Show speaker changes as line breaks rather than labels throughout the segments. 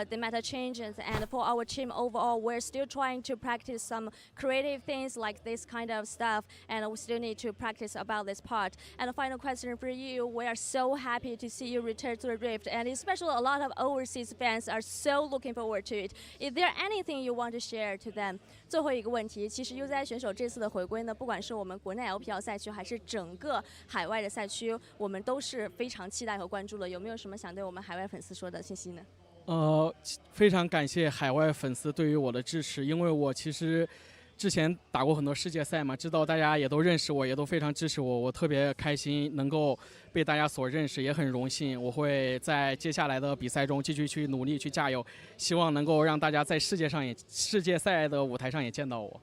the meta changes, and for our team overall, we're still trying to practice some creative things like this kind of stuff, and we still need to practice about this part. And a final question for you: we are so happy to see you return to the Rift, and especially a lot of overseas fans are so looking forward to it. Is there anything you want to share to them? 最后一个问题，其实 UZI 选手这次的回归呢，不管是我们国内 LPL 赛区，还是整个海外的赛区，我们都是非常期待和关注的。有没有什么想对我们海外粉丝说的信息呢？
非常感谢海外粉丝对于我的支持，因为我其实之前打过很多世界赛嘛，知道大家也都认识我，也都非常支持我，我特别开心能够被大家所认识，也很荣幸。我会在接下来的比赛中继续去努力去加油，希望能够让大家在世界赛的舞台上也见到我。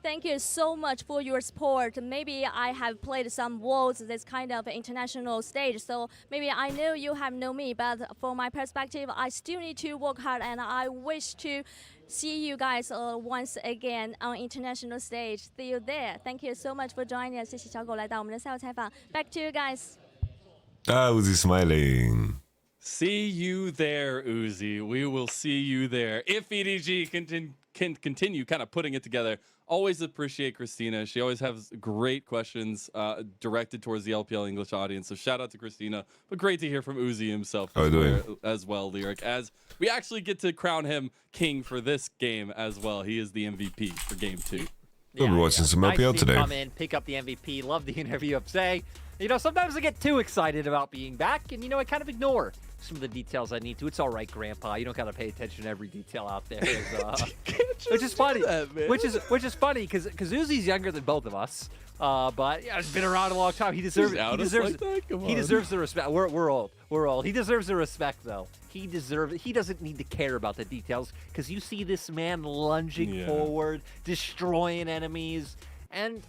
Thank you so much for your support. Maybe I have played some worlds, this kind of international stage, so maybe I know you have known me, but from my perspective, I still need to work hard, and I wish to see you guys once again on international stage. See you there. Thank you so much for joining us. 谢谢小狗来到我们的赛后采访。Back to you guys.
Uzi smiling.
See you there, Uzi. We will see you there. If EDG can continue kind of putting it together. Always appreciate Christina. She always has great questions directed towards the LPL English audience. So shout out to Christina. But great to hear from Uzi himself as well, Lyric. As we actually get to crown him king for this game as well. He is the MVP for game 2.
We'll be watching some LPL today.
Come in, pick up the MVP. Love the interview of Say. You know, sometimes I get too excited about being back, and, you know, I kind of ignore some of the details I need to. It's all right, Grandpa. You don't got to pay attention to every detail out there. Which is funny. Which is funny because Uzi's younger than both of us. But yeah, he's been around a long time. He deserves the respect. We're old. We're old. He deserves the respect, though. He doesn't need to care about the details because you see this man lunging forward, destroying enemies. And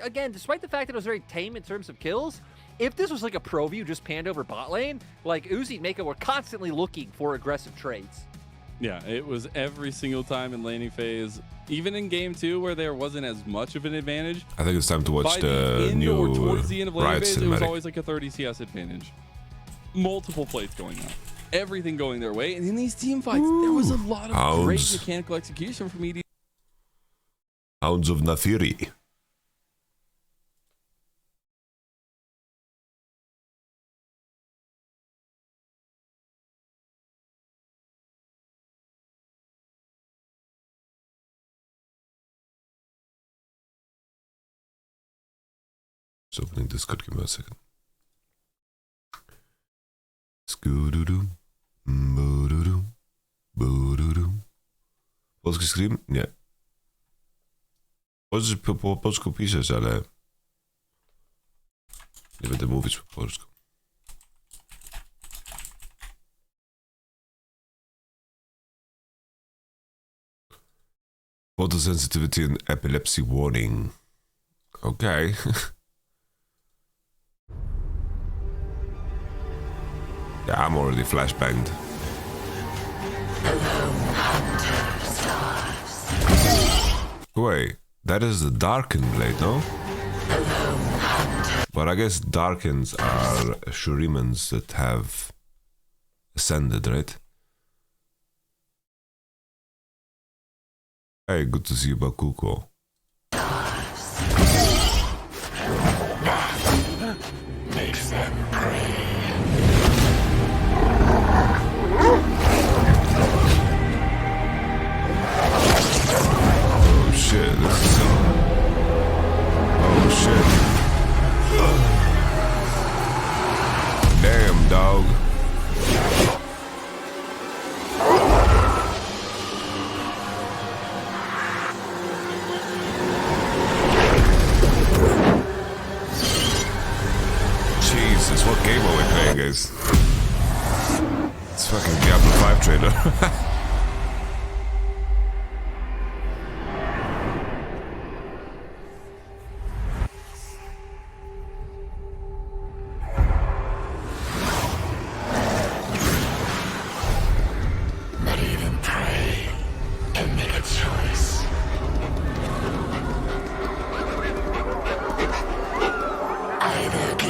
again, despite the fact that it was very tame in terms of kills, if this was like a pro view just panned over bot lane, like Uzi and Mako were constantly looking for aggressive trades.
Yeah, it was every single time in laning phase, even in game 2 where there wasn't as much of an advantage.
I think it's time to watch the
end
new
or towards the end of laning
Riot
phase,
cinematic.
it was always like a 30 CS advantage. Multiple plates going on. Everything going their way. And in these team fights, there was a lot of great mechanical execution from EDG.
Hounds of Nafiri. Just opening Discord, give me a second. Skududum, bududum, bududum. Polski scream? Nie. Możesz po polsku pisać, ale nie będę mówić po polsku. Photosensitivity and epilepsy warning. Okay. Yeah, I'm already flashbanged. Wait, that is the Darken blade, no? But I guess Darkens are Shurimans that have ascended, right? Hey, good to see you, Bakuko.
Makes them pray.
Oh shit, this is so... Oh shit. Damn, dog. Jesus, what game are we playing, guys? It's fucking Diablo 5 trailer.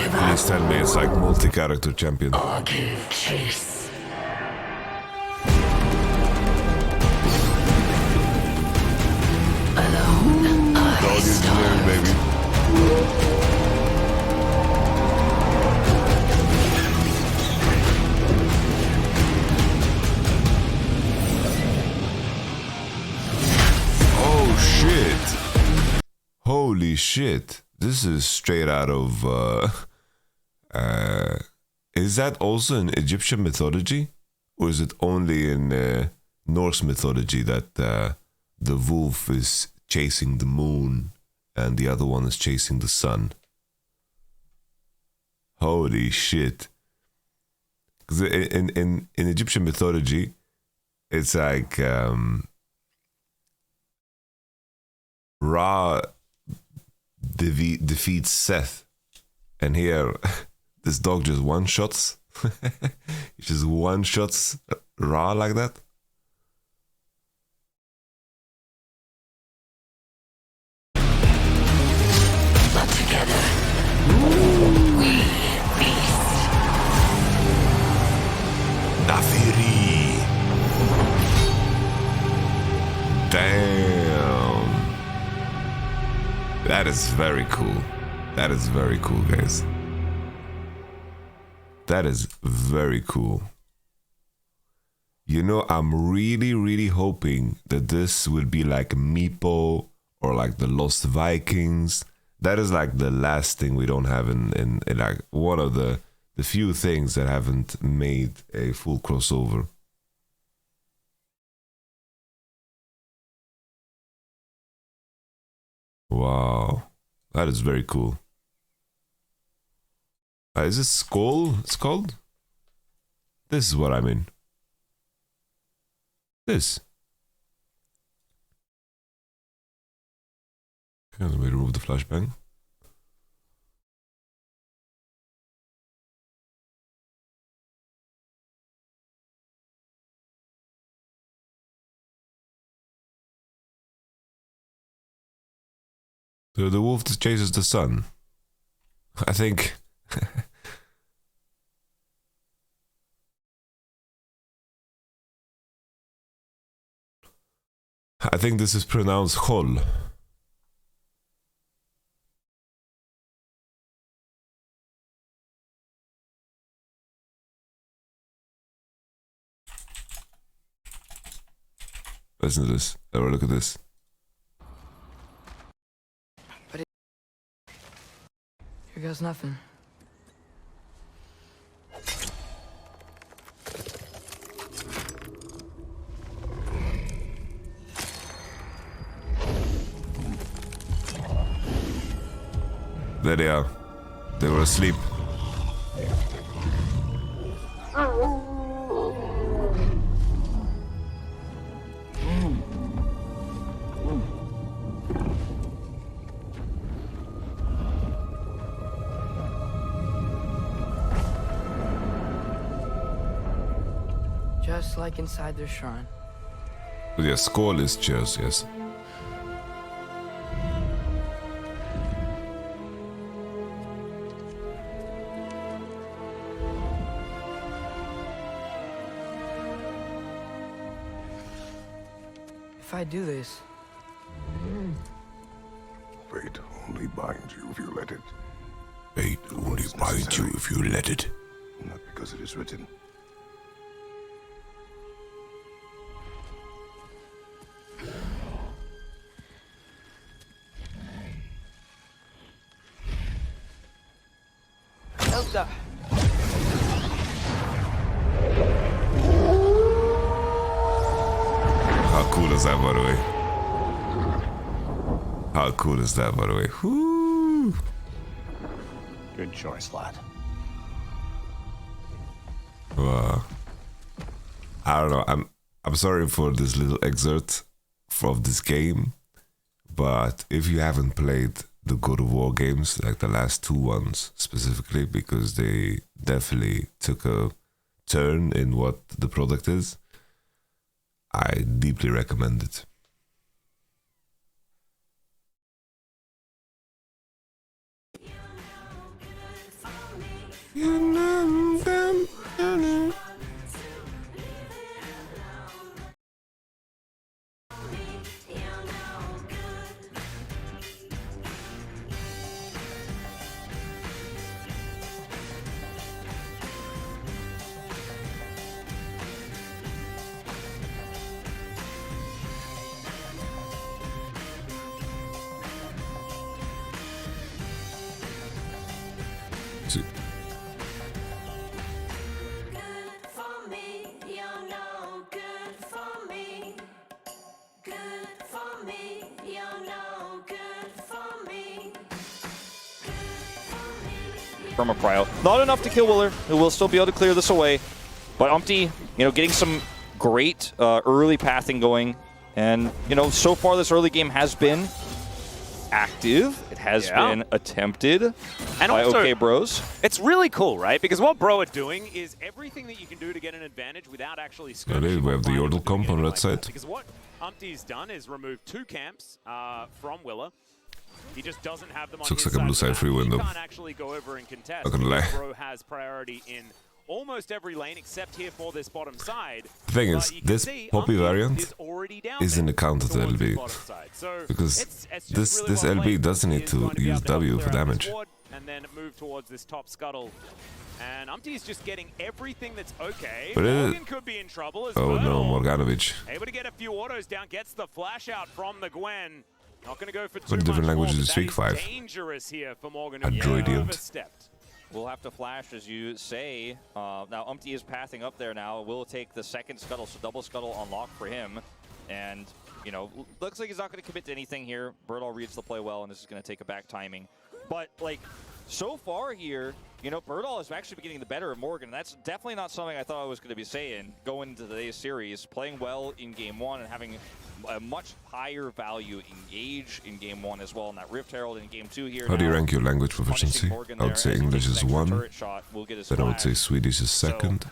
Please tell me it's like multi-character champion.
Or give chase.
engineering, baby. Oh shit! Holy shit! This is straight out of. Is that also in Egyptian mythology, or is it only in Norse mythology that the wolf is chasing the moon and the other one is chasing the sun? Holy shit! Because in Egyptian mythology, it's like Ra defeats Seth, and here this dog just one shots. He just one shots Ra like that.
But together, we feast.
Nafiri. Damn. That is very cool. That is very cool, guys. That is very cool. You know, I'm really hoping that this will be like Meepo or like the Lost Vikings. That is like the last thing we don't have in like one of the few things that haven't made a full crossover. Wow, that is very cool. Is this Skull? It's called? This is what I mean. This. Okay, let me remove the flashbang. The wolf that chases the sun. I think. I think this is pronounced Hol. Listen to this. Have a look at this.
Here goes nothing.
There they are. They were asleep.
Just like inside their shrine.
Yeah, Skull is chairs, yes.
If I do this,
Fate only binds you if you let it.
Fate only binds you if you let it.
Not because it is written.
Elsa!
How cool is that, by the way? How cool is that, by the way? Whoo!
Good choice, lad.
Wow. I don't know. I'm sorry for this little excerpt from this game, but if you haven't played the God of War games, like the last two ones specifically, because they definitely took a turn in what the product is, I deeply recommend it. crazy.
From a prio. Not enough to kill Willer, who will still be able to clear this away. But Umpty, getting some great early pathing going. And, so far this early game has been active. It has been attempted and by
also,
OK Bros.
It's really cool, right? Because what Bro are doing is everything that you can do to get an advantage without actually skirmishing.
We have the Yordle comp on that side.
Because what Umpty's done is remove 2 camps from Willer. He just doesn't have them on
Looks
his
like a blue side free window.
He can't actually go over and contest.
Not gonna lie.
Bro has priority in almost every lane except here for this bottom side.
The thing is, this Poppy variant is in the counter to LB. Because this LB doesn't need to use W for damage.
And then move towards this top scuttle. And Umpty's just getting everything that's okay.
But
Morgan could be in trouble as well.
Oh no, Morganovic.
Able to get a few autos down, gets the flash out from the Gwen. Not going to go for too
What different
much
languages
more,
is Streak 5?
Dangerous here for Morgan.
A droidiant.
Overstepped.
We'll have to flash, as you say. Now, Umpty is pathing up there now. We'll take the second scuttle, so double scuttle unlocked for him. And, looks like he's not going to commit to anything here. Birdall reads the play well, and this is going to take a back timing. But, so far here, Birdall is actually getting the better of Morgan. That's definitely not something I thought I was going to be saying going into today's series. Playing well in Game 1 and having a much higher value engage in Game 1 as well. And that Rift Herald in Game 2 here.
How do you rank your language proficiency? I would say English is 1, then I would say Swedish is 2nd,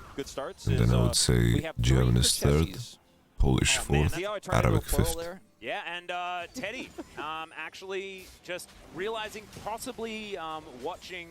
and then I would say German is 3rd, Polish 4th, Arabic 5th.
Yeah, and Teddy actually just realizing, possibly watching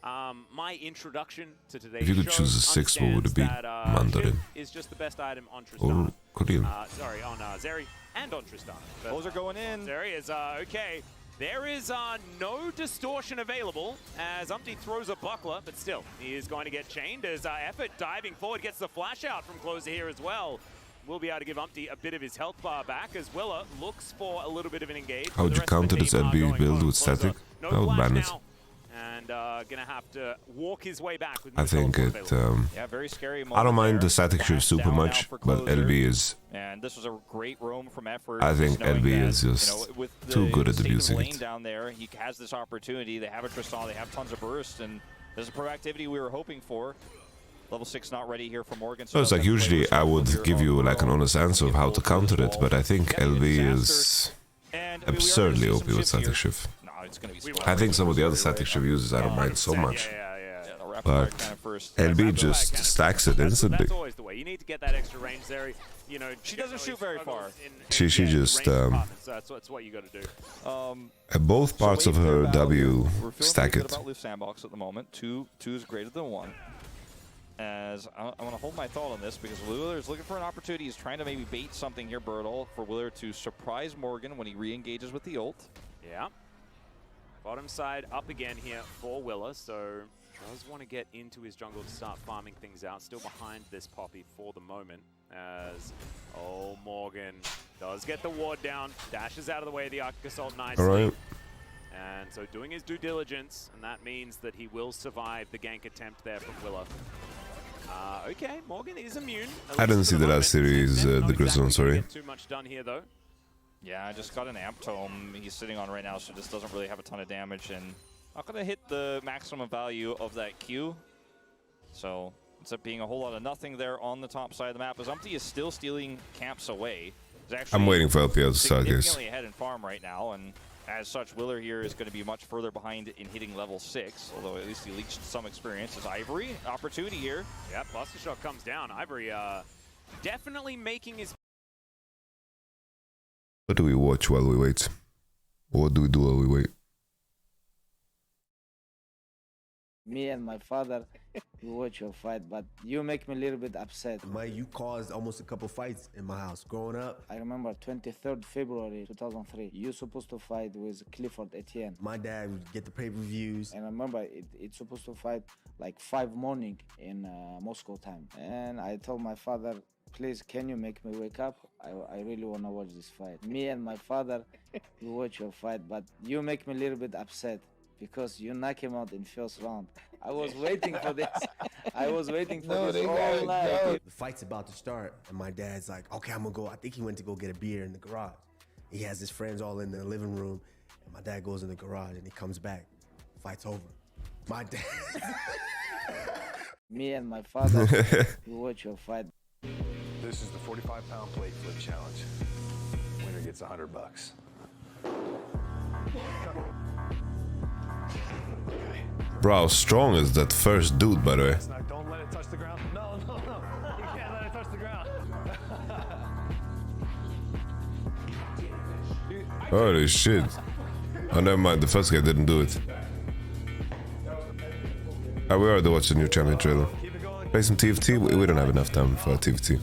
my introduction to today's
If you could
show,
choose a 6th, what would it be? Mandarin.
Is just the best item on Tristan.
Or Korean.
Sorry, on Zeri and on Tristan. But,
Those are going in.
Zeri is okay. There is no distortion available as Umpty throws a buckler, but still, he is going to get chained as Effort diving forward gets the flash out from closer here as well. We'll be able to give Umpty a bit of his health bar back as Willer looks for a little bit of an engage.
How would you counter this LB build with static? I would ban it.
And gonna have to walk his way back with
I think it.
Very scary
I don't mind the static shift super
down
much,
now for
but
closer.
LB is.
And this was a great roam from Effort.
I think
knowing
LB
that,
is just
with
too good at
state of
abusing
lane
it.
down there, he has this opportunity. They have a Tristan, they have tons of burst, and there's a proactivity we were hoping for. Level 6 not ready here for Morgan.
So it's like usually I would give you like an honest answer of how to counter it, but I think LB is absurdly OP with static shift. I think some of the other static shift users I don't mind so much. But LB just stacks it instantly.
That's always the way. You need to get that extra range there.
She doesn't shoot very far.
She just
that's what you got to do.
at both parts of her W stack it.
About Loose Sandbox at the moment. Two is greater than 1. As I want to hold my thought on this because Willer is looking for an opportunity. He's trying to maybe bait something here, Birdall, for Willer to surprise Morgan when he re-engages with the ult.
Yeah. Bottom side up again here for Willer, so does want to get into his jungle to start farming things out. Still behind this Poppy for the moment as, Morgan does get the ward down, dashes out of the way of the Arctic Assault nicely.
All right.
And so doing his due diligence, and that means that he will survive the gank attempt there from Willer. Okay, Morgan is immune.
I didn't see the last series, the Grizzle, sorry.
Too much done here though.
Yeah, I just got an Amp Tome he's sitting on right now, so just doesn't really have a ton of damage, and not going to hit the maximum value of that Q. So ends up being a whole lot of nothing there on the top side of the map, as Umpty is still stealing camps away.
I'm waiting for LPL to start, guys.
Significantly ahead in farm right now, and as such, Willer here is going to be much further behind in hitting level 6, although at least he leached some experience. As Ivory, opportunity here.
Yeah, Buster Shot comes down. Ivory definitely making his...
What do we watch while we wait? What do we do while we wait?
Me and my father, we watch your fight, but you make me a little bit upset.
You caused almost a couple fights in my house growing up.
I remember 23rd February 2003. You supposed to fight with Clifford Etienne.
My dad would get the pay-per-views.
And I remember it's supposed to fight like 5 morning in Moscow time. And I told my father, please, can you make me wake up? I really want to watch this fight. Me and my father, we watch your fight, but you make me a little bit upset. because you knock him out in first round. I was waiting for this. I was waiting for
No,
this
they
all
gotta
night.
go.
The fight's about to start, and my dad's like, okay, I'm gonna go. I think he went to go get a beer in the garage. He has his friends all in the living room, and my dad goes in the garage, and he comes back. Fight's over. My dad.
Me and my father, we watch your fight.
This is the 45-pound plate flip challenge. Winner gets $100.
Bro, how strong is that first dude, by the way?
Don't let it touch the ground. No. You can't let it touch the ground.
Holy shit. Oh, never mind. The first guy didn't do it. We already watched the new champion trailer. Play some TFT? We don't have enough time for TFT.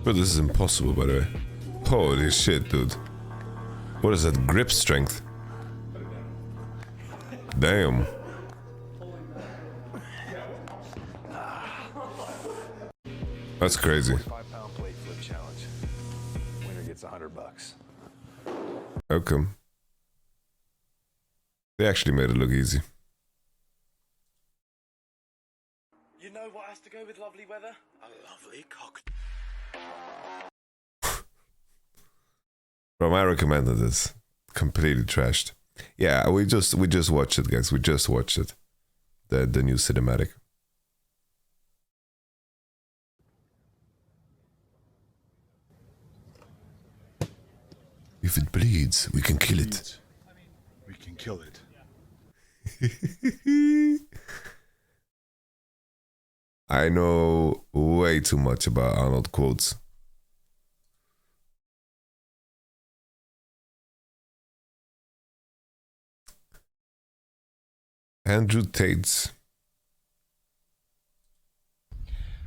But this is impossible, by the way. Holy shit, dude. What is that grip strength? Damn. That's crazy.
45-pound plate flip challenge. Winner gets $100.
How come? They actually made it look easy.
You know what has to go with lovely weather? A lovely cock.
Bro, I recommended this. Completely trashed. Yeah, we just watched it, guys. We just watched it. The new cinematic. If it bleeds, we can kill it.
We can kill it.
I know way too much about Arnold quotes. Andrew Tate's.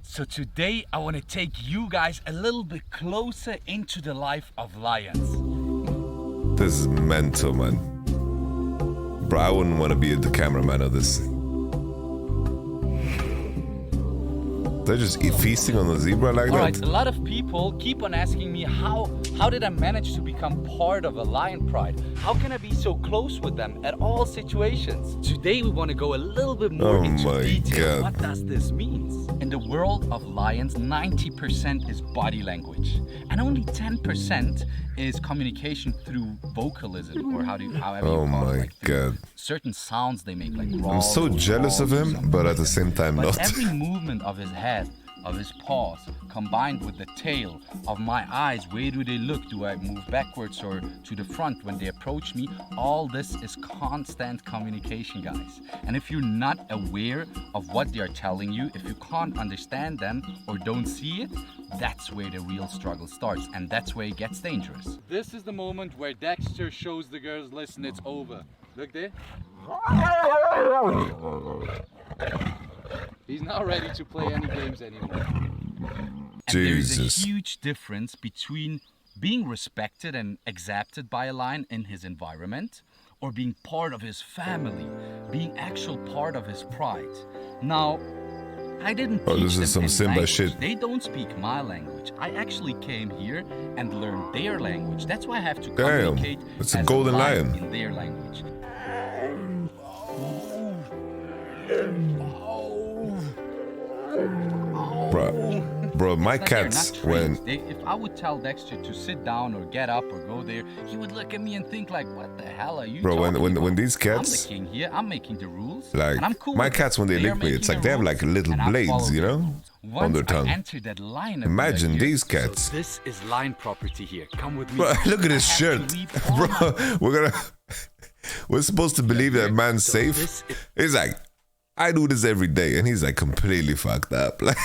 So today I want to take you guys a little bit closer into the life of lions.
This is mental, man. Bro, I wouldn't want to be the cameraman of this. They're just feasting on the zebra like that?
Alright, a lot of people keep on asking me how did I manage to become part of a lion pride? How can I be so close with them at all situations? Today we want to go a little bit more into detail. What does this mean? In the world of lions, 90% is body language, and only 10% is communication through vocalism, or however you call it. Like certain sounds they make, like
I'm so jealous of him, but at the same time
but
not.
Every movement of his head, of his paws, combined with the tail, of my eyes, where do they look? Do I move backwards or to the front when they approach me? All this is constant communication, guys. And if you're not aware of what they are telling you, if you can't understand them or don't see it, that's where the real struggle starts, and that's where it gets dangerous. This is the moment where Dexter shows the girls, listen, it's over. Look there. He's not ready to play any games anymore. And there's a huge difference between being respected and accepted by a lion in his environment, or being part of his family, being actual part of his pride. Now, I didn't teach
this is
them
some
any
Simba
language.
shit.
They don't speak my language. I actually came here and learned their language. That's why I have to communicate
it's a
as
golden lion
in their language.
Bro, my cats, when...
If I would tell Dexter to sit down or get up or go there, he would look at me and think like, what the hell are you
Bro,
talking
when these
about?
cats...
I'm the king here, I'm making the rules,
Like,
and I'm cool
my
with
cats,
it.
when they lick me, it's like they have like little blades, you know? On their tongue. Imagine these cats.
So this is line property here. Come with me.
Bro, look at his shirt. Bro, we're supposed to believe that man's safe. He's like, I do this every day, and he's like completely fucked up. Like,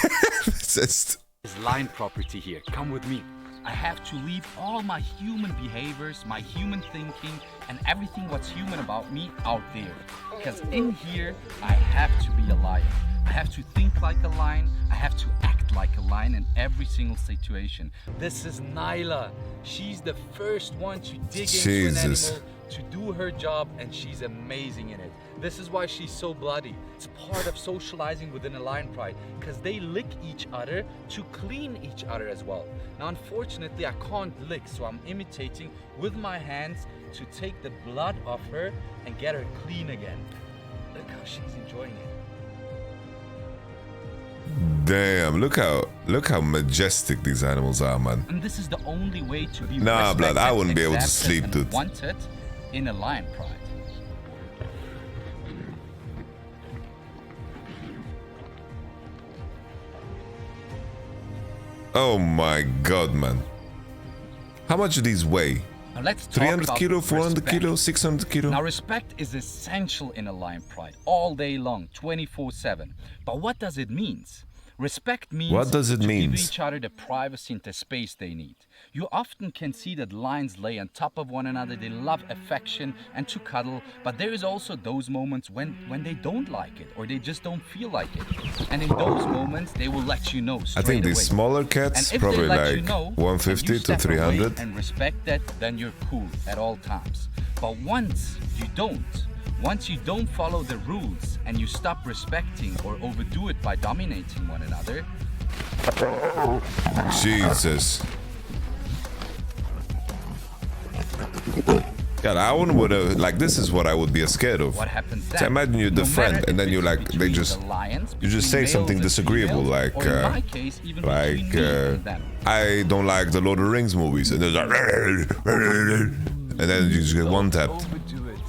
it's just...
Is line property here. Come with me. I have to leave all my human behaviors, my human thinking, and everything what's human about me out there. Because in here, I have to be a lion. I have to think like a lion. I have to act like a lion in every single situation. This is Nyla. She's the first one to dig into an animal, to do her job, and she's amazing in it. This is why she's so bloody. It's part of socializing within a lion pride, because they lick each other to clean each other as well. Now, unfortunately, I can't lick, so I'm imitating with my hands to take the blood off her and get her clean again. Look how she's enjoying it.
Damn, look how majestic these animals are, man.
And this is the only way to be
Nah, blood, I
respected,
wouldn't be able to
accepted,
sleep,
and
dude.
wanted in a lion pride.
Oh my god, man. How much do these weigh?
Now let's talk
300
about
kilo, 400
respect.
kilo, 600 kilo?
Now respect is essential in a lion pride, all day long, 24/7. But what does it mean? Respect means
What does it
to
mean?
give each other the privacy and the space they need. You often can see that lions lay on top of one another, they love affection and to cuddle, but there is also those moments when they don't like it or they just don't feel like it. And in those moments, they will let you know straight
I think these
away.
smaller cats,
And if
probably
they let you
like
know, and
150
you
to
step away
300.
and respect that, then you're cool at all times. But once you don't follow the rules and you stop respecting or overdo it by dominating one another,
Jesus. God, I would have, like, this is what I would be scared of.
what happens then?
So imagine you're the
No
friend
matter
and then
if
you
it's
like, they
between
just,
the lions,
you just say
between
something
males and
disagreeable,
females,
like,
or in my case, even between me and them.
I don't like the Lord of the Rings movies, and there's like, and then you just get one tapped.
Overdo it.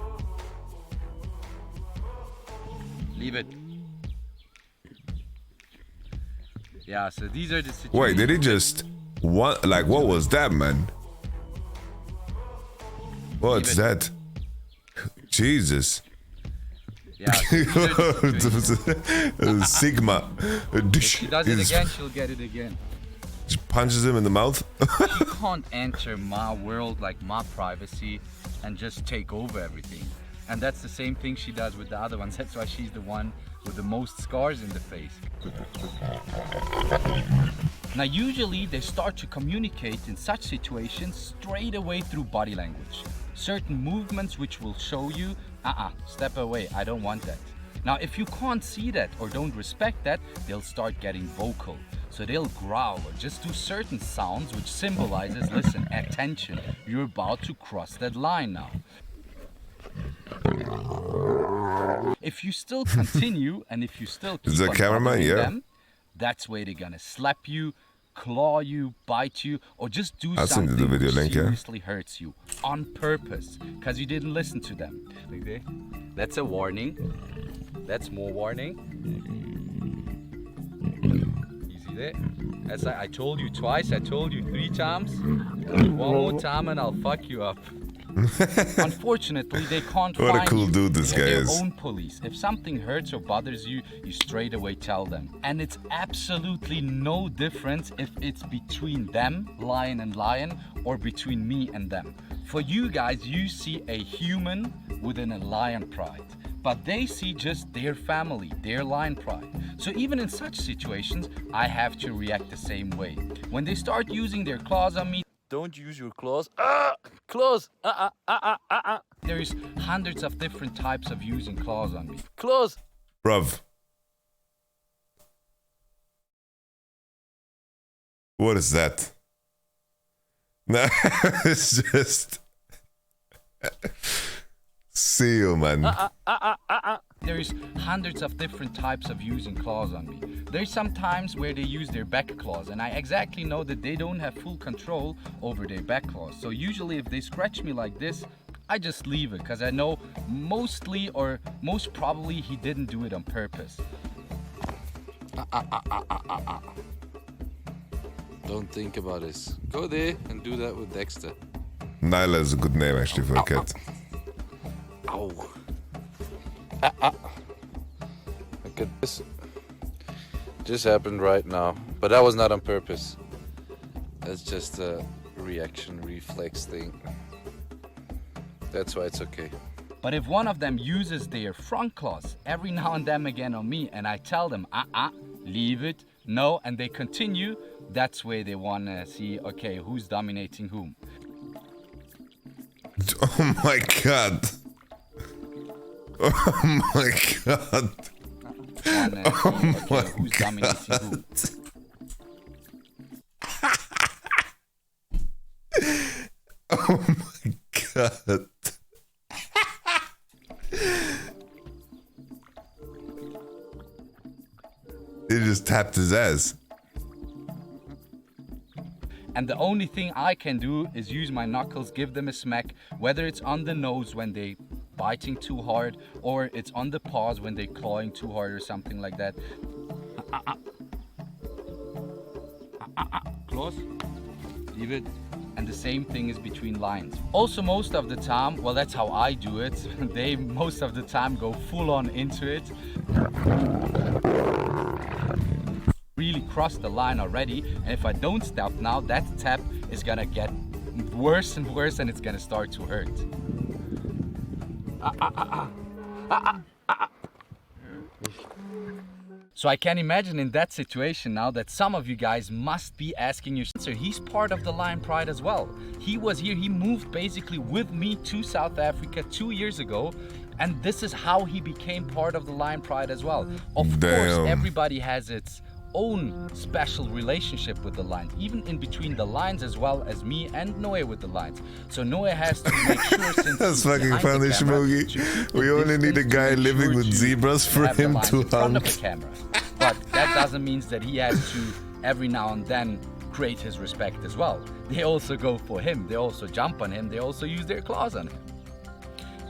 Leave it. Yeah, so these are the situations.
Wait, did he just, what, like, what was that, man? What's that? Jesus.
Yeah, so these are the
Sigma.
If she does it again, she'll get it again.
Just punches him in the mouth.
She can't enter my world, like my privacy, and just take over everything. And that's the same thing she does with the other ones. That's why she's the one with the most scars in the face. Now, usually they start to communicate in such situations straight away through body language. Certain movements which will show you, step away, I don't want that. Now, if you can't see that or don't respect that, they'll start getting vocal. So they'll growl or just do certain sounds which symbolizes, listen, attention, you're about to cross that line now. If you still continue and if you still keep
Is the
on
cameraman?
bothering
Yeah.
them, that's where they're gonna slap you, claw you, bite you, or just do
I'll send you
something
the video
which
link, yeah.
seriously hurts you on purpose because you didn't listen to them. Like that. That's a warning. That's more warning. Easy there. As I told you twice, I told you 3 times. One more time and I'll fuck you up. Unfortunately, they can't
What a
find
cool
you.
dude this
They have
guy
their
is.
own police. If something hurts or bothers you, you straight away tell them. And it's absolutely no difference if it's between them, lion and lion, or between me and them. For you guys, you see a human within a lion pride. But they see just their family, their lion pride. So even in such situations, I have to react the same way. When they start using their claws on me, don't use your claws. Claws. There's hundreds of different types of using claws on me. Claws.
Bruv. What is that? No, it's just... See you, man.
There's hundreds of different types of using claws on me. There's some times where they use their back claws, and I exactly know that they don't have full control over their back claws. So usually if they scratch me like this, I just leave it, because I know mostly or most probably he didn't do it on purpose.
Don't think about this. Go there and do that with Dexter.
Nyla is a good name actually for a cat.
Ow. Look at this. Just happened right now. But that was not on purpose. That's just a reaction, reflex thing. That's why it's okay.
But if one of them uses their front claws every now and then again on me, and I tell them, leave it, No, and they continue. That's where they want to see, okay, who's dominating whom.
Oh my god. Oh my god. Oh my god. Oh my god. He just tapped his ass.
And the only thing I can do is use my knuckles, give them a smack, whether it's on the nose when they biting too hard, or it's on the paws when they clawing too hard or something like that. Close. Leave it. And the same thing is between lines. Also, most of the time, well, that's how I do it. They most of the time go full on into it. Really crossed the line already, and if I don't stop now, that tap is gonna get worse and worse, and it's gonna start to hurt. So I can imagine in that situation now that some of you guys must be asking yourself, he's part of the Lion Pride as well. He was here, he moved basically with me to South Africa 2 years ago, and this is how he became part of the Lion Pride as well. Of course, everybody has its own special relationship with the Lions, even in between the lines as well as me and Noe with the Lines. So Noe has to make sure since
that's fucking funny, Shmogi. We only need a guy living with zebras for him to hug.
But that doesn't mean that he has to every now and then create his respect as well. They also go for him, they also jump on him, they also use their claws on him.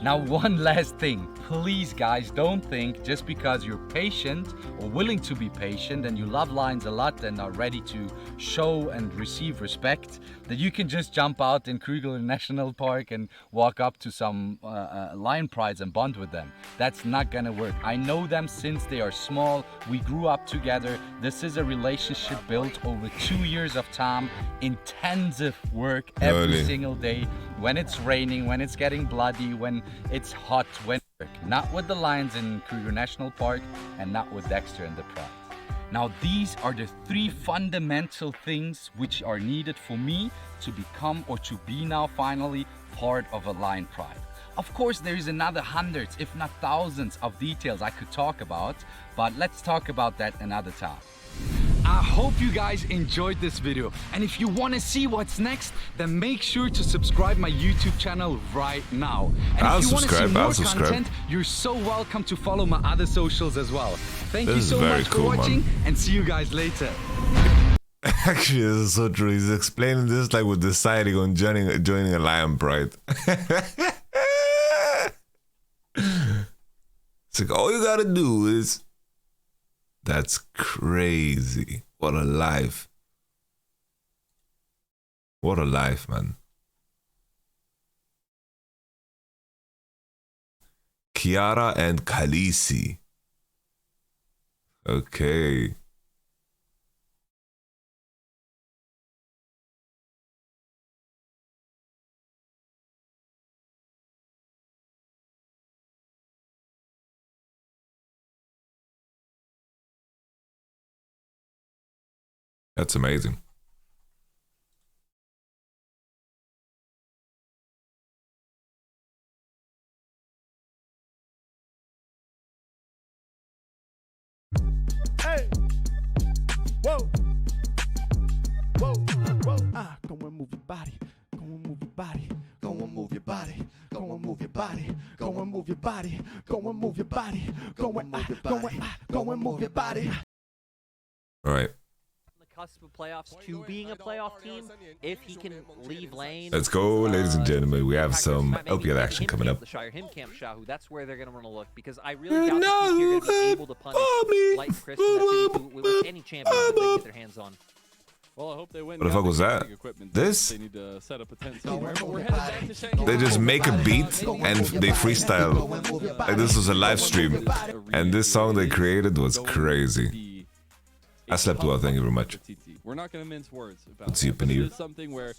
Now, one last thing, please guys, don't think just because you're patient or willing to be patient and you love lions a lot and are ready to show and receive respect, that you can just jump out in Kruger National Park and walk up to some lion prides and bond with them. That's not gonna work. I know them since they are small. We grew up together. This is a relationship built over 2 years of time, intensive work every single day. When it's raining, when it's getting bloody, when it's hot, when not with the lions in Kruger National Park and not with Dexter and the Pride. Now, these are the 3 fundamental things which are needed for me to become or to be now finally part of a Lion Pride. Of course, there is another hundreds, if not thousands of details I could talk about, but let's talk about that another time. I hope you guys enjoyed this video, and if you want to see what's next, then make sure to subscribe my YouTube channel right now. And if you want to see more content, you're so welcome to follow my other socials as well. Thank you so much for watching, and see you guys later.
Actually, this is so true. He's explaining this like we're deciding on joining a Lion Pride. It's like all you gotta do is... That's crazy. What a life. What a life, man. Kiara and Khaleesi. Okay. That's amazing.
Hey. Whoa. Whoa. Whoa. Go and move your body. Go and move your body. Go and move your body. Go and move your body. Go and move your body. Go and move your body. Go and move your body.
All right.
Cusp of playoffs to being a playoff team if he can leave lane.
Let's go, ladies and gentlemen. We have some LPL action coming up.
The Shire him Camp Shahu. That's where they're going to want to look because I really doubt that you're going to be able to punish Light Chris with any champion that they get their hands on.
Well, I hope they win.
What the fuck was that? This?
They need to set up a tent somewhere, but we're headed back to Shanghai.
They just make a beat and they freestyle. Like this was a live stream. And this song they created was crazy. I slept well, thank you very much.
We're not going to mince words about
it, but it
is something where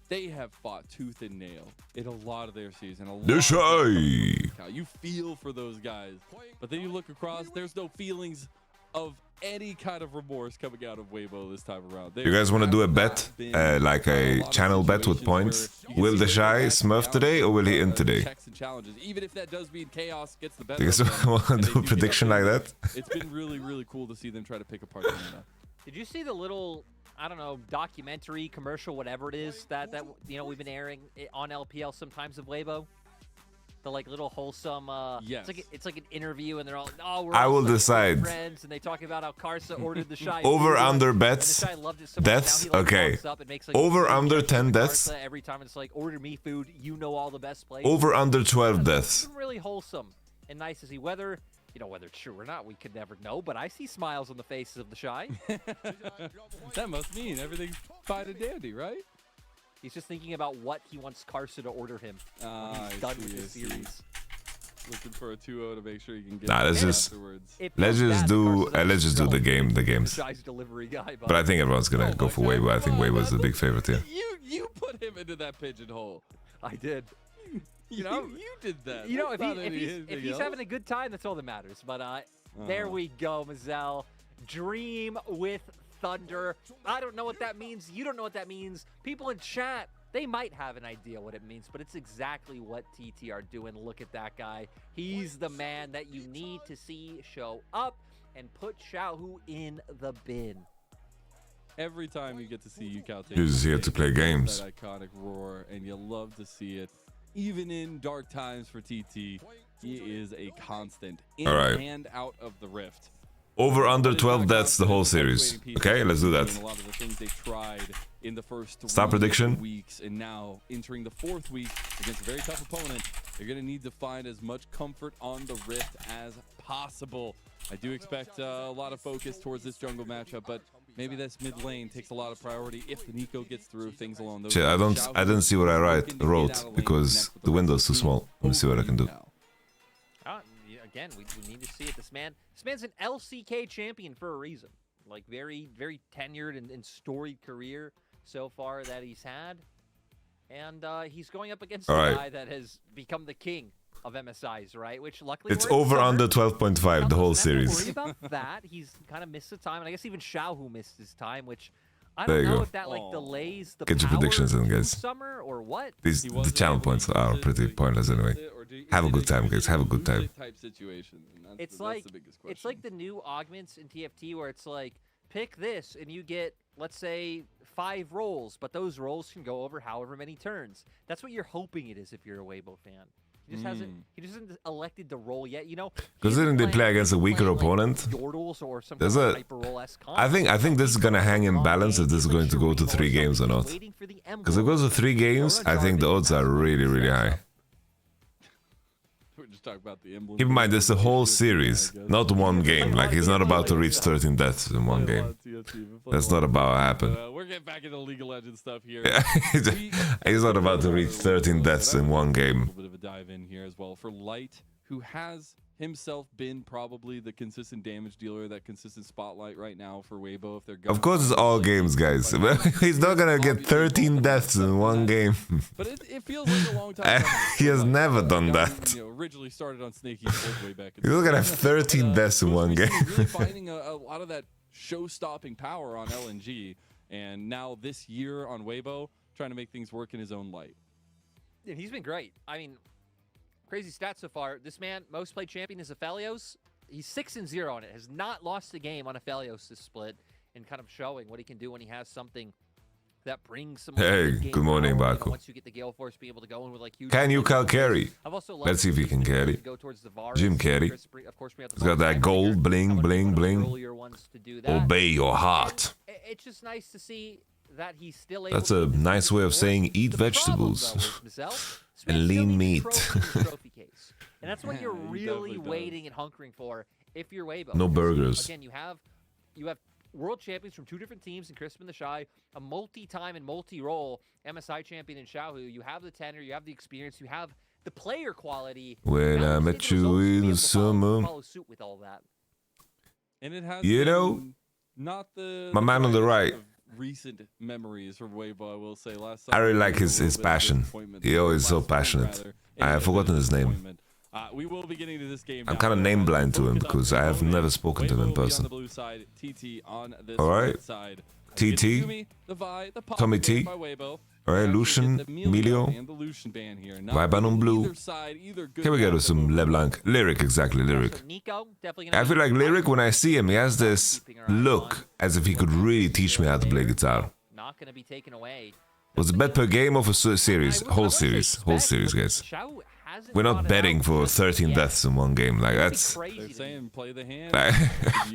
they have fought tooth and nail in a lot of their season. You feel for those guys, but then you look across, there's no feelings of any kind of remorse coming out of Weibo this time around.
You guys want to do a bet, like a channel bet with points? Will the Shy Smurf today or will he in today?
Checks and challenges. Even if that does mean chaos gets the better.
You guys want to do a prediction like that?
It's been really cool to see them try to pick apart the meta.
Did you see the little, I don't know, documentary, commercial, whatever it is that you know we've been airing on LPL sometimes of Weibo? The like little wholesome,
yes.
It's like an interview, and they're all, oh, we're
I
all
will
such
decide.
friends, and they talk about how Karsa ordered the Shy
Over
food,
under
and
bets,
the Shy loved it so much,
deaths,
now he, like,
okay.
walks up and makes, like,
Over
food
under
gestures
10
to
deaths.
Karsa every time it's like, order me food, you know all the best places.
Over under 12 deaths.
It's really wholesome and nice to see. Whether whether it's true or not, we could never know, but I see smiles on the faces of the Shy.
That must mean everything's fine and dandy, right?
He's just thinking about what he wants Karsa to order him when he's done with the series.
Looking for a 2-0 to make sure you can get.
Nah, let's just do the games.
Shy's delivery guy,
But I think everyone's gonna go for Weibo. I think Weibo is the big favorite here.
You put him into that pigeonhole.
I did.
You did that.
You know,
That's
if he's having a good time, that's all that matters. But there we go, Mazel. Dream with Thunder. I don't know what that means. You don't know what that means. People in chat, they might have an idea what it means, but it's exactly what TT are doing. Look at that guy. He's the man that you need to see show up and put Xiaohu in the bin.
Every time you get to see Yukao take
He's here to play games.
That iconic roar, and you love to see it. Even in dark times for TT, he is a constant in and out of the rift.
Over under 12 deaths the whole series. Okay, let's do that.
A lot of the things they tried in the first
Start prediction.
weeks, and now entering the 4th week against a very tough opponent, they're going to need to find as much comfort on the rift as possible. I do expect a lot of focus towards this jungle matchup, but maybe this mid lane takes a lot of priority if the Nico gets through things along those lines.
I didn't see what I wrote because the window's too small. Let me see what I can do.
Again, we need to see it. This man's an LCK champion for a reason. Like, very tenured and storied career so far that he's had. And he's going up against a guy that has become the king of MSIs, right? Which luckily
it's over under 12.5 the whole series.
Worry about that. He's kind of missed the time, and I guess even Xiaohu missed his time, which I don't know if that like delays the
Get your predictions in, guys.
Summer or what.
The channel points are pretty pointless anyway. Have a good time, guys. Have a good time.
It's like the new augments in TFT where it's like pick this and you get, let's say, 5 rolls, but those rolls can go over however many turns. That's what you're hoping it is if you're a Weibo fan. He just hasn't elected to roll yet, you know.
Because didn't they play against a weaker opponent?
Yordles or some
There's a. I think this is gonna hang in balance if this is going to go to 3 games or not. Because if it goes to 3 games, I think the odds are really high.
We're just talking about the emblem.
Keep in mind, this is a whole series, not one game. Like, he's not about to reach 13 deaths in one game. That's not about to happen.
We're getting back into League of Legends stuff here.
He's not about to reach 13 deaths in one game.
A little bit of a dive in here as well for Light, who has himself been probably the consistent damage dealer, that consistent spotlight right now for Weibo. If they're going,
of course, it's all games, guys. He's not gonna get 13 deaths in one game.
But it feels like a long time.
He has never done that.
Originally started on Snaky way back.
He's not gonna have 13 deaths in one game.
Really finding a lot of that show-stopping power on LNG, and now this year on Weibo, trying to make things work in his own light.
And he's been great. I mean, crazy stats so far. This man, most played champion is Aphelios. He's 6-0 on it. Has not lost a game on Aphelios this split, and kind of showing what he can do when he has something that brings some.
Hey, good morning, Baku.
Once you get the Gale Force, be able to go in with like huge.
Can you carry? Let's see if he can carry. Jim carry. He's got that gold bling. Obey your heart.
It's just nice to see that he's still able.
That's a nice way of saying eat vegetables and lean meat.
And that's what you're really waiting and hunkering for if you're Weibo.
No burgers.
Again, you have world champions from 2 different teams in Crispin the Shy, a multi-time and multi-role MSI champion in Xiaohu. You have the tenure, you have the experience, you have the player quality.
When I met you in the summer.
Follow suit with all that.
And it has not the
my man on the right.
Recent memories from Weibo, I will say. Last
I really like his passion. He always so passionate. I have forgotten his name.
We will be getting to this game.
I'm kind of name blind to him because I have never spoken to him in person. Alright. TT, Tommy T, alright, Lucian, Emilio, Viban on Blue. Here we go to some LeBlanc. Lyric, exactly, Lyric. I feel like Lyric, when I see him, he has this look as if he could really teach me how to play guitar.
Not going to be taken away.
Was it bet per game of a series? Whole series, guys. We're not betting for 13 deaths in one game. Like, that's...
They're saying play the hand.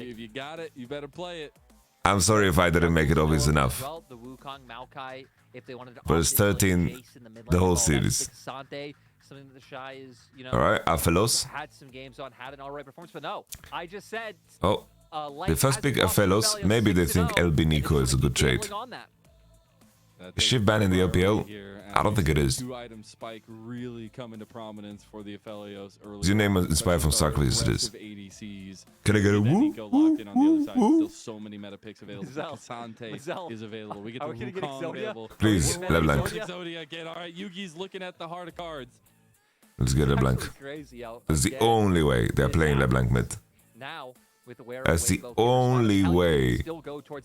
If you got it, you better play it.
I'm sorry if I didn't make it obvious enough. But it's 13 the whole series. Alright, Aphelos.
Had some games on, had an alright performance, but no. I just said...
Oh, the first pick Aphelos. Maybe they think LB Nico is a good trade. Shift ban in the LPL? I don't think it is.
Two-item spike really come into prominence for the Aphelios early.
Is your name inspired from Soccer? Yes, it is. Can I get a woo?
Still so many meta picks available. Kasante is available. We get the Wukong available.
Please, LeBlanc.
Exodia again. All right, Yugi's looking at the heart of cards.
Let's get LeBlanc. That's the only way they're playing LeBlanc mid. That's the only way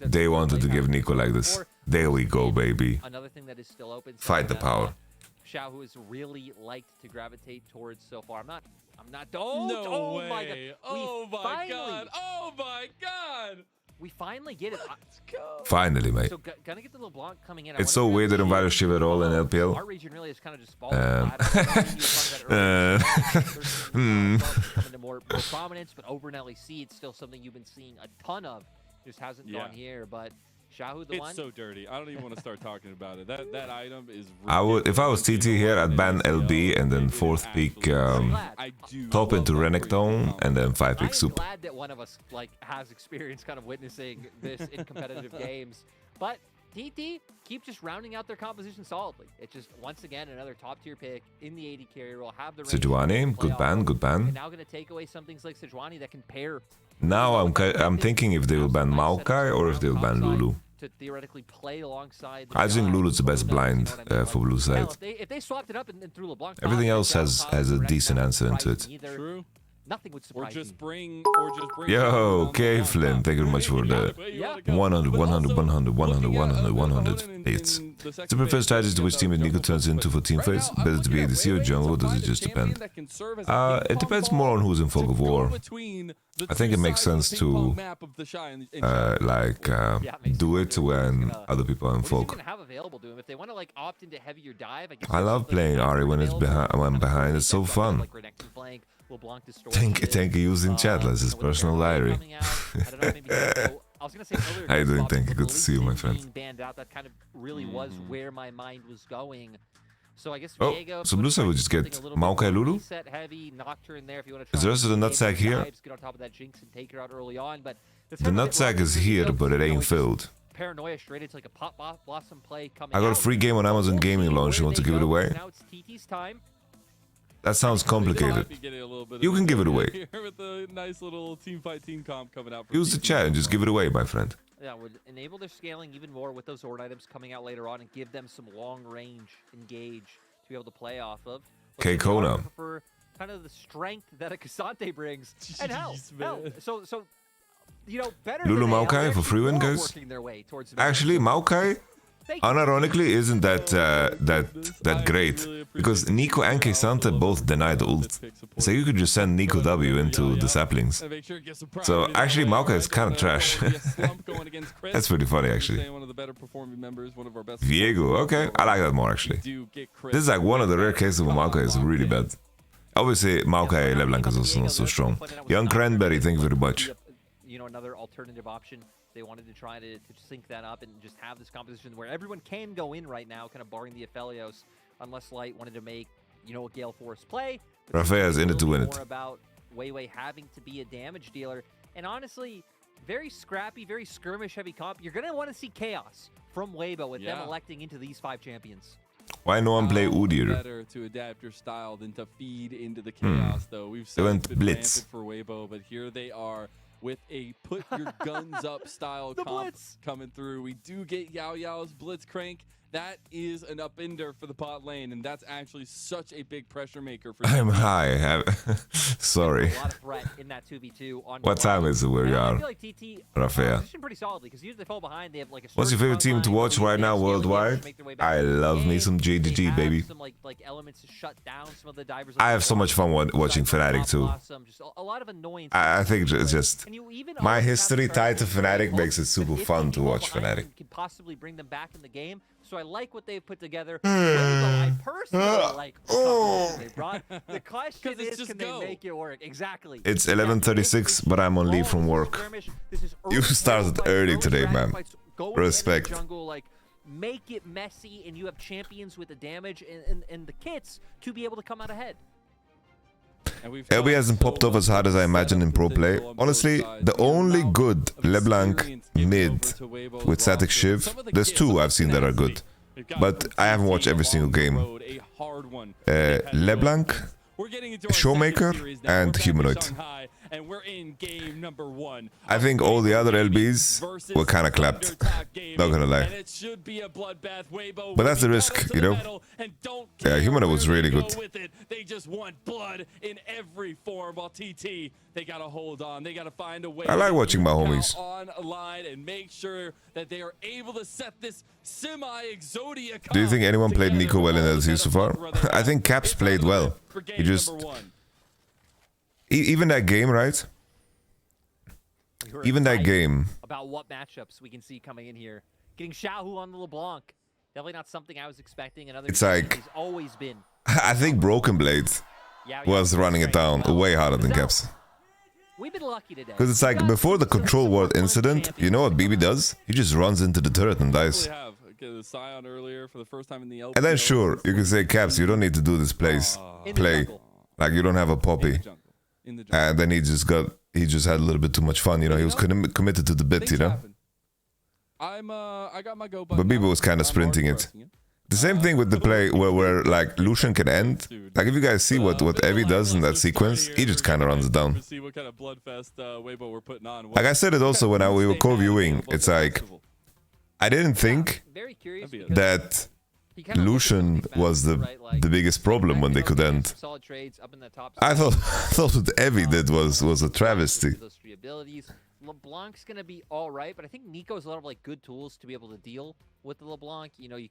they wanted to give Nico like this. There we go, baby. Fight the power.
Xiao, who has really liked to gravitate towards so far. I'm not. Oh my god.
Oh my god. Oh my god.
We finally get it. Let's
go. Finally, mate.
So gonna get the LeBlanc coming in.
It's so weird they don't value Shiv at all in LPL.
Our region really is kind of just coming to more prominence, but over in LEC, it's still something you've been seeing a ton of. Just hasn't gone here, but Shahu the one.
It's so dirty. I don't even want to start talking about it. That item is.
I would, if I was TT here, I'd ban LB and then 4th pick top into Renekton and then 5 pick Soup.
I'm glad that one of us has experience kind of witnessing this in competitive games, but TT keep just rounding out their composition solidly. It's just once again another top tier pick in the AD carry role. Have the
Sejuani, good ban, good ban.
And now going to take away some things like Sejuani that can pair.
Now I'm thinking if they will ban Maokai or if they will ban Lulu.
To theoretically play alongside.
I think Lulu's the best blind for blue side.
If they swapped it up and threw LeBlanc,
everything else has a decent answer into it.
True.
Nothing would surprise
or just bring.
Yo, K Flynn, thank you very much for the 100 bits. The preferred strategy to which team Nico turns into for team fights? Better to be ADC or jungle, or does it just depend? It depends more on who's in fog of war. I think it makes sense to do it when other people are in fog. I love playing Ari when it's behind. It's so fun. Thank you using Chatlas, his personal diary. How you doing? Thank you. Good to see you, my friend.
That kind of really was where my mind was going. So I guess
Diego, so blue side would just get Maokai Lulu. Is the rest of the nutsack here? The nutsack is here, but it ain't filled.
Paranoia straight into like a pop blossom play coming.
I got a free game on Amazon Gaming Launch. You want to give it away?
Now it's TT's time.
That sounds complicated. You can give it away.
With a nice little team fight, team comp coming out.
Use the chat and just give it away, my friend.
Yeah, would enable their scaling even more with those Zord items coming out later on and give them some long range engage to be able to play off of.
Okay, Kona.
For kind of the strength that a Kasante brings. And hell, so you know, better
Lulu Maokai for free win, guys. Actually, Maokai, unironically, isn't that great because Nico and Kasante both denied ult, so you could just send Nico W into the saplings. So actually, Maokai is kind of trash. That's pretty funny, actually. Viego, okay, I like that more actually. This is like one of the rare cases where Maokai is really bad. Obviously, Maokai LeBlanc is also not so strong. Young Cranberry, thank you very much.
You know, another alternative option. They wanted to try to sync that up and just have this composition where everyone can go in right now, kind of barring the Aphelios, unless Light wanted to make, you know, a Gale Force play.
Rafael's in it to win it.
More about Weiwei having to be a damage dealer. And honestly, very scrappy, very skirmish-heavy comp. You're going to want to see chaos from Weibo with them electing into these 5 champions.
Why no one play Udyr?
Better to adapt your style than to feed into the chaos, though. We've seen
went Blitz
for Weibo, but here they are with a put your guns up style comp coming through. We do get Yao Yao's Blitz Crank. that is an up-ender for the bot lane, and that's actually such a big pressure maker for
I'm
TT.
high. Sorry.
A lot of threat in that 2v2 on
What time is it where you
I
are?
feel like TT
Rafael.
positioned pretty solidly because usually they fall behind. They have like a
What's your favorite team to watch right now worldwide? I love me some JDG, baby.
some like elements to shut down some of the divers.
I have so much fun watching Fnatic too.
Just a lot of annoyance.
I think it's just my history tied to Fnatic makes it super fun to watch Fnatic.
Could possibly bring them back in the game. So I like what they've put together. I personally like what they brought. The question is, can they make it work? Exactly.
It's 11:36, but I'm on leave from work. You started early today, man. Respect.
Jungle, like, make it messy, and you have champions with the damage and the kits to be able to come out ahead.
LB hasn't popped off as hard as I imagined in pro play. Honestly, the only good LeBlanc mid with static shiv, there's two I've seen that are good. But I haven't watched every single game. LeBlanc, Showmaker, and Humanoid.
And we're in game number 1.
I think all the other LBs were kind of clapped. Not gonna lie. But that's the risk, you know? Yeah, Humanoid was really good.
They just want blood in every form, while TT, they gotta hold on. They gotta find a way.
I like watching my homies.
Online and make sure that they are able to set this semi-Exodia.
Do you think anyone played Nico well in LC so far? I think Caps played well. He just... Even that game, right? Even that game.
About what matchups we can see coming in here. Getting Xiaohu on the LeBlanc. Definitely not something I was expecting. Another
It's like...
he's always been.
I think Broken Blade was running it down way harder than Caps.
We've been lucky today.
Because it's like, before the control ward incident, you know what BB does? He just runs into the turret and dies. And then sure, you can say, Caps, you don't need to do this play. Like, you don't have a poppy. And then he just had a little bit too much fun, you know. He was committed to the bit, you know.
I got my go
But Bieber was kind of sprinting it. The same thing with the play where like Lucian can end. Like, if you guys see what Evie does in that sequence, he just kind of runs it down. Like I said it also when we were co-viewing. It's like, I didn't think that Lucian was the biggest problem when they could end. I thought what Evie did was a travesty.
LeBlanc's gonna be all right, but I think Nico has a lot of like good tools to be able to deal with the LeBlanc. You know, you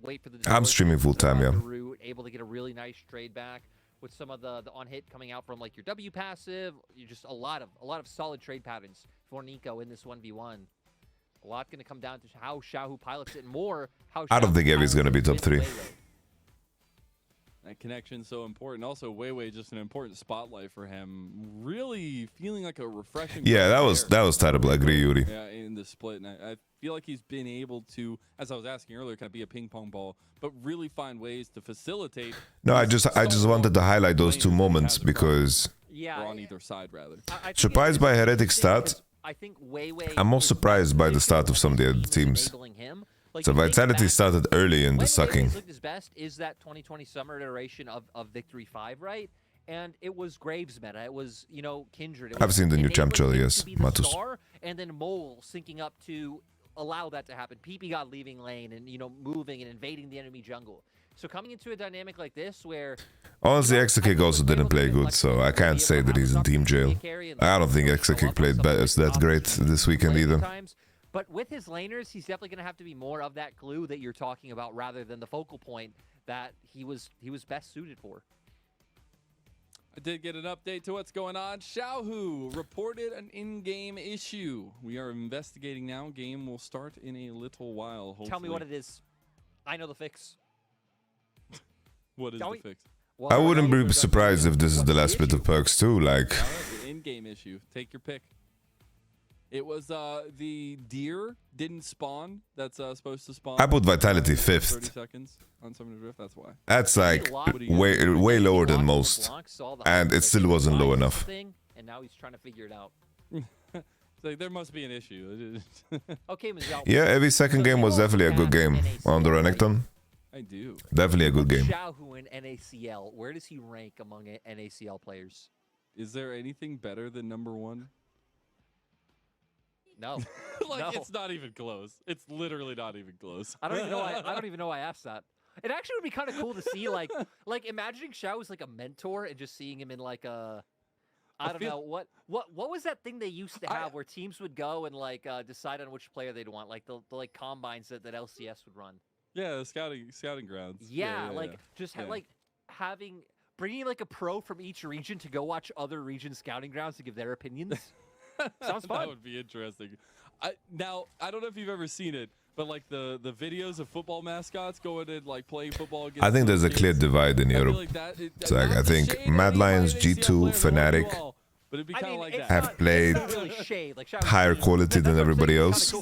wait for the.
I'm streaming full time, yeah.
Route, able to get a really nice trade back with some of the on hit coming out from like your W passive. You just a lot of solid trade patterns for Nico in this 1v1. A lot going to come down to how Xiaohu pilots it, and more how.
I don't think Evie's going to be top 3.
That connection so important. Also, Weiwei just an important spotlight for him. Really feeling like a refreshing.
Yeah, that was terrible. I agree, Yuri.
Yeah, in the split, and I feel like he's been able to, as I was asking earlier, kind of be a ping pong ball, but really find ways to facilitate.
No, I just wanted to highlight those two moments because.
Yeah, on either side rather.
Surprised by Heretic start.
I think Weiwei.
I'm more surprised by the start of some of the other teams. So Vitality started early in the sucking.
Looked his best is that 2020 summer iteration of Victory 5, right? And it was Graves meta. It was, you know, Kindred.
I've seen the new champ trailer, yes, Matus.
And then Mole syncing up to allow that to happen. PP got leaving lane and, you know, moving and invading the enemy jungle. So coming into a dynamic like this where...
Honestly, Exakick also didn't play good, so I can't say that he's in team jail. I don't think Exakick played that great this weekend either.
But with his laners, he's definitely going to have to be more of that glue that you're talking about rather than the focal point that he was best suited for.
I did get an update to what's going on. Xiaohu reported an in-game issue. We are investigating now. Game will start in a little while, hopefully.
Tell me what it is. I know the fix.
What is the fix?
I wouldn't be surprised if this is the last bit of perks too, like...
The in-game issue. Take your pick. It was the deer didn't spawn. That's supposed to spawn.
I put Vitality 5th.
30 seconds on Summoner's Rift, that's why.
That's like way lower than most. And it still wasn't low enough.
And now he's trying to figure it out.
So there must be an issue.
Okay,
yeah, every second game was definitely a good game on the Renekton.
I do.
Definitely a good game.
Xiaohu in NACL, where does he rank among NACL players?
Is there anything better than #1?
No.
Like
No.
it's not even close. It's literally not even close.
I don't even know. I don't even know I asked that. It actually would be kind of cool to see, like imagining Xiao as like a mentor and just seeing him in like a, I don't know what was that thing they used to have where teams would go and like decide on which player they'd want, like the like combines that LCS would run.
Yeah, the scouting grounds.
Yeah, just like bringing like a pro from each region to go watch other region scouting grounds to give their opinions. Sounds fun.
That would be interesting. Now, I don't know if you've ever seen it, but like the videos of football mascots going and like playing football against
I think there's a clear divide in Europe. It's like I think Mad Lions, G2, Fnatic
but it'd be kind of like that.
have played higher quality than everybody else.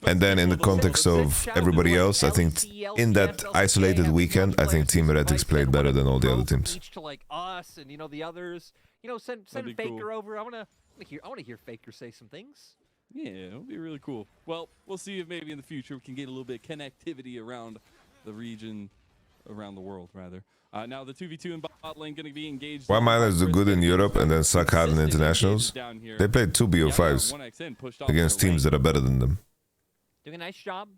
And then in the context of everybody else, I think in that isolated weekend, I think Team Heretics played better than all the other teams.
To like us and the others, send Faker over. I want to hear Faker say some things.
Yeah, it'll be really cool. Well, we'll see if maybe in the future we can get a little bit of connectivity around the region, around the world, rather. Now the 2v2 in bot lane going to be engaged.
Why Milers do good in Europe and then suck hard in internationals? They played 2 BO5s against teams that are better than them.
Doing a nice job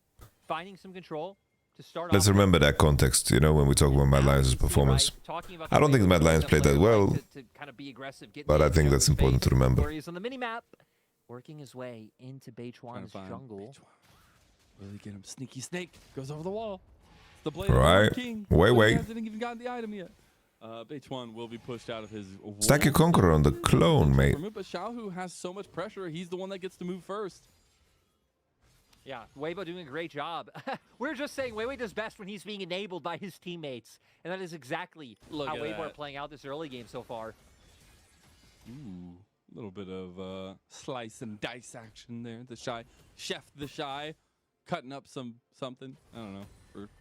finding some control to start
Let's
off.
remember that context, when we talk about Mad Lions' performance. I don't think the Mad Lions played that well, but I think that's important to remember.
He's on the mini-map, working his way into Beichuan's jungle.
Really get him. Sneaky snake goes over the wall. The blade
Right.
King.
Wait.
Hasn't even gotten the item yet. Beichuan will be pushed out of his.
Stack your Conqueror on the clone, mate.
But Xiaohu has so much pressure. He's the one that gets to move first.
Yeah, Weibo doing a great job. We're just saying Weibo does best when he's being enabled by his teammates. And that is exactly how Weibo are playing out this early game so far.
Ooh, a little bit of slice and dice action there. The Shy, Chef the Shy, cutting up something. I don't know,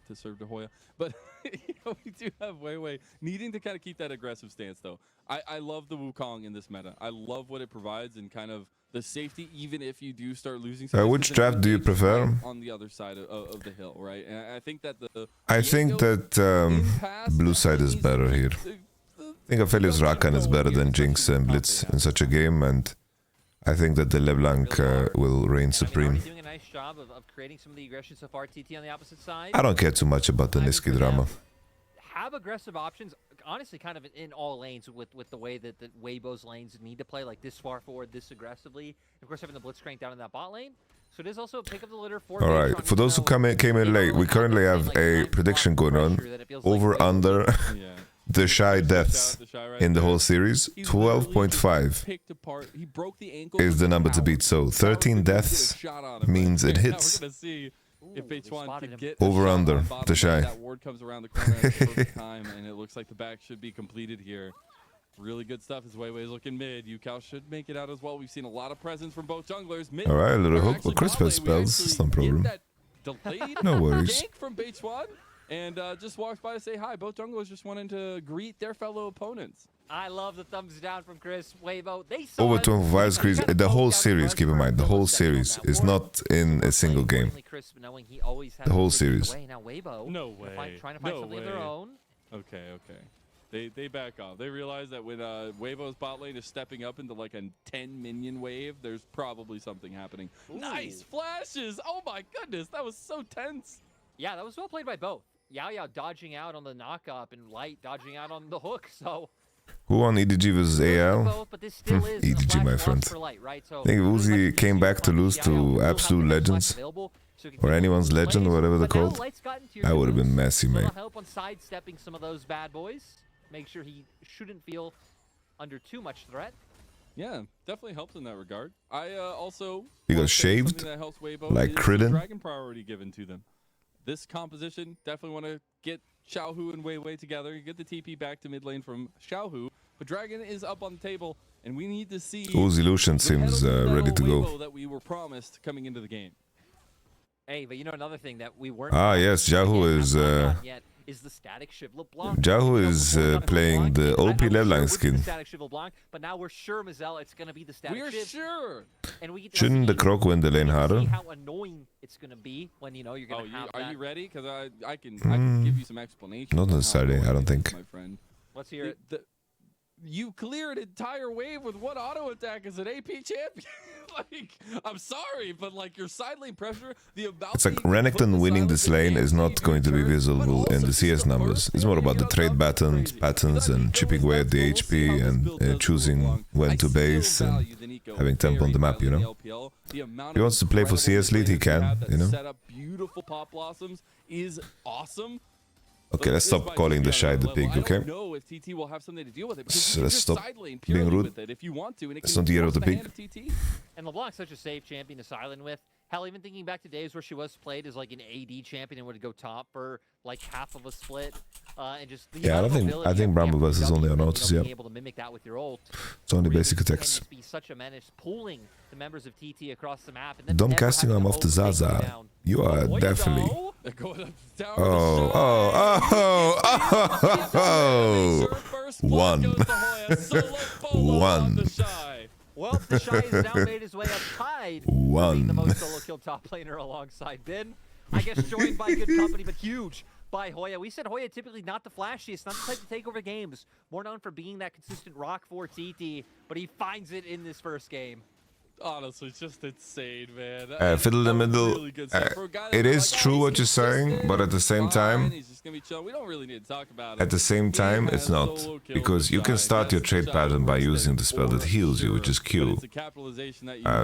to serve to Hoya. But we do have Weiwei needing to kind of keep that aggressive stance, though. I love the Wukong in this meta. I love what it provides and kind of the safety, even if you do start losing.
Which draft do you prefer?
On the other side of the hill, right? And I think that
blue side is better here. I think Aphelios Rakan is better than Jinx and Blitz in such a game, and I think that the LeBlanc will reign supreme.
Doing a nice job of creating some of the aggression so far. TT on the opposite side.
I don't care too much about the Niski drama.
Have aggressive options, honestly, kind of in all lanes with the way that Weibo's lanes need to play, like this far forward, this aggressively. Of course, having the Blitzcrank down in that bot lane. So it is also pick up the litter for.
All right, for those who came in late, we currently have a prediction going on over under the Shy deaths in the whole series. 12.5 is the number to beat. So 13 deaths means it hits.
If Beichuan could get
over under the Shy.
That ward comes around the corner at the perfect time, and it looks like the back should be completed here. Really good stuff as Weiwei's looking mid. Yukao should make it out as well. We've seen a lot of presence from both junglers. Mid,
all right, a little hook. Well, Chris has spells. It's no problem. No worries.
Gank from Beichuan, and just walks by to say hi. Both junglers just wanting to greet their fellow opponents.
I love the thumbs down from Chris. Weibo, they saw
over 25 screens. The whole series, keep in mind, the whole series is not in a single game. The whole series.
Now Weibo,
no way.
Trying to find something of their own.
Okay. They back off. They realize that when Weibo's bot lane is stepping up into like a 10 minion wave, there's probably something happening. Ooh. Nice flashes! Oh my goodness, that was so tense.
Yeah, that was well played by both. Yao dodging out on the knock-up and Light dodging out on the hook, so...
Who won EDG versus AL? EDG, my friend. I think Uzi came back to lose to Absolute Legends, or anyone's legend, or whatever they're called. That would have been messy, mate.
Help on sidestepping some of those bad boys. Make sure he shouldn't feel under too much threat.
Yeah, definitely helps in that regard. I also
he got shaved like Krillin.
Dragon priority given to them. This composition definitely want to get Xiaohu and Weiwei together. You get the TP back to mid lane from Xiaohu, but Dragon is up on the table, and we need to see.
Uzi Lucian seems ready to go.
That we were promised coming into the game.
Hey, but you know another thing that we weren't.
Ah yes, Xiaohu is.
Is the static Shiv LeBlanc.
Jahu is playing the OP LeBlanc skin.
But now we're sure, Mazel, it's going to be the static
We're
Shiv.
Sure.
And we get
Shouldn't the Croc win the lane harder?
See how annoying it's going to be when you're going to have
Are
that.
you ready? Because I can give you some explanation.
Not necessarily, I don't think.
My friend.
Let's hear it.
you clear an entire wave with one auto attack as an AP champion. Like, I'm sorry, but like your side lane pressure, the amount.
It's like Renekton winning this lane is not going to be visible in the CS numbers. It's more about the trade patterns and chipping away at the HP and choosing when to base and having tempo on the map, you know. If he wants to play for CS lead, he can, you know.
Set up beautiful pop blossoms is awesome.
Okay, let's stop calling the Shy the pig, okay?
No, if TT will have something to deal with it.
So let's stop being rude.
If you want to, and
Let's not hear of the pig.
And LeBlanc's such a safe champion to silent with. Hell, even thinking back to days where she was played as like an AD champion and would go top for like half of a split, and just the
I think Bramblebus is only on autos, yeah.
able to mimic that with your ult.
It's only basic attacks.
Be such a menace, pulling the members of TT across the map. And then
Dom casting arm off the Zaza. You are definitely. One. One.
Well, the Shy has now made his way up tied.
One.
The most solo kill top laner alongside Bin. I guess joined by good company, but huge by Hoya. We said Hoya typically not the flashiest, not the type to take over games. More known for being that consistent rock for TT, but he finds it in this first game.
Honestly, it's just insane, man.
Fiddle in the middle.
Really
It is true what you're saying, but at the same time,
we don't really need to talk about it.
at the same time, it's not. Because you can start your trade pattern by using the spell that heals you, which is Q.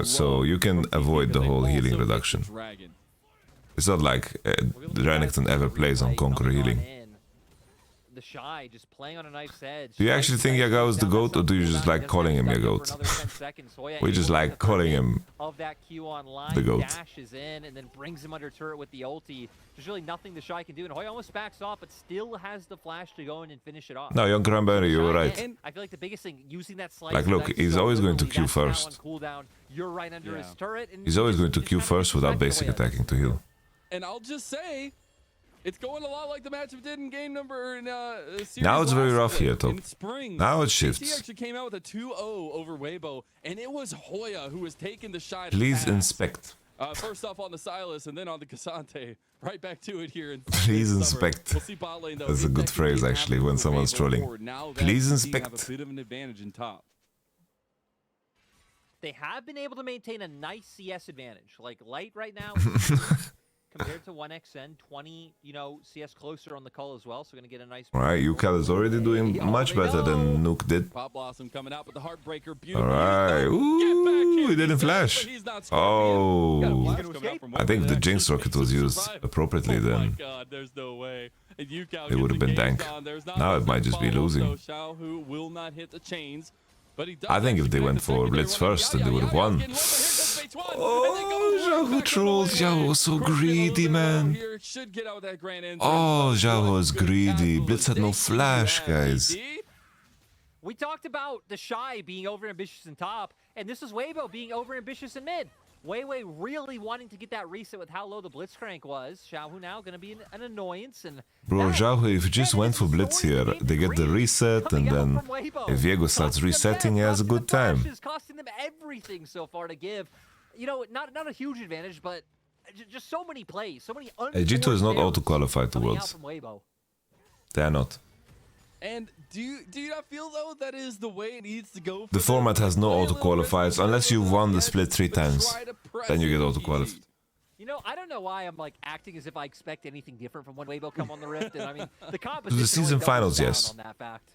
So you can avoid the whole healing reduction. It's not like Renekton ever plays on Conqueror healing.
The Shy just playing on a knife's edge.
Do you actually think Yagao is the GOAT, or do you just like calling him Yagoat? We just like calling him the GOAT.
Dashes in and then brings him under turret with the ulti. There's really nothing the Shy can do, and Hoya almost backs off, but still has the flash to go in and finish it off.
No, young Cranberry, you were right.
I feel like the biggest thing, using that slice.
Like, look, he's always going to Q first.
You're right under his turret, and
He's always going to Q first without basic attacking to heal.
And I'll just say, it's going a lot like the matchup did in game number in series
Now it's very rough here,
in
top.
spring.
Now it
TT
shifts.
actually came out with a 2-0 over Weibo, and it was Hoya who was taking the Shy.
Please inspect.
First off on the Silas and then on the Cassante. Right back to it here.
Please inspect.
We'll see bot lane, though.
That's a good phrase, actually, when someone's trolling. Please inspect.
Have a bit of an advantage in top.
They have been able to maintain a nice CS advantage. Like Light right now, compared to 1xN, 20, CS closer on the call as well, so going to get a nice...
Alright, UCal is already doing much better than Nuke did.
Pop Blossom coming out with the Heartbreaker.
Alright, ooh, he didn't flash. Oh, I think the Jinx Rocket was used appropriately then.
Oh my god, there's no way.
It would have been dank. Now it might just be losing.
Who will not hit the chains.
I think if they went for Blitz first, then they would have won. Oh, Xiaohu trolled. Xiaohu was so greedy, man. Oh, Xiaohu was greedy. Blitz had no flash, guys.
We talked about the Shy being overambitious in top, and this is Weibo being overambitious in mid. Weiwei really wanting to get that reset with how low the Blitzcrank was. Xiaohu now going to be an annoyance. And
bro, Xiaohu, if you just went for Blitz here, they get the reset, and then if Viego starts resetting, he has a good time.
Is costing them everything so far to give. Not a huge advantage, but just so many plays, so many.
G2 is not auto-qualified to Worlds. They are not.
And do you not feel though that is the way it needs to go?
The format has no auto-qualifiers unless you've won the split 3 times. Then you get auto-qualified.
I don't know why I'm like acting as if I expect anything different from when Weibo come on the Rift. And I mean, the competition.
The season finals, yes.
On that fact.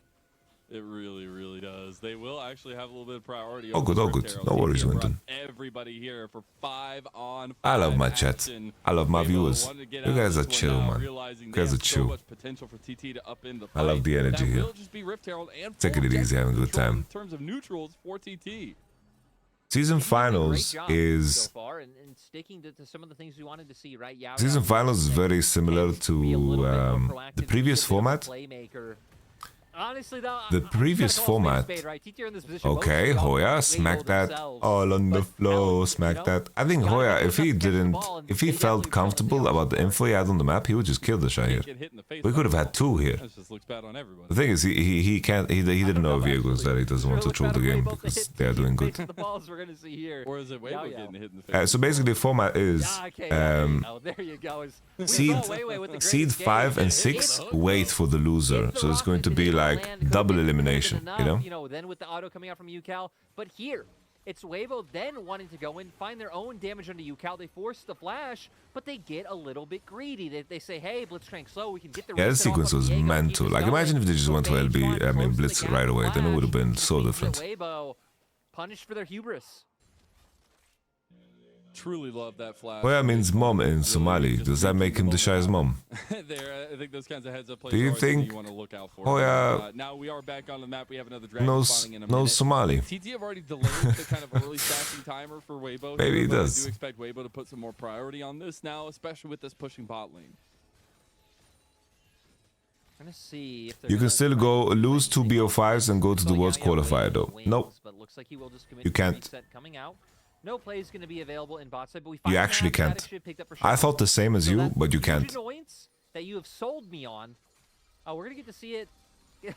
It really, really does. They will actually have a little bit of priority.
Oh, good, oh, good. No worries, Winton.
Everybody here for 5-on-5.
I love my chat. I love my viewers. You guys are chill, man. You guys are chill. I love the energy here. Taking it easy, having a good time.
In terms of neutrals for TT.
Season finals is... Season finals is very similar to the previous format.
Honestly, though,
the previous format. Okay, Hoya, smack that. All on the floor, smack that. I think Hoya, if he felt comfortable about the info he had on the map, he would just kill the Shy here. We could have had 2 here. The thing is, he didn't know Viego was there. He doesn't want to troll the game because they are doing good. So basically, format is seed 5 and 6. Wait for the loser. So it's going to be like like
land, could've
double
been
elimination,
enough,
you know?
Then with the auto coming out from UCal, but here, it's Weibo then wanting to go in, find their own damage onto UCal. They force the flash, but they get a little bit greedy. They say, hey, Blitzcrank slow, we can get the
Yeah, the
reset off
sequence
on
was
Diego,
meant
keep
to.
us
Like,
going.
imagine if they just went to
But
LB,
Beige
I
wants
mean,
close to
Blitz
the
right
gap
away, then it would have been
flash.
so
Makes
different.
Weibo punished for their hubris.
Truly love that flash.
Hoya means mom in Somali. Does that make him the shy's mom?
There, I think those kinds of heads up plays
Do you
are something
think
you want to look out for.
Hoya
Now we are back on the map. We have another dragon
knows
spawning in a
knows
minute.
Somali?
TT have already delayed the kind of early stacking timer for Weibo.
Maybe
here,
he
but
does.
I do expect Weibo to put some more priority on this now, especially with this pushing bot lane.
Trying to see if
You can still go lose 2 BO5s and go to the Worlds qualifier though. No,
But looks like he will just commit
you
to
can't.
reset coming out. No play is going to be available in bot side, but we
You actually can't. I thought the same as you, but you can't.
Annoyance that you have sold me on. Oh, we're going to get to see it.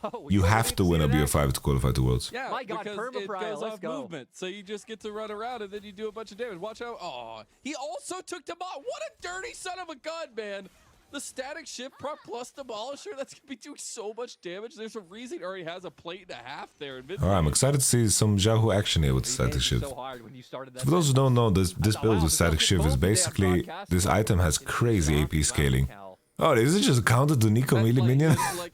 Oh,
You
we're
have
gonna
to win a
get to see it
BO5 to qualify to Worlds.
Yeah,
My God,
because
Perma
it
Prio,
goes
let's
off
go.
movement, so you just get to run around and then you do a bunch of damage. Watch out! Oh, he also took the bot. What a dirty son of a gun, man! The static shift prop plus demolisher. That's gonna be doing so much damage. There's a reason he already has a plate and a half there. In mid
Alright, I'm excited to see some Yahoo action here with static shift. For those who don't know, this build with static shift is basically this item has crazy AP scaling. Oh, is it just a counter to Nico melee minion?
like,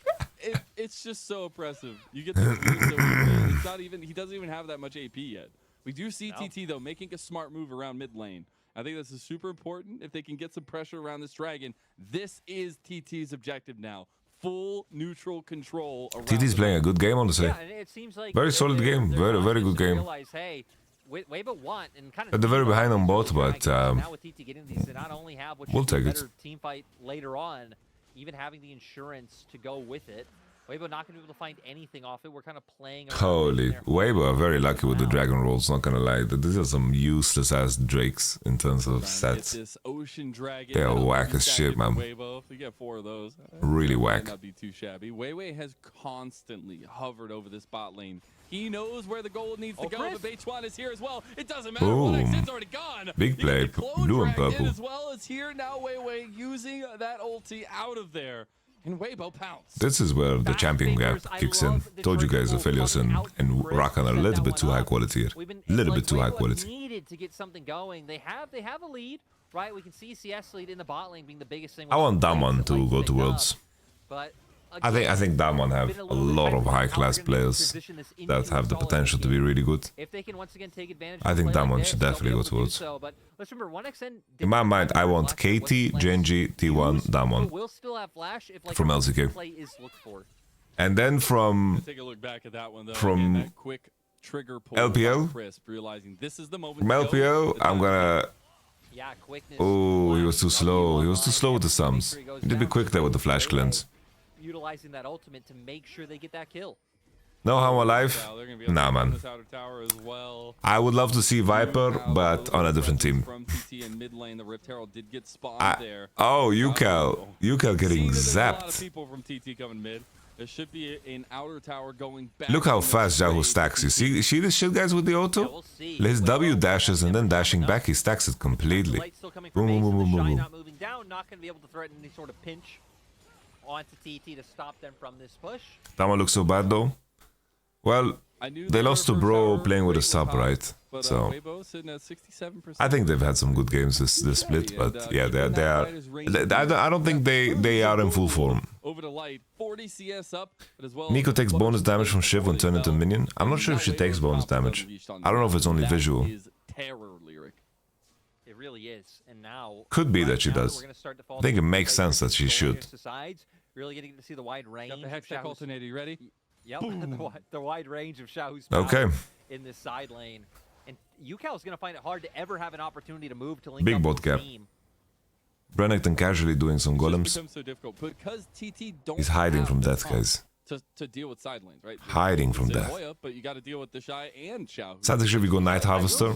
it's just so oppressive. You get the so easily. It's not even. He doesn't even have that much AP yet. We do see TT though making a smart move around mid lane. I think this is super important. If they can get some pressure around this dragon, this is TT's objective now. Full neutral control.
TT's playing a good game, honestly.
Yeah, and it seems like
Very solid game. Very good game.
Realize, hey, Weibo want and kind
At the very behind on both, but
now with TT getting these, they not only have what
we'll
should be a
take it.
better team fight later on, even having the insurance to go with it. Weibo not going to be able to find anything off it. We're kind of playing around
Holy,
there.
Weibo are very lucky with the dragon rolls, not gonna lie. These are some useless ass drakes in terms of sets.
This ocean dragon.
They are whack as shit, man.
Weibo, if we get 4 of those,
Really
might
whack.
not be too shabby. Weiwei has constantly hovered over this bot lane. He knows where the gold needs to go. The Beichuan is here as well. It doesn't matter.
Boom.
1x's already gone.
Big
You
play,
get the clone
blue and
dragged in
purple.
as well as here now Weiwei using that ulti out of there. And Weibo pounce.
This is where the champion gap kicks in. Told you guys Aphelios and Rakan are a little bit too high quality here. A little bit too high quality.
Needed to get something going. They have a lead, right? We can see CS lead in the bot lane being the biggest thing.
I want Damon to go to Worlds.
But
I think Damon have a lot of high class players that have the potential to be really good.
if they can once again take advantage,
I
of
think
a play
Damon
like
should
this, they'll
definitely
be
go
able to do
towards.
so. But let's remember, 1xn
In my mind, I want KT, Genji, T1, Damon
will still have flash if like
from
a
LCK.
play is looked for.
And then from
Take a look back at that one though.
from
Again, that quick trigger pull
LPL?
by Crisp, realizing this is the moment.
from
to go.
LPO, I'm gonna.
Yeah, quickness.
Oh, he was too slow. He was too slow with the sums. He need to be quick there with the flash cleanse.
Utilizing that ultimate to make sure they get that kill.
No, how I'm alive?
They're gonna be able
Nah,
to run
man.
this outer tower as well.
I would love to see Viper, but on a different team.
From TT in mid lane, the Rift Herald did get spawned there.
Oh, UCal getting
There's a lot of
zapped.
people from TT coming mid. There should be an outer tower going back.
Look how
in this
fast Yahoo
trade.
stacks. You see this shit, guys, with the auto? His W dashes and then dashing back, he stacks it completely.
Light still coming
Boom,
from
boom,
base,
boom,
and the
boom,
Shy
boom.
not moving down, not going to be able to threaten any sort of pinch onto TT to stop them from this push.
Damon looks so bad though. Well, they lost to Bro playing with a sub, right?
But
So
Weibo sitting at 67%.
I think they've had some good games this split, but yeah, they are. I don't think they are in full form.
Over to light, 40 CS up, but as well.
Nico takes bonus damage from Shiv when turned into a minion. I'm not sure if she takes bonus damage. I don't know if it's only visual.
That is terror lyric.
It really is. And now
Could be
right
that she
now,
does.
we're gonna start to fall
I think it
into
makes
place
sense that she
going
should.
against the sides. Really getting to see the wide range.
Got the
of
Hex Tech
Shahu's-
alternator, you ready?
Yep, the wide range of Shahu's
Okay.
power in this side lane. And UCal is going to find it hard to ever have an opportunity to move to link
Big
up
bot
with the
gap.
team.
Brennington casually doing some
It
golems.
just becomes so difficult because TT don't.
He's hiding
have
from
the
death,
pump
guys.
To deal with side lanes, right?
Hiding from
Say
death.
Hoya, but you got to deal with the Shy and Xiao.
Static Shift, we go Night Harvester.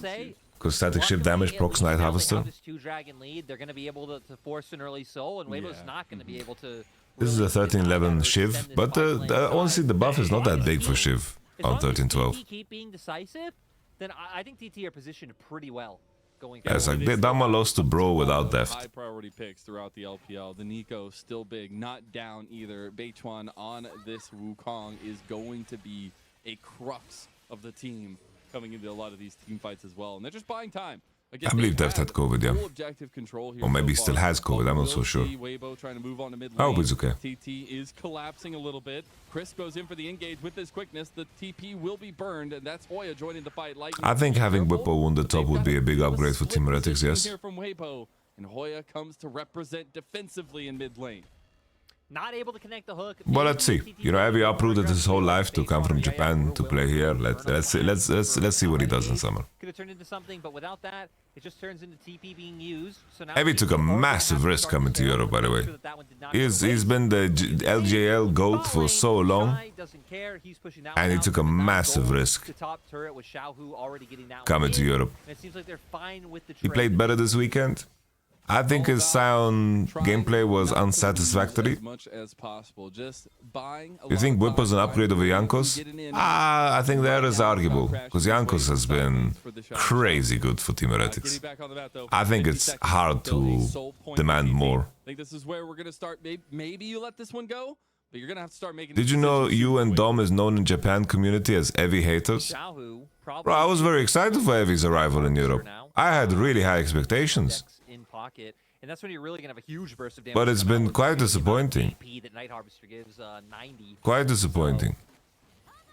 Because Static Shift damage procs Night Harvester.
This 2-dragon lead, they're going to be able to force an early soul, and Weibo's not going to be able to.
This is a 13-11 Shiv, but honestly the buff is not that big for Shiv on 13-12.
TT keep being decisive, then I think TT are positioned pretty well going
It's like Dama lost to Bro without
High
Deft.
priority picks throughout the LPL. The Nico still big, not down either. Beichuan on this Wukong is going to be a crux of the team coming into a lot of these team fights as well. And they're just buying time. Again,
I believe Deft had COVID, yeah.
full objective control here
Or maybe he
so
still
far.
has COVID, I'm not so
We'll
sure.
see Weibo trying to move on to mid
I hope
lane.
it's okay.
TT is collapsing a little bit. Chris goes in for the engage with his quickness. The TP will be burned, and that's Hoya joining the fight. Lightning
I think having
careful,
Whippo on the
but
top
they've
would
got
be a big
a
upgrade for
split
Team Heretics,
position
yes.
Here from Weibo, and Hoya comes to represent defensively in mid lane.
Not able to connect the hook.
But let's see. You know, Evie uprooted his whole life to come from Japan to play here. Let's see what he does in summer.
Could have turned into something, but without that, it just turns into TP being used. So now
Evie took a massive risk coming to Europe, by the way. He's been the LJL GOAT for so long, and he took a massive risk coming to Europe. He played better this weekend. I think his Sion gameplay was unsatisfactory.
As much as possible. Just buying a
You think
lot of
Whippo's an
time,
upgrade over
really
Jankos?
getting in.
I think that is arguable, because Jankos has been crazy good for Team Heretics. I think it's hard to demand more.
I think this is where we're going to start. Maybe you let this one go, but you're going to have to start making.
Did you know you and Dom is known in Japan community as Evie haters? Bro, I was very excited for Evie's arrival in Europe. I had really high expectations.
In pocket, and that's when you're really gonna have a huge burst of damage.
But it's been quite disappointing.
That Night Harvester gives 90.
Quite disappointing.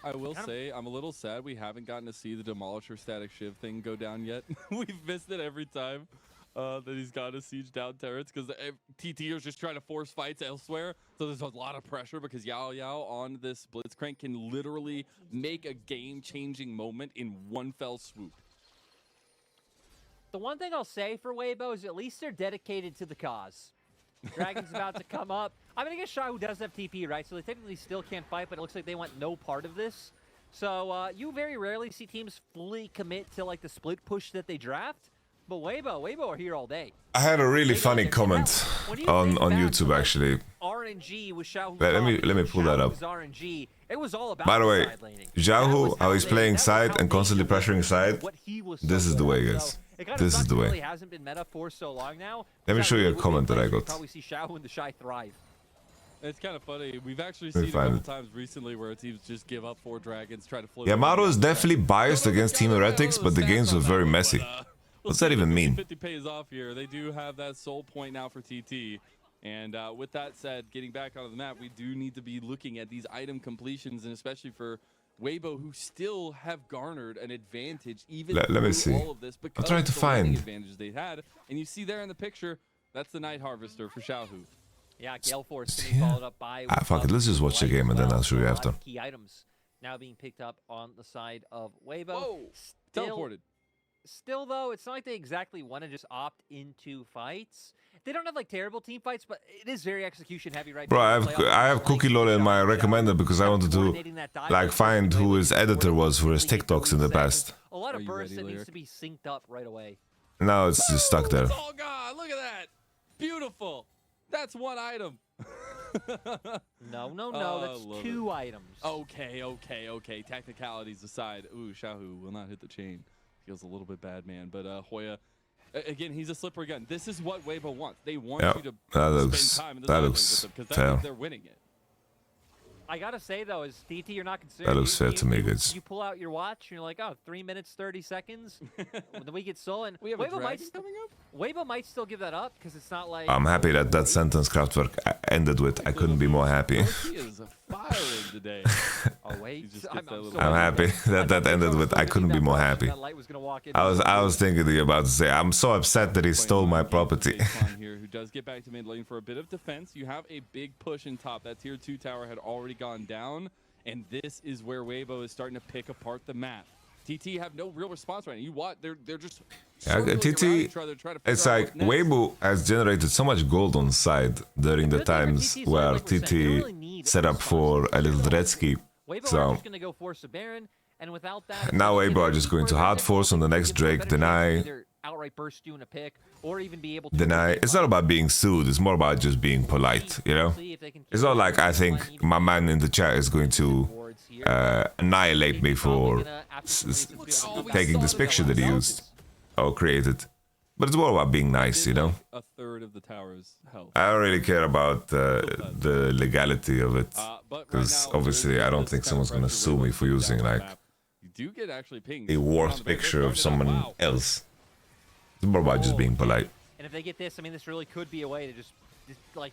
I will say, I'm a little sad we haven't gotten to see the Demolisher static shiv thing go down yet. We've missed it every time that he's got to siege down turrets because TT is just trying to force fights elsewhere. So there's a lot of pressure because Yao Yao on this Blitzcrank can literally make a game-changing moment in one fell swoop.
The one thing I'll say for Weibo is at least they're dedicated to the cause. Dragon's about to come up. I mean, I guess Shahu does have TP, right? So they technically still can't fight, but it looks like they want no part of this. So you very rarely see teams fully commit to like the split push that they draft. But Weibo are here all day.
I had a really funny comment on YouTube actually.
RNG with Shahu.
Let me pull that up.
RNG. It was all about
By the way,
side laning.
Jahu, how he's playing side and constantly pressuring side. This is the way, guys. This is the way.
Hasn't been meta for so long now.
Let me show you a comment that I got.
Probably see Shahu and the Shy thrive.
It's kind of funny. We've actually
Let me
seen a couple
find it.
times recently where teams just give up 4 dragons, try to float.
Yeah, Maro is definitely biased against Team Heretics, but the games were very messy. What's that even mean?
50 pays off here. They do have that soul point now for TT. And with that said, getting back onto the map, we do need to be looking at these item completions, and especially for Weibo, who still have garnered an advantage even
Let me
through
see.
all of this
I'm
because
trying to
of the laning
find.
advantages they had. And you see there in the picture, that's the Night Harvester for Xiaohu.
Yeah, Gale Force can be followed up by.
Fuck it, let's just watch the game and then I'll show you
A lot
after.
of key items now being picked up on the side of Weibo.
Whoa! Teleported.
Still, though, it's not like they exactly want to just opt into fights. They don't have like terrible team fights, but it is very execution heavy right
Bro,
now.
I have Cookie Lola in my recommended because I wanted to like find who his editor was for his TikToks in the past.
A lot of bursts that needs to be synced up right away.
Now it's just stuck there.
Oh God! Look at that! Beautiful. That's one item.
No, that's 2 items.
Okay. Technicalities aside, ooh, Xiaohu will not hit the chain. Feels a little bit bad, man. But Hoya, again, he's a slippery gun. This is what Weibo wants. They want you to spend time in the side lane with them because that means they're winning it.
I gotta say though, as DT, you're not concerned.
That looks fair to me, guys.
You pull out your watch, and you're like, oh, 3 minutes 30 seconds. Then we get stolen.
We have a dragon coming up.
Weibo might still give that up because it's not like.
I'm happy that that sentence Kraftwerk ended with. I couldn't be more happy.
He is firing today.
Oh wait,
I'm happy that that ended with. I couldn't be more happy. I was thinking that you're about to say. I'm so upset that he stole my property.
Here, who does get back to mid lane for a bit of defense. You have a big push in top. That tier 2 tower had already gone down, and this is where Weibo is starting to pick apart the map. TT have no real response right now. You what? They're just
TT. It's like Weibo has generated so much gold on side during the times where TT set up for a little Dretzky. So now Weibo are just going to hard force on the next Drake, deny.
Outright burst you in a pick, or even be able to
Deny. It's not about being sued. It's more about just being polite. You know. It's not like I think my man in the chat is going to annihilate me for taking this picture that he used or created. But it's more about being nice, you know?
A third of the tower's health.
I don't really care about the legality of it. Because obviously I don't think someone's gonna sue me for using like
You do get actually pings
a warped picture of someone else. It's more about just being polite.
And if they get this, I mean, this really could be a way to just like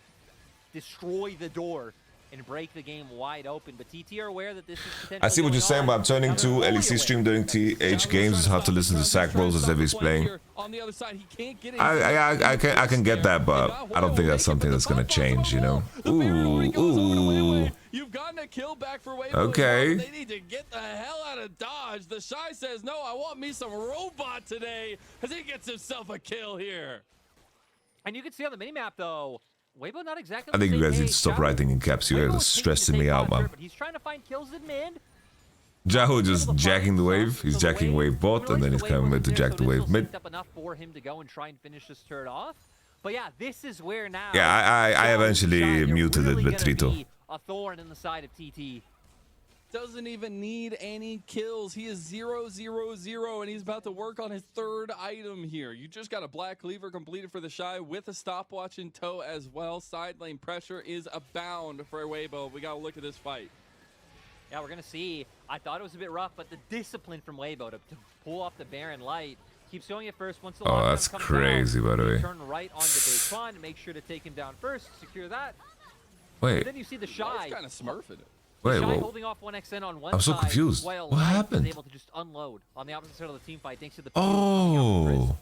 destroy the door and break the game wide open. But TT are aware that this is potentially
I see what you're saying, but I'm turning to LEC stream during TH games. It's hard to listen to Sack Bros as if he's playing. I can get that, but I don't think that's something that's gonna change, you know. Ooh.
You've gotten a kill back for Weibo.
Okay.
They need to get the hell out of Dodge. The Shy says, no, I want me some robot today, as he gets himself a kill here.
And you can see on the minimap, though, Weibo not exactly.
I think you guys need to stop writing in caps. You guys are stressing me out, man.
But he's trying to find kills in mid.
Jaho just jacking the wave. He's jacking wave bot, and then he's coming mid to jack the wave mid.
Up enough for him to go and try and finish this turret off. But yeah, this is where now.
Yeah, I eventually muted it with Trito.
A thorn in the side of TT.
Doesn't even need any kills. He is 0-0-0, and he's about to work on his third item here. You just got a black cleaver completed for the Shy with a stopwatch in tow as well. Side lane pressure is abound for Weibo. We got to look at this fight.
Yeah, we're going to see. I thought it was a bit rough, but the discipline from Weibo to pull off the Baron Light. Keeps going at first. Once the
that's crazy, by the way.
Turn right onto Baitron and make sure to take him down first. Secure that.
Wait.
And then you see the Shy.
He's kind of smurfing it.
Wait,
Shy holding off 1xN on one
I'm so
side,
confused.
while
What
Light
happened?
was able to just unload on the opposite side of the team fight thanks to the
Oh.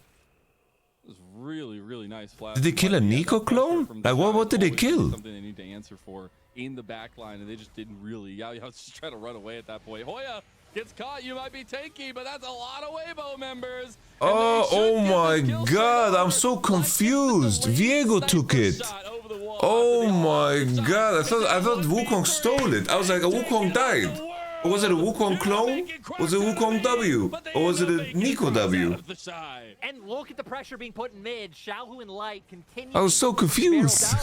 It was really, really nice flash.
Did they kill a Nico clone? Like, what did they kill?
Something they need to answer for in the back line, and they just didn't really. Yeah, I was just trying to run away at that point. Hoya gets caught. You might be tanky, but that's a lot of Weibo members.
Oh my god, I'm so confused. Viego took it. Oh my god, I thought Wukong stole it. I was like, a Wukong died. Or was it a Wukong clone? Was it Wukong W? Or was it a Nico W?
And look at the pressure being put in mid. Xiaohu and Light continue.
I was so confused.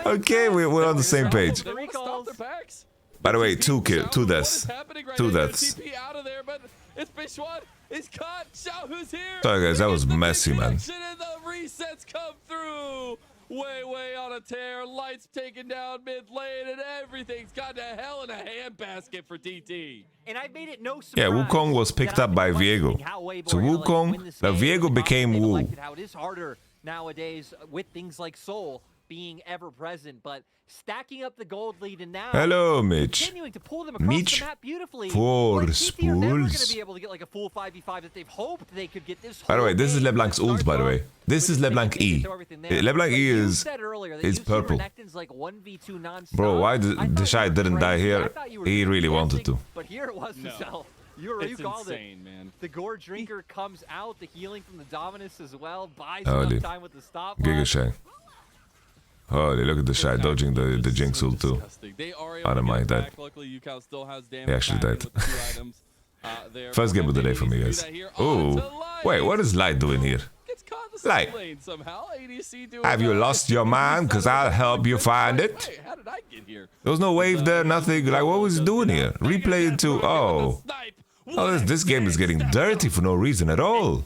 Okay, we're on the same page. By the way, two deaths. Two deaths.
It's Bishwan. It's caught. Xiaohu's here.
Sorry guys, that was messy, man.
The resets come through. Way on a tear. Lights taken down mid lane, and everything's got to hell in a handbasket for TT.
And I made it no surprise.
Yeah, Wukong was picked up by Viego. So Wukong, now Viego became Wu.
How it is harder nowadays with things like Soul being ever present, but stacking up the gold lead and now
hello, Mitch.
continuing to pull them across
Mitch
the map beautifully.
for
TT are never going to
spools.
be able to get like a full 5v5 that they've hoped they could get this.
By the way, this is LeBlanc's ult, by the way. This is LeBlanc E. LeBlanc E is purple. Bro, why the Shy didn't die here? He really wanted to.
But here it was himself. You called
insane,
it.
Man.
The Gore Drinker comes out, the healing from the Dominus as well, buys
Holy.
enough time with the stop.
Giga Shy. Holy, look at the Shy dodging the Jinx ult too. I don't mind that. He actually died. First game of the day for me, guys. Oh, wait, what is Light doing here? Light, have you lost your mind? Cause I'll help you find it. There was no wave there, nothing. Like, what was he doing here? Replay into, oh, this game is getting dirty for no reason at all.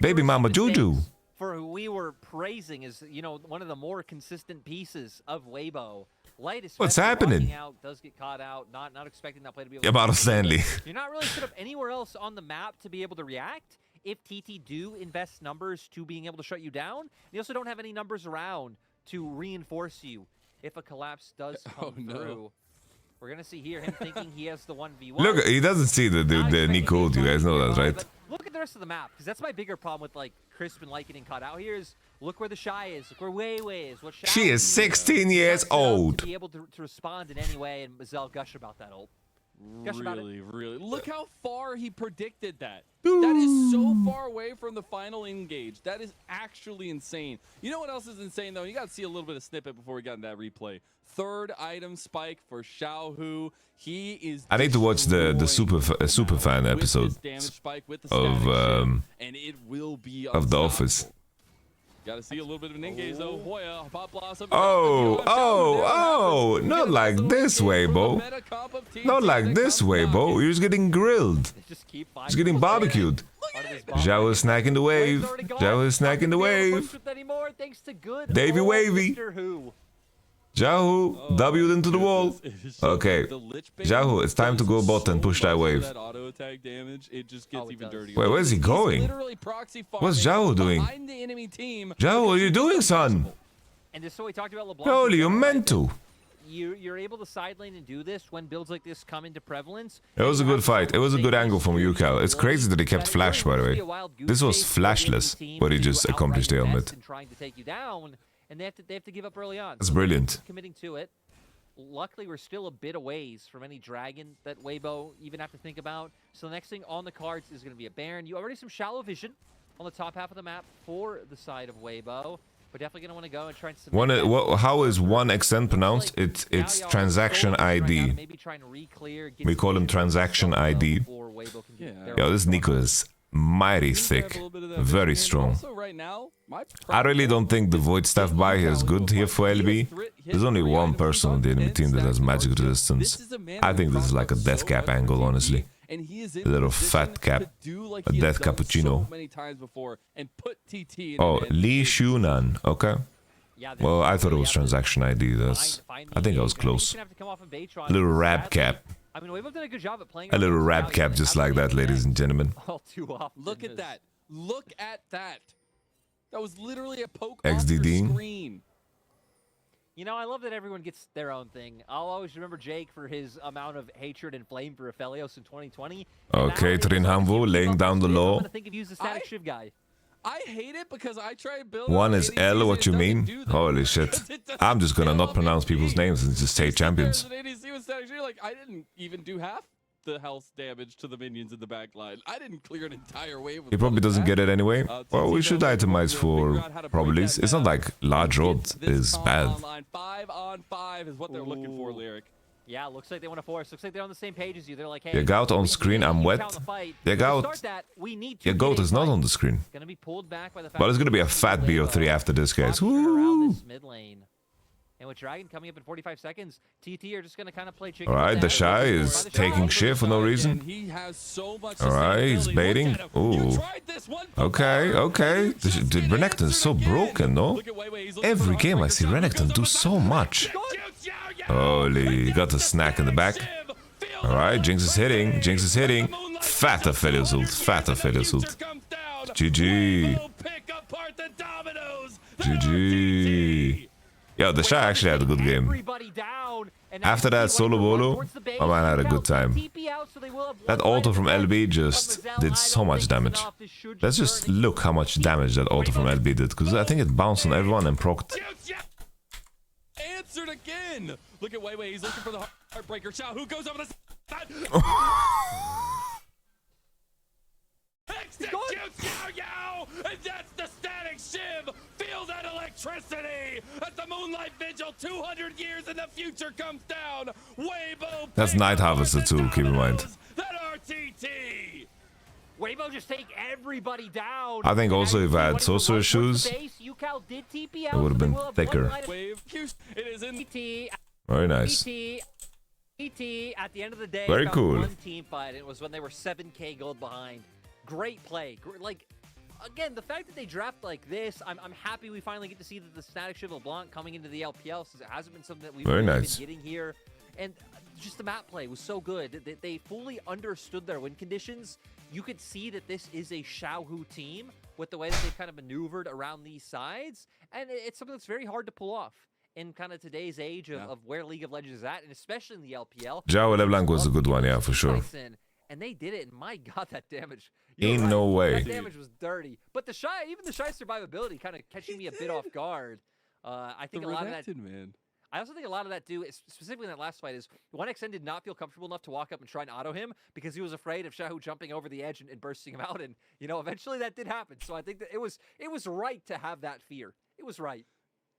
Baby Mama Juju.
For who we were praising is, one of the more consistent pieces of Weibo. Light is
What's happening?
out, does get caught out, not expecting that play to be able
Yeah, Bottle Stanley.
You're not really set up anywhere else on the map to be able to react. If TT do invest numbers to being able to shut you down, they also don't have any numbers around to reinforce you if a collapse does come through. We're going to see here him thinking he has the 1v1.
Look, he doesn't see the Nico ult. You guys know that, right?
But look at the rest of the map, because that's my bigger problem with like Crisp and Light getting caught out here is look where the Shy is, look where Weiwei is. What
She is 16 years old.
To be able to respond in any way, and Mazel gush about that ult.
Really. Look how far he predicted that. That is so far away from the final engage. That is actually insane. You know what else is insane, though? You got to see a little bit of snippet before we got in that replay. Third item spike for Xiaohu. He is.
I need to watch the super fan episode of The Office.
Gotta see a little bit of an engage though. Hoya, pop blossom.
Oh, not like this way, Bo. Not like this way, Bo. You're just getting grilled. Just getting barbecued. Zhao is snacking the wave. Zhao is snacking the wave. Davey Wavy. Zhao W'd into the wall. Okay. Zhao, it's time to go bot and push that wave. Wait, where's he going? What's Zhao doing? Zhao, what are you doing, son?
And this is what we talked about LeBlanc.
Holy, you're meant to.
You're able to side lane and do this when builds like this come into prevalence.
It was a good fight. It was a good angle from Yukal. It's crazy that he kept flash, by the way. This was flashless, what he just accomplished there on mid.
Trying to take you down, and they have to give up early on.
That's brilliant.
Committing to it. Luckily, we're still a bit away from any dragon that Weibo even have to think about. So the next thing on the cards is going to be a Baron. You already have some shallow vision on the top half of the map for the side of Weibo. We're definitely going to want to go and try and
how is one extent pronounced? It's transaction ID. We call him transaction ID. Yo, this Nico is mighty thick, very strong. I really don't think the Void Staff buy here is good here for LB. There's only one person on the enemy team that has magic resistance. I think this is like a death cap angle, honestly. A little fat cap, a death cappuccino. Oh, Lee Shunan, okay. Well, I thought it was transaction ID. I think I was close. A little rab cap. A little rab cap just like that, ladies and gentlemen.
Look at that. Look at that. That was literally a poke
XDD.
off your screen.
You know, I love that everyone gets their own thing. I'll always remember Jake for his amount of hatred and flame for Aphelios in 2020.
Okay, Trinhamvo laying down the law.
I hate it because I try to build.
One is L, what you mean? Holy shit. I'm just gonna not pronounce people's names and just say champions.
Like, I didn't even do half the health damage to the minions in the back line. I didn't clear an entire wave.
He probably doesn't get it anyway. Well, we should itemize for probabilities. It's not like large rod is bad.
5 on 5 is what they're looking for, Lyric.
Yeah, looks like they want to force. Looks like they're on the same page as you. They're like, hey,
Your goat on screen, I'm wet. Your goat is not on the screen. But it's gonna be a fat BO3 after this, guys. Woo!
And with Dragon coming up in 45 seconds, TT are just going to kind of play chicken.
Alright, the Shy is taking shit for no reason. Alright, he's baiting. Ooh. Okay, okay. The Renekton is so broken, no? Every game I see Renekton do so much. Holy, he got a snack in the back. Alright, Jinx is hitting. Jinx is hitting. Fat Aphelios ult. Fat Aphelios ult. GG. GG. Yo, the Shy actually had a good game. After that solo bolo, my man had a good time. That auto from LB just did so much damage. Let's just look how much damage that auto from LB did, because I think it bounced on everyone and procced.
Answered again! Look at Weiwei, he's looking for the heartbreaker. Xiao, who goes over the side? And that's the static shiv! Feel that electricity! As the Moonlight Vigil 200 years in the future comes down! Weibo!
That's Night Harvester too, keep in mind.
That RTT!
Weibo just take everybody down.
I think also if I had Sorcerer shoes, it would have been thicker.
It is in
Very nice.
ET at the end of the day,
Very cool.
One team fight. It was when they were 7k gold behind. Great play. Like, again, the fact that they draft like this, I'm happy we finally get to see the Static Shiv LeBlanc coming into the LPL, since it hasn't been something that we've really been getting here. And just the map play was so good. They fully understood their win conditions. You could see that this is a Xiaohu team with the way that they've kind of maneuvered around these sides. And it's something that's very hard to pull off in kind of today's age of where League of Legends is at, and especially in the LPL.
Zhao LeBlanc was a good one, yeah, for sure.
And they did it, and my god, that damage.
Ain't no way.
That damage was dirty. But the Shy, even the Shy survivability kind of catching me a bit off guard. I think a lot of that,
man.
I also think a lot of that, too, specifically in that last fight, is 1xN did not feel comfortable enough to walk up and try and auto him because he was afraid of Xiaohu jumping over the edge and bursting him out. And, you know, eventually that did happen. So I think that it was right to have that fear. It was right.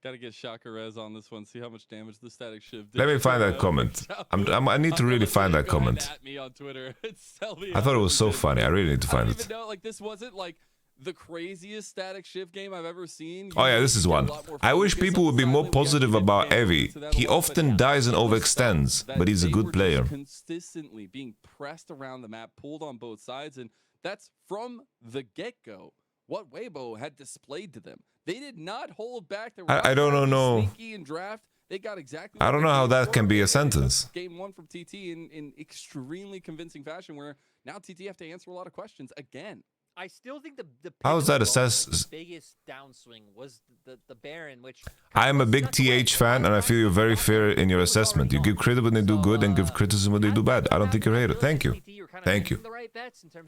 Gotta get Shaka Rez on this one, see how much damage the Static Shiv did.
Let me find that comment. I need to really find that comment.
At me on Twitter.
I thought it was so funny. I really need to find it.
Know, like, this wasn't like the craziest Static Shiv game I've ever seen.
Oh yeah, this is one. I wish people would be more positive about Evi. He often dies and overextends, but he's a good player.
Consistently being pressed around the map, pulled on both sides, and That's from the get-go what Weibo had displayed to them. They did not hold back.
I don't know.
Sneaky in draft. They got exactly.
I don't know how that can be a sentence.
Game 1 from TT in extremely convincing fashion, where now TT have to answer a lot of questions again.
I still think the
How is that assessed?
biggest downswing was the Baron, which
I am a big TH fan, and I feel you're very fair in your assessment. You give credit when they do good and give criticism when they do bad. I don't think you're a hater. Thank you. Thank you.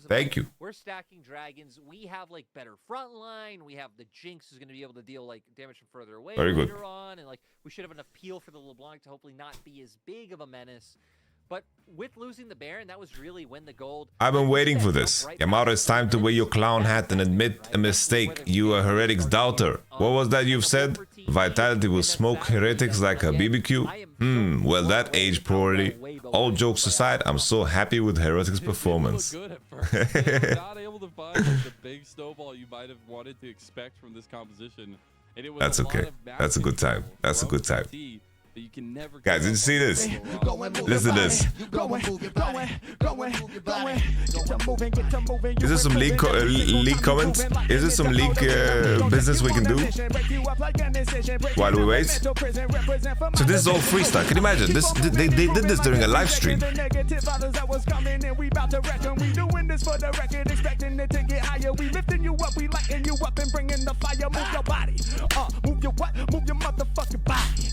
Thank you.
We're stacking dragons. We have like better front line. We have the Jinx who's going to be able to deal like damage from further away
Very good.
later on, and like we should have enough peel for the LeBlanc to hopefully not be as big of a menace. But with losing the Baron, that was really when the gold.
I've been waiting for this. Yamato, it's time to wear your clown hat and admit a mistake. You a heretics doubter. What was that you've said? Vitality will smoke heretics like a BBQ? Well, that aged poorly. All jokes aside, I'm so happy with heretics' performance.
Good at first. They were not able to find the big snowball you might have wanted to expect from this composition. And it was
That's okay. That's a good time. That's a good time.
You can never
Guys, did you see this? Listen to this. Is this some league comments? Is this some league business we can do while we wait? So this is all freestyle. Can you imagine? They did this during a live stream.
Move your motherfucking body.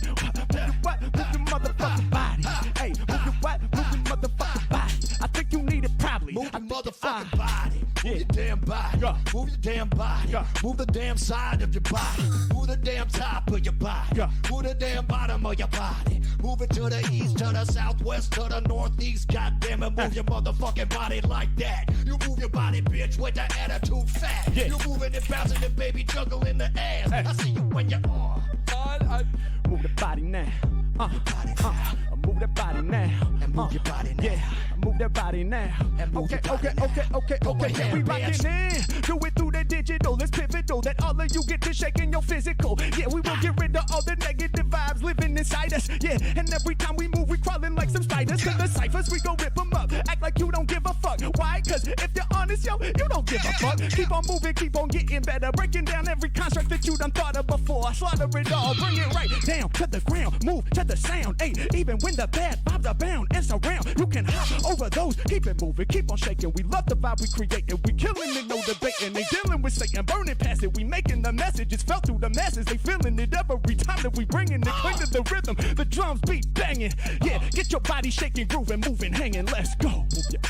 What? Move your motherfucking body. Hey, move your what? Move your motherfucking body. I think you need it probably.
Move your motherfucking body. Move your damn body. Move your damn body. Move the damn side of your body. Move the damn top of your body. Move the damn bottom of your body. Move it to the east, to the southwest, to the northeast. Goddamn it, move your motherfucking body like that. You move your body, bitch, with the attitude fat. You moving and bouncing and baby juggling the ass. I see you when you're on.
Move the body now. Move that body now.
And move your body now.
Yeah, move that body now. Okay. Yeah, we rockin' in. Do it through the digital. It's pivotal that all of you get to shaking your physical. Yeah, we will get rid of all the negative vibes living inside us. Yeah, and every time we move, we crawling like some spiders. To the ciphers, we go rip them up. Act like you don't give a fuck. Why? Cause if you're honest, yo, you don't give a fuck. Keep on moving, keep on getting better. Breaking down every construct that you done thought of before. Slaughter it all, bring it right down to the ground. Move to the sound. Hey, even when the bad vibes are bound and surround, you can hop over those. Keep it moving, keep on shaking. We love the vibe we creating. We killing it, no debating. They dealing with Satan, burning past it. We making the messages felt through the masses. They feeling it every time that we bringing it. Clean to the rhythm, the drums beat banging. Yeah, get your body shaking, grooving, moving, hanging. Let's go. Move your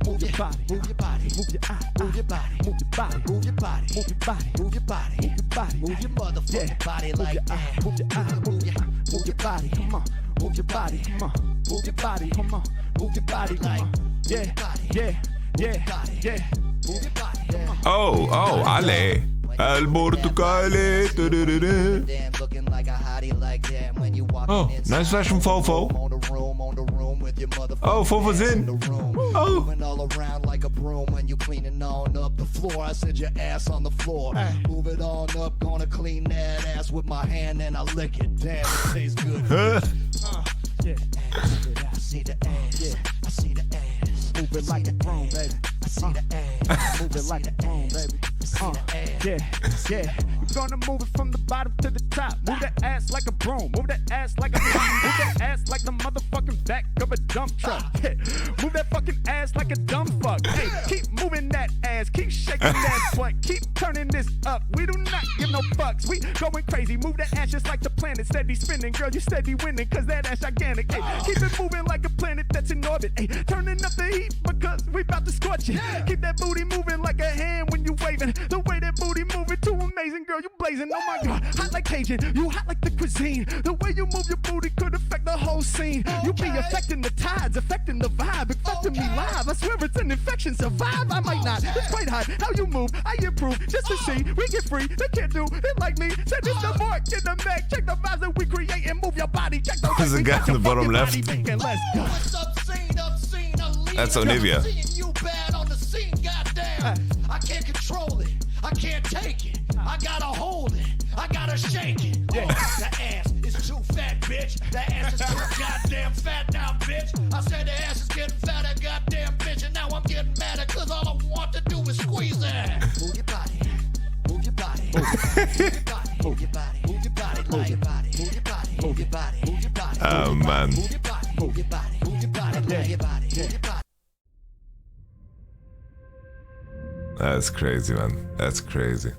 move your body, move your body, move your move your body, move your body, move your body, move your body, move your body, move your body, move your motherfucking body like that. Move your body, come on. Move your body, come on. Move your body, come on. Move your body like yeah. Move your body, come on.
Oh, Ale. El Portucale. Oh, nice flash from Fofo. Oh, Fofo's in. Oh.
Moving all around like a broom when you cleaning on up the floor. I said your ass on the floor. Move it on up, gonna clean that ass with my hand and I lick it. Damn, it tastes good.
Yeah.
I see the ass. Yeah. I see the ass.
Move it like a broom, baby.
I see the ass.
Move it like a broom, baby. Yeah. You're gonna move it from the bottom to the top. Move that ass like a broom. Move that ass like a broom. Move that ass like the motherfucking back of a dump truck. Yeah. Move that fucking ass like a dumb fuck. Hey, keep moving that ass. Keep shaking that butt. Keep turning this up. We do not give no fucks. We going crazy. Move that ass just like the planet steady spinning. Girl, you steady winning cause that ass gigantic. Hey, keep it moving like a planet that's in orbit. Hey, turning up the heat because we about to scorch it. Keep that booty moving like a hand when you waving. The way that booty moving, too amazing, girl, you blazing. Oh my God, hot like Cajun, you hot like the cuisine. The way you move your booty could affect the whole scene. You be affecting the tides, affecting the vibe, affecting me live. I swear it's an infection, survive. I might not. It's quite hot. How you move, I improve just to see. We get free, they can't do it like me. Send this the mark, get the mag, check the vibes that we create and move your body. Check the
There's a guy in the bottom left.
Let's go.
That's Olivia.
You bad on the scene, goddamn. I can't control it. I can't take it. I gotta hold it. I gotta shake it. The ass is is too fat, bitch. That ass is too goddamn fat now, bitch. I said the ass is getting fatter, goddamn bitch. And now I'm getting madder, cause all I want to do is squeeze it. Move your body. Move your body. Move your body. Move your body. Move your body. Move your body. Move your body. Move your body.
Oh man.
Move your body. Move your body. Move your body. Move your body. Move your body.
That's crazy, man. That's crazy.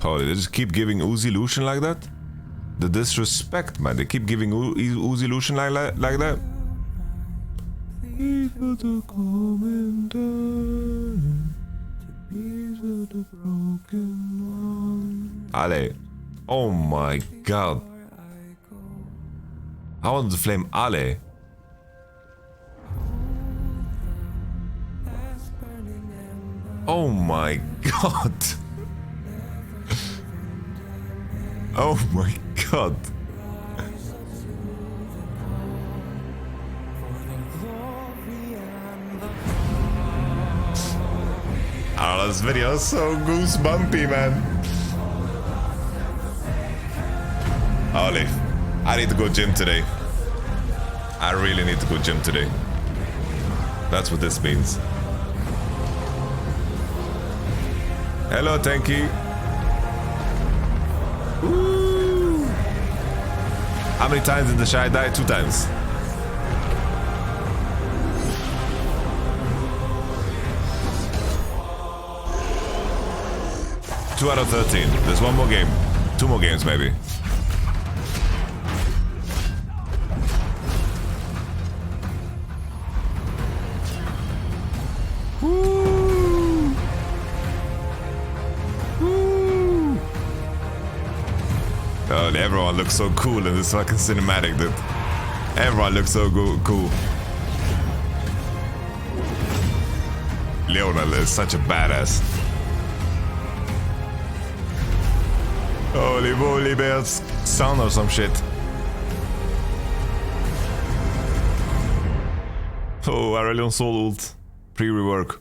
Holy, they just keep giving Uzi Lucian like that? The disrespect, man. They keep giving Uzi Lucian like that? Ale. Oh my god. I want to flame Ale. Oh my god. Oh my god. Oh, this video is so goosebumpy, man. Holy. I need to go gym today. I really need to go gym today. That's what this means. Hello, Tanky. Woo. How many times did the Shy die? 2 times. Two out of 13. There's one more game. 2 more games, maybe. Oh, everyone looks so cool in this fucking cinematic, dude. Everyone looks so cool. Leonel is such a badass. Holy moly, bear's son or some shit. Oh, Aurelion Soul ult. Pre-rework.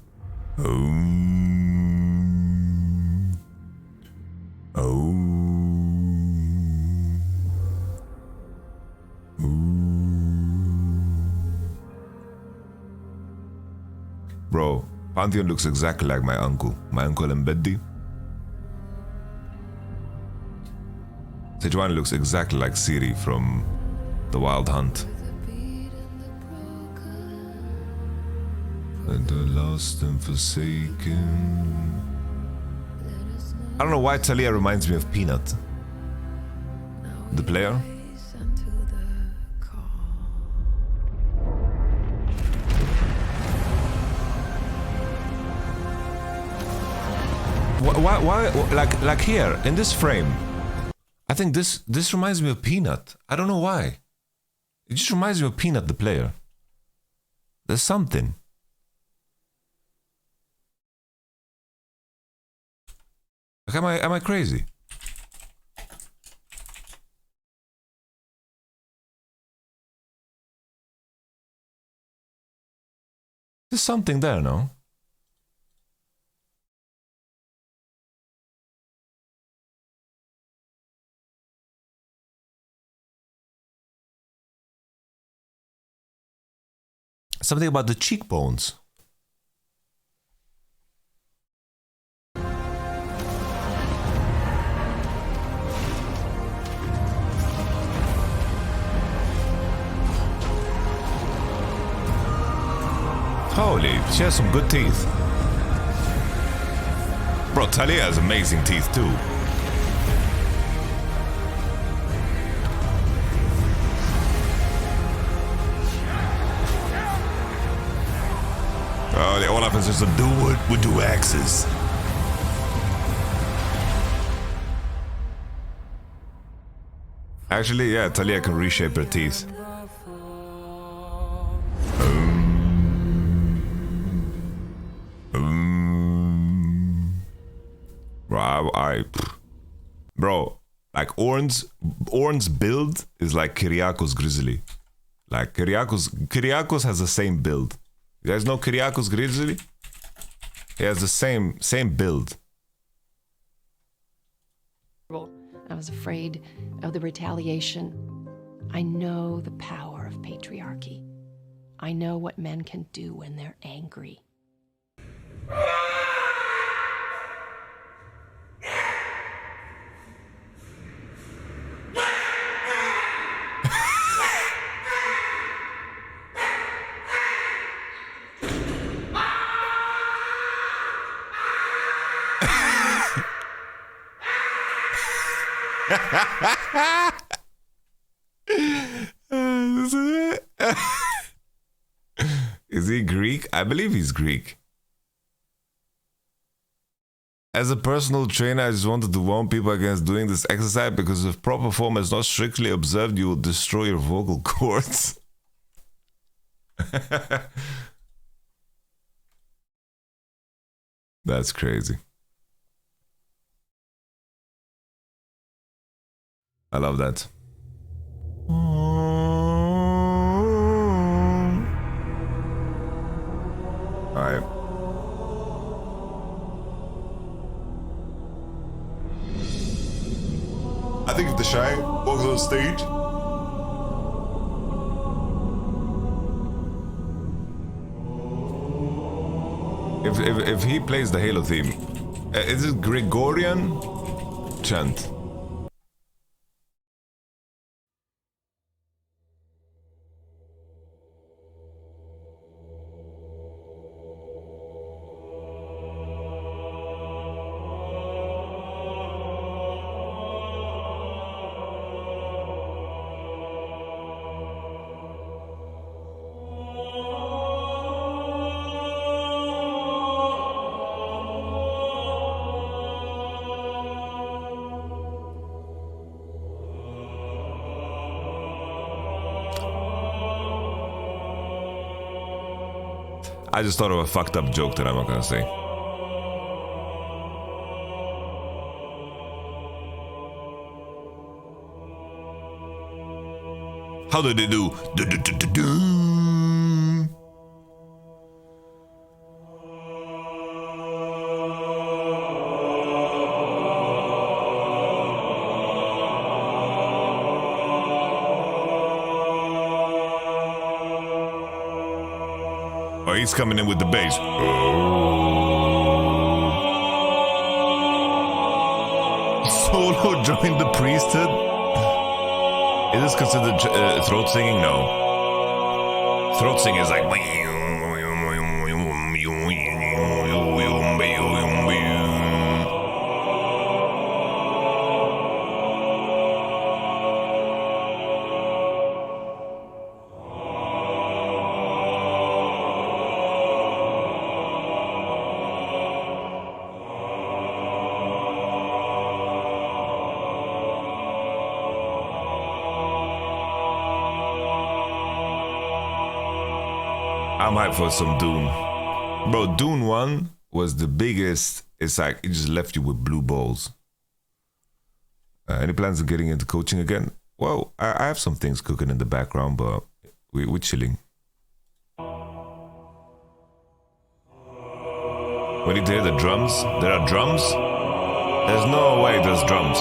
Bro, Pantheon looks exactly like my uncle. My uncle Mbeddi. Sejuani looks exactly like Ciri from The Wild Hunt. And the lost and forsaken. I don't know why Talia reminds me of Peanut. The player? Why like here in this frame? I think this reminds me of Peanut. I don't know why. It just reminds me of Peanut, the player. There's something. Like, am I crazy? There's something there, no? Something about the cheekbones. Holy, she has some good teeth. Bro, Talia has amazing teeth too. Oh, the Olaf is just a dude with 2 axes. Actually, yeah, Talia can reshape her teeth. Bro, like Ornn's build is like Kyriakos Grizzly. Like Kyriakos has the same build. You guys know Kyriakos Grizzly? He has the same build.
I was afraid of the retaliation. I know the power of patriarchy. I know what men can do when they're angry.
Is he Greek? I believe he's Greek. As a personal trainer, I just wanted to warn people against doing this exercise because if proper form is not strictly observed, you will destroy your vocal cords. That's crazy. I love that. Alright. I think if the Shy walks on stage, if he plays the Halo theme, is it Gregorian chant? I just thought of a fucked up joke that I'm not gonna say. How did they do? Oh, he's coming in with the bass. Solo joined the priesthood? Is this considered throat singing? No. Throat singing is like... I'm hyped for some Dune. Bro, Dune 1 was the biggest. It's like, it just left you with blue balls. Any plans of getting into coaching again? Well, I have some things cooking in the background, but we're chilling. We need to hear the drums. There are drums? There's no way there's drums.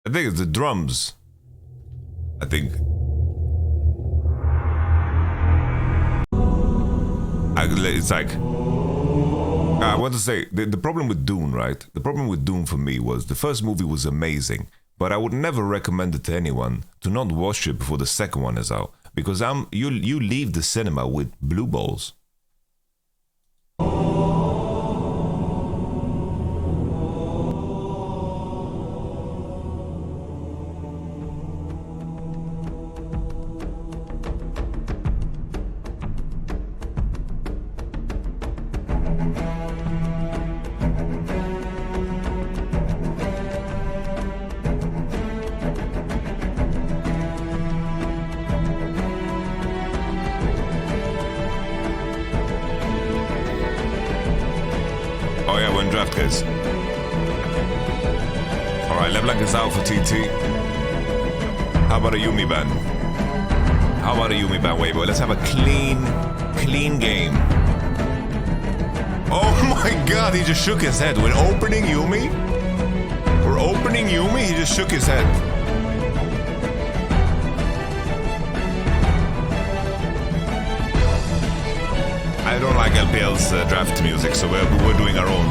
I think it's the drums. I think. It's like. I want to say, the problem with Dune, right? The problem with Dune for me was the first movie was amazing, but I would never recommend it to anyone to not watch it before the second one is out. Because you leave the cinema with blue balls. draft, guys. Alright, LeBlanc is out for TT. How about a Yumi ban? How about a Yumi ban, Weibo? Let's have a clean game. Oh my god, he just shook his head. When opening Yumi? We're opening Yumi, he just shook his head. I don't like LPL's draft music, so we're doing our own.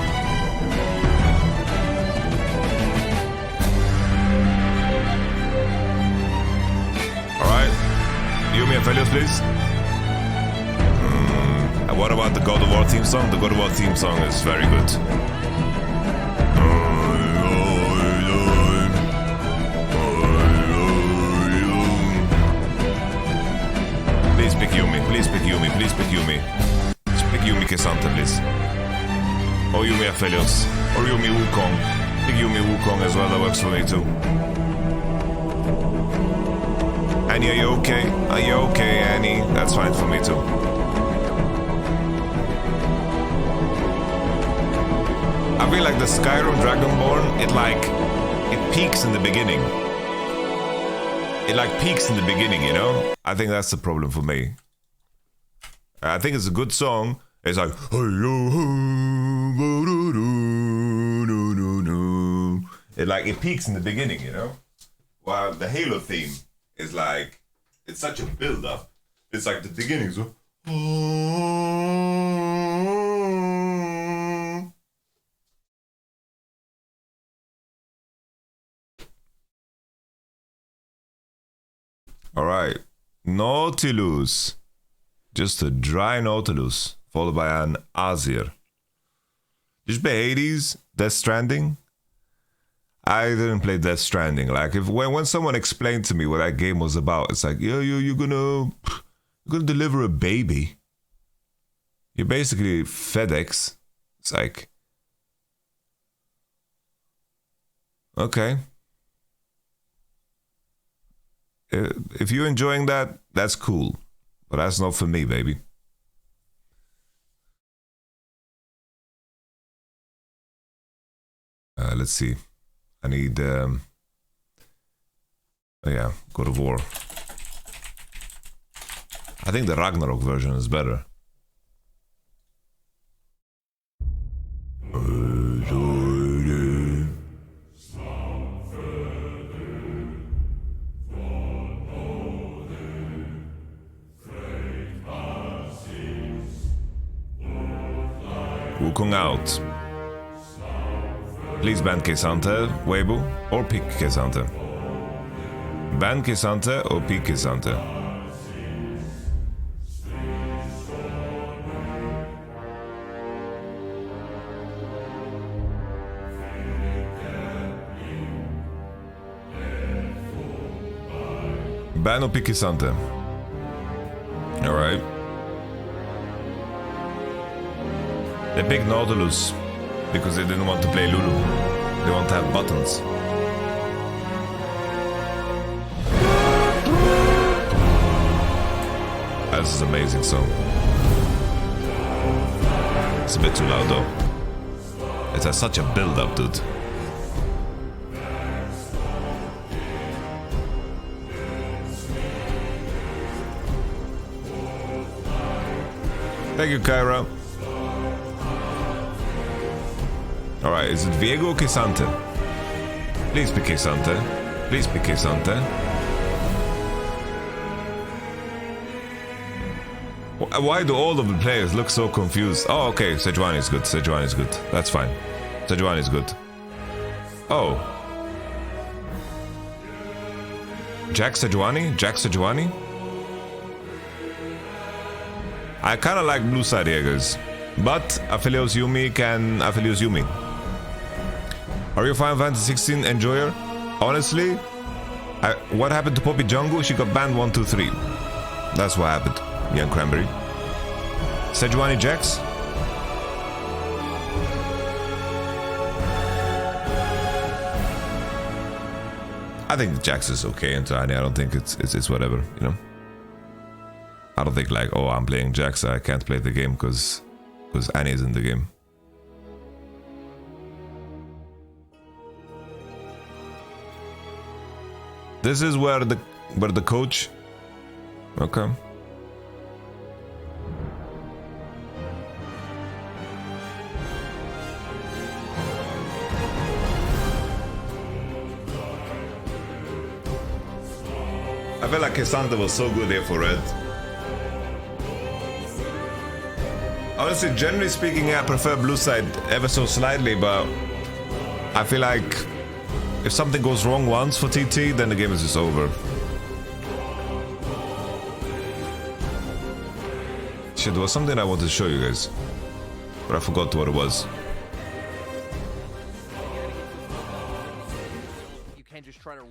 Alright. Yumi and Felios, please. And what about the God of War theme song? The God of War theme song is very good. Please pick Yumi, please pick Yumi, please pick Yumi. Pick Yumi Kesanta, please. Or Yumi Aphelios. Or Yumi Wukong. Pick Yumi Wukong as well, that works for me too. Annie, are you okay? Are you okay, Annie? That's fine for me too. I feel like the Skyrim Dragonborn, it peaks in the beginning. It like peaks in the beginning, you know? I think that's the problem for me. I think it's a good song. It's like it peaks in the beginning, you know? While the Halo theme is like, it's such a build up. It's like the beginning. So all right, Nautilus. Just a dry Nautilus, followed by an Azir. Did you play Hades, Death Stranding? I didn't play Death Stranding. Like, when someone explained to me what that game was about, it's like, you're gonna deliver a baby. You're basically FedEx. It's like, okay. If you're enjoying that, that's cool. But that's not for me, baby. Let's see. I need, oh yeah, God of War. I think the Ragnarok version is better. Wukong out. Please ban Kesante, Weibo, or pick Kesante. Ban Kesante or pick Kesante. Ban or pick Kesante. Alright. They picked Nautilus because they didn't want to play Lulu. They want to have buttons. This is an amazing song. It's a bit too loud though. It has such a build-up, dude. Thank you, Kyra. Alright, is it Viego or Kesante? Please pick Kesante. Please pick Kesante. Why do all of the players look so confused? Oh, okay, Sejuani is good. Sejuani is good. That's fine. Sejuani is good. Oh. Jack Sejuani? Jack Sejuani? I kind of like blue side Jaegers, but Aphelios Yumi can Aphelios Yumi. Are you a Final Fantasy 16 enjoyer? Honestly, what happened to Poppy Jungle? She got banned 1, 2, 3. That's what happened, young Cranberry. Sejuani Jax? I think Jax is okay and Tiny. I don't think it's whatever, you know. I don't think like, oh, I'm playing Jax, I can't play the game because Annie is in the game. This is where the coach. Okay. I feel like Cassandra was so good here for red. Honestly, generally speaking, I prefer blue side ever so slightly, but I feel like if something goes wrong once for TT, then the game is just over. Shit, there was something I wanted to show you guys, but I forgot what it was.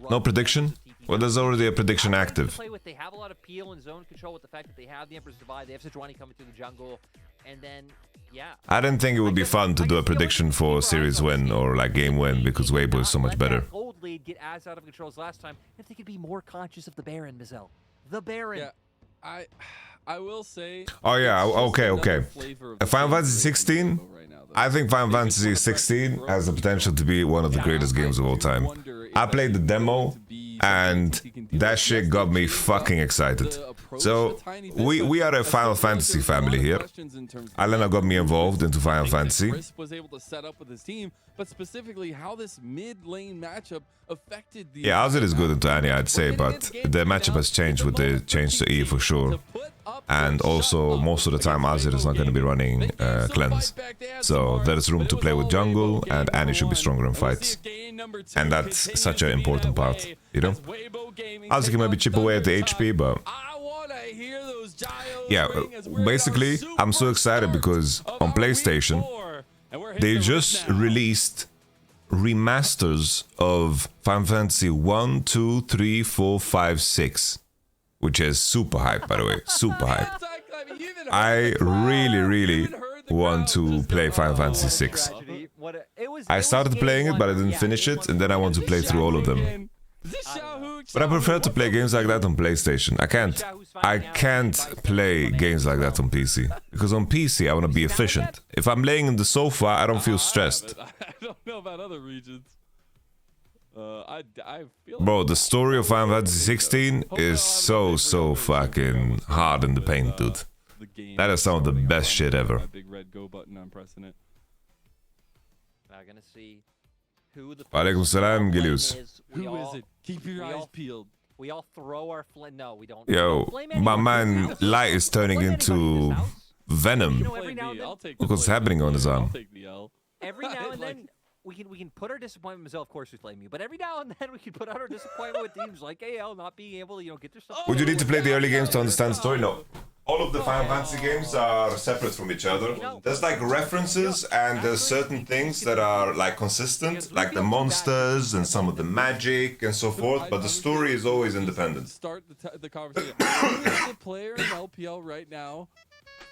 No prediction? Well, there's already a prediction active.
They have a lot of peel and zone control with the fact that they have the Emperor's Divide, they have Sejuani coming through the jungle, and then, yeah.
I didn't think it would be fun to do a prediction for series win or like game win because Weibo is so much better.
Gold lead get as out of control as last time. If they could be more conscious of the Baron, Mizel. The Baron.
Yeah, I will say.
Oh yeah, okay. Final Fantasy 16. I think Final Fantasy 16 has the potential to be one of the greatest games of all time. I played the demo, and that shit got me fucking excited. So we are a Final Fantasy family here. Alena got me involved into Final Fantasy.
Was able to set up with his team, but specifically how this mid lane matchup affected the.
Yeah, Azir is good into Annie, I'd say, but the matchup has changed with the change to E for sure. And also, most of the time, Azir is not going to be running Cleanse. So there's room to play with jungle, and Annie should be stronger in fights. And that's such an important part, you know? Azir can maybe chip away at the HP, but... Yeah, basically, I'm so excited because on PlayStation, they just released remasters of Final Fantasy 1, 2, 3, 4, 5, 6. Which is super hype, by the way. Super hype. I really want to play Final Fantasy 6. I started playing it, but I didn't finish it, and then I want to play through all of them. But I prefer to play games like that on PlayStation. I can't play games like that on PC. Because on PC, I want to be efficient. If I'm laying in the sofa, I don't feel stressed.
I don't know about other regions. I feel
Bro, the story of Final Fantasy 16 is so fucking hard in the paint, dude. That is some of the best shit ever.
Big red go button, I'm pressing it.
I'm gonna see who the.
Walaikum salam, Gilius.
Who is it? Keep your eyes peeled.
We all throw our flame. No, we don't.
Yo, my man Light is turning into Venom. Look what's happening on his arm.
Every now and then. We can put our disappointment, Mizel, of course, we blame you, but every now and then we can put out our disappointment with teams like AL not being able to, get their stuff.
Would you need to play the early games to understand the story? No. All of the Final Fantasy games are separate from each other. There's like references and there's certain things that are like consistent, like the monsters and some of the magic and so forth, but the story is always independent.
Start the conversation. Who is the player in LPL right now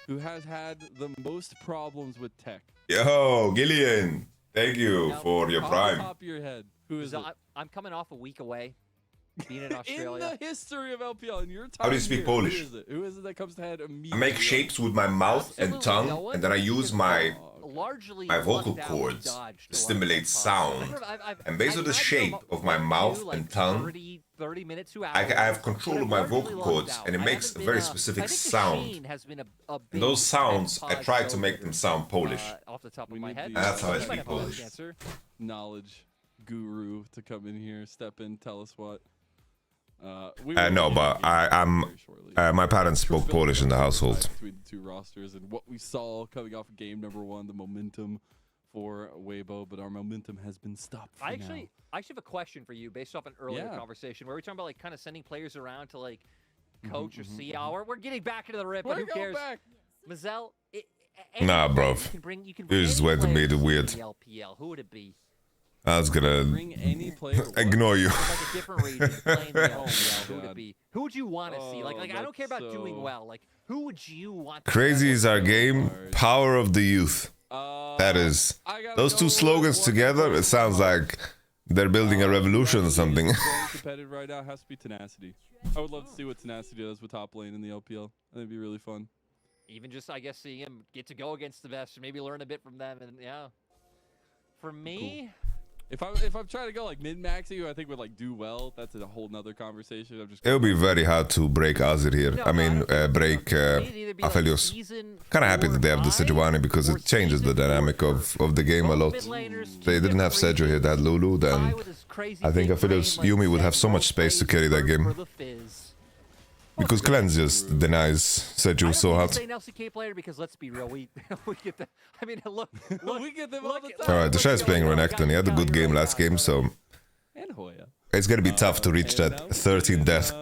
who has had the most problems with tech?
Yo, Gillian. Thank you for your prime.
Top of your head. Who is it?
I'm coming off a week away, being in Australia.
In the history of LPL, in your time.
How do you speak Polish?
Who is it that comes to head immediately?
I make shapes with my mouth and tongue, and then I use my vocal cords to stimulate sound. And based on the shape of my mouth and tongue, I have control of my vocal cords, and it makes a very specific sound. And those sounds, I try to make them sound Polish.
Off the top of my head.
And that's how I speak Polish.
Knowledge guru to come in here, step in, tell us what.
No, but I'm. My parents spoke Polish in the household.
Between the two rosters and what we saw coming off of game number 1, the momentum for Weibo, but our momentum has been stopped.
I actually have a question for you based off an earlier conversation where we were talking about like kind of sending players around to like coach or see how we're getting back into the rip, but who cares? Mizel,
nah, bro.
You can
just went to be the weird.
LPL. Who would it be?
I was gonna ignore you.
Like a different region, playing the LPL. Who would it be? Who would you want to see? Like I don't care about doing well. Like who would you want?
Crazy is our game. Power of the youth. That is. Those two slogans together. It sounds like they're building a revolution or something.
Competitive right now has to be Tenacity. I would love to see what Tenacity does with top lane in the LPL. I think it'd be really fun.
Even just I guess seeing him get to go against the best, maybe learn a bit from them, and yeah. For me.
Cool. If I'm trying to go like min-maxing, who I think would like do well, that's a whole nother conversation. I'm just.
It'll be very hard to break Azir here. I mean, break Aphelios. Kind of happy that they have the Sejuani because it changes the dynamic of the game a lot. They didn't have Seju here, they had Lulu, then I think Aphelios Yumi would have so much space to carry that game. Because Cleanse just denies Seju so hard.
Say an LCK player because let's be real, we get the. I mean, look
we get them all the time.
Alright, the Shy is playing Renekton. He had a good game last game, so
And Hoya.
it's gonna be tough to reach that 13 death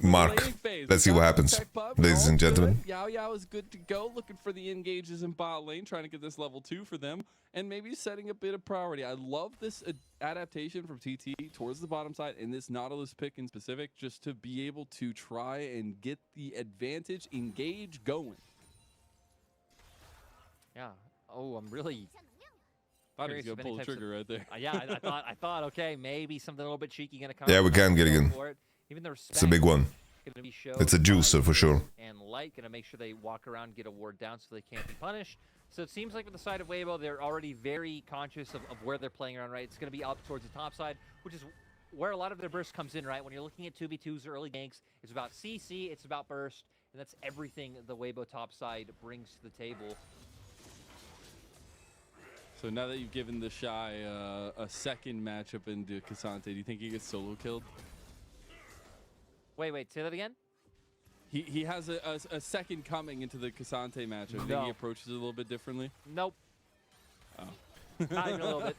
mark. Let's see what happens, ladies and gentlemen.
Yao Yao is good to go, looking for the engages in bot lane, trying to get this level 2 for them, and maybe setting a bit of priority. I love this adaptation from TT towards the bottom side, and this Nautilus pick in specific, just to be able to try and get the advantage engage going.
Yeah. Oh, I'm really.
Thought he was gonna pull the trigger right there.
Yeah, I thought, okay, maybe something a little bit cheeky gonna come.
Yeah, we can get again.
Even the
It's a big one. It's a juicer for sure.
And Light gonna make sure they walk around, get a ward down, so they can't be punished. So it seems like with the side of Weibo, they're already very conscious of where they're playing around. Right, it's gonna be up towards the top side, which is where a lot of their burst comes in. Right, when you're looking at 2v2s, early ganks, it's about CC, it's about burst, and that's everything the Weibo top side brings to the table.
So now that you've given the Shy a second matchup into Cassante, do you think he gets solo killed?
Wait, say that again?
He has a second coming into the Cassante matchup. Do you think he approaches it a little bit differently?
Nope.
Oh.
Not even a little bit.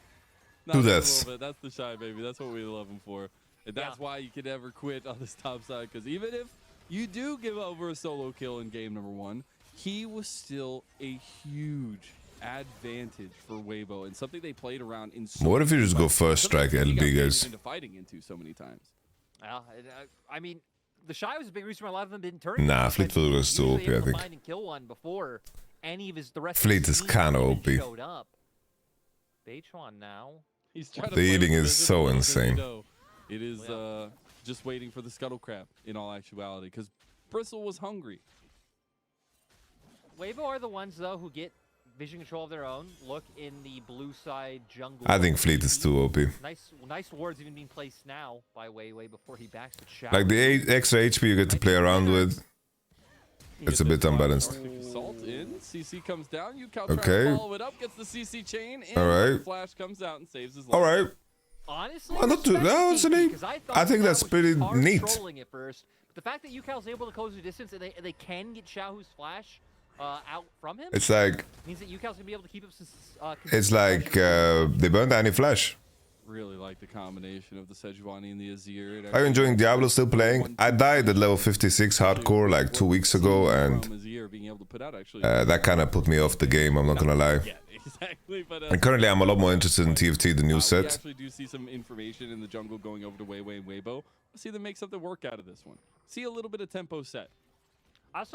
Not even
this.
a little bit. That's the Shy, baby. That's what we love him for. And that's why you can never quit on this top side, because even if you do give over a solo kill in game number 1, he was still a huge advantage for Weibo and something they played around in so
What if you just go first strike LB, guys?
into fighting into so many times.
Well, I mean, the Shy was a big reason why a lot of them didn't turn.
Nah, Fleet was too OP, I think.
Find and kill one before any of the rest
Fleet
of his
is
team
kinda
even
OP.
showed up. Beichuan now.
He's trying to
The
play
eating
with
is
the
so
visible,
insane.
though. It is just waiting for the scuttle crab in all actuality, because Bristle was hungry.
Weibo are the ones though who get vision control of their own. Look in the blue side jungle.
I think Fleet is too OP.
Nice wards even being placed now by Weiwei before he backs the shower.
Like the extra HP you get to play around with, it's a bit unbalanced.
Salt in, CC comes down, you tries
Okay.
to follow it up, gets the CC chain, and
All right.
Flash comes out and saves his life.
All right.
Honestly,
Well, not too, no, it's I think that's pretty neat.
Trolling at first, but the fact that Yukal's able to close the distance and they can get Xiaohu's flash out from him.
It's like
means that Yukal's gonna be able to keep up.
it's like they burned any flash.
Really like the combination of the Sejuani and the Azir.
Are you enjoying Diablo still playing? I died at level 56 hardcore like 2 weeks ago, and that kind of put me off the game, I'm not gonna lie.
Yeah, exactly. But,
And currently I'm a lot more interested in TFT, the new
we
set.
actually do see some information in the jungle going over to Weiwei and Weibo. Let's see them make something work out of this one. See a little bit of tempo set.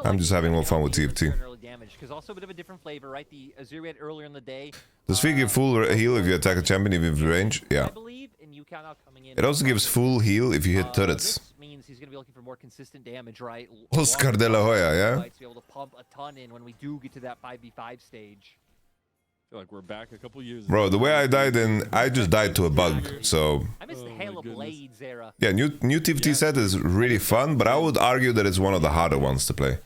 I'm just having more fun with TFT.
Early damage, because also a bit of a different flavor, right? The Azir we had earlier in the day.
Does Fig give full heal if you attack a champion even with range? Yeah.
I believe, and Yukal now coming in.
It also gives full heal if you hit turrets.
This means he's going to be looking for more consistent damage, right?
Oscar de la Hoya, yeah?
To be able to pump a ton in when we do get to that 5v5 stage.
I feel like we're back a couple years.
Bro, the way I died I just died to a bug, so...
I miss the Halo Blades era.
Yeah, new TFT set is really fun, but I would argue that it's one of the harder ones to play.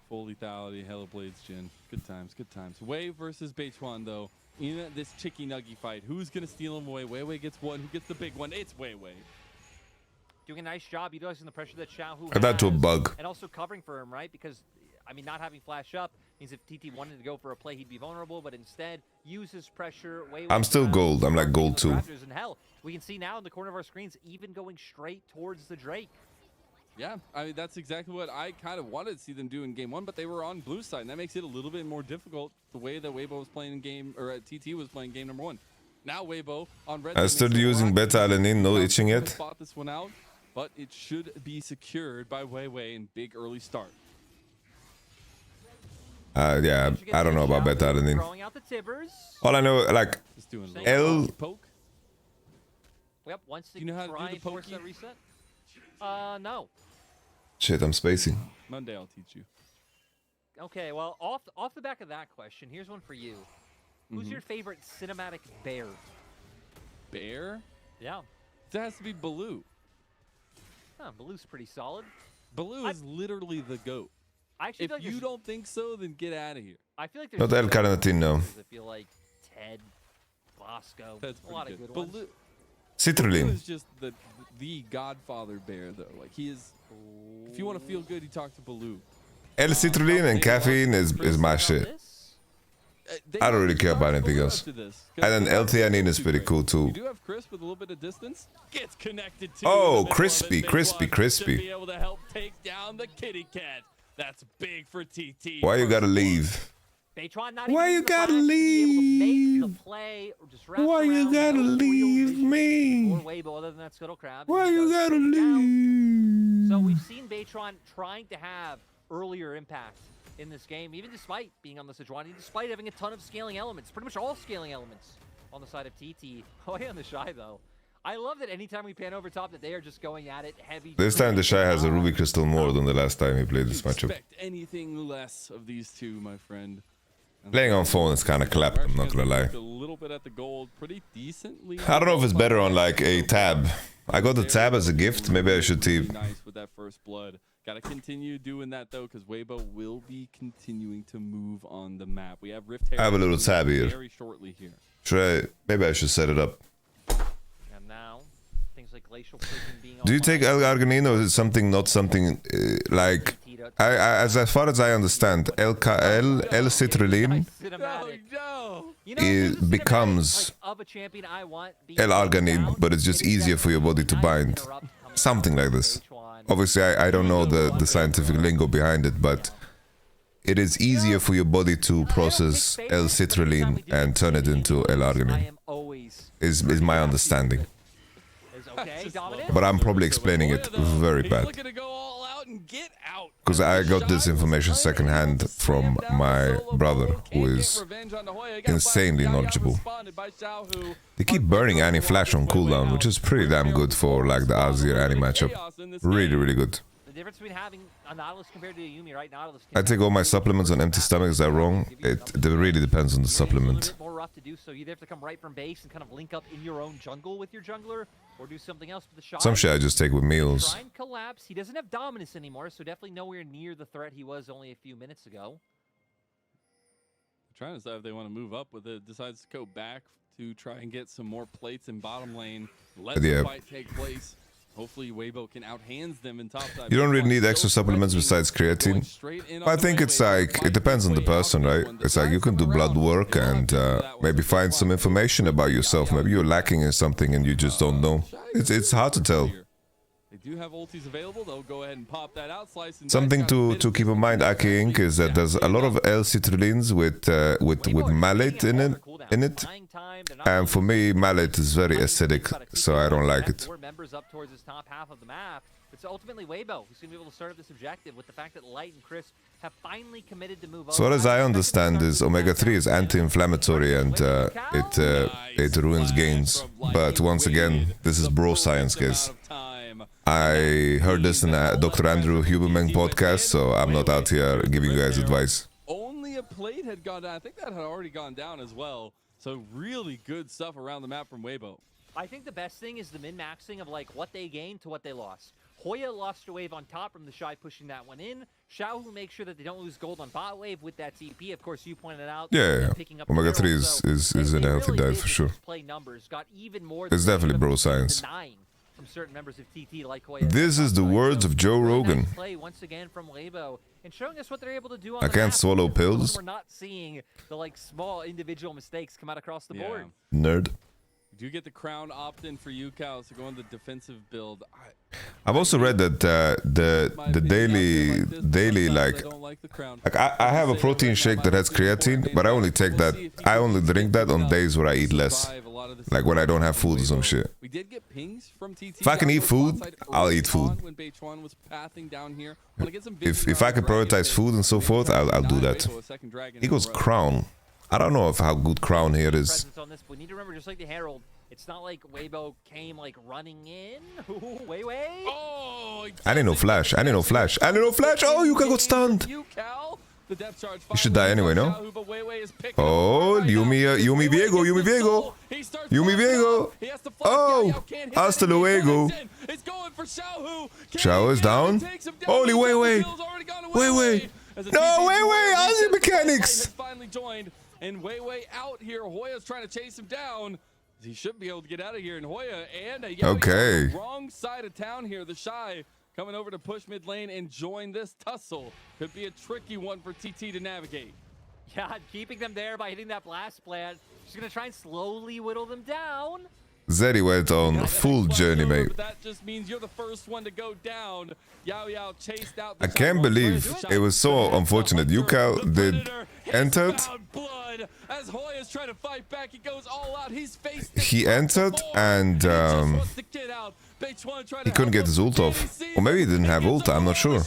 Full lethality, Halo Blades, Jin. Good times, good times. Wei versus Beichuan, though. In this Chicky Nuggy fight, who's going to steal him away? Weiwei gets one. Who gets the big one? It's Weiwei.
Doing a nice job utilizing the pressure that Xiaohu
I died to a bug.
And also covering for him, right? Because, I mean, not having flash up means if TT wanted to go for a play, he'd be vulnerable, but instead uses pressure.
I'm still gold. I'm like gold 2.
And hell, we can see now in the corner of our screens, even going straight towards the Drake.
Yeah, I mean, that's exactly what I kind of wanted to see them do in game 1, but they were on blue side, and that makes it a little bit more difficult the way that Weibo was playing in game, or TT was playing game number 1. Now Weibo on red.
I started using beta LNG, no itching yet.
Spot this one out, but it should be secured by Weiwei in big early start.
Yeah, I don't know about beta LNG. All I know, like, L...
Yep, once
you know how to do the
force that reset? No.
Shit, I'm spacing.
Monday I'll teach you.
Okay, well, off the back of that question, here's one for you. Who's your favorite cinematic bear?
bear,
Yeah.
it has to be Baloo.
Huh, Baloo's pretty solid.
Baloo is literally the GOAT.
I actually
If
feel like
you don't think so, then get out of here.
I feel like there's
Not El Carnatino.
I feel like Ted, Bosco,
That's
a lot of
pretty
good
good.
ones.
Citrulline.
Baloo is just the Godfather bear, though. Like he is. If you want to feel good, you talk to Baloo.
El Citrulline and caffeine is my shit. I don't really care about anything else. And then L-theanine is pretty cool too.
You do have Chris with a little bit of distance. Gets connected to.
Oh, crispy, crispy,
To
crispy.
be able to help take down the kitty cat. That's big for TT.
Why you gotta leave?
Baytron not
Why you gotta leave? Why you gotta leave me?
Or Weibo, other than that Scuttle Crab.
Why you gotta leave?
So we've seen Baytron trying to have earlier impact in this game, even despite being on the Sejuani, despite having a ton of scaling elements, pretty much all scaling elements on the side of TT. Away on the Shy, though. I love that anytime we pan over top that they are just going at it heavy.
This time the Shy has a Ruby Crystal more than the last time he played this matchup.
Expect anything less of these two, my friend.
Playing on phone is kind of clapped, I'm not gonna lie.
A little bit at the gold, pretty decently.
I don't know if it's better on like a tab. I got the tab as a gift, maybe I should team.
Nice with that first blood. Gotta continue doing that though, because Weibo will be continuing to move on the map. We have Rift
I have a little tab here.
very shortly here.
Should I? Maybe I should set it up.
And now, things like Glacial Prison being
Do you take L-arginine or is it something not something like? As far as I understand, L-citrulline becomes L-arginine, but it's just easier for your body to bind. Something like this. Obviously, I don't know the scientific lingo behind it, but it is easier for your body to process L-citrulline and turn it into L-arginine. Is my understanding. But I'm probably explaining it very bad. Because I got this information secondhand from my brother, who is insanely knowledgeable. They keep burning anti-flash on cooldown, which is pretty damn good for like the Azir Annie matchup. Really, really good.
The difference between having a Nautilus compared to a Yuumi, right? Nautilus
I take all my supplements on empty stomach, is that wrong? It really depends on the supplement.
more rough to do, so you either have to come right from base and kind of link up in your own jungle with your jungler, or do something else with the shot.
Some shit I just take with meals.
Shrine collapse. He doesn't have dominance anymore, so definitely nowhere near the threat he was only a few minutes ago.
Trying to decide if they want to move up with it. Decides to go back to try and get some more plates in bottom lane. Let the fight take place. Hopefully Weibo can outhands them in top side.
You don't really need extra supplements besides creatine. I think it's like, it depends on the person, right? It's like you can do blood work and maybe find some information about yourself. Maybe you're lacking in something and you just don't know. It's hard to tell.
They do have ultis available. They'll go ahead and pop that out. Slice and
Something to keep in mind, Aki Inc, is that there's a lot of L-citrulines with malate in it. And for me, malate is very acidic, so I don't like it.
Four members up towards his top half of the map. It's ultimately Weibo who's going to be able to start up this objective with the fact that Light and Crisp have finally committed to move
So what as I understand is omega-3 is anti-inflammatory and it ruins gains. But once again, this is bro science, guys. I heard this in a Dr. Andrew Huberman podcast, so I'm not out here giving you guys advice.
Only a plate had gone down. I think that had already gone down as well. So really good stuff around the map from Weibo.
I think the best thing is the min-maxing of like what they gained to what they lost. Hoya lost a wave on top from the Shy pushing that one in. Xiaohu makes sure that they don't lose gold on bot wave with that TP. Of course, you pointed out.
Yeah. Omega-3 is in a healthy diet for sure. It's definitely bro science.
From certain members of TT like Hoya.
This is the words of Joe Rogan.
Play once again from Weibo and showing us what they're able to do on
I
the
can't
map.
swallow pills.
We're not seeing the like small individual mistakes come out across the board.
Nerd.
You do get the crown opt-in for you, Cal, to go on the defensive build.
I've also read that the daily like I have a protein shake that has creatine, but I only take that. I only drink that on days where I eat less, like when I don't have food or some shit.
We did get pings from TT.
If I can eat food, I'll eat food.
When Beichuan was pathing down here.
If I can prioritize food and so forth, I'll do that. He goes Crown. I don't know how good Crown here is.
On this, we need to remember, just like the Herald, it's not like Weibo came like running in. Way.
Oh,
I need no flash. I need no flash. I need no flash. Oh, Yuka got stunned.
You, Cal. The depth charge
You should die anyway, no? Oh, Yumi Viego, Yumi Viego. Yumi Viego. Oh, hasta luego. Xiao is down. Holy, wait. No, wait. Aussie mechanics.
Finally joined, and Wei out here. Hoya's trying to chase him down. He should be able to get out of here. And Hoya and
okay.
Wrong side of town here. The Shy coming over to push mid lane and join this tussle. Could be a tricky one for TT to navigate.
Yeah, keeping them there by hitting that blast plant. She's going to try and slowly whittle them down.
Zeri went on full journey, mate.
That just means you're the first one to go down. Yao chased out.
I can't believe it was so unfortunate. Yukao did entered.
As Hoya's trying to fight back, he goes all out.
He entered and he couldn't get his ult off. Or maybe he didn't have ult, I'm not sure.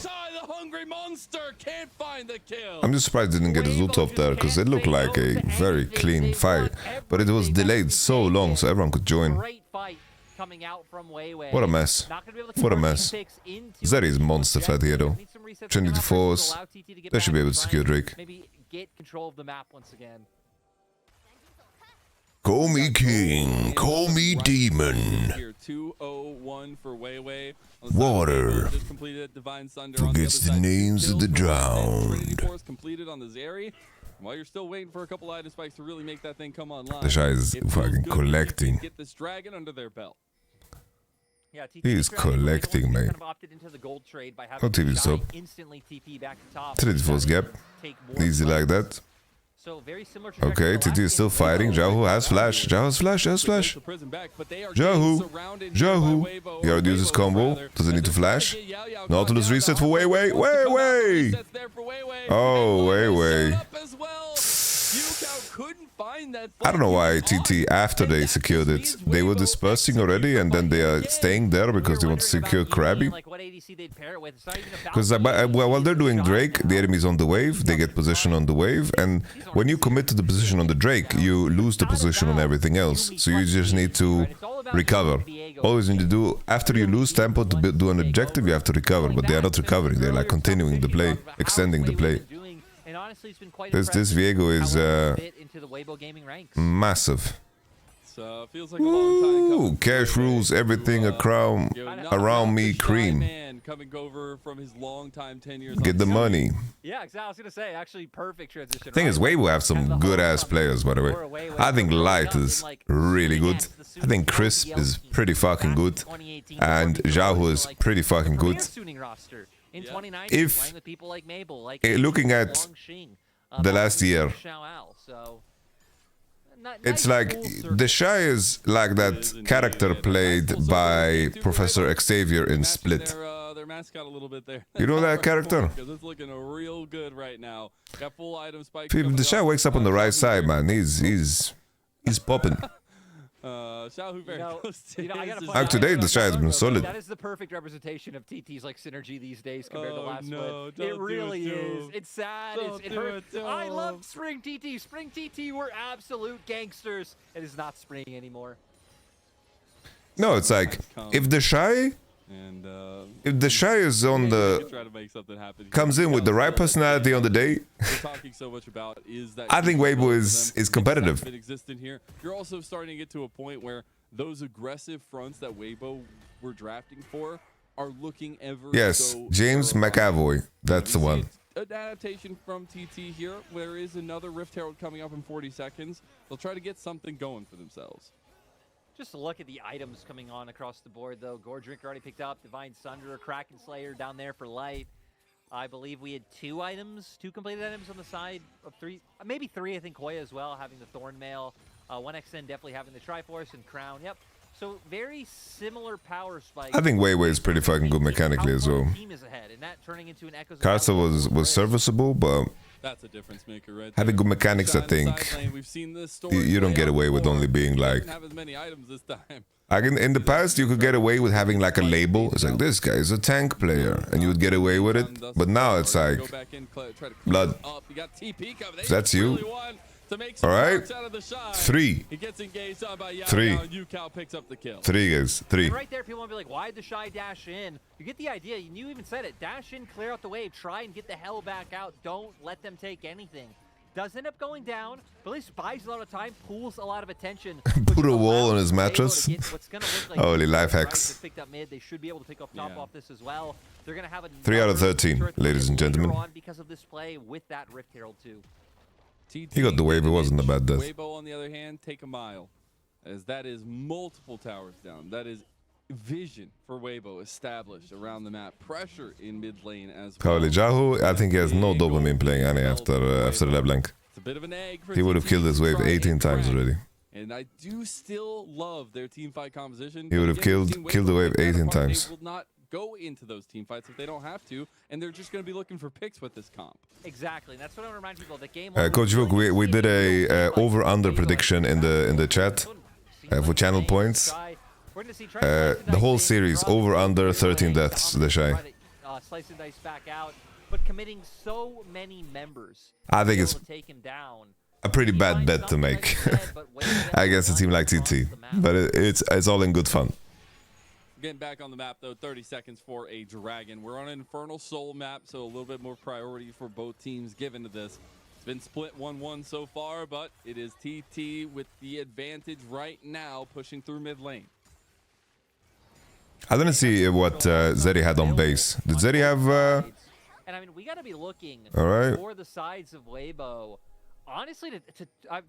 I'm just surprised he didn't get his ult off there, because it looked like a very clean fight. But it was delayed so long so everyone could join. What a mess. What a mess. Zeri is monster fed here though. Trinity Force. They should be able to secure Drake.
Maybe get control of the map once again.
Call me king, call me demon.
201 for Wei.
Water forgets the names of the drowned.
Completed on the Zeri. While you're still waiting for a couple item spikes to really make that thing come online.
The Shy is fucking collecting.
Get this dragon under their belt.
Yeah,
he is collecting, mate. No TV stop. Trinity Force gap. Easy like that. Okay, TT is still fighting. Jahu has flash. Jahu has flash. Jahu. He already used his combo. Does he need to flash? Nautilus reset for Wei. Oh, Wei. I don't know why TT, after they secured it, they were dispersing already and then they are staying there because they want to secure Krabby. Because while they're doing Drake, the enemy's on the wave, they get position on the wave, and when you commit to the position on the Drake, you lose the position on everything else. So you just need to recover. Always need to do, after you lose tempo to do an objective, you have to recover, but they are not recovering, they're like continuing the play, extending the play. This Viego is massive.
So feels like a long time coming.
Cash rules everything around me cream.
Coming over from his long time 10 years.
Get the money.
Yeah, exactly. I was gonna say actually perfect transition.
Thing is, Wei will have some good ass players, by the way. I think Light is really good. I think Crisp is pretty fucking good, and Jahu is pretty fucking good. If looking at the last year, it's like the Shy is like that character played by Professor Xavier in Split.
Their mascot a little bit there.
You know that character?
Because it's looking real good right now. Got full item spike.
The Shy wakes up on the right side, man. He's popping. Today the Shy has been solid.
That is the perfect representation of TT's like synergy these days compared to last split. It really is. It's sad. It hurts. I love Spring TT. Spring TT were absolute gangsters. It is not Spring anymore.
No, it's like if the Shy is on the comes in with the right personality on the day, I think Weibo is competitive.
You're also starting to get to a point where those aggressive fronts that Weibo were drafting for are looking ever so
James McAvoy, that's the one.
An adaptation from TT here. There is another Rift Herald coming up in 40 seconds. They'll try to get something going for themselves.
Just look at the items coming on across the board, though. Gore Drinker already picked up. Divine Sunder, Kraken Slayer down there for Light. I believe we had two completed items on the side of three. Maybe three, I think Hoya as well, having the Thorn Mail. 1xN definitely having the Triforce and Crown. Yep. So very similar power spikes.
I think Wei is pretty fucking good mechanically as well. Karsa was serviceable, but
that's a difference maker, right?
Having good mechanics, I think you don't get away with only being like. In the past, you could get away with having like a label. It's like, this guy is a tank player, and you would get away with it. But now it's like, blood. If that's you,
to make
All
some
right.
marks out of the shot.
3.
He gets engaged on by Yao
3.
Yao, and Yukao picks up the kill.
3 guys. 3.
And right there, people want to be like, why did the Shy dash in? You get the idea. You even said it. Dash in, clear out the wave, try and get the hell back out. Don't let them take anything. Does end up going down, but at least buys a lot of time, pulls a lot of attention.
Put a wall on his mattress.
Like
Holy life hacks.
picked up mid. They should be able to take off top off this as well. They're gonna have
3 out of 13, ladies and gentlemen.
Because of this play with that Rift Herald too.
He got the wave. It wasn't a bad death.
Weibo, on the other hand, take a mile, as that is multiple towers down. That is vision for Weibo established around the map. Pressure in mid lane as well.
Holy Jahu, I think he has no dopamine playing any after LeBlanc.
It's a bit of an egg for
He would have killed this wave 18 times already.
And I do still love their team fight composition.
He would have killed the wave 18 times.
They will not go into those team fights if they don't have to, and they're just going to be looking for picks with this comp.
Exactly, and that's what I want to remind people. The game.
Coach Vuk, we did a over/under prediction in the chat for channel points. The whole series over/under 13 deaths. The Shy.
Slice and dice back out, but committing so many members.
I think it's a pretty bad bet to make against a team like TT, but it's all in good fun.
Getting back on the map though, 30 seconds for a Dragon. We're on an Infernal Soul map, so a little bit more priority for both teams given to this. It's been split 1-1 so far, but it is TT with the advantage right now, pushing through mid lane.
I didn't see what Zeri had on base. Did Zeri have...
And I mean, we got to be looking
Alright.
for the sides of Weibo. Honestly,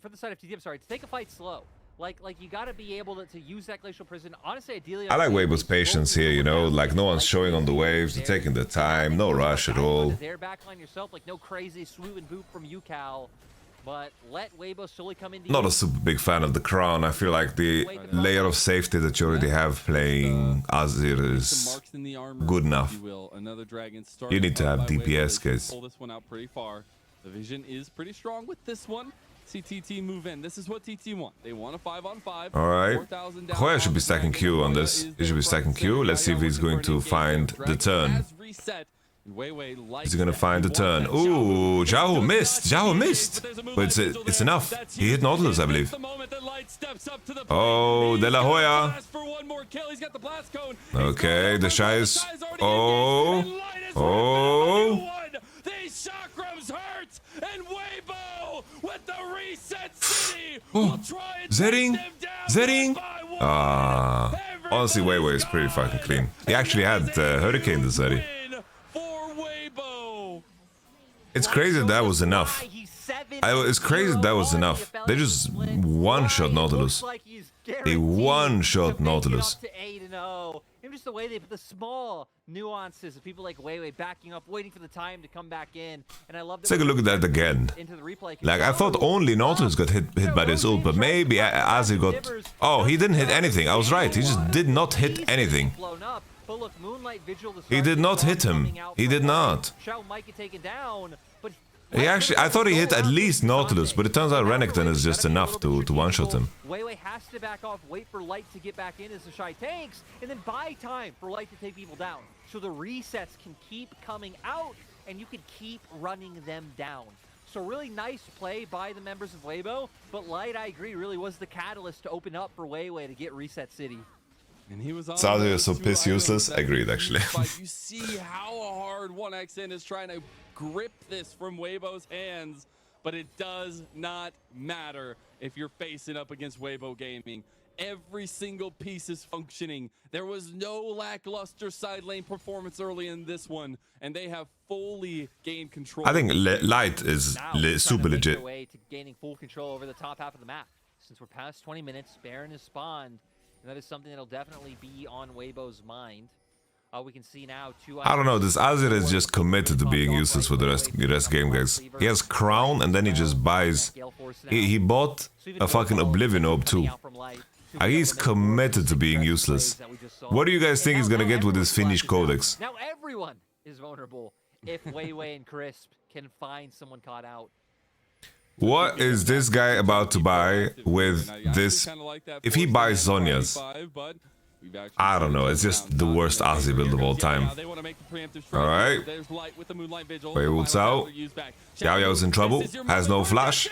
for the side of TT, I'm sorry, to take a fight slow. Like you got to be able to use that Glacial Prison. Honestly, ideally...
I like Weibo's patience here, you know, like no one's showing on the waves, they're taking their time, no rush at all.
There backline yourself, like no crazy swoop and boop from Yukao. But let Weibo slowly come into...
Not a super big fan of the crown. I feel like the layer of safety that you already have playing Azir is good enough. You need to have DPS, guys.
Pull this one out pretty far. The vision is pretty strong with this one. See TT move in. This is what TT want. They want a 5-on-5.
Alright. Hoya should be stacking Q on this. He should be stacking Q. Let's see if he's going to find the turn. Is he gonna find the turn? Ooh, Jahu missed. Jahu missed. But it's enough. He hit Nautilus, I believe. Oh, De La Hoya. Okay, the Shy is... Oh. Oh.
These chakrams hurt, and Weibo with the reset city will try and
Zering. Zering. Honestly, Weibo is pretty fucking clean. He actually had Hurricane the Zeri. It's crazy that was enough. It's crazy that was enough. They just one-shot Nautilus. They one-shot Nautilus.
Even just the way they put the small nuances of people like Weiwei backing up, waiting for the time to come back in. And I love that.
Let's take a look at that again. Like, I thought only Nautilus got hit by this ult, but maybe Azir got... Oh, he didn't hit anything. I was right. He just did not hit anything. He did not hit him. He did not. He actually, I thought he hit at least Nautilus, but it turns out Renekton is just enough to one-shot him.
Weiwei has to back off, wait for Light to get back in as the Shy tanks, and then buy time for Light to take people down. So the resets can keep coming out, and you can keep running them down. So really nice play by the members of Weibo, but Light, I agree, really was the catalyst to open up for Weiwei to get Reset City.
And he was on
Azir is so piss useless. Agreed, actually.
But you see how hard 1xN is trying to grip this from Weibo's hands, but it does not matter if you're facing up against Weibo Gaming. Every single piece is functioning. There was no lackluster side lane performance early in this one, and they have fully gained control.
I think Light is super legit.
Way to gaining full control over the top half of the map. Since we're past 20 minutes, Baron has spawned. And that is something that'll definitely be on Weibo's mind. We can see now
I don't know, this Azir is just committed to being useless for the rest game, guys. He has Crown and then he just buys... He bought a fucking Oblivion Orb too. He's committed to being useless. What do you guys think he's gonna get with his Finnish Codex?
Now everyone is vulnerable if Weiwei and Crisp can find someone caught out.
What is this guy about to buy with this? If he buys Zhonya's, I don't know. It's just the worst Aussie build of all time. Alright. Weibo Cao. Yao Yao's in trouble. Has no flash.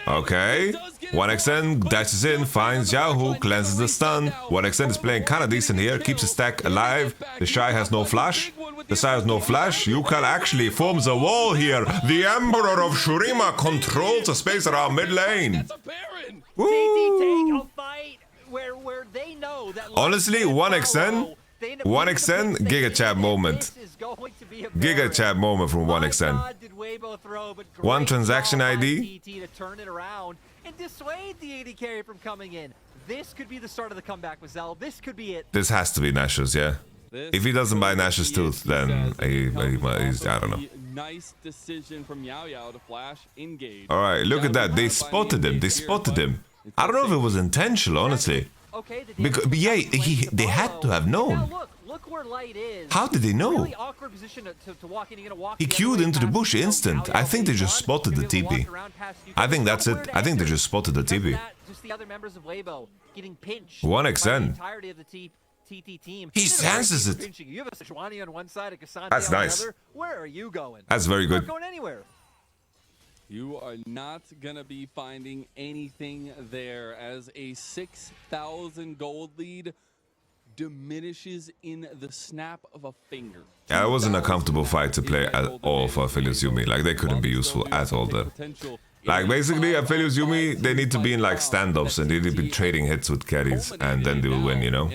Okay. 1xN dashes in, finds Yao, who cleanses the stun. 1xN is playing kind of decent here. Keeps his stack alive. The Shy has no flash. The Shy has no flash. Yukal actually forms a wall here. The Emperor of Shurima controls the space around mid lane. Woo!
Where they know that
honestly, 1xN, Giga Chat moment. Giga Chat moment from 1xN. One transaction ID.
To turn it around and dissuade the AD carry from coming in. This could be the start of the comeback with Zell. This could be it.
This has to be Nash's, yeah. If he doesn't buy Nash's Tooth, then he's, I don't know.
Nice decision from Yao Yao to flash engage.
All right, look at that. They spotted him. They spotted him. I don't know if it was intentional, honestly. Because yeah, they had to have known.
Look where Light is.
How did they know?
Really awkward position to walk in. You're gonna walk
He queued into the bush instant. I think they just spotted the TP. I think that's it. I think they just spotted the TP.
Just the other members of Weibo getting pinched.
1xN.
Entirety of the TT team.
He senses it.
You have a Sejuani on one side, a Cassante
That's
on
nice.
the other. Where are you going?
That's very good.
You're not going anywhere.
You are not gonna be finding anything there as a 6,000 gold lead diminishes in the snap of a finger.
Yeah, it wasn't a comfortable fight to play at all for Aphelios Yumi. Like, they couldn't be useful at all there. Like, basically, Aphelios Yumi, they need to be in, like, standoffs and they need to be trading hits with carries and then they will win, you know?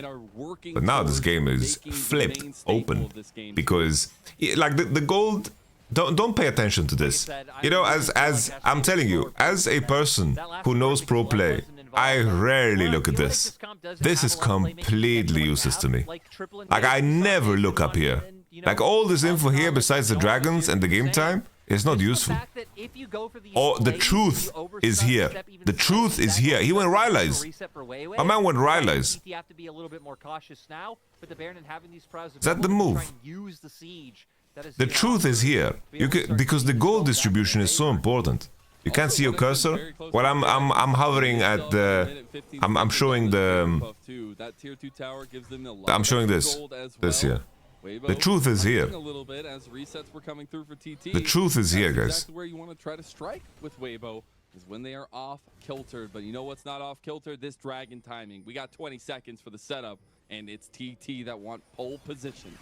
But now this game is flipped open because, like, the gold... Don't pay attention to this. You know, as I'm telling you, as a person who knows pro play, I rarely look at this. This is completely useless to me. Like, I never look up here. Like, all this info here besides the dragons and the game time is not useful. Oh, the truth is here. The truth is here. He went Rylai's. My man went Rylai's. Is that the move? The truth is here. Because the gold distribution is so important. You can't see your cursor. Well, I'm hovering at the. I'm showing the. I'm showing this. This here. The truth is here. The truth is here, guys.
Exactly where you want to try to strike with Weibo is when they are off kiltered. But you know what's not off kiltered? This dragon timing. We got 20 seconds for the setup, and it's TT that want pole position.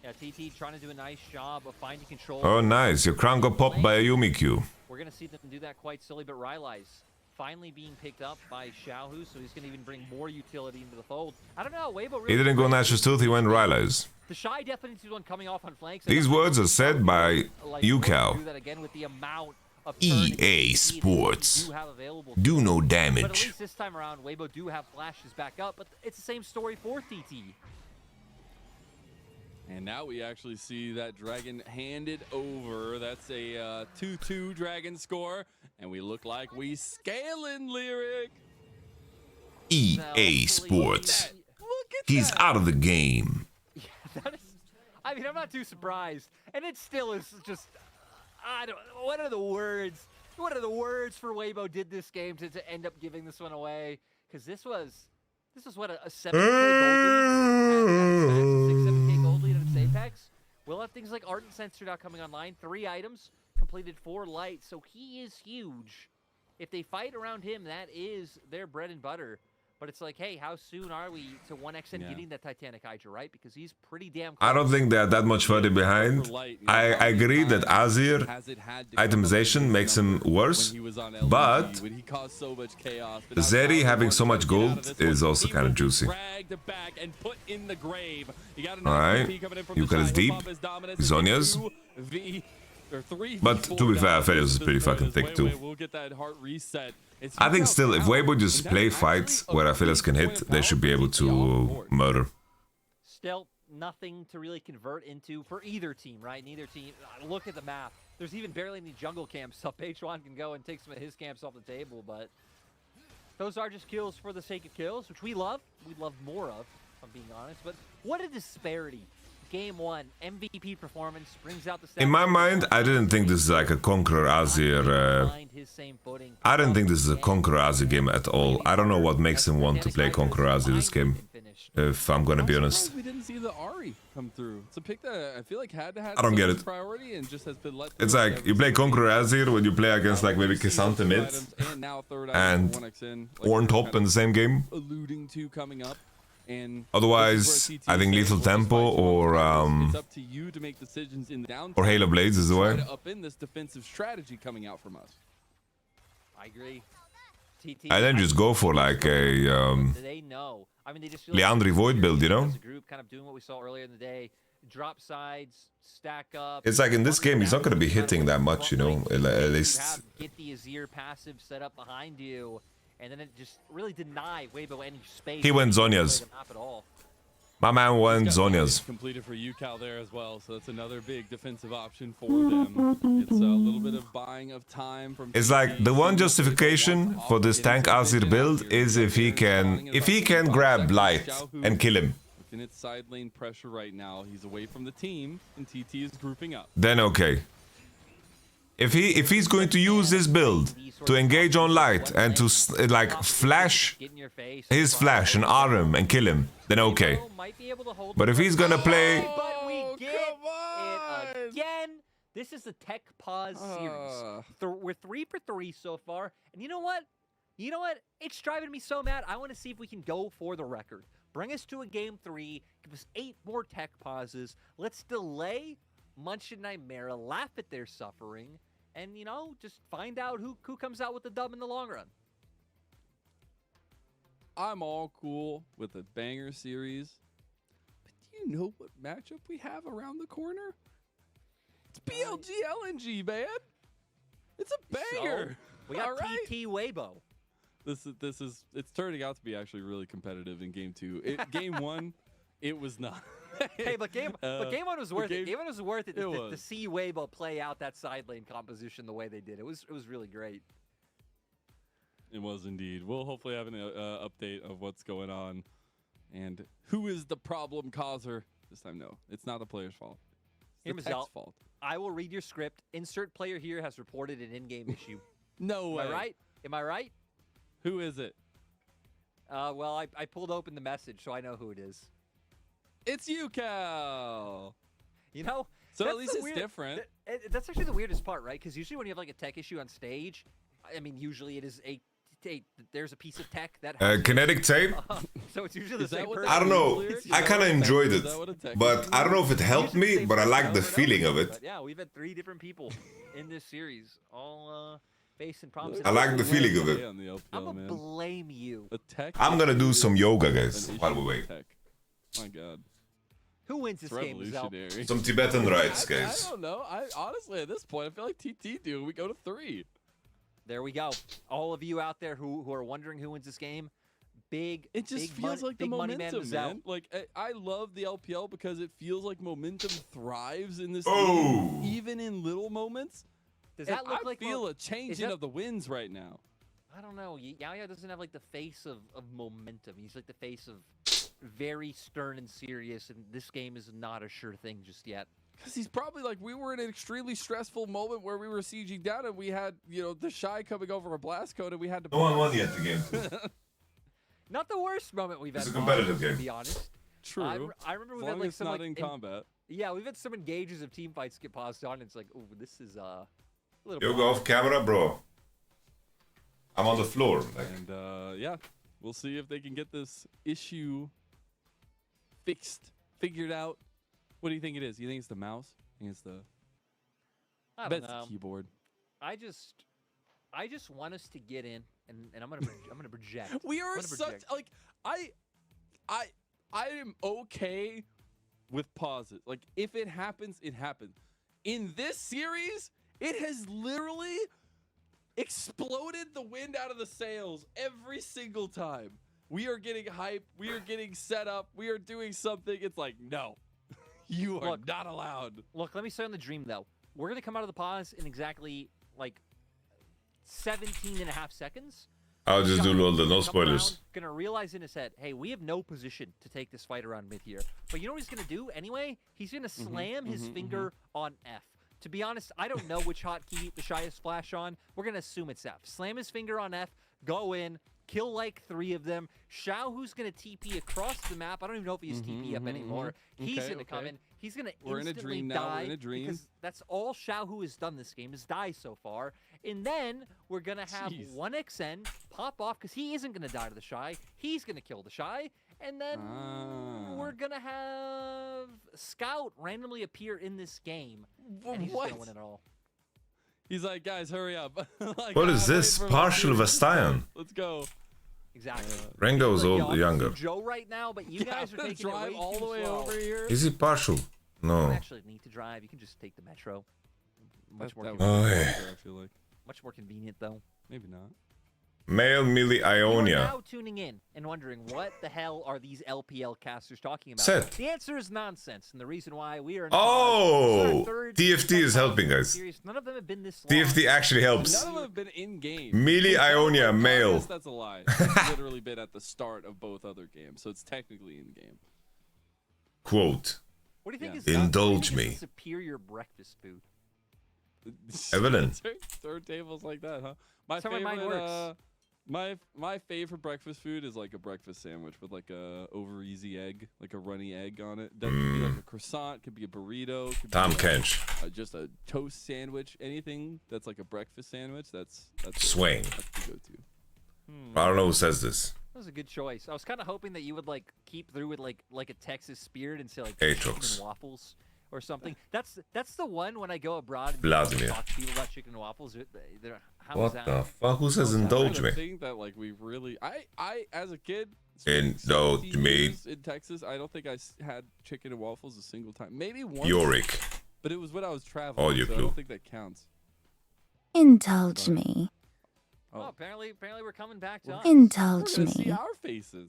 Yeah, TT trying to do a nice job of finding control.
Oh, nice. Your crown got popped by a Yumi Q.
We're going to see them do that quite silly, but Rylai's finally being picked up by Xiaohu, so he's going to even bring more utility into the fold. I don't know, Weibo really...
He didn't go Nash's Tooth, he went Rylai's.
The Shy definitely is one coming off on flanks.
These words are said by Yukal. EA Sports. Do no damage.
But at least this time around, Weibo do have flashes back up, but it's the same story for TT.
And now we actually see that dragon handed over. That's a 2-2 dragon score. And we look like we scaling, Lyric.
EA Sports. He's out of the game.
Yeah, that is, I mean, I'm not too surprised. And it still is just, I don't, what are the words? What are the words for Weibo did this game to end up giving this one away? Because this was what, a 7K gold lead? 6-7K gold lead of Apex. We'll have things like Ardent Sensor now coming online. 3 items, completed 4 lights, so he is huge. If they fight around him, that is their bread and butter. But it's like, hey, how soon are we to 1xN getting that Titanic Hydra, right? Because he's pretty damn close.
I don't think they're that much further behind. I agree that Azir itemization makes him worse, but Zeri having so much gold is also kind of juicy. Alright, Yukal is deep, Zhonya's. But to be fair, Aphelios is pretty fucking thick too. I think still, if Weibo just play fights where Aphelios can hit, they should be able to murder.
Still, nothing to really convert into for either team, right? Neither team. Look at the map. There's even barely any jungle camps, so Peichuan can go and take some of his camps off the table, but those are just kills for the sake of kills, which we love. We'd love more of, if I'm being honest. But what a disparity game 1, MVP performance, brings out the
In my mind, I didn't think this is like a Conqueror Azir. I didn't think this is a Conqueror Azir game at all. I don't know what makes him want to play Conqueror Azir this game, if I'm gonna be honest.
We didn't see the Ari come through. It's a pick that I feel like had to have
I don't get it.
priority and just has been let
It's like you play Conqueror Azir when you play against like maybe K'Sante mid and Ornn top in the same game.
Alluding to coming up. And
otherwise, I think Lethal Tempo or Halo Blades is the way.
Up in this defensive strategy coming out from us.
I agree.
I then just go for like a
They know. I mean, they just feel
Leandri Void build, you know?
As a group, kind of doing what we saw earlier in the day. Drop sides, stack up.
It's like in this game, he's not going to be hitting that much, you know? At least.
Get the Azir passive set up behind you. And then it just really deny Weibo any space.
He went Zhonya's. My man went Zhonya's.
Completed for UCal there as well, so that's another big defensive option for them. It's a little bit of buying of time from.
It's like the one justification for this tank Azir build is if he can grab Light and kill him.
Looking at side lane pressure right now, he's away from the team, and TT is grouping up.
Then okay. If he's going to use this build to engage on Light and to like flash his flash and RM and kill him, then okay. But if he's gonna play,
But we get it again. This is the Tech Pause series. We're 3 for 3 so far, and you know what? You know what? It's driving me so mad. I want to see if we can go for the record. Bring us to a game 3. Give us 8 more Tech Pauses. Let's delay Munch and Nightmare, laugh at their suffering, and, you know, just find out who comes out with the dub in the long run.
I'm all cool with a banger series, but do you know what matchup we have around the corner? It's BLG LNG, man. It's a banger.
So, we got TT Weibo.
It's turning out to be actually really competitive in game 2. Game 1, it was not.
Hey, but game 1 was worth it. Game 1 was worth it.
Was.
To see Weibo play out that side lane composition the way they did. It was really great.
It was indeed. We'll hopefully have an update of what's going on and who is the problem causer this time. No, it's not the player's fault. It's the tech's fault.
I will read your script. Insert player here has reported an in-game issue.
No way.
Am I right? Am I right?
Who is it?
Well, I pulled open the message, so I know who it is.
It's you, Cal.
You know?
So at least it's different.
That's actually the weirdest part, right? Because usually when you have like a tech issue on stage, I mean, usually it is there's a piece of tech that
kinetic tape.
So it's usually the same person.
I don't know. I kind of enjoyed it, but I don't know if it helped me. But I like the feeling of it.
But yeah, we've had 3 different people in this series, all facing problems.
I like the feeling of it.
I'm gonna blame you.
I'm gonna do some yoga, guys. While we wait.
My God.
Who wins this game?
Some Tibetan rites, guys.
I don't know. I honestly, at this point, I feel like TT do. We go to 3.
There we go. All of you out there who are wondering who wins this game,
it just feels like the momentum, man. Like I love the LPL because it feels like momentum thrives in this league, even in little moments.
Does that look like
I feel a changing of the winds right now?
I don't know. Yaya doesn't have like the face of momentum. He's like the face of very stern and serious, and this game is not a sure thing just yet.
Because he's probably like, we were in an extremely stressful moment where we were sieging down and we had, the Shy coming over a blast code and we had to...
No one won yet the game.
Not the worst moment we've had.
It's a competitive game.
To be honest.
True.
I remember we've had like some
not in combat.
Yeah, we've had some engages of team fights get paused on. And it's like, oh, this is a little...
You go off camera, bro. I'm on the floor.
And yeah, we'll see if they can get this issue figured out. What do you think it is? You think it's the mouse? I think it's the...
I bet
it's the keyboard.
I just want us to get in, and I'm gonna project.
We are such like I am okay with pauses. Like if it happens, it happens. In this series, it has literally exploded the wind out of the sails every single time. We are getting hype. We are getting set up. We are doing something. It's like, no, you are not allowed.
Look, let me say on the dream, though. We're going to come out of the pause in exactly, like, 17 and a half seconds.
I'll just do all the no spoilers.
Gonna realize in his head, hey, we have no position to take this fight around mid here. But you know what he's gonna do anyway? He's gonna slam his finger on F. To be honest, I don't know which hotkey the Shy is splash on. We're gonna assume it's F. Slam his finger on F, go in, kill like 3 of them. Xiao, who's gonna TP across the map. I don't even know if he's TP up anymore. He's gonna come in. He's gonna instantly die.
We're in a dream.
Because that's all Xiao Hu has done this game is die so far. And then we're gonna have 1xN pop off because he isn't gonna die to the Shy. He's gonna kill the Shy. And then we're gonna have Scout randomly appear in this game. And he's just gonna win it all.
He's like, guys, hurry up. Like,
What is this? Partial Vastayan.
Let's go.
Exactly.
Rengo is old, younger.
Joe right now, but you guys are taking
drive
it way
all
too
the way
slow.
over here.
Is he partial?
You
No.
don't actually need to drive. You can just take the metro. Much more.
Oh,
Convenient.
yeah.
I feel like.
Much more convenient though.
Maybe not.
Male Millie
You're
Ionia.
now tuning in and wondering what the hell are these LPL casters talking about?
Said.
The answer is nonsense, and the reason why we are.
Oh, TFT is helping guys.
Series. None of them have been this long.
TFT actually helps.
None of them have been in game.
Millie Ionia, male.
That's a lie. It's literally been at the start of both other games, so it's technically in game.
Quote.
What do you think is
Indulge
the
me.
superior breakfast food?
Evelyn.
Turntables like that, huh? My
That's how my mind
favorite,
works.
my favorite breakfast food is like a breakfast sandwich with like a over easy egg, like a runny egg on it. That could be like a croissant, could be a burrito, could
Tom
be
Kench.
Just a toast sandwich. Anything that's like a breakfast sandwich, that's
Swing.
That's the go-to.
I don't know who says this.
That was a good choice. I was kind of hoping that you would like keep through with like a Texas spirit and say like
Aatrox.
chicken and waffles or something. That's the one when I go abroad and
Vladimir.
talk to people about chicken and waffles. How
What
is that?
the fuck? Who says indulge me?
I think that like we really, I as a kid,
Indulge
17
me.
years in Texas, I don't think I had chicken and waffles a single time. Maybe once.
Yorick.
But it was when I was traveling.
All you
so I
clue.
don't think that counts.
Indulge me.
Oh, apparently we're coming back to us.
Indulge
We're gonna see
me.
our faces.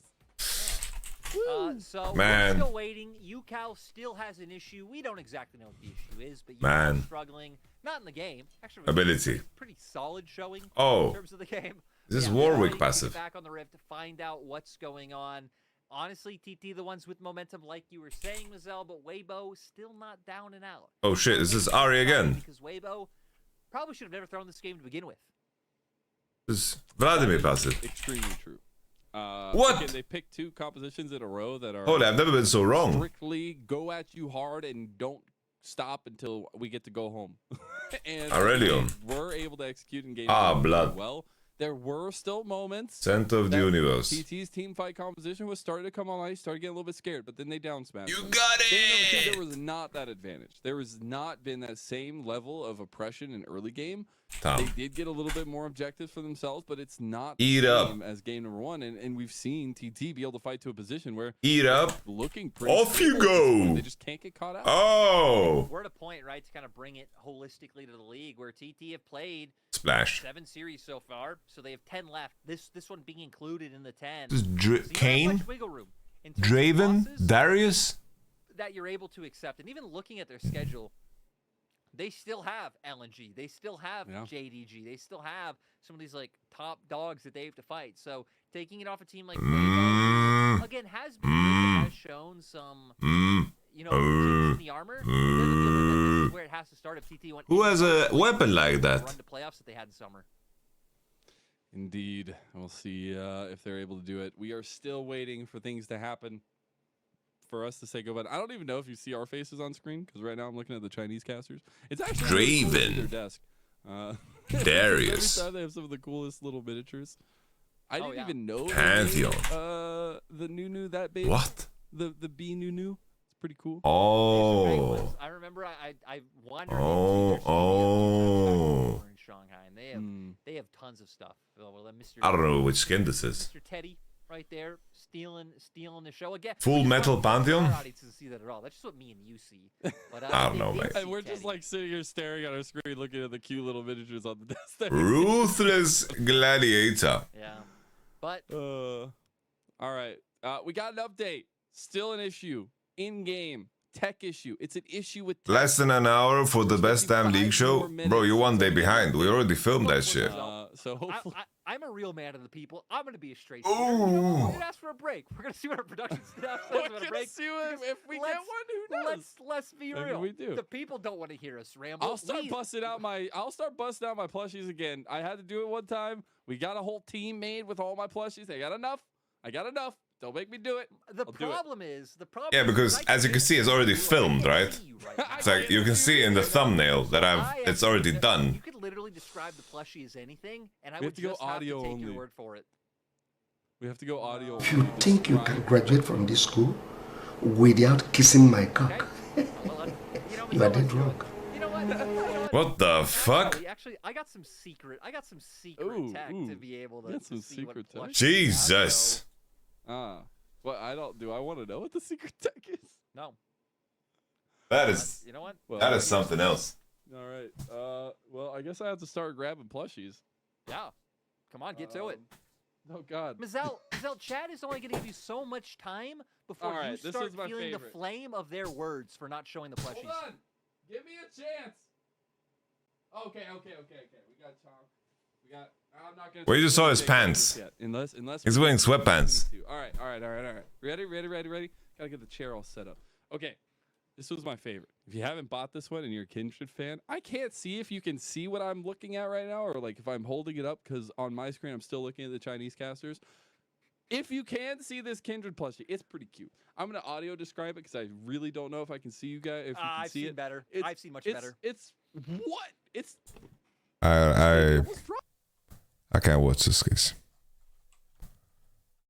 So
Man.
we're still waiting. UCal still has an issue. We don't exactly know what the issue is, but
Man.
UCal's struggling. Not in the game. Actually,
Ability.
pretty solid showing
Oh.
in terms of the game.
This is
Yeah,
Warwick
we're waiting to get
passive.
Back on the Rift to find out what's going on. Honestly, TT, the ones with momentum, like you were saying, Mazel, but Weibo still not down and out.
Oh shit, is this Ari again?
Because Weibo probably should have never thrown this game to begin with.
This is Vladimir passive.
Extremely true.
What?
Again, they picked 2 compositions in a row that are
Holy, I've never been so wrong.
strictly go at you hard and don't stop until we get to go home. And
Aurelion.
we're able to execute in game
Ah,
really
blood.
well. There were still moments.
Center of the
that
universe.
TT's team fight composition was starting to come online. He started getting a little bit scared, but then they down smashed.
You
him.
got
There
it!
was not that advantage. There has not been that same level of oppression in early game.
Tom.
They did get a little bit more objectives for themselves, but it's not
Eat
the
up.
same as game number 1. And we've seen TT be able to fight to a position where
Eat up.
looking pretty
Off you
stable at this point.
go.
They just can't get caught out.
Oh.
We're at a point, right, to kind of bring it holistically to the league where TT have played
Splash.
7 series so far, so they have 10 left. This one being included in the 10.
This is
So you don't have
Kane?
much wiggle room in terms of
Draven?
losses
Darius?
that you're able to accept. And even looking at their schedule, they still have LNG. They still have JDG. They still have some of these like top dogs that they have to fight. So taking it off a team like Weibo, again, has been good, has shown some, you know, chinks in the armor. It doesn't feel like this is where it has to start if TT went
Who has a weapon like
run
that?
to playoffs that they had in summer.
Indeed. We'll see if they're able to do it. We are still waiting for things to happen for us to say goodbye. I don't even know if you see our faces on screen because right now I'm looking at the Chinese casters. It's actually really cool to see
Draven.
their desk.
Darius.
Every time they have some of the coolest little miniatures. I didn't even know
Pantheon.
the Nunu that big.
What?
The B Nunu. It's pretty cool.
Oh.
I remember I wandered
Oh.
into their studio in Shanghai, and they have tons of stuff. Well, Mr.
I don't know which skin this is.
Mr. Teddy right there stealing the show again.
Full Metal Pantheon?
Our audience doesn't see that at all. That's just what me and you see. But,
I don't know,
they
mate.
see
And we're just
Teddy.
like sitting here staring at our screen looking at the cute little miniatures on the desk there.
Ruthless Gladiator.
Yeah. But
all right. We got an update. Still an issue. In-game. Tech issue. It's an issue with tech.
Less than an hour for the best damn league show? Bro, you're 1 day behind. We already filmed that shit.
So hopefully...
I'm a real man of the people. I'm going to be a straight shooter. You know, we're going to ask for a break. We're going to see what our production staff says about a break.
See if we get one. Who knows?
Let's be
Maybe
real.
we do.
The people don't want to hear us ramble.
I'll start busting out my plushies again. I had to do it one time. We got a whole team made with all my plushies. I got enough. Don't make me do it.
The problem is
Yeah, because as you can see, it's already filmed, right? It's like you can see in the thumbnail that it's already done.
You could literally describe the plushie as anything, and I
We
would
have to go
just have to
audio
take
only.
your word for it.
We have to go audio.
If you think you can graduate from this school without kissing my cock, you are dead wrong.
What the fuck?
Actually, I got some secret tech to be able to,
Get some
see what
secret tech.
plushie
Jesus.
What I don't do. I want to know what the secret tech is.
No.
That is.
You know what?
That is something else.
All right. Well, I guess I have to start grabbing plushies.
Yeah. Come on, get to it.
Oh God.
Mazel, Chad is only going to give you so much time before
All right,
you
this
start
is my
feeling the
favorite.
flame of their words for not showing the plushies.
Hold on. Give me a chance. Okay. We got Tom. I'm not gonna.
We just saw his
take this
pants.
yet, Unless
He's wearing sweatpants.
All right. Ready? Gotta get the chair all set up. Okay. This was my favorite. If you haven't bought this one and you're a Kindred fan, I can't see if you can see what I'm looking at right now, or like if I'm holding it up, because on my screen I'm still looking at the Chinese casters. If you can see this Kindred plushie, it's pretty cute. I'm gonna audio describe it because I really don't know if I can see you guys. If you can
I've
see
seen
it
better. I've seen much better.
It's what? It's
I can't watch this, guys.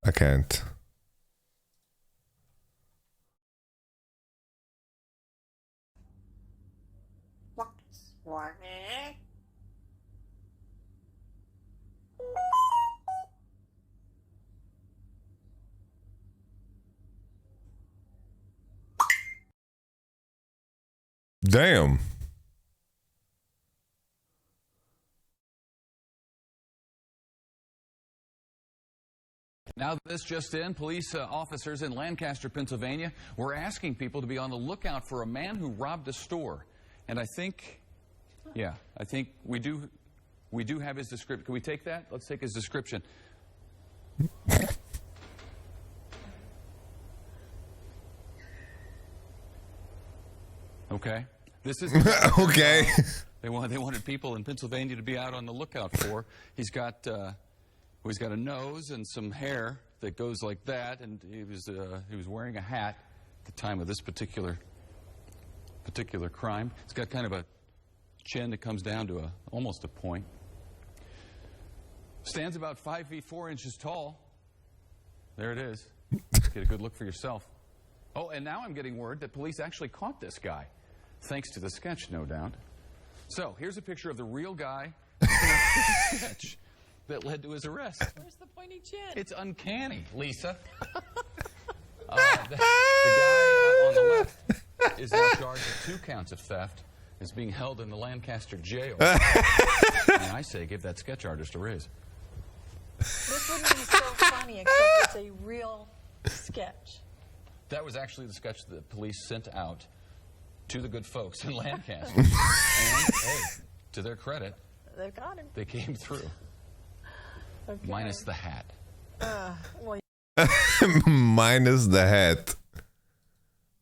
I can't. Damn.
Now this just in, police officers in Lancaster, Pennsylvania were asking people to be on the lookout for a man who robbed a store. And I think we do have his description. Can we take that? Let's take his description. Okay. This is
okay.
They wanted people in Pennsylvania to be out on the lookout for. He's got a nose and some hair that goes like that, and he was wearing a hat at the time of this particular crime. He's got kind of a chin that comes down to almost a point. Stands about 5 feet 4 inches tall. There it is. Get a good look for yourself. Oh, and now I'm getting word that police actually caught this guy, thanks to the sketch, no doubt. So here's a picture of the real guy sketch that led to his arrest.
Where's the pointy chin?
It's uncanny, Lisa. The guy on the left is now charged with 2 counts of theft. Is being held in the Lancaster jail. And I say, give that sketch artist a raise.
This wouldn't be so funny, except it's a real sketch.
That was actually the sketch that the police sent out to the good folks in Lancaster. And, hey, to their credit,
They've got him.
they came through.
Okay.
Minus the hat.
Well,
Minus the hat.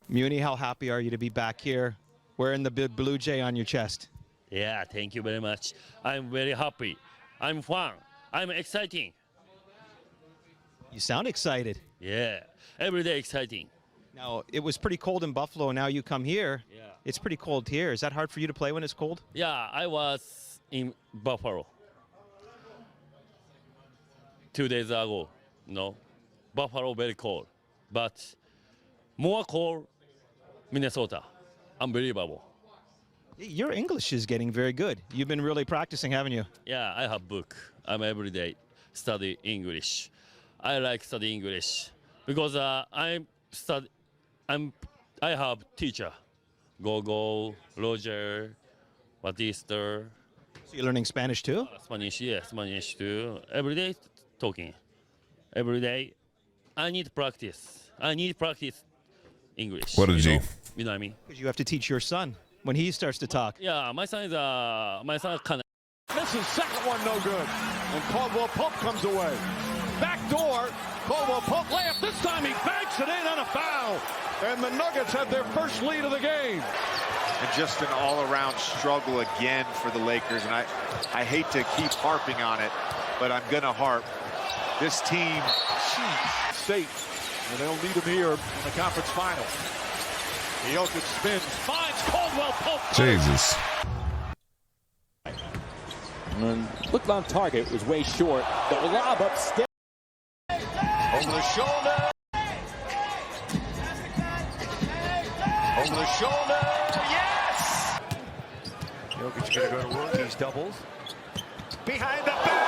Muni, how happy are you to be back here wearing the big blue jay on your chest?
Yeah, thank you very much. I'm very happy. I'm fun. I'm exciting.
You sound excited.
Yeah, every day exciting.
Now, it was pretty cold in Buffalo. Now you come here.
Yeah.
It's pretty cold here. Is that hard for you to play when it's cold?
Yeah, I was in Buffalo 2 days ago. No, Buffalo very cold, but more cold Minnesota. Unbelievable.
Your English is getting very good. You've been really practicing, haven't you?
Yeah, I have book. I'm every day study English. I like study English because I have teacher. Go, Roger, Batista.
So you're learning Spanish too?
Spanish, yeah, Spanish too. Every day talking. Every day. I need practice. English.
What a G.
You know what I mean?
Because you have to teach your son when he starts to talk.
Yeah, my son is kind of.
Misses second one, no good. And Caldwell Pope comes away. Back door, Caldwell Pope layup. This time he banks it in on a foul. And the Nuggets have their first lead of the game.
And just an all-around struggle again for the Lakers. And I hate to keep harping on it, but I'm going to harp. This team,
State, and they'll need him here in the conference final. Jokic spins, finds Caldwell Pope.
Jesus.
And looked on target, was way short. The lob upstairs.
Over the shoulder. Over the shoulder. Yes! Jokic going to go to work. He's doubles. Behind the back.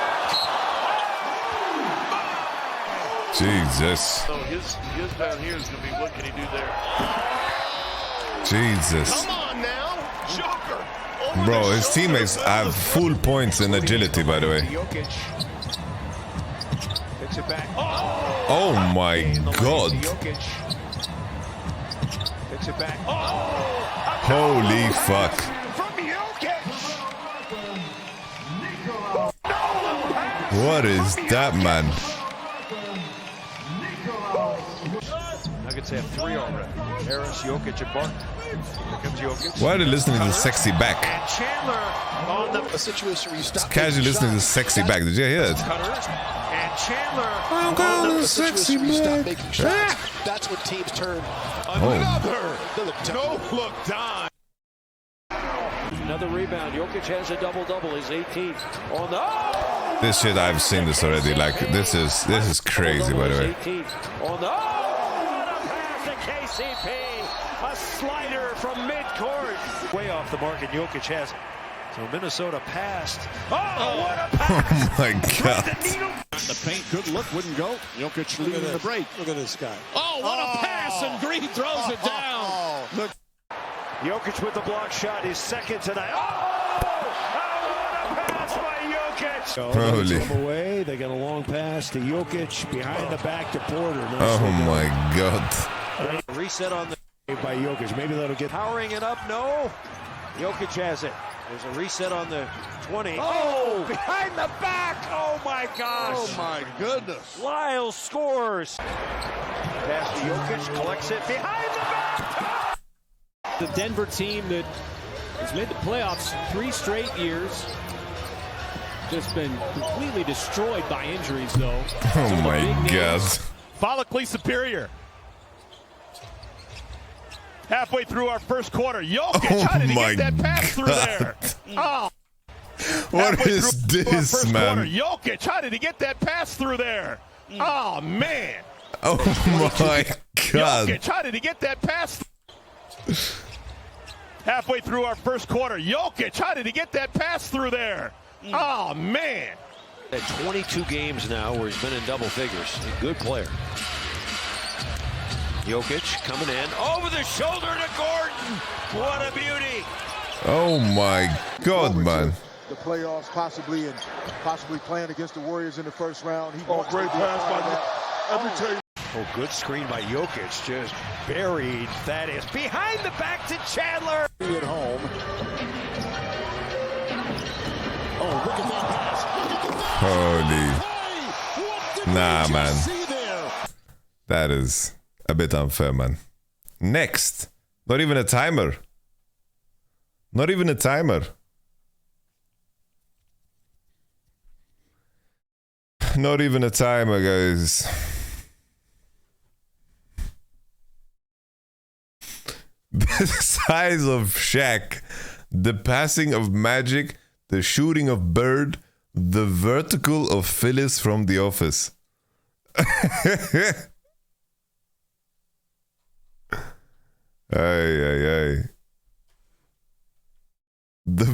Jesus.
So his down here is going to be, what can he do there?
Jesus.
Come on now, Joker.
Bro, his teammates have full points in agility, by the way.
Jokic picks it back.
Oh my god.
Jokic picks it back.
Holy fuck.
From Jokic.
What is that, man?
Nuggets have 3 already. Harris, Jokic, and Barton. Here comes Jokic.
Why are they listening to Sexy Back?
And Chandler on the
situation where you stop.
Just casually listening to Sexy Back. Did you hear it?
And Chandler
on the
Sexy
situation where you stop
Back.
making shots. That's when teams turn.
another
No look dime.
Another rebound. Jokic has a double-double. His 18th on the.
This shit, I've seen this already. Like, this is crazy, by the way.
18th on the. What a pass to KCP. A slider from midcourt.
way off the mark, and Jokic has it. So Minnesota passed.
Oh, what a pass!
Oh my god.
The paint, good look, wouldn't go. Jokic leading the break.
Look at this guy.
Oh, what a pass! And Green throws it down.
Look. Jokic with the block shot, his second tonight. Oh, what a pass by Jokic! So
Holy.
away. They got a long pass to Jokic behind the back to Porter.
Oh my god.
Reset on the by Jokic. Maybe that'll get powering it up. No. Jokic has it. There's a reset on the 20. Oh, behind the back. Oh my gosh.
Oh my goodness.
Lyles scores. Pass to Jokic, collects it behind the back.
The Denver team that has made the playoffs 3 straight years. Just been completely destroyed by injuries, though.
Oh my god.
Follically superior. Halfway through our first quarter, Jokic, how did he get that pass through there? Oh.
What is this, man?
Jokic, how did he get that pass through there? Oh, man.
Oh my god.
Jokic, how did he get that pass? Halfway through our first quarter, Jokic, how did he get that pass through there? Oh, man.
At 22 games now where he's been in double figures. A good player. Jokic coming in. Over the shoulder to Gordon. What a beauty.
Oh my god, man.
The playoffs possibly playing against the Warriors in the first round. He great
pass by
that. Let me tell you.
Oh, good screen by Jokic. Just buried. That is behind the back to Chandler.
At home. Oh, look at that pass.
Holy. Nah, man. That is a bit unfair, man. Next. Not even a timer. Not even a timer. Not even a timer, guys. The size of Shaq, the passing of Magic, the shooting of Bird, the vertical of Phyllis from The Office. Ay. The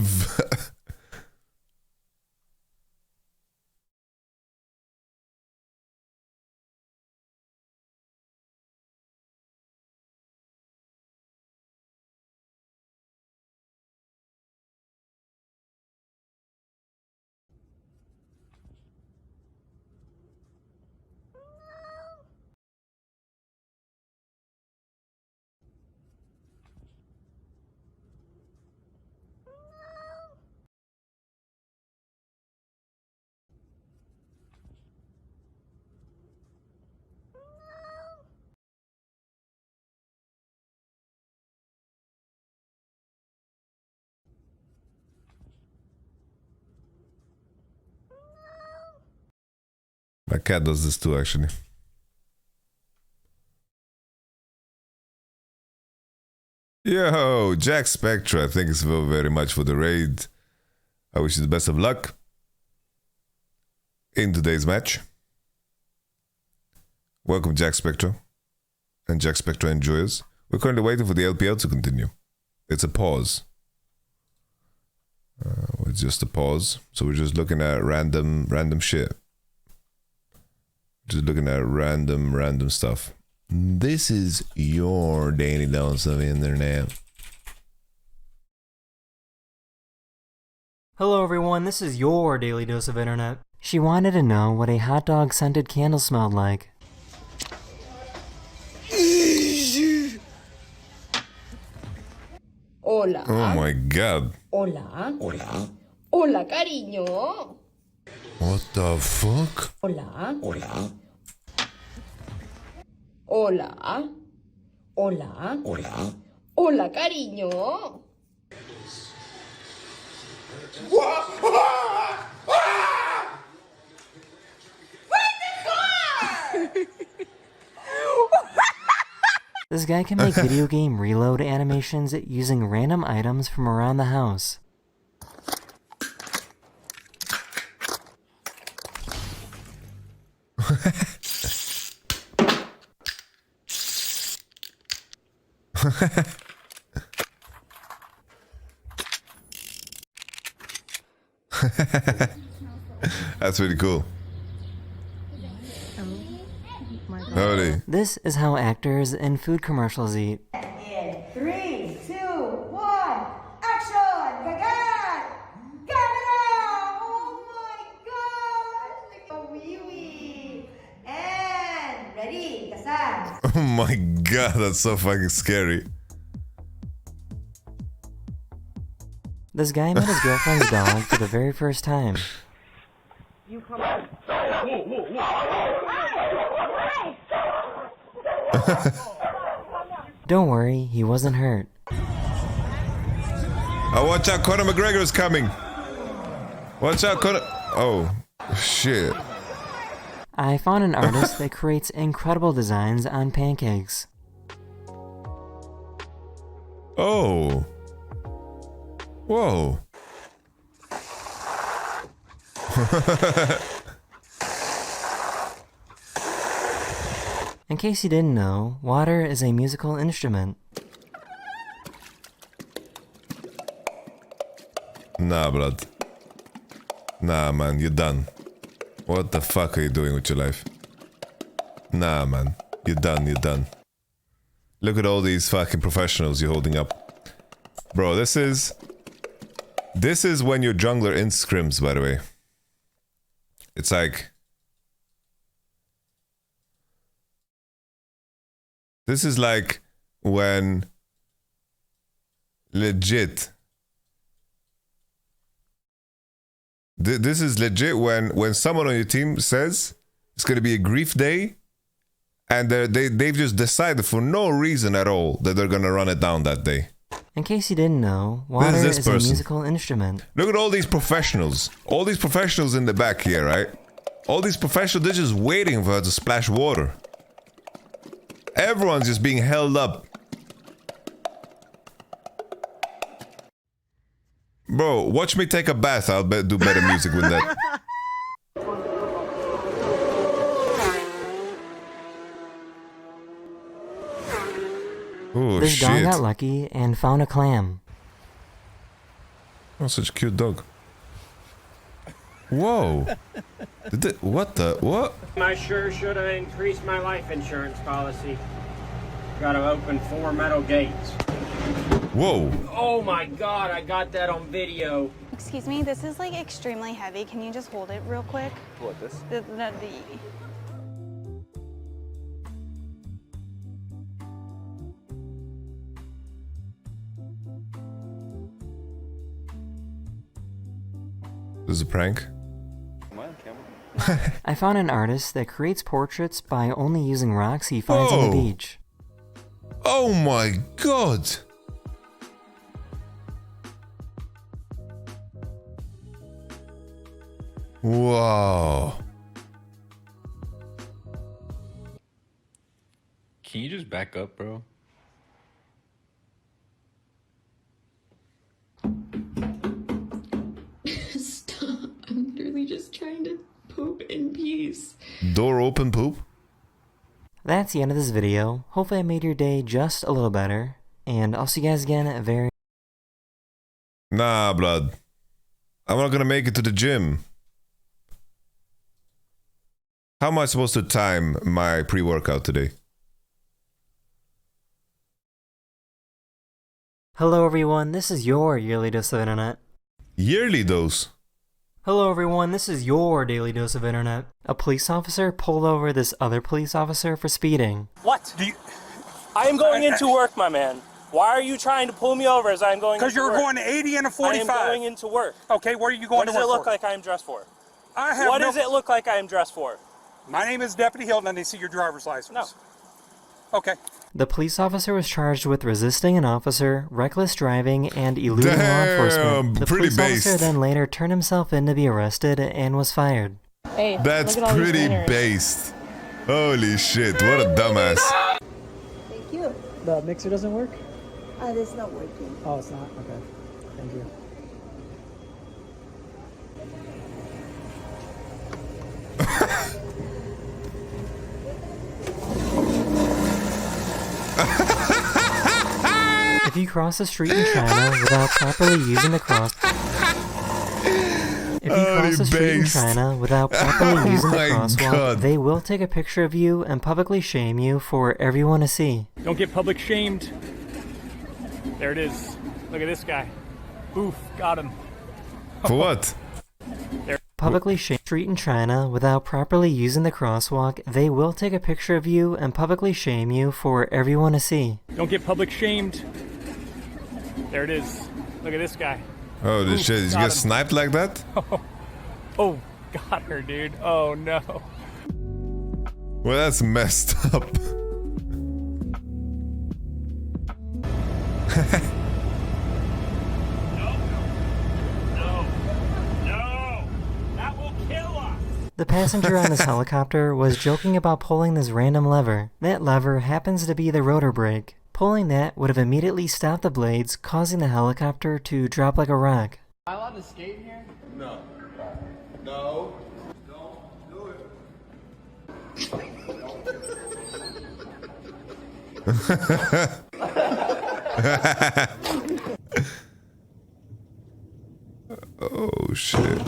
My cat does this too, actually. Yo, Jack Spectra, thank you so very much for the raid. I wish you the best of luck in today's match. Welcome, Jack Spectra and Jack Spectra enjoyers. We're currently waiting for the LPL to continue. It's a pause. It's just a pause. So we're just looking at random shit. Just looking at random stuff. This is your daily dose of internet.
Hello everyone, this is your daily dose of internet. She wanted to know what a hot dog scented candle smelled like.
Hola.
Oh my god.
Hola. Hola. Hola, cariño.
What the fuck?
Hola. Hola. Hola. Hola. Hola. Hola, cariño.
This guy can make video game reload animations using random items from around the house.
That's really cool. Howdy.
This is how actors in food commercials eat.
In 3, 2, 1, action! Gagan! Camera! Oh my gosh! Look at wee wee! And ready, Kasan!
Oh my god, that's so fucking scary.
This guy met his girlfriend's dog for the very first time.
You come
Don't worry, he wasn't hurt.
Oh, watch out, Conor McGregor's coming. Watch out, Conor. Oh, shit.
I found an artist that creates incredible designs on pancakes.
Oh. Whoa.
In case you didn't know, water is a musical instrument.
Nah, blood. Nah, man, you're done. What the fuck are you doing with your life? Nah, man. You're done, you're done. Look at all these fucking professionals you're holding up. Bro, this is when your jungler in scrims, by the way. It's like... This is like when... Legit... This is legit when someone on your team says it's gonna be a grief day, and they've just decided for no reason at all that they're gonna run it down that day.
In case you didn't know, water is a musical instrument.
Look at all these professionals. All these professionals in the back here, right? All these professionals, they're just waiting for her to splash water. Everyone's just being held up. Bro, watch me take a bath. I'll do better music with that. Oh,
this
shit.
dog got lucky and found a clam.
Oh, such a cute dog. Whoa. What?
I sure should have increased my life insurance policy. Gotta open 4 metal gates.
Whoa.
Oh my god, I got that on video.
Excuse me, this is like extremely heavy. Can you just hold it real quick?
What, this?
This is a prank.
I found an artist that creates portraits by only using rocks he finds on the beach.
Oh my god! Wow.
Can you just back up, bro?
Stop. I'm literally just trying to poop in peace.
Door open, poop?
That's the end of this video. Hopefully I made your day just a little better. And I'll see you guys again very...
Nah, blood. I'm not gonna make it to the gym. How am I supposed to time my pre-workout today?
Hello everyone, this is your yearly dose of internet.
Yearly dose?
Hello everyone, this is your daily dose of internet. A police officer pulled over this other police officer for speeding.
What? I am going into work, my man. Why are you trying to pull me over as I'm going into work?
Because you're going 80 and a 45.
I am going into work.
Okay, what are you going to work for?
What does it look like I am dressed for?
What
does it look like I am dressed for?
My name is Deputy Hilton and I see your driver's license.
No.
Okay.
The police officer was charged with resisting an officer, reckless driving, and eluding law enforcement. The police officer then later turned himself in to be arrested and was fired.
Hey, that's pretty based. Holy shit, what a dumbass.
Thank you.
The mixer doesn't work?
It's not working.
Oh, it's not? Okay. Thank you.
If you cross the street in China without properly using the crosswalk, they will take a picture of you and publicly shame you for everyone to see.
Don't get public shamed. There it is. Look at this guy. Oof, got him.
For what?
Publicly shame street in China without properly using the crosswalk, they will take a picture of you and publicly shame you for everyone to see.
Don't get public shamed. There it is. Look at this guy.
Oh, this shit. Did you get sniped like that?
Oh, got her, dude. Oh, no.
Well, that's messed up.
The passenger on this helicopter was joking about pulling this random lever. That lever happens to be the rotor brake. Pulling that would have immediately stopped the blades, causing the helicopter to drop like a rock.
Am I allowed to skate here?
No. No. Don't do it.
Oh, shit.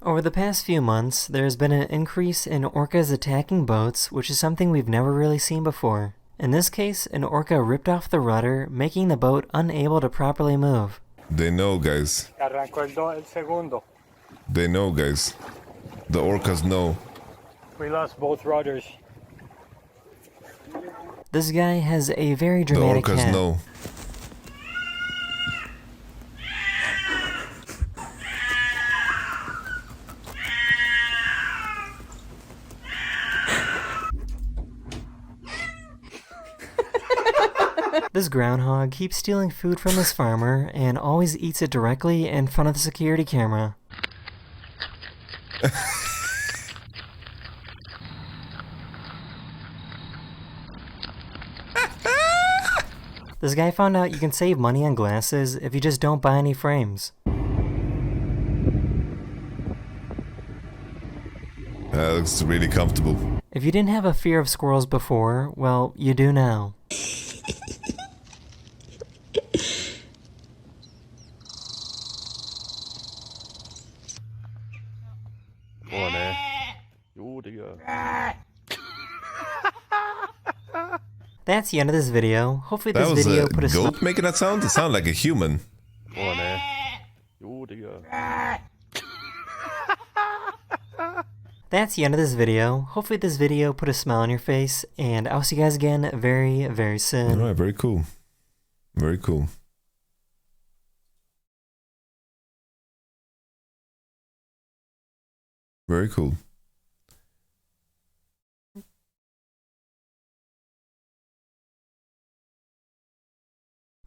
Over the past few months, there has been an increase in orcas attacking boats, which is something we've never really seen before. In this case, an orca ripped off the rudder, making the boat unable to properly move.
They know, guys. They know, guys. The orcas know.
We lost both rudders.
This guy has a very dramatic
The orcas
hat.
know.
This groundhog keeps stealing food from this farmer and always eats it directly in front of the security camera. This guy found out you can save money on glasses if you just don't buy any frames.
That looks really comfortable.
If you didn't have a fear of squirrels before, well, you do now. That's the end of this video. Hopefully this video put a
goat making that sound? It sounded like a human.
That's the end of this video. Hopefully this video put a smile on your face, and I'll see you guys again very, very soon.
Alright, very cool. Very cool. Very cool.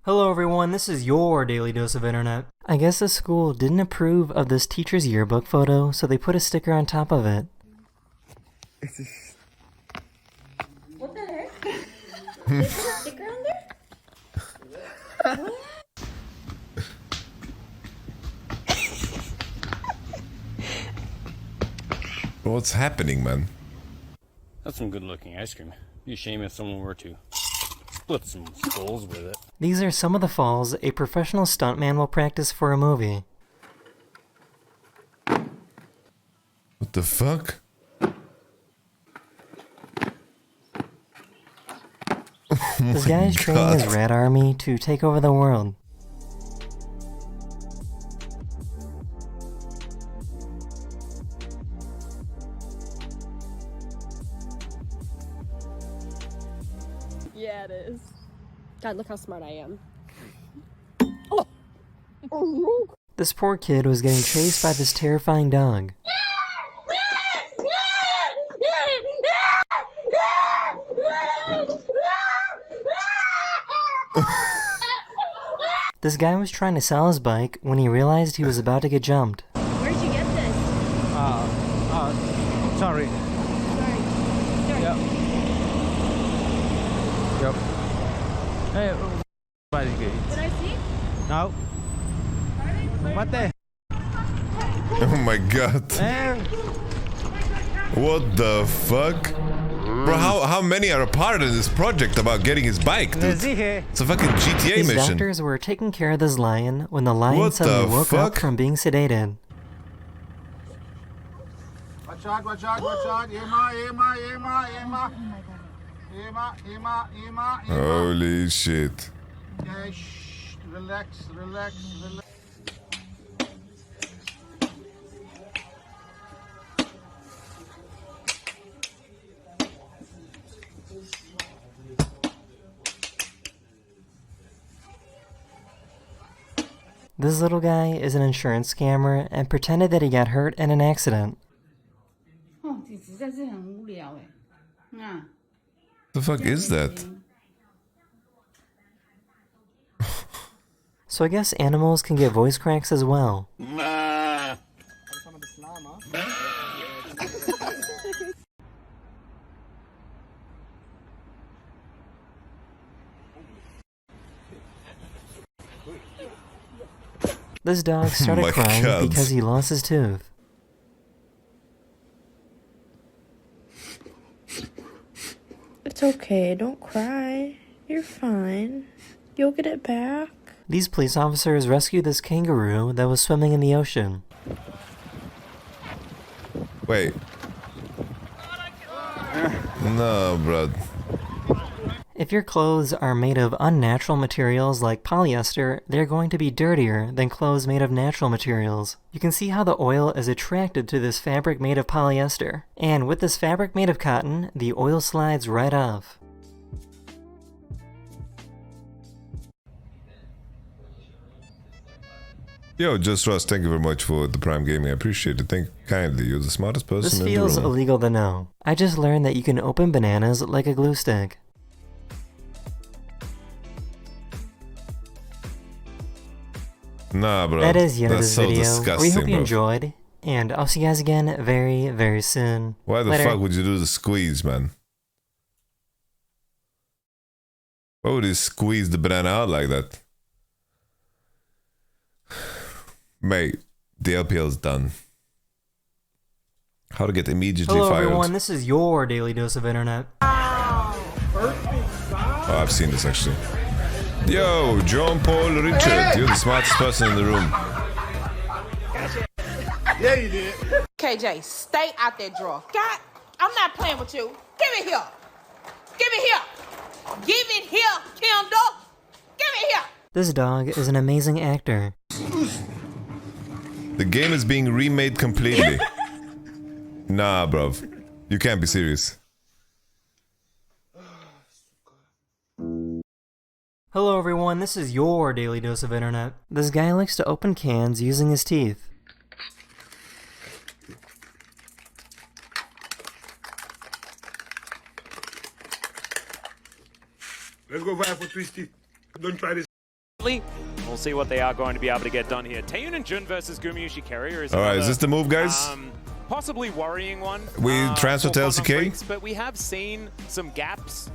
Hello everyone, this is your daily dose of internet. I guess the school didn't approve of this teacher's yearbook photo, so they put a sticker on top of it.
What the heck?
There's a sticker on there? What?
What's happening, man?
That's some good-looking ice cream. Be a shame if someone were to split some skulls with it.
These are some of the falls a professional stuntman will practice for a movie.
What the fuck?
This guy is training his rat army to take over the world.
Yeah, it is. God, look how smart I am.
This poor kid was getting chased by this terrifying dog. This guy was trying to sell his bike when he realized he was about to get jumped.
Where'd you get this?
Sorry. Yep. Yep. Hey,
Did I see?
No. What the?
Oh my god. What the fuck? Bro, how many are a part of this project about getting his bike, dude? It's a fucking GTA
His
mission.
doctors were taking care of this lion when the lion
What
suddenly
the
woke up
fuck?
from being sedated.
Watch out, watch out, watch out. Ema.
Holy shit.
Yeah, shh. Relax.
This little guy is an insurance scammer and pretended that he got hurt in an accident.
The fuck is that?
So I guess animals can get voice cracks as well. This dog started
my
crying
God.
because he lost his tooth.
It's okay, don't cry. You're fine. You'll get it back.
These police officers rescued this kangaroo that was swimming in the ocean.
Wait. No, bro.
If your clothes are made of unnatural materials like polyester, they're going to be dirtier than clothes made of natural materials. You can see how the oil is attracted to this fabric made of polyester. And with this fabric made of cotton, the oil slides right off.
Yo, Just Russ, thank you very much for the Prime Gaming. I appreciate it. Thank you kindly. You're the smartest person
This
in the
feels
room.
illegal to know. I just learned that you can open bananas like a glue stick.
Nah, bro.
That is the end of
That's
this
so
video.
disgusting,
We hope you
bro.
enjoyed, and I'll see you guys again very, very soon.
Why the
Later.
fuck would you do the squeeze, man? Why would you squeeze the banana out like that? Mate, the LPL's done. How to get immediately
Hello
fired.
everyone, this is your daily dose of internet.
Oh, I've seen this actually. Yo, John Paul Richard, you're the smartest person in the room.
Yeah, you did. KJ, stay out that drawer. God, I'm not playing with you. Give it here. Give it here. Give it here, Kendall. Give it here.
This dog is an amazing actor.
The game is being remade completely. Nah, bruv. You can't be serious.
Hello everyone, this is your daily dose of internet. This guy likes to open cans using his teeth.
Let's go back for twisty. Don't try this.
We'll see what they are going to be able to get done here. Taeyun and Jun versus Gumayushi Carrier is
Alright, is this the move, guys?
possibly worrying one.
We transfer
for
to
Quantum
LCK?
Freaks, but we have seen some gaps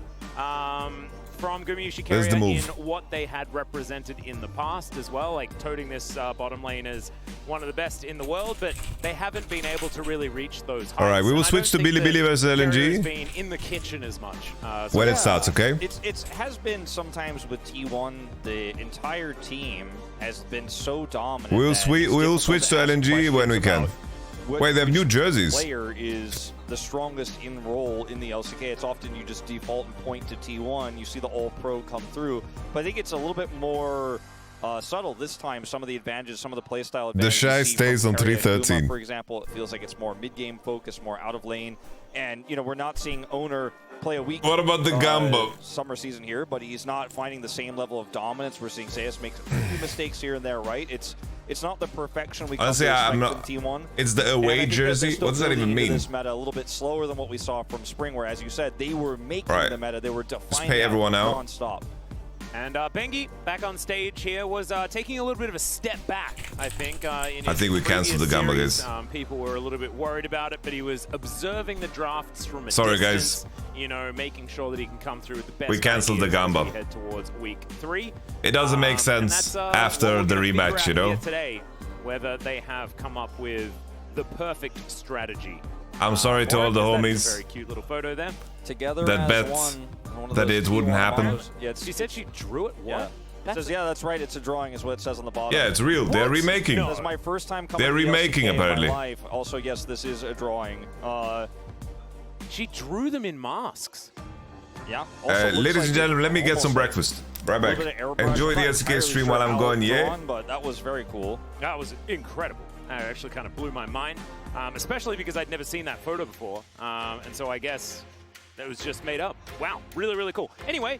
from Gumi
There's the
Ishikawa in
move.
what they had represented in the past as well, like toting this bottom lane as one of the best in the world, but they haven't been able to really reach those heights.
All right, we will switch to Billy Billy versus LNG.
Been in the kitchen as much.
When it starts, okay?
It has been sometimes with T1, the entire team has been so dominant.
We'll switch to LNG when we can. Wait, they have new jerseys.
Player is the strongest in role in the LCK. It's often you just default and point to T1. You see the All-Pro come through, but I think it's a little bit more subtle this time. Some of the advantages, some of the playstyle advantages.
The Shy stays on 313.
For example, it feels like it's more mid-game focused, more out of lane, and you know we're not seeing Owner play a week.
What about the Gumbo?
Summer season here, but he's not finding the same level of dominance. We're seeing Zeus make a few mistakes here and there, right? It's not the perfection we come to expect from T1.
It's the away jersey. What does that even mean?
This meta a little bit slower than what we saw from Spring, where, as you said, they were making the meta. They were defining
Just pay everyone out
non-stop.
And Bengi, back on stage here, was taking a little bit of a step back, I think. I
think we canceled the Gamba, guys.
People were a little bit worried about it, but he was observing the drafts from a
Sorry,
distance,
guys.
You know, making sure that he can come through with the best.
We canceled the Gamba.
We head towards week 3.
It doesn't make sense after the rematch, you know?
Today, whether they have come up with the perfect strategy.
I'm sorry to all the homies
Very cute little photo there.
Together
that bet that it wouldn't happen.
Yeah,
she said she drew it. What?
It says, yeah, that's right. It's a drawing, is what it says on the bottom.
Yeah, it's real. They're remaking.
This is my first time coming.
They're
to the
remaking
LCK in
apparently.
my life. Also, yes, this is a drawing.
She drew them in masks.
Yeah.
Ladies and gentlemen, let me get some breakfast. Right back. Enjoy the SK stream while I'm going. Yeah.
But that was very cool.
That was incredible. That actually kind of blew my mind, especially because I'd never seen that photo before, and so I guess that was just made up. Wow, really, really cool. Anyway,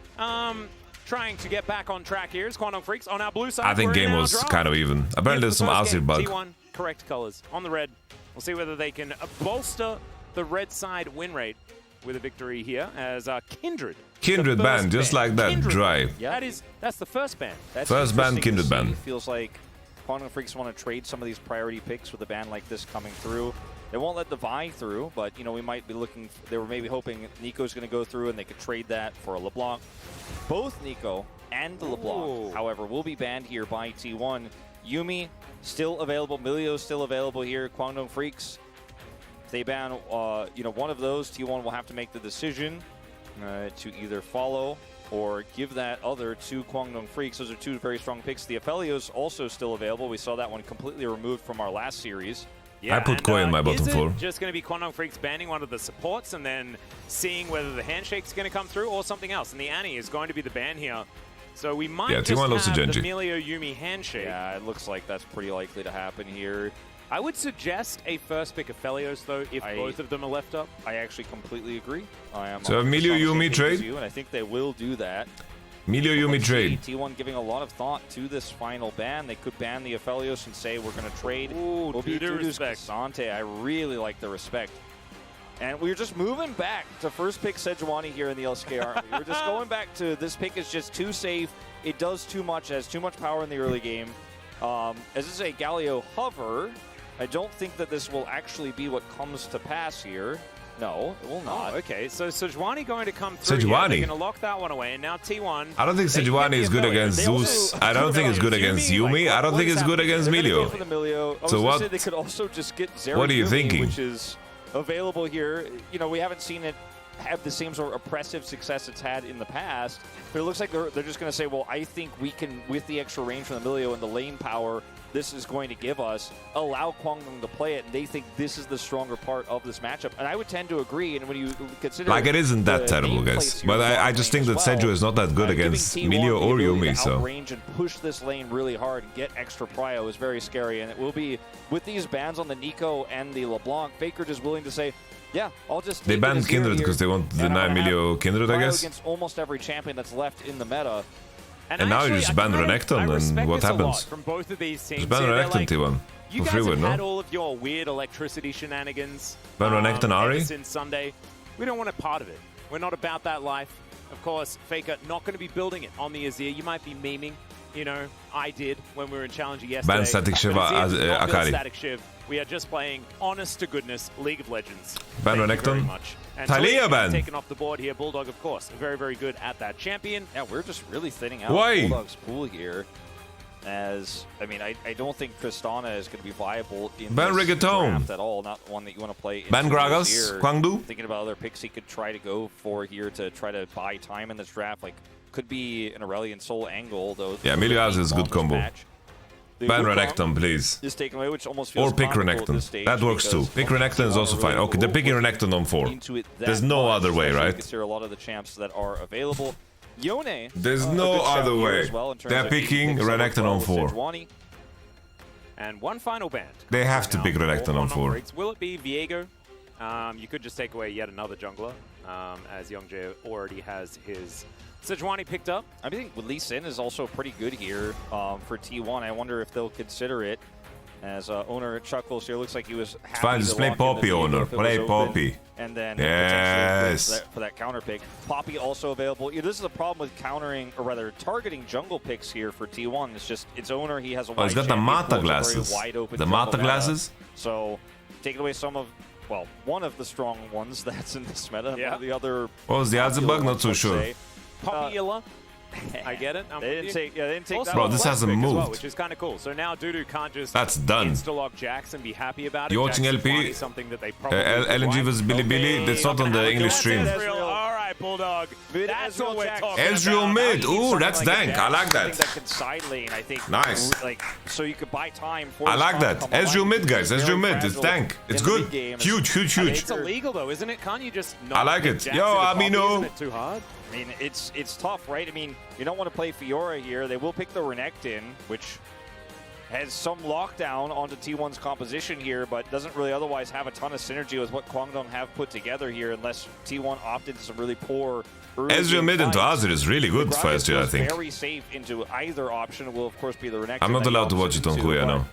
trying to get back on track here is Quantum Freaks on our blue side.
I think game was kind of even. Apparently there's some Azir bug.
T1 correct colors on the red. We'll see whether they can bolster the red side win rate with a victory here as Kindred.
Kindred ban, just like that,
Kindred.
dry.
Yeah. That's the first ban.
First ban, Kindred ban.
It feels like Quantum Freaks want to trade some of these priority picks with a ban like this coming through. They won't let the Vi through, but you know we might be looking. They were maybe hoping Nico's going to go through and they could trade that for a LeBlanc. Both Nico and the LeBlanc, however, will be banned here by T1. Yuumi still available. Milio still available here. Quantum Freaks. If they ban, one of those, T1 will have to make the decision to either follow or give that other to Kwangdong Freaks. Those are two very strong picks. The Aphelios also still available. We saw that one completely removed from our last series.
Yeah,
I put Koi in my bottom floor.
Just going to be Quantum Freaks banning one of the supports and then seeing whether the handshake's going to come through or something else. And the Annie is going to be the ban here. So we might just have the Milio Yuumi handshake.
Yeah, it looks like that's pretty likely to happen here.
I would suggest a first pick of Aphelios, though, if both of them are left up.
I actually completely agree. I am
so Milio Yuumi trade?
And I think they will do that.
Milio Yuumi trade.
T1 giving a lot of thought to this final ban. They could ban the Aphelios and say we're going to trade.
Ooh,
we'll be Kasante. I really like the respect. And we're just moving back to first pick Sejuani here in the LCK, aren't we? We're just going back to this pick is just too safe. It does too much. It has too much power in the early game. As this is a Galio hover, I don't think that this will actually be what comes to pass here. No, it will not.
Oh, okay, so Sejuani going to come through.
Sejuani.
They're going to lock that one away, and now T1.
I don't think Sejuani is good against Zeus. I don't think it's good against Yuumi. I don't think it's good against Milio. So what?
They could also just get Zero
what are you
Yuumi,
thinking?
Which is available here. You know, we haven't seen it have the same sort of oppressive success it's had in the past. But it looks like they're just going to say, well, I think we can, with the extra range from the Milio and the lane power this is going to give us, allow Kwangdong to play it, and they think this is the stronger part of this matchup. And I would tend to agree, and when you consider...
Like, it isn't that terrible, guys. But I just think that Seju is not that good against Milio or Yuumi, so...
Range and push this lane really hard and get extra prio is very scary, and it will be, with these bans on the Nico and the LeBlanc, Faker is willing to say, yeah, I'll just...
They banned Kindred because they want to deny Milio Kindred, I guess?
Against almost every champion that's left in the meta.
And now you just ban Renekton, and what happens?
From both of these teams.
Just ban Renekton, T1.
You guys have had all of your weird electricity shenanigans.
Ban Renekton Ari?
Since Sunday. We don't want a part of it. We're not about that life. Of course, Faker not going to be building it on the Azir. You might be memeing. You know, I did when we were in Challenger yesterday.
Ban Static Shiv Akari.
Static Shiv. We are just playing honest to goodness League of Legends.
Ban
Thank you very
Renekton.
much. And
Thalia
Thalia
ban.
taken off the board here. Bulldog, of course, very, very good at that champion.
Yeah, we're just really thinning out
Why?
Bulldog's pool here. As I mean, I don't think Tristana is going to be viable in
Ban
this
Reggaeton.
draft at all. Not one that you want to play.
Ban
into
Gragas,
this year.
Kwangdu.
Thinking about other picks he could try to go for here to try to buy time in this draft. Like could be an Aurelion Soul angle though.
Yeah, Miliaz is a good combo. Ban Renekton, please.
Is taken away, which almost feels
Or pick
comical at this
Renekton.
stage
That works too.
because
Pick Renekton is also fine. Okay, they're picking Renekton on 4. There's no other way, right?
Consider a lot of the champs that are available. Yone.
There's
a
no
good shout
other
here
way.
as well in terms
They're
of
picking
picks that
Renekton
are
on
with
4.
Sejuani.
And one final band.
They have to
Now,
pick Renekton on 4.
Briggs. Will it be Viego? You could just take away yet another jungler, as Youngjae already has his Sejuani picked up.
I think Lee Sin is also pretty good here for T1. I wonder if they'll consider it. As owner chuckles here, looks like he was happy
Fine, just
to
play
lock in the
Poppy,
lead
owner.
if it
Play
was open,
Poppy.
And then
Yes.
potentially for that counter pick. Poppy also available. Yeah, this is the problem with countering, or rather targeting jungle picks here for T1. It's just its owner. He has a
Oh, he's got the Mata glasses. The Mata glasses?
So taking away some of, well, one of the strong ones that's in this meta.
Yeah.
And the other.
What was the other bug? Not so
let's
sure.
say.
Popular. I get it. I'm
They
with
didn't
you.
take. Yeah, they didn't take
Also,
that.
Bro,
one.
this hasn't
pick as well,
moved.
which is kind of cool. So now Dudu can't just
That's done.
insta-lock Jax and be happy about it.
You watching
Jax
LP?
Sejuani, something that they probably
LNG
would
vs
like.
Billy Billy. That's not on the English stream.
All right, Bulldog. That's what we're talking
Ezreal
about.
mid. Ooh, that's dank. I like
Something
that.
that can side lane, I think.
Nice.
Like, so you could buy time for
I
this
like
comp
that.
to come
Ezreal
online.
mid, guys.
Very
Ezreal mid. It's
fragile
dank. It's
in the
good.
mid-game.
Huge, huge, huge.
It's illegal though, isn't it? Can't you just
I
not
like
pick
it.
Jax
Yo,
into Poppy?
Amino.
Isn't it too hard?
I mean, it's tough, right? I mean, you don't want to play Fiora here. They will pick the Renekton, which has some lockdown onto T1's composition here, but doesn't really otherwise have a ton of synergy with what Kwangdong have put together here, unless T1 opted to some really poor early
Ezreal
game
mid into
fights.
Azir is really good
The
first
Gragas
year, I
goes
think.
very safe into either option. Will, of course, be the Renekton.
I'm not
that he
allowed to
opts
watch it on
into,
Kuya
but
now.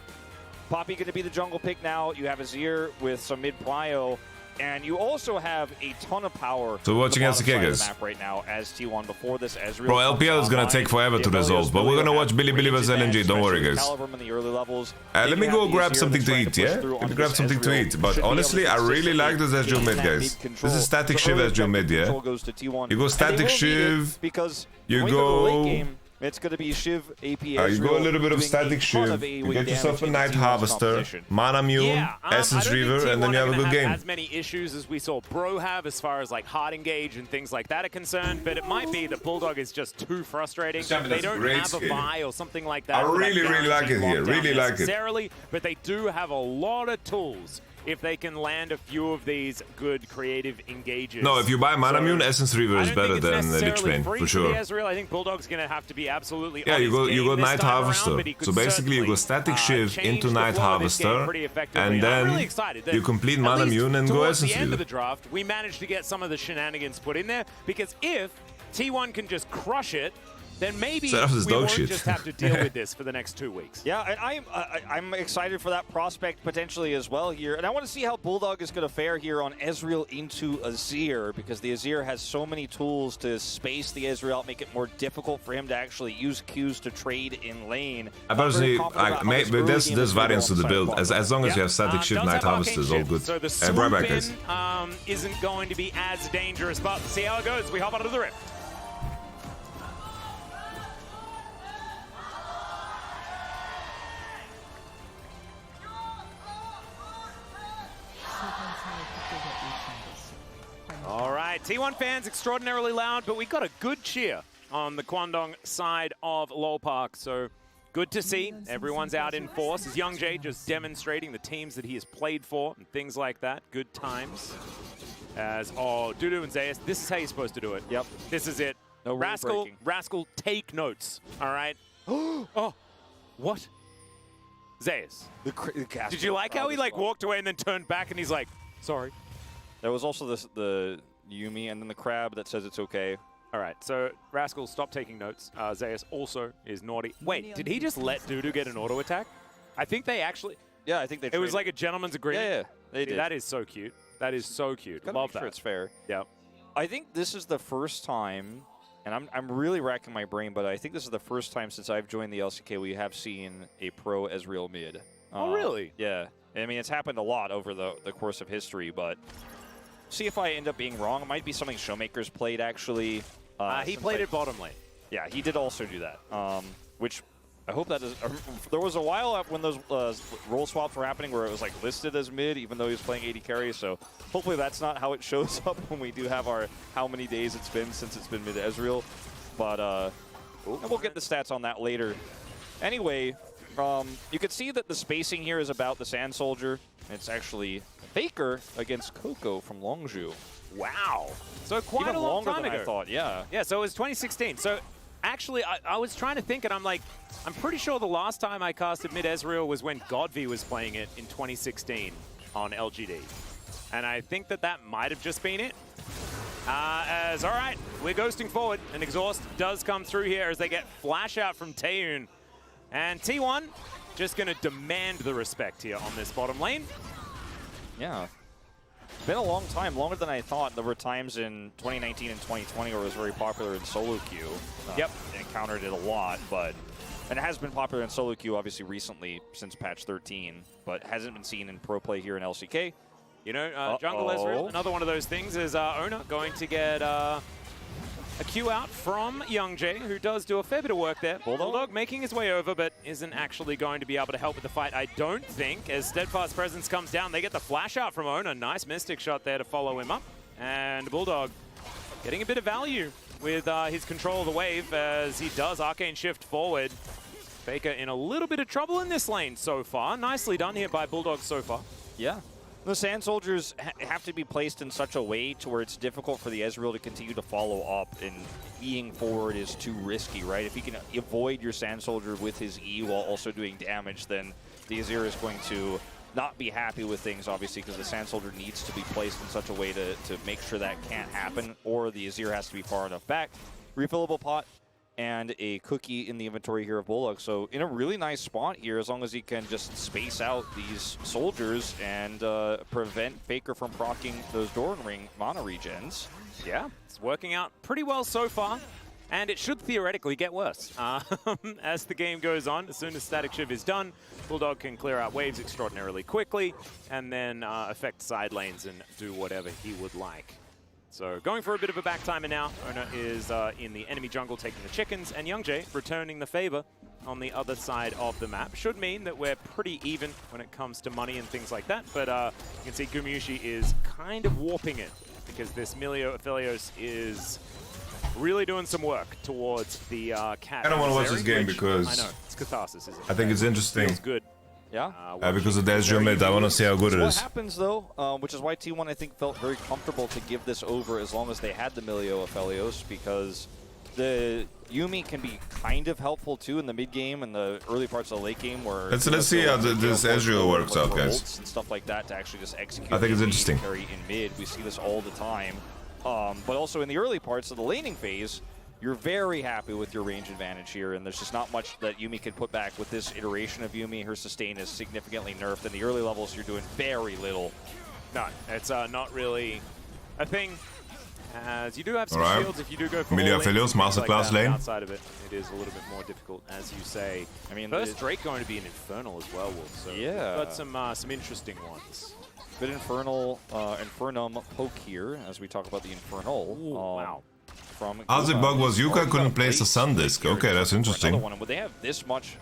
Poppy going to be the jungle pick now. You have Azir with some mid-prio. And you also have a ton of power.
So watching
on the bottom
LCK,
side of the
guys.
map right now as T1 before this Ezreal.
Bro,
comes
LPL is gonna
online.
take forever to
The
resolve, but we're gonna watch Billy Billy vs LNG. Don't worry, guys.
Caliber in the early levels.
Let
Then
me
you
go
have
grab
Azir
something
that's
to
trying
eat,
push
yeah?
through
Let me
onto
grab
this
something to
Ezreal.
eat.
Should
But
be able to
honestly, I really like this Ezreal mid,
consistently
guys.
gain
This
that
is static
mid
shiv
control.
Ezreal mid, yeah?
Control goes to T1.
You go
And they
static
will need it
shiv.
Because
You
going to the late
go.
game, it's going to be Shiv, AP,
You go a
Ezreal
little bit of
doing a
static
ton
shiv.
of
You
AoE
get yourself a
damage
Night
into T1's
Harvester,
composition.
Mana Mule,
Yeah,
Essence
I don't
Reaver,
think
and then you have a
T1 are
good
gonna
game.
As many issues as we saw Bro have as far as like hard engage and things like that are concerned, but it might be that Bulldog is just too frustrating.
Simon,
They
that's
don't
great
have a
skill.
Vi or something like that.
I
for that
really, really like it
guaranteed
here.
lockdown
Really like it.
necessarily, but they do have a lot of tools if they can land a few of these good creative engages.
No, if you buy Mana Mule, Essence Reaver
I
is
don't
better
think it's
than Lich
necessarily
Bane,
free
for sure.
the Ezreal. I think Bulldog's going to have to be absolutely
Yeah,
on
you
his
go
game this
Night
time around,
Harvester.
but he could
So basically you go
certainly,
Static Shiv
change
into
the
Night
flow of this game
Harvester,
pretty effectively.
and
I'm
then
really excited that
you complete
at
Mana
least
Mule and go
towards
Essence
the end of
Reaver.
the draft, we managed to get some of the shenanigans put in there, because if T1 can just crush it, then maybe
Seraph is
we
dog
won't
shit.
just have to deal with this for the next 2 weeks.
Yeah, and I'm excited for that prospect potentially as well here. And I want to see how Bulldog is going to fare here on Ezreal into Azir, because the Azir has so many tools to space the Ezreal out, make it more difficult for him to actually use Qs to trade in lane.
I personally, there's
there's
variance to the build. As long as you have Static Shiv,
does
Night
have
Harvester is all
Arcane
good.
Shift, so the
Hey, right back,
swoop
guys.
in isn't going to be as dangerous, but see how it goes. We hop out of the rift. All right, T1 fans extraordinarily loud, but we got a good cheer on the Kwangdong side of Lol Park, so good to see. Everyone's out in force. As Youngjae just demonstrating the teams that he has played for and things like that. Good times. As, Dudu and Zayas, this is how you're supposed to do it. Yep. This is it.
No rule breaking.
Rascal, take notes, all right? Oh, what? Zayas. Did you like how he walked away and then turned back and he's like, sorry?
There was also the Yumi and then the crab that says it's okay.
All right, so Rascal, stop taking notes. Zayas also is naughty. Wait, did he just let Dudu get an auto attack? I think they actually...
Yeah, I think they
It was like a gentleman's agreement?
Yeah, they did.
That is so cute. That is so cute.
Gotta
Love
make sure
that.
it's fair.
Yeah.
I think this is the first time, and I'm really racking my brain, but I think this is the first time since I've joined the LCK we have seen a pro Ezreal mid.
Oh, really?
Yeah. I mean, it's happened a lot over the course of history, but see if I end up being wrong. It might be something Showmaker's played, actually.
He played it bottom lane.
Yeah, he did also do that, which I hope that is... There was a while when those role swaps were happening where it was like listed as mid, even though he was playing AD carry, so hopefully that's not how it shows up when we do have our how many days it's been since it's been mid Ezreal. But and we'll get the stats on that later. Anyway, you can see that the spacing here is about the Sand Soldier. It's actually Faker against Coco from Longzhu.
Wow. So quite
Even
a long
longer
time
than
ago.
I thought, yeah.
Yeah, so it was 2016. So actually, I was trying to think, and I'm like, I'm pretty sure the last time I casted mid Ezreal was when Godvi was playing it in 2016 on LGD. And I think that might have just been it. All right, we're ghosting forward, and Exhaust does come through here as they get flash out from Taeyoon. And T1 just going to demand the respect here on this bottom lane.
Yeah. It's been a long time, longer than I thought. There were times in 2019 and 2020 where it was very popular in solo queue.
Yep.
Encountered it a lot, and it has been popular in solo queue obviously recently since patch 13, but hasn't been seen in pro play here in LCK.
You know, Jungle Ezreal, another one of those things is Ona going to get a Q out from Young Jay, who does do a fair bit of work there. Bulldog making his way over, but isn't actually going to be able to help with the fight, I don't think. As Steadfast Presence comes down, they get the flash out from Ona. Nice Mystic shot there to follow him up. And Bulldog getting a bit of value with his control of the wave as he does Arcane Shift forward. Faker in a little bit of trouble in this lane so far. Nicely done here by Bulldog so far.
Yeah. The Sand Soldiers have to be placed in such a way to where it's difficult for the Ezreal to continue to follow up, and Eing forward is too risky, right? If he can avoid your Sand Soldier with his E while also doing damage, then the Azir is going to not be happy with things, obviously, because the Sand Soldier needs to be placed in such a way to make sure that can't happen, or the Azir has to be far enough back. Refillable pot and a cookie in the inventory here of Bulldog. So in a really nice spot here, as long as he can just space out these soldiers and prevent Faker from proccing those Doran Ring mana regens.
Yeah, it's working out pretty well so far. And it should theoretically get worse as the game goes on. As soon as Static Shiv is done, Bulldog can clear out waves extraordinarily quickly and then affect side lanes and do whatever he would like. So going for a bit of a back timer now. Ona is in the enemy jungle taking the chickens, and Youngjay returning the favor on the other side of the map. Should mean that we're pretty even when it comes to money and things like that, but you can see Gumushi is kind of warping it because this Milio Aphelios is really doing some work towards the cat.
I don't want to watch this game because
I know, it's catharsis, isn't it?
I think it's interesting.
Feels good.
Yeah.
Because of the Ezreal mid, I want to see how good it
What
is.
happens though, which is why T1 I think felt very comfortable to give this over as long as they had the Milio Aphelios, because the Yuumi can be kind of helpful too in the mid game and the early parts of the late game where
Let's see how this Ezreal works out, guys.
and stuff like that to actually just execute.
I think it's
the
interesting.
carry in mid. We see this all the time, but also in the early parts of the laning phase. You're very happy with your range advantage here, and there's just not much that Yuumi can put back with this iteration of Yuumi. Her sustain is significantly nerfed. In the early levels, you're doing very little.
No, it's not really a thing. As you do have some
Alright.
shields if you do go for
Milio
all in,
Aphelios,
things like
masterclass
that.
lane.
Outside of it, it is a little bit more difficult, as you say.
I mean,
first Drake going to be an Infernal as well, Wolf. So
yeah,
we've got some interesting ones.
Bit Infernal, Infernum poke here as we talk about the Infernal.
Ooh, wow.
From
As the bug was Yuka couldn't place a Sun Disc. Okay, that's interesting.
Another one. And would they have this much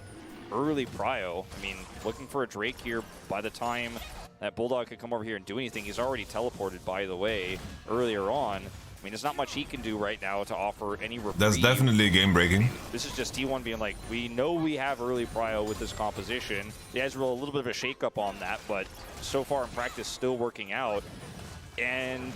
early prio? I mean, looking for a Drake here by the time that Bulldog could come over here and do anything. He's already teleported, by the way, earlier on. I mean, there's not much he can do right now to offer any reprieve.
That's definitely game breaking.
This is just T1 being like, we know we have early prio with this composition. The Ezreal, a little bit of a shakeup on that, but so far in practice, still working out. And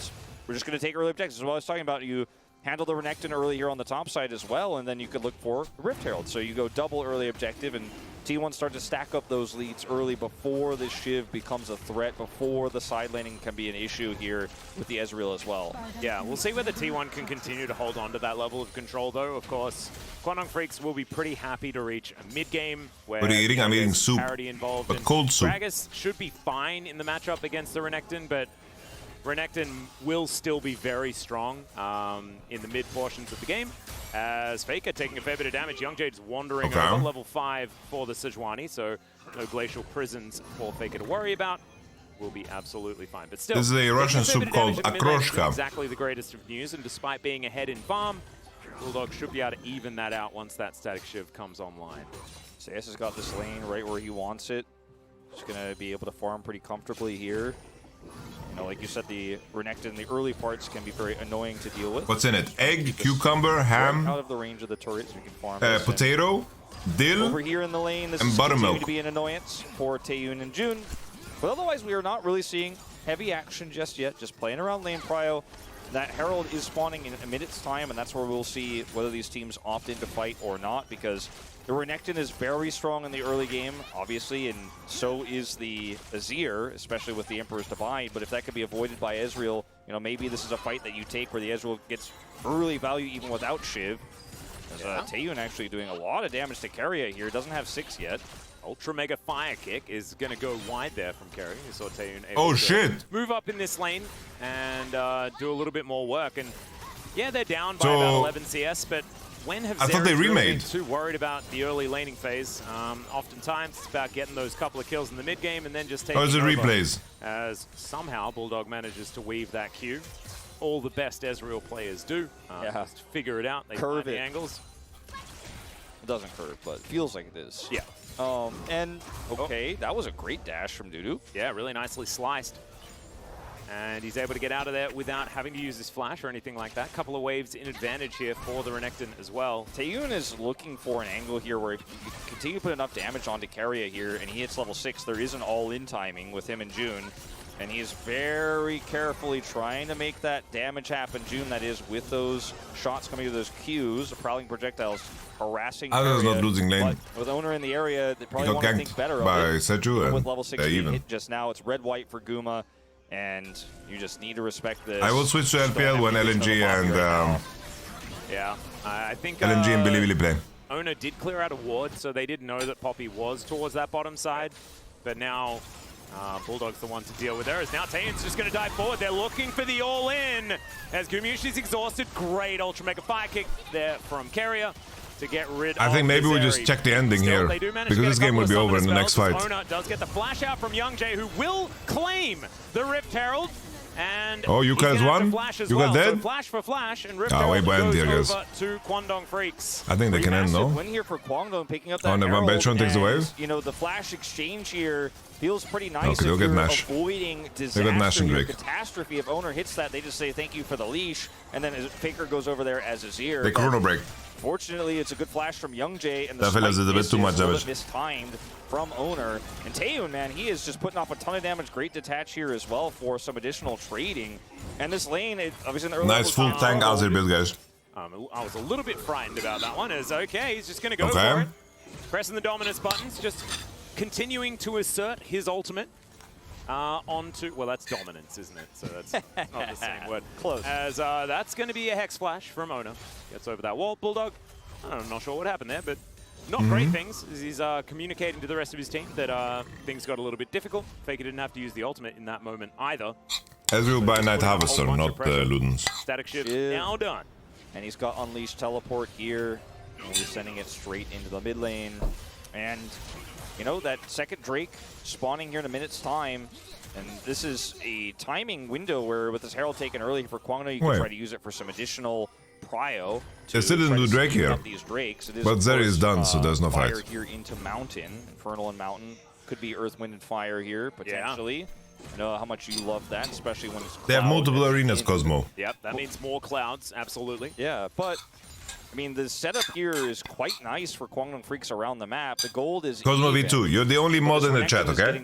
we're just going to take early objectives. What I was talking about, you handle the Renekton early here on the top side as well, and then you could look for Rift Herald. So you go double early objective, and T1 start to stack up those leads early before the Shiv becomes a threat, before the side laning can be an issue here with the Ezreal as well.
Yeah, we'll see whether T1 can continue to hold on to that level of control, though. Of course, Quantum Freaks will be pretty happy to reach a mid-game where
What are you eating? I'm eating soup.
Parity involved.
But cold soup.
Gragas should be fine in the matchup against the Renekton, but Renekton will still be very strong in the mid portions of the game, as Faker taking a fair bit of damage. Youngjade's wandering over level 5 for the Sejuani, so no glacial prisons for Faker to worry about. Will be absolutely fine. But still,
this is a Russian soup called Akroshka.
Exactly the greatest of news, and despite being ahead in farm, Bulldog should be able to even that out once that Static Shiv comes online.
CS has got this lane right where he wants it. He's going to be able to farm pretty comfortably here. You know, like you said, the Renekton in the early parts can be very annoying to deal with.
What's in it? Egg, cucumber, ham,
out of the range of the turrets, we can farm
potato, dill,
over here in the lane. This
and
is
buttermilk.
To be an annoyance for Taeyun and June. But otherwise, we are not really seeing heavy action just yet. Just playing around lane prio. That Herald is spawning in a minute's time, and that's where we'll see whether these teams opt in to fight or not, because the Renekton is very strong in the early game, obviously, and so is the Azir, especially with the Emperor's Divide. But if that could be avoided by Ezreal, you know, maybe this is a fight that you take where the Ezreal gets early value even without Shiv. Taeyun actually doing a lot of damage to Keria here. Doesn't have 6 yet.
Ultra Mega Fire Kick is going to go wide there from Keria. You saw Taeyun
able to
move up in this lane and do a little bit more work. And yeah, they're down by about 11 CS, but when have
I thought they remade.
Been too worried about the early laning phase? Oftentimes it's about getting those couple of kills in the mid game and then just taking
How's the
over.
replays?
As somehow Bulldog manages to weave that Q. All the best Ezreal players do. Just figure it out. They
Curve
find the angles.
It doesn't curve, but it feels like it is.
Yeah.
And okay, that was a great dash from Dudu.
Yeah, really nicely sliced. And he's able to get out of there without having to use his flash or anything like that. Couple of waves in advantage here for the Renekton as well.
Taeyun is looking for an angle here where if you continue to put enough damage onto Keria here and he hits level 6, there is an all-in timing with him and June. And he is very carefully trying to make that damage happen, June, that is, with those shots coming to those Qs, the prowling projectiles harassing
I was not losing lane.
With Owner in the area, they probably want to think better
by
of it.
Seju and
with level 6 being
even.
hit just now, it's red-white for Guma, and you just need to respect this.
I will switch to LPL when LNG and
yeah, I think
LNG and Bilibili play.
Owner did clear out a ward, so they did know that Poppy was towards that bottom side, but now Bulldog's the one to deal with there. As now Taeyun's just going to dive forward. They're looking for the all-in. As Gumiushi's exhausted. Great Ultra Mega Fire Kick there from Keria to get rid of
I think maybe we just check the ending here, because this game will be over in the next fight.
Owner does get the flash out from Youngjae, who will claim the Rift Herald. And
oh, you guys won? You got dead?
So flash for flash, and Rift Herald goes over to Kwangdong Freaks.
I think they can end, no?
Win here for Kwangdong, picking up that
never mind.
Herald,
Beltron takes the wave.
You know, the flash exchange here feels pretty nice.
Okay,
if
get
you're
Nash.
avoiding
They got Nash
disaster
and
here,
Drake.
catastrophe. If Owner hits that, they just say thank you for the leash, and then Faker goes over there as Azir.
They chrono break.
Fortunately, it's a good flash from Youngjae, and the
That fella did a bit too much damage.
mistimed from Owner. And Taeyun, man, he is just putting off a ton of damage. Great detach here as well for some additional trading. And this lane, obviously in the early
nice full tank Azir build, guys.
I was a little bit frightened about that one. It's okay, he's just going to go for it. Pressing the dominance buttons, just continuing to assert his ultimate onto... Well, that's dominance, isn't it? So that's not the same word.
Close.
As that's going to be a Hex Flash from Owner. Gets over that wall. Bulldog, I'm not sure what happened there, but not great things. As he's communicating to the rest of his team that things got a little bit difficult. Faker didn't have to use the ultimate in that moment either.
Ezreal by Night Harvester, not Ludens.
Static Shift now done.
And he's got Unleashed Teleport here. And he's sending it straight into the mid lane. And, you know, that second Drake spawning here in a minute's time. And this is a timing window where with this Herald taken early for Kwangdong, you can try to use it for some additional prio.
They still didn't do Drake here.
These Drakes. It is,
but Zeri is done, so there's no fight.
Fire here into Mountain. Infernal and Mountain. Could be Earth, Wind, and Fire here, potentially. I know how much you love that, especially when it's
They have multiple arenas, Cosmo.
Yep, that means more clouds, absolutely.
Yeah, but, I mean, the setup here is quite nice for Kwangdong Freaks around the map. The gold is
Cosmo
even,
V2, you're the only mod in the chat, okay?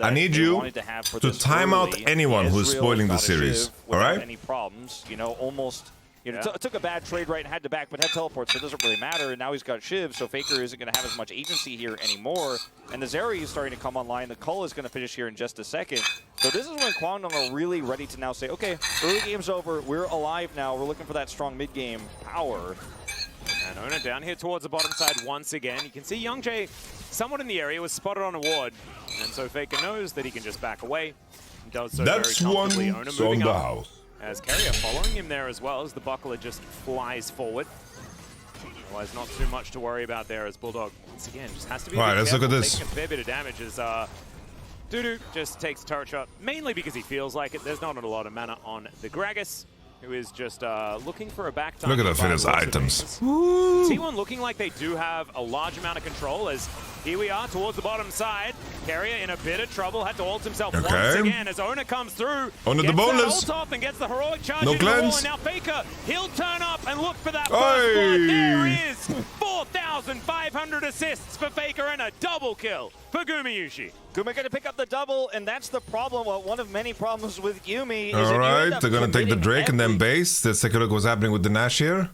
I need you to time out anyone who's spoiling the series, alright?
Any problems, you know, almost... You know, took a bad trade right and had to back, but had teleport, so it doesn't really matter. And now he's got Shiv, so Faker isn't going to have as much agency here anymore. And the Zeri is starting to come online. The Cull is going to finish here in just a second. So this is when Kwangdong are really ready to now say, okay, early game's over. We're alive now. We're looking for that strong mid-game power.
And Owner down here towards the bottom side once again. You can see Youngjae somewhat in the area, was spotted on a ward. And so Faker knows that he can just back away. Does so
That's
very
one
comfortably. Ona
on
moving
the
up
house.
as Carrier following him there as well as the buckler just flies forward. Otherwise, not too much to worry about there as Bulldog, once again, just has to be a
All right,
bit
let's look at
careful,
this.
taking a fair bit of damage as Dudu just takes a turret shot, mainly because he feels like it. There's not a lot of mana on the Gragas, who is just looking for a back time.
Look at the finished
lots of
items.
things. T1 looking like they do have a large amount of control as here we are towards the bottom side. Carrier in a bit of trouble, had to ult himself once again as Ona comes through.
Ona the
gets that
boneless.
ult off and gets the heroic charge
No
into the wall,
cleanse.
and now Faker, he'll turn up and look for that
Oi.
first blood. There is 4,500 assists for Faker and a double kill for Gumayushi.
Guma going to pick up the double, and that's the problem. Well, one of many problems with Yumi. Is
All right,
up
they're gonna take the
committing
Drake and then base. Let's take a look what's happening with the Nash here.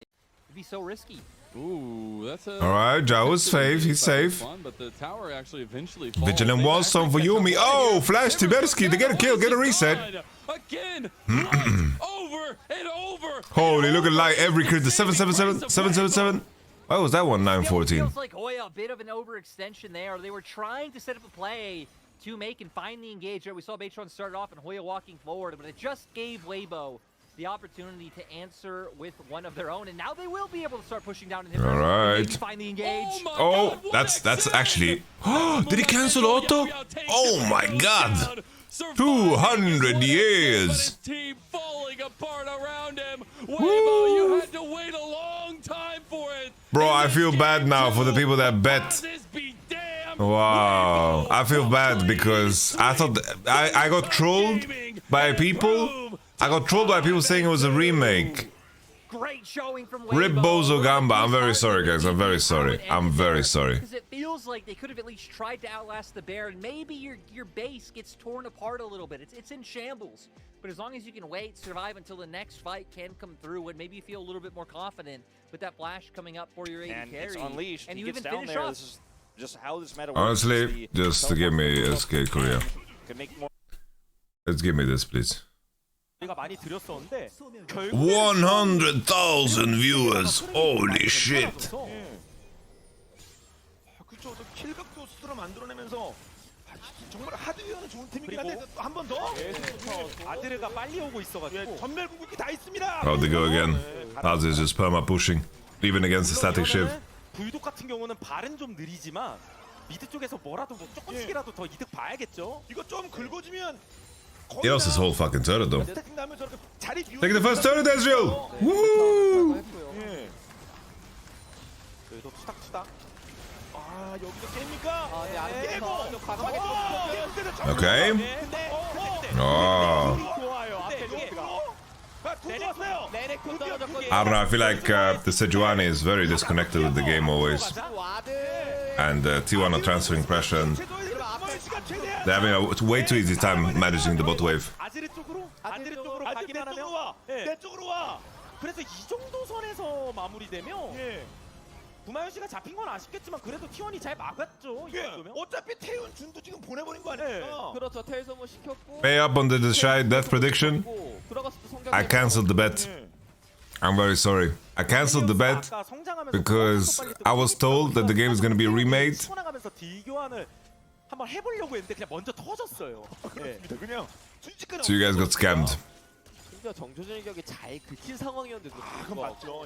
It'd be so risky.
Ooh, that's a.
All right, Jao is safe. He's safe.
Fun, but the tower actually eventually falls.
Vigilant Wallstone for Yumi. Oh, Flash Tibersky to get a kill, get a reset.
Again, over and over.
Holy, look at light every crit. The 777, 777. Why was that one 914?
Feels like Hoya a bit of an overextension there. They were trying to set up a play to make and find the engage. We saw Baytron start off and Hoya walking forward, but it just gave Weibo the opportunity to answer with one of their own, and now they will be able to start pushing down inhibitors.
All right.
Maybe find the engage.
Oh, that's actually. Oh, did he cancel auto? Oh my God! 200 years.
Team falling apart around him. Weibo, you had to wait a long time for it.
Bro, I feel bad now for the people that bet. Wow, I feel bad because I thought I got trolled by people. I got trolled by people saying it was a remake.
Great showing from
Rip Bozo Gamba. I'm very sorry, guys. I'm very sorry. I'm very sorry.
Because it feels like they could have at least tried to outlast the bear, and maybe your base gets torn apart a little bit. It's in shambles. But as long as you can wait, survive until the next fight can come through, and maybe you feel a little bit more confident with that flash coming up for your AD
And
carry.
it's unleashed.
And
he
you
gets
even
down
finish
there.
off.
This is just how this meta works.
Honestly, just give me SK Korea.
Can make more.
Let's give me this, please.
우리가 많이 드렸었는데
100,000 viewers. Holy shit.
그렇죠. 킬각도 스스로 만들어내면서 정말 하드웨어는 좋은 팀이긴 한데 한 번 더. 아드레가 빨리 오고 있어가지고 전멸 궁극기 다 있습니다.
How they go again? As is just perma pushing, even against the static shiv.
불독 같은 경우는 발은 좀 느리지만 미드 쪽에서 뭐라도 뭐 조금씩이라도 더 이득 봐야겠죠. 이거 좀 긁어주면.
He lost his whole fucking turret though. Take the first turret, Ezreal! Woo!
여기서 투닥투닥. 아 여기서 깹니까?
Okay. Oh. I don't know, I feel like the Sejuani is very disconnected with the game always. And T1 are transferring pressure and they're having a way too easy time managing the bot wave.
아드레 쪽으로 가기만 하면 내 쪽으로 와. 그래서 이 정도 선에서 마무리되면 구마현 씨가 잡힌 건 아쉽겠지만 그래도 T1이 잘 막았죠. 어차피 태훈 준도 지금 보내버린 거 아니에요?
그렇죠. 텔 소모 시켰고.
Pay up on the shy death prediction. I cancelled the bet. I'm very sorry. I cancelled the bet because I was told that the game is going to be remade.
한번 해보려고 했는데 그냥 먼저 터졌어요. 그냥
So you guys got scammed.
심지어 정조준 격이 잘 긁힌 상황이었는데도
맞죠.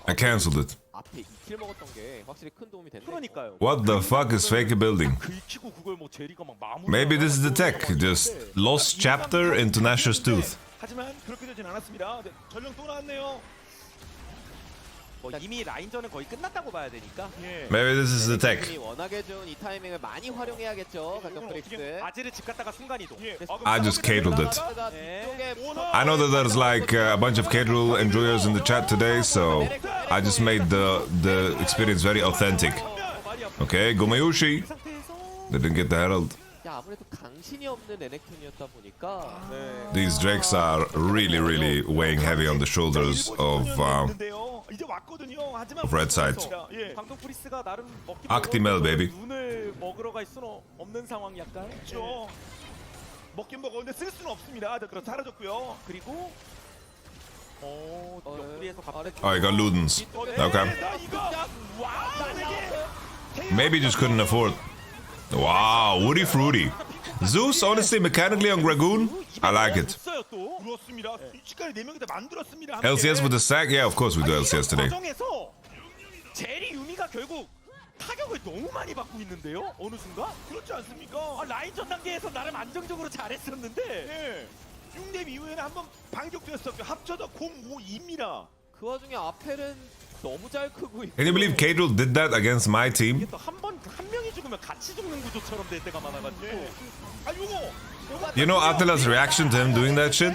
I cancelled it.
앞에 2킬 먹었던 게 확실히 큰 도움이 됐네.
그러니까요.
What the fuck is Faker building?
긁히고 그걸 뭐 제리가 막 마무리.
Maybe this is the tech. Just lost chapter into Nash's tooth.
하지만 그렇게 되진 않았습니다. 전령 또 나왔네요. 이미 라인전은 거의 끝났다고 봐야 되니까.
Maybe this is the tech.
워낙에 좋은 이 타이밍을 많이 활용해야겠죠. 각각 브릭스.
아지를 집 갔다가 순간 이동.
I just catered it. I know that there's like a bunch of K-Rule enjoyers in the chat today, so I just made the experience very authentic. Okay, Gumayushi. They didn't get the herald.
아무래도 강신이 없는 레넥톤이었다 보니까
These Drakes are really weighing heavy on the shoulders of red side.
방금 프리스가 나름 먹기
Actimel, baby.
눈을 먹으러 갈 수는 없는 상황 약간. 그렇죠. 먹긴 먹었는데 쓸 수는 없습니다. 그렇죠. 사라졌고요. 그리고 옆구리에서 갑자기
Oh, he got Ludens. Okay. Maybe just couldn't afford. Wow, Woody Fruity. Zeus, honestly, mechanically on Dragoon, I like it.
그렇습니다. 순식간에 4명이 다 만들었습니다.
LCS with the sack? Yeah, of course we do LCS today.
과정에서 제리 유미가 결국 타격을 너무 많이 받고 있는데요. 어느 순간? 그렇지 않습니까? 라인전 단계에서 나름 안정적으로 잘했었는데 예. 6렙 이후에는 한번 반격됐었고 합쳐서 0-5-2입니다.
그 와중에 아펠은 너무 잘 크고 있고.
Can you believe Kadril did that against my team?
한 명이 죽으면 같이 죽는 구조처럼 될 때가 많아가지고. 아 요거.
You know Attila's reaction to him doing that shit?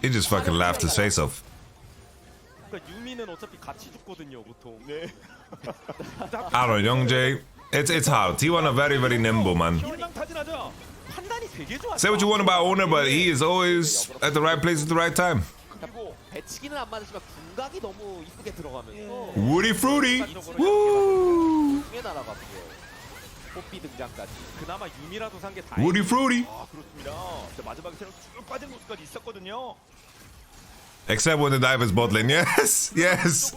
He just fucking laughed his face off.
그러니까 유미는 어차피 같이 죽거든요, 보통. 네.
I don't know, Young Jay. It's hard. T1 are very, very nimble, man.
판단이 되게 좋아.
Say what you want about Owner, but he is always at the right place at the right time.
배치기는 안 맞으지만 궁각이 너무 이쁘게 들어가면서
Woody Fruity. Woo!
중에 날아갔고요. 뽀삐 등장까지.
그나마 유미라도 산 게 다행이에요.
Woody Fruity.
아 그렇습니다. 마지막에 쭉 빠진 모습까지 있었거든요.
Except when the dive is bot lane. Yes, yes,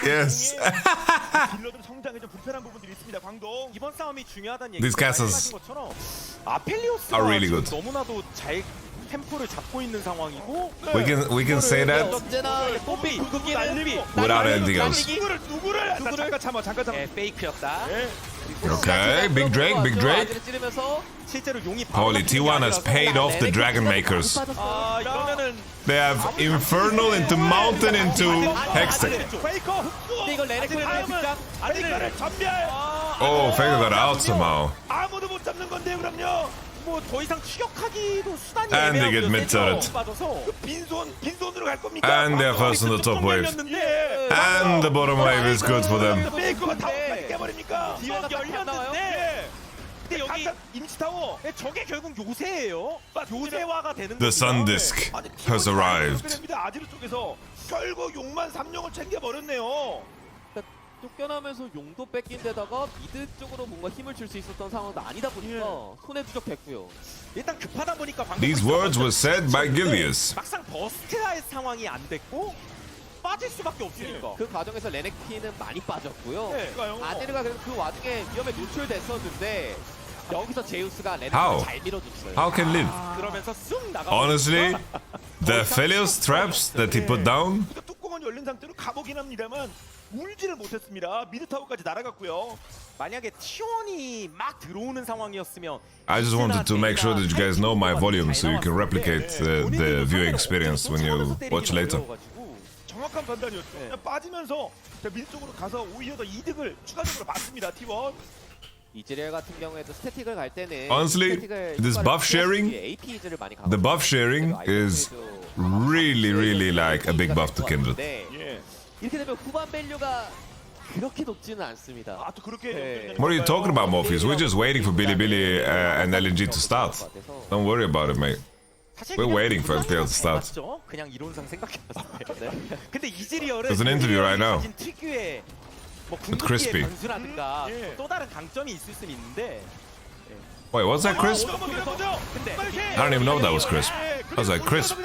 yes.
딜러들 성장에 좀 불편한 부분들이 있습니다. 광동 이번 싸움이 중요하다는 얘기.
These castles
아펠리오스가
are really good.
너무나도 잘 템포를 잡고 있는 상황이고.
We can say that
언제나 뽀삐
without anything else.
누구를 잠깐 참아. 페이크였다.
Okay, Big Drake, Big Drake.
실제로 용이
Holy, T1 has paid off the Dragon Makers. They have Infernal into Mountain into Hextech. Oh, Faker got out somehow.
아무도 못 잡는 건데 그럼요. 뭐 더 이상 추격하기도 수단이
And they get mid turret.
빈손으로 갈 겁니까?
And they're first in the top wave. And the bottom wave is good for them.
페이커가 타워까지 깨버립니까? 디원 열렸는데. 근데 여기 임시타워 저게 결국 요새예요. 요새화가 되는
The Sun Disk has arrived.
아지르 쪽에서 결국 용만 3용을 챙겨버렸네요.
쫓겨나면서 용도 뺏긴 데다가 미드 쪽으로 뭔가 힘을 줄 수 있었던 상황도 아니다 보니까 손에 부족했고요.
일단 급하다 보니까
These words were said by Gilius.
막상 버스트할 상황이 안 됐고 빠질 수밖에 없으니까.
그 과정에서 레넥피는 많이 빠졌고요.
네.
아지르가 그래서 그 와중에 위험에 노출됐었는데 여기서 제우스가 레넥을
How?
잘 밀어줬어요.
How can live?
그러면서 쑥 나가.
Honestly, the Philios traps that he put down.
뚜껑은 열린 상태로 가보긴 합니다만 울지를 못했습니다. 미드 타워까지 날아갔고요. 만약에 T1이 막 들어오는 상황이었으면
I just wanted to make sure that you guys know my volume so you can replicate the viewing experience when you watch later.
정확한 판단이었죠. 빠지면서 미드 쪽으로 가서 오히려 더 이득을 추가적으로 받습니다. T1.
이즈리얼 같은 경우에도 스태틱을 갈 때는
Honestly, this buff sharing, the buff sharing is really, really like a big buff to Kindred.
이렇게 되면 후반 밸류가 그렇게 높지는 않습니다.
아, 또 그렇게.
What are you talking about, Morpheus? We're just waiting for Bilibili and LNG to start. Don't worry about it, mate. We're waiting for FPL to start.
그냥 이론상 생각해봤을 때. 근데 이즈리얼은
There's an interview right now.
특유의 뭐
Crispy.
변수라든가 또 다른 강점이 있을 수는 있는데.
Wait, what's that crisp? I don't even know that was crisp. I was like, crisp.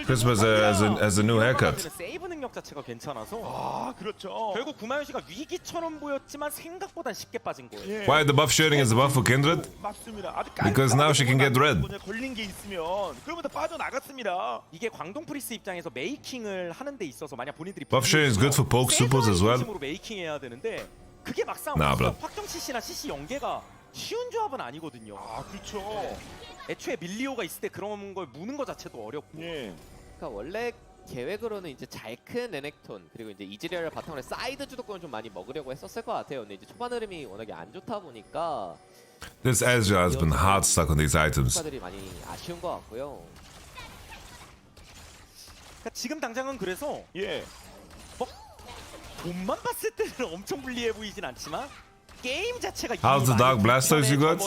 Crisp as a new haircut.
세이브 능력 자체가 괜찮아서. 아, 그렇죠. 결국 구마현 씨가 위기처럼 보였지만 생각보다 쉽게 빠진 거예요.
Why the buff sharing is the buff for Kindred?
맞습니다.
Because now she can get red.
걸린 게 있으면 그러면서 빠져나갔습니다. 이게 광동 프리스 입장에서 메이킹을 하는 데 있어서 만약 본인들이
Buff sharing is good for poke supers as well.
메이킹해야 되는데 그게 막상 확정 CC나 CC 연계가 쉬운 조합은 아니거든요. 아, 그렇죠. 애초에 밀리오가 있을 때 그런 걸 무는 것 자체도 어렵고.
그러니까 원래 계획으로는 이제 잘 큰 레넥톤 그리고 이제 이즈리얼을 바탕으로 사이드 주도권을 좀 많이 먹으려고 했었을 것 같아요. 근데 이제 초반 흐름이 워낙에 안 좋다 보니까
This Ezreal has been hard stuck on these items.
효과들이 많이 아쉬운 것 같고요.
그러니까 지금 당장은 그래서 뭐 돈만 봤을 때는 엄청 불리해 보이진 않지만. 게임 자체가
How's the Dark Blastoise you got?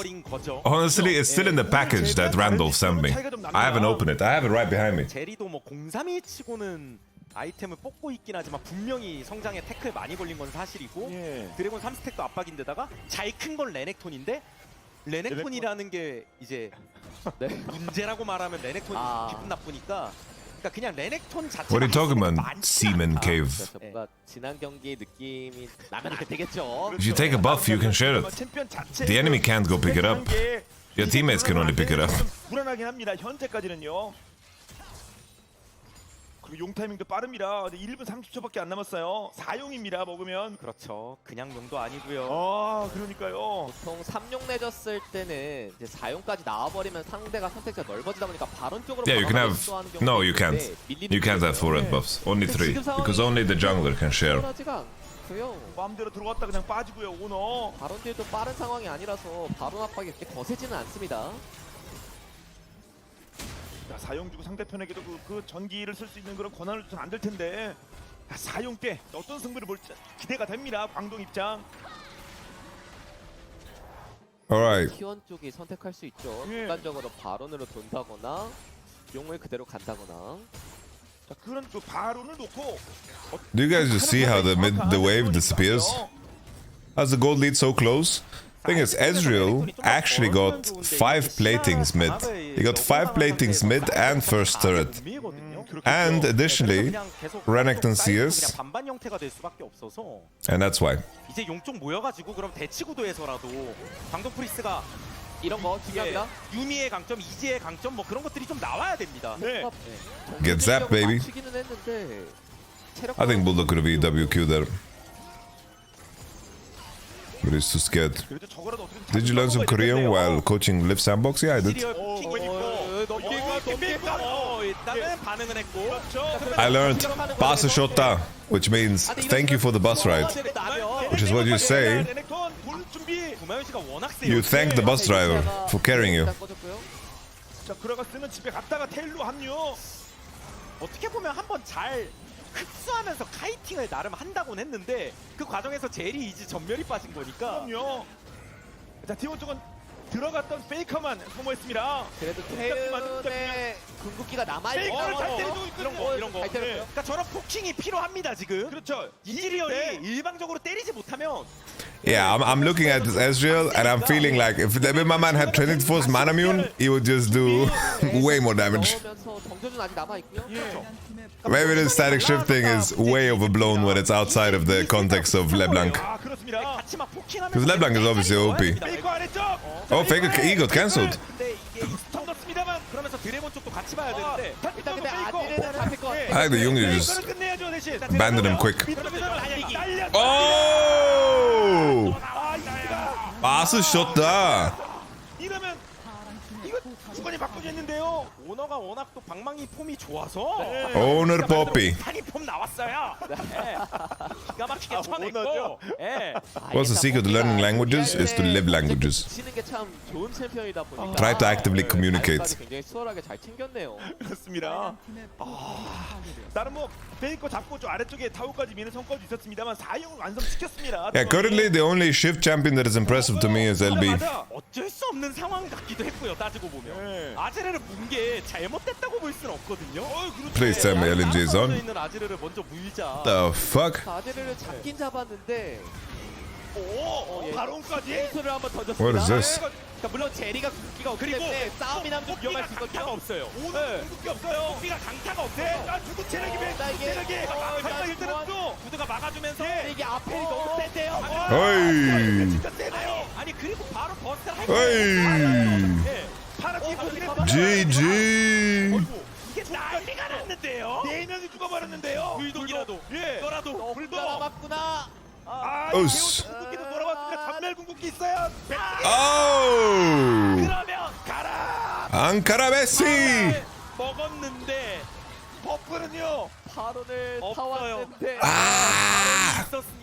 Honestly, it's still in the package that Randolph sent me. I haven't opened it. I have it right behind me.
제리도 뭐 031 치고는 아이템을 뽑고 있긴 하지만 분명히 성장에 태클 많이 걸린 건 사실이고 드래곤 3스택도 압박인데다가 잘 큰 건 레넥톤인데 레넥톤이라는 게 이제 문제라고 말하면 레넥톤이 기분 나쁘니까 그러니까 그냥 레넥톤 자체가
What are you talking about? Seaman Cave.
그래서 뭔가 지난 경기의 느낌이 나면 되겠죠.
If you take a buff, you can share it. The enemy can't go pick it up. Your teammates can only pick it up.
불안하긴 합니다. 현재까지는요. 그리고 용 타이밍도 빠릅니다. 1분 30초밖에 안 남았어요. 4용입니다. 먹으면. 그렇죠. 그냥 용도 아니고요. 아, 그러니까요.
보통 3용 내줬을 때는 이제 4용까지 나와버리면 상대가 선택지가 넓어져다 보니까 바론 쪽으로
Yeah, you can have. No, you can't. You can't have 4 red buffs. Only 3. Because only the jungler can share.
마음대로 들어갔다 그냥 빠지고요. 오너.
바론 딜도 빠른 상황이 아니라서 바론 압박이 그렇게 거세지는 않습니다.
자, 4용 주고 상대편에게도 그 전기를 쓸 수 있는 그런 권한을 줘서 안 될 텐데. 4용 때 어떤 승부를 볼지 기대가 됩니다. 광동 입장.
Alright.
T1 쪽이 선택할 수 있죠. 순간적으로 바론으로 돈다거나 용을 그대로 간다거나.
자, 그런 그 바론을 놓고
Do you guys just see how the wave disappears? How's the gold lead so close? Thing is, Ezreal actually got 5 platings mid. He got 5 platings mid and first turret. And additionally, Renekton CS.
반반 형태가 될 수밖에 없어서.
And that's why.
이제 용쪽 모여가지고 그럼 대치 구도에서라도 광동 프리스가
이런 거 중요합니다.
유미의 강점, 이지의 강점 뭐 그런 것들이 좀 나와야 됩니다. 네.
Get zapped, baby. I think Bulldog could have EWQ there. But he's too scared. Did you learn some Korean while coaching Live Sandbox? Yeah, I did. I learned Basa Shota, which means thank you for the bus ride. Which is what you say. You thank the bus driver for carrying you.
자, 그라가스는 집에 갔다가 텔로 합류. 어떻게 보면 한번 잘 흡수하면서 카이팅을 나름 한다고는 했는데 그 과정에서 제리 이지 전멸이 빠진 거니까. 그럼요. 자, T1 쪽은 들어갔던 페이커만 소모했습니다.
그래도 태윤의 궁극기가 남아있고
이런 거. 그러니까 저런 포킹이 필요합니다 지금. 그렇죠. 이즈리얼이 일방적으로 때리지 못하면.
Yeah, I'm looking at this Ezreal and I'm feeling like if my man had 24's mana immune, he would just do way more damage. Maybe the static shifting is way overblown when it's outside of the context of LeBlanc. Because LeBlanc is obviously OP. Oh, Faker E got cancelled. I think the Young just abandoned him quick. Oh! Basa Shota!
주관이 바꾸겠는데요. 오너가 워낙 또 방망이 폼이 좋아서.
오너 Poppy.
방이 폼 나왔어요. 기가 막히게 쳐냈고.
What's the secret to learning languages? Is to live languages. Try to actively communicate.
굉장히 수월하게 잘 챙겼네요.
그렇습니다. 나름 뭐 베이커 잡고 저 아래쪽에 타워까지 미는 성과도 있었습니다만 4용 완성시켰습니다.
Yeah, currently the only shift champion that is impressive to me is LB.
어쩔 수 없는 상황 같기도 했고요. 따지고 보면. 아즈레를 문 게 잘못됐다고 볼 수는 없거든요.
Please tell me LNG is on.
있는 아즈레를 먼저 물자.
The fuck?
아즈레를 잡긴 잡았는데.
바론까지?
한번 던졌습니다.
What is this?
그러니까 물론 제리가 궁극기가 없기 때문에 싸움이 나면 좀 위험할 수 있거든요.
없어요. 오늘 궁극기 없어요. 궁극기가 강타가 없어요. 나 누구 체력이 왜? 체력이 강타 1등은 또 구두가 막아주면서
이게 앞에 너무 센데요.
어이.
진짜 세네요. 아니 그리고 바로 버스를 할
어이. GG.
이게 난리가 났는데요. 4명이 죽어버렸는데요. 불독이라도. 너라도 불독 남았구나.
오스.
궁극기도 돌아왔습니다. 전멸 궁극기 있어요.
오.
그러면 가라.
앙카라 메시.
먹었는데 버프는요.
바론을 타왔는데.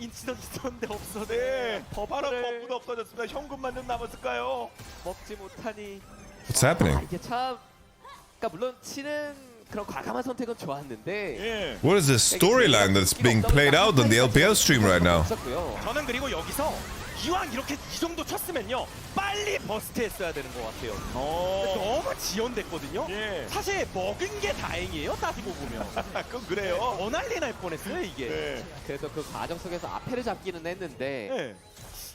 있었는데 없어. 네. 바로 버프도 없어졌습니다. 현금만 좀 남았을까요?
먹지 못하니.
What's happening?
이게 참. 그러니까 물론 치는 그런 과감한 선택은 좋았는데.
What is this storyline that's being played out on the LPL stream right now?
저는 그리고 여기서 이왕 이렇게 이 정도 쳤으면요 빨리 버스트 했어야 되는 것 같아요. 너무 지연됐거든요. 사실 먹은 게 다행이에요. 따지고 보면. 그건 그래요. 더 난리 날 뻔했어요 이게.
그래서 그 과정 속에서 앞에를 잡기는 했는데.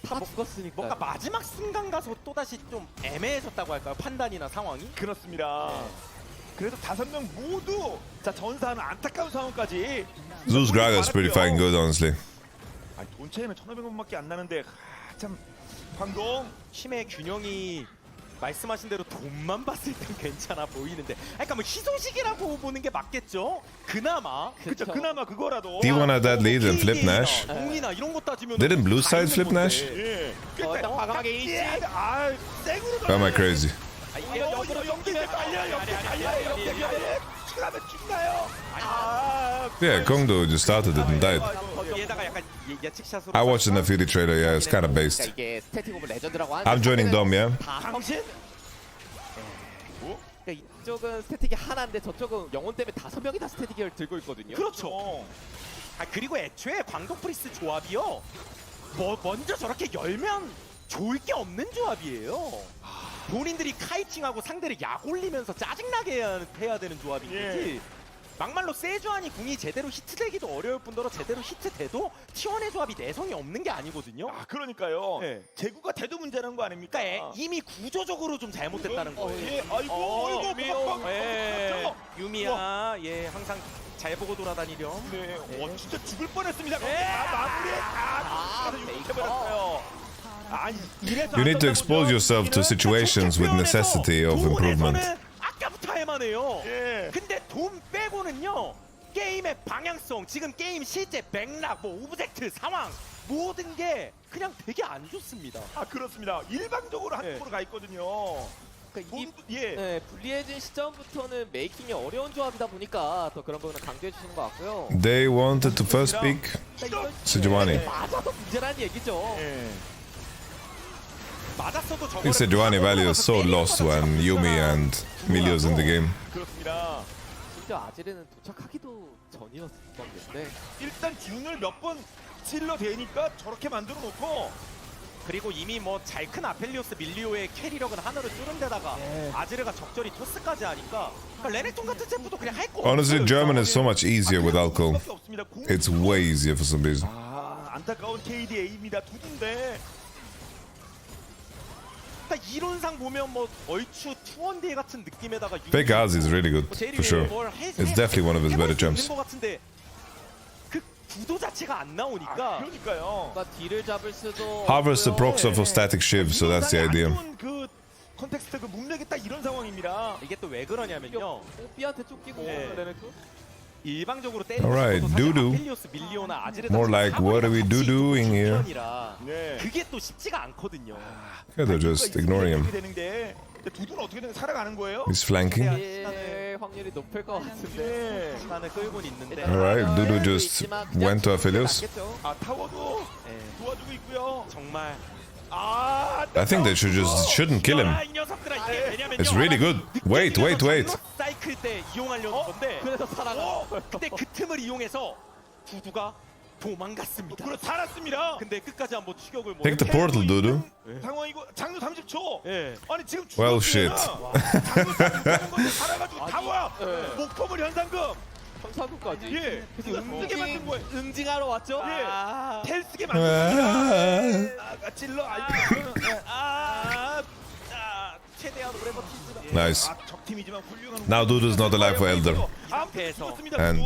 다 죽었으니까.
뭔가 마지막 순간 가서 또다시 좀 애매해졌다고 할까요? 판단이나 상황이? 그렇습니다. 그래도 5명 모두 자 전사하는 안타까운 상황까지.
Zeus Gragas pretty fucking good, honestly.
아니, 돈 차이는 1,500원밖에 안 나는데 참 광동
힘의 균형이 말씀하신 대로 돈만 봤을 땐 괜찮아 보이는데, 그러니까 뭐 희소식이라고 보는 게 맞겠죠? 그나마.
그쵸, 그나마 그거라도.
T1 had that lead and flip Nash.
공이나 이런 거 따지면
Didn't blue side flip Nash?
예.
딱 과감하게 일찍.
아, 쌩으로.
Or am I crazy?
역으로 연기를 달려 그러면 죽나요?
Yeah, Kongdo just started it and died.
얘다가 약간 예측샷으로.
I watched the Nafiri trailer, yeah, it's kind of based.
이게 스태틱 오브 레전드라고 하는.
I'm joining Dom, yeah?
당신?
그러니까 이쪽은 스태틱이 하나인데 저쪽은 영혼 때문에 5명이 다 스태틱을 들고 있거든요.
그렇죠. 아 그리고 애초에 광동 프리스 조합이요. 먼저 저렇게 열면 좋을 게 없는 조합이에요. 본인들이 카이팅하고 상대를 약 올리면서 짜증나게 해야 되는 조합인 거지. 막말로 세주안이 궁이 제대로 히트되기도 어려울 뿐더러 제대로 히트돼도 T1의 조합이 내성이 없는 게 아니거든요.
아 그러니까요. 제구가 돼도 문제라는 거 아닙니까?
그러니까 이미 구조적으로 좀 잘못됐다는 거예요.
예, 아이고,
예, 유미야, 예, 항상 잘 보고 돌아다니렴.
네, 진짜 죽을 뻔했습니다. 마무리에 해버렸어요.
You need to expose yourself to situations with necessity of improvement.
아까부터 할만해요. 근데 돈 빼고는요, 게임의 방향성, 지금 게임 실제 맥락, 뭐 오브젝트 상황 모든 게 그냥 되게 안 좋습니다.
아 그렇습니다. 일방적으로 한쪽으로 가 있거든요.
그러니까 불리해진 시점부터는 메이킹이 어려운 조합이다 보니까 더 그런 부분을 강조해 주시는 것 같고요.
They wanted to first pick Sejuani.
맞아도 문제라는 얘기죠.
맞았어도
I think Sejuani value is so lost when Yumi and Milio's in the game.
그렇습니다.
심지어 아지르는 도착하기도 전이었던 건데
일단 균을 몇 번 찔러 대니까 저렇게 만들어 놓고
그리고 이미 뭐 잘 큰 아펠리오스 밀리오의 캐리력은 하늘을 뚫은 데다가 아지르가 적절히 토스까지 하니까 그러니까 레넥톤 같은 챔프도 그냥 할 거 없어요.
Honestly, German is so much easier with alcohol. It's way easier for some reason.
안타까운 KDA입니다. 두둔데.
그러니까 이론상 보면 뭐 얼추 투원데이 같은 느낌에다가
Fake Oz is really good, for sure. It's definitely one of his better champs.
그 구도 자체가 안 나오니까.
그러니까요.
딜을 잡을 수도.
Harvest the procs off of static shiv, so that's the idea.
그 컨텍스트 그 문맥이 딱 이런 상황입니다.
이게 또 왜 그러냐면요.
삐한테 쫓기고 레넥톤.
일방적으로 때리는
Alright, doo-doo. More like what are we doing here?
그게 또 쉽지가 않거든요.
Yeah, they're just ignoring him.
두두는 어떻게든 살아가는 거예요?
He's flanking.
확률이 높을 것 같은데
시간을 끌고는 있는데.
Alright, Dudu just went to Aphelios.
아 타워도 도와주고 있고요.
정말.
I think they shouldn't kill him. It's really good. Wait.
사이클 때 이용하려는 건데.
그래서 살아가.
근데 그 틈을 이용해서 두두가 도망갔습니다.
그래 살았습니다.
근데 끝까지 한번 추격을 못.
Take the portal, Dudu.
상황이고 장로 30초. 아니 지금
Well, shit.
살아가지고 다 와. 목포물 현상금.
현상금까지.
예. 쓰게 만든 거예요.
응징하러 왔죠.
예. 텔스게 만든 거예요. 찔러. 최대한 오래 버티지.
Nice. Now Dudu's not alive for Elder. And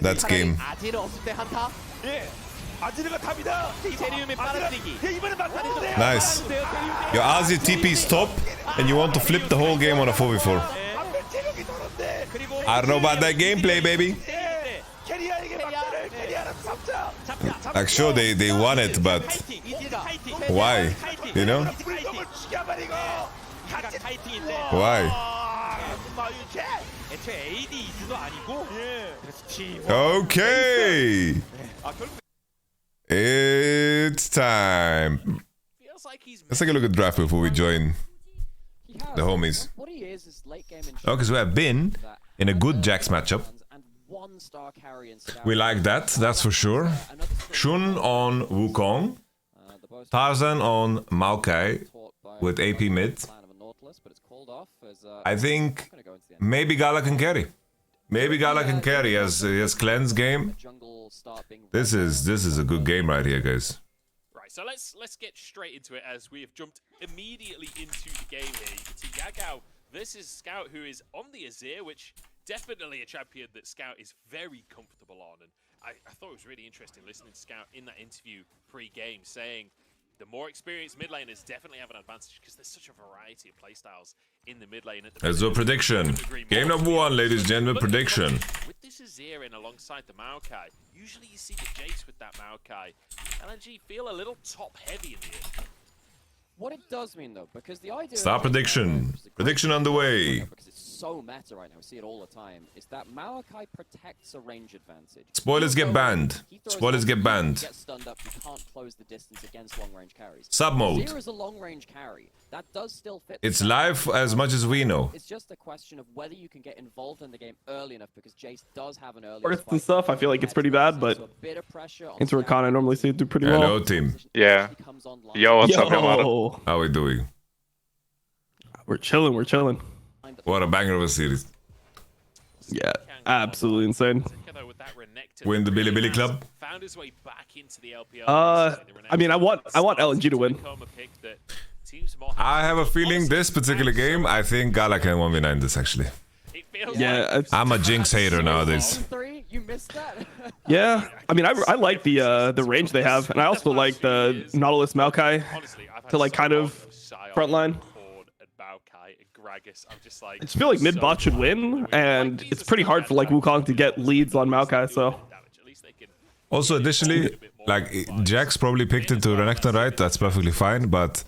that's game.
아지르 없을 때 한타.
예. 아지르가 답이다.
제리움의 빠르뛰기.
이번에 맞았는데.
Nice. Your Azi TP stop and you want to flip the whole game on a 4v4. I don't know about that gameplay, baby. Like sure they won it, but why? You know? Why? Okay. It's time. Let's take a look at the draft before we join the homies. Okay, so I've been in a good Jax matchup. We like that, that's for sure. Shun on Wukong. Tarzan on Maokai with AP mid. I think maybe Gala can carry. Maybe Gala can carry as cleanse game. This is a good game right here, guys.
Right, so let's get straight into it as we have jumped immediately into the game here. You can see Yagao
versus Scout, who is on the Azir, which definitely a champion that Scout is very comfortable on. And I thought it was really interesting listening to Scout in that interview pre-game saying the more experienced mid laners definitely have an advantage because there's such a variety of playstyles in the mid lane.
Let's do a prediction. Game number 1, ladies and gentlemen, prediction.
With this Azir in alongside the Maokai, usually you see the Jace with that Maokai. LNG feel a little top heavy in the end.
What it does mean though, because the idea
Start prediction. Prediction on the way.
Because it's so meta right now, we see it all the time, is that Maokai protects a range advantage.
Spoilers get banned. Spoilers get banned.
Get stunned up, you can't close the distance against long range carries.
Sub mode.
Zero is a long range carry. That does still fit.
It's live as much as we know.
It's just a question of whether you can get involved in the game early enough because Jace does have an early
Bursts and stuff, I feel like it's pretty bad, but into Recon I normally see it do pretty well.
Hello, team.
Yeah. Yo, what's up, Yamato?
How we doing?
We're chilling, we're chilling.
What a banger of a series.
Yeah, absolutely insane.
Win the Billy Billy Club.
Found his way back into the LPL.
I mean, I want LNG to win.
I have a feeling this particular game, I think Gala can 1v9 this actually.
Yeah,
I'm a Jinx hater nowadays.
Yeah, I mean, I like the range they have, and I also like the Nautilus Maokai to like kind of frontline. I just feel like mid bot should win, and it's pretty hard for like Wukong to get leads on Maokai, so.
Also, additionally, like Jax probably picked into Renekton, right? That's perfectly fine, but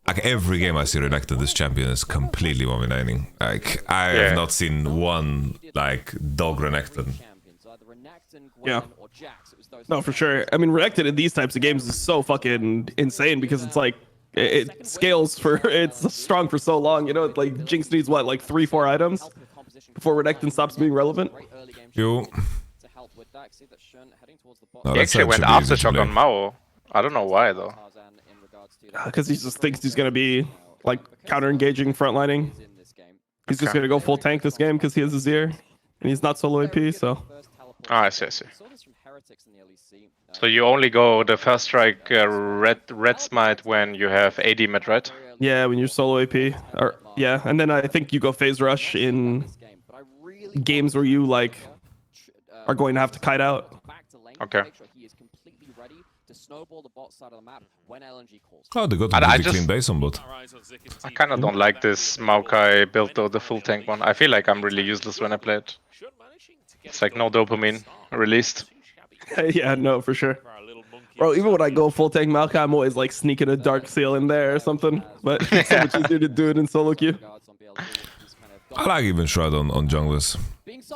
like every game I see Renekton, this champion is completely 1v9ing. Like I have not seen one like dog Renekton.
Yeah. No, for sure. I mean, Renekton in these types of games is so fucking insane because it's like it scales for it's strong for so long. You know, like Jinx needs what, like 3-4 items before Renekton stops being relevant.
Yo.
He actually went aftershock on Mao. I don't know why though.
Because he just thinks he's gonna be like counter engaging, frontlining. He's just gonna go full tank this game because he has Azir and he's not solo AP. So.
Oh, I see. So you only go the first strike red smite when you have AD mid, right?
Yeah, when you're solo AP. Or yeah, and then I think you go phase rush in games where you like are going to have to kite out.
Okay.
Oh, they got a pretty clean base on bot.
I kind of don't like this Maokai build though, the full tank one. I feel like I'm really useless when I play it. It's like no dopamine released.
Yeah, no, for sure. Bro, even when I go full tank Maokai, I'm always like sneaking a Dark Seal in there or something. But it's so much easier to do it in solo queue.
I like even shroud on junglers.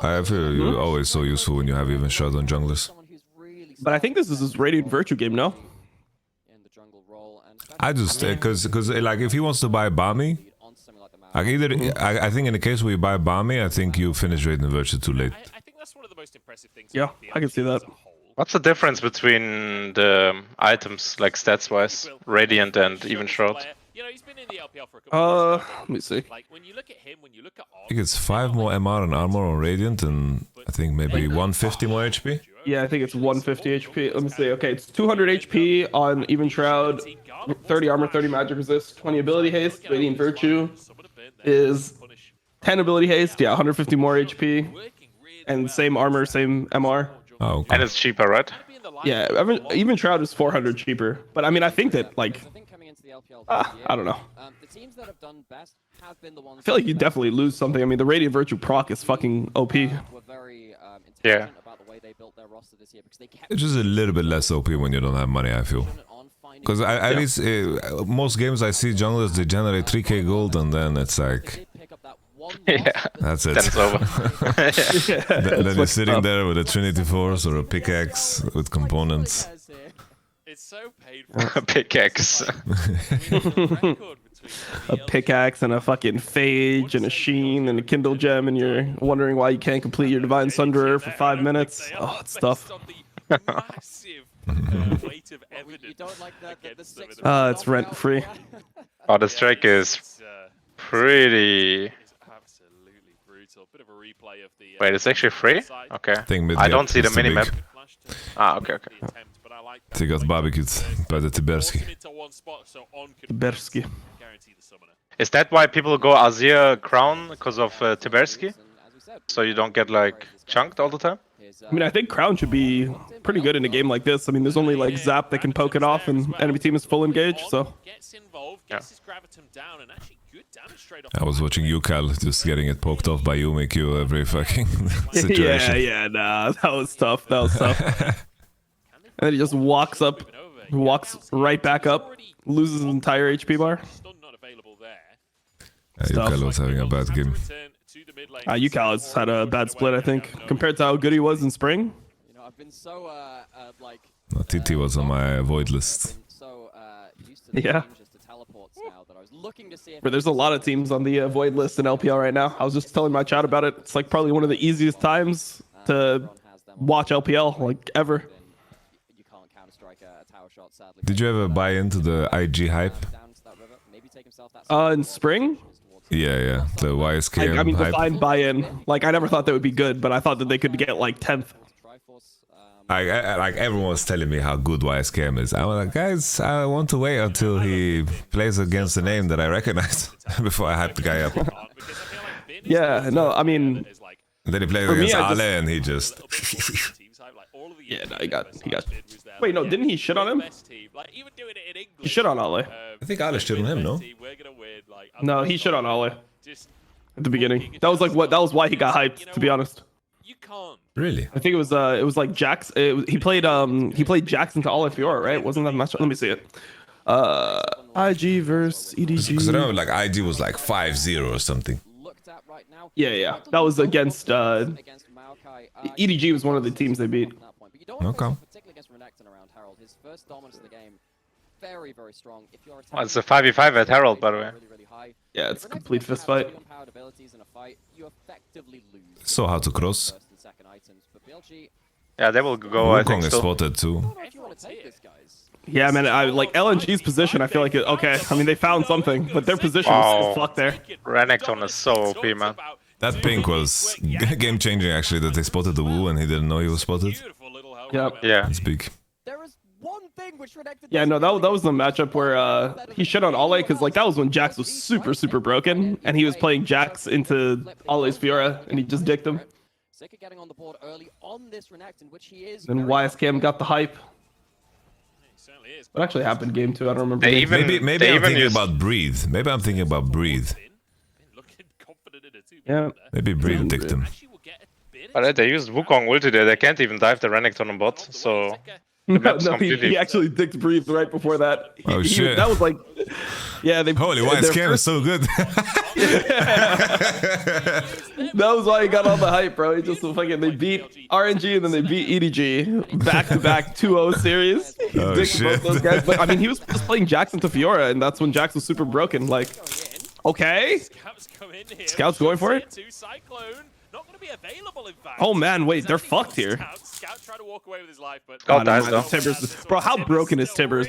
I feel you're always so useful when you have even shroud on junglers.
But I think this is his Radiant Virtue game, no?
I just because like if he wants to buy Bami, like either I think in the case where you buy Bami, I think you finish Radiant Virtue too late.
Yeah, I can see that.
What's the difference between the items, like stats wise, Radiant and even Shroud?
Let me see.
I think it's 5 more MR and armor on Radiant, and I think maybe 150 more HP.
Yeah, I think it's 150 HP. Let me see. Okay, it's 200 HP on Even Shroud, 30 armor, 30 magic resist, 20 ability haste. Radiant Virtue is 10 ability haste. Yeah, 150 more HP, and same armor, same MR.
Oh, okay.
And it's cheaper, right?
Yeah, Even Shroud is 400 cheaper. But I mean, I think that like, I don't know. I feel like you definitely lose something. I mean, the Radiant Virtue proc is fucking OP.
Yeah.
It's just a little bit less OP when you don't have money, I feel. Because at least most games I see junglers, they generate 3k gold and then it's like...
Yeah,
that's it.
Then it's over.
Then you're sitting there with a Trinity Force or a pickaxe with components.
It's so painful.
Pickaxe.
A pickaxe and a fucking phage and a sheen and a kindle gem, and you're wondering why you can't complete your divine sunderer for 5 minutes. Oh, it's tough. It's rent free.
Oh, the strike is pretty Wait, it's actually free? Okay.
Think
I don't see the
is too
minimap.
big.
Ah, okay, okay.
They got barbecued by the Tiberski.
Tiberski.
Is that why people go Azir Crown because of Tiberski? So you don't get like chunked all the time?
I mean, I think Crown should be pretty good in a game like this. I mean, there's only like Zap that can poke it off, and enemy team is full engaged, so.
Yeah.
I was watching you, Cal, just getting it poked off by you, make you every fucking situation.
Yeah, nah, that was tough. That was tough. And then he just walks right back up, loses his entire HP bar.
Yukal was having a bad game.
Yukal has had a bad split, I think, compared to how good he was in spring.
No, TT was on my void list.
Yeah. But there's a lot of teams on the void list in LPL right now. I was just telling my chat about it. It's like probably one of the easiest times to watch LPL, like ever.
Did you ever buy into the IG hype?
In spring?
Yeah, the YSKM
I mean,
hype.
define buy-in. Like, I never thought they would be good, but I thought that they could get like 10th.
Like everyone was telling me how good YSKM is. I was like, guys, I want to wait until he plays against a name that I recognize before I hype the guy up.
Yeah, no, I mean.
And then he played against Ale and he just.
Yeah, no, he got. Wait, no, didn't he shit on him? He shit on Ale.
I think Ale shit on him, no?
No, he shit on Ale at the beginning. That was like what? That was why he got hyped. To be honest.
Really?
I think it was like Jax. He played Jackson to Ale Fiora, right? Wasn't that much? Let me see it. IG verse EDG.
Because I remember like IG was like 5-0 or something.
Yeah. That was against EDG was one of the teams they beat.
Okay.
Very, very strong. If you're
Oh, it's a 5v5 at Herald, by the way.
Yeah, it's a complete fist fight.
So how to cross?
Yeah, they will go, I think,
Wukong is
still.
spotted too.
Yeah, man, I like LNG's position. I feel like okay. I mean, they found something, but their position is fucked there.
Renekton is so OP, man.
That pink was game changing actually. That they spotted the Wu and he didn't know he was spotted.
Yeah.
It's big.
Yeah, no, that was the matchup where he shit on Ale because like that was when Jax was super broken and he was playing Jax into Ale's Fiora and he just dicked him. Then YSKM got the hype. What actually happened game 2? I don't remember.
Maybe I'm thinking about Breathe. Maybe I'm thinking about Breathe.
Yeah.
Maybe Breathe dicked him.
But they used Wukong ulti there. They can't even dive the Renekton on bot, so...
No, he actually dicked Breathe right before that.
Oh shit!
That was like, yeah, they.
Holy, YSKM is so good.
That was why he got all the hype, bro. He just fucking they beat RNG and then they beat EDG back-to-back 2-0 series. He dicked both those guys, but I mean, he was just playing Jackson to Fiora, and that's when Jax was super broken. Like, okay, Scout's going for it. Oh man, wait, they're fucked here.
God dies though.
Timbers, bro, how broken is Timbers?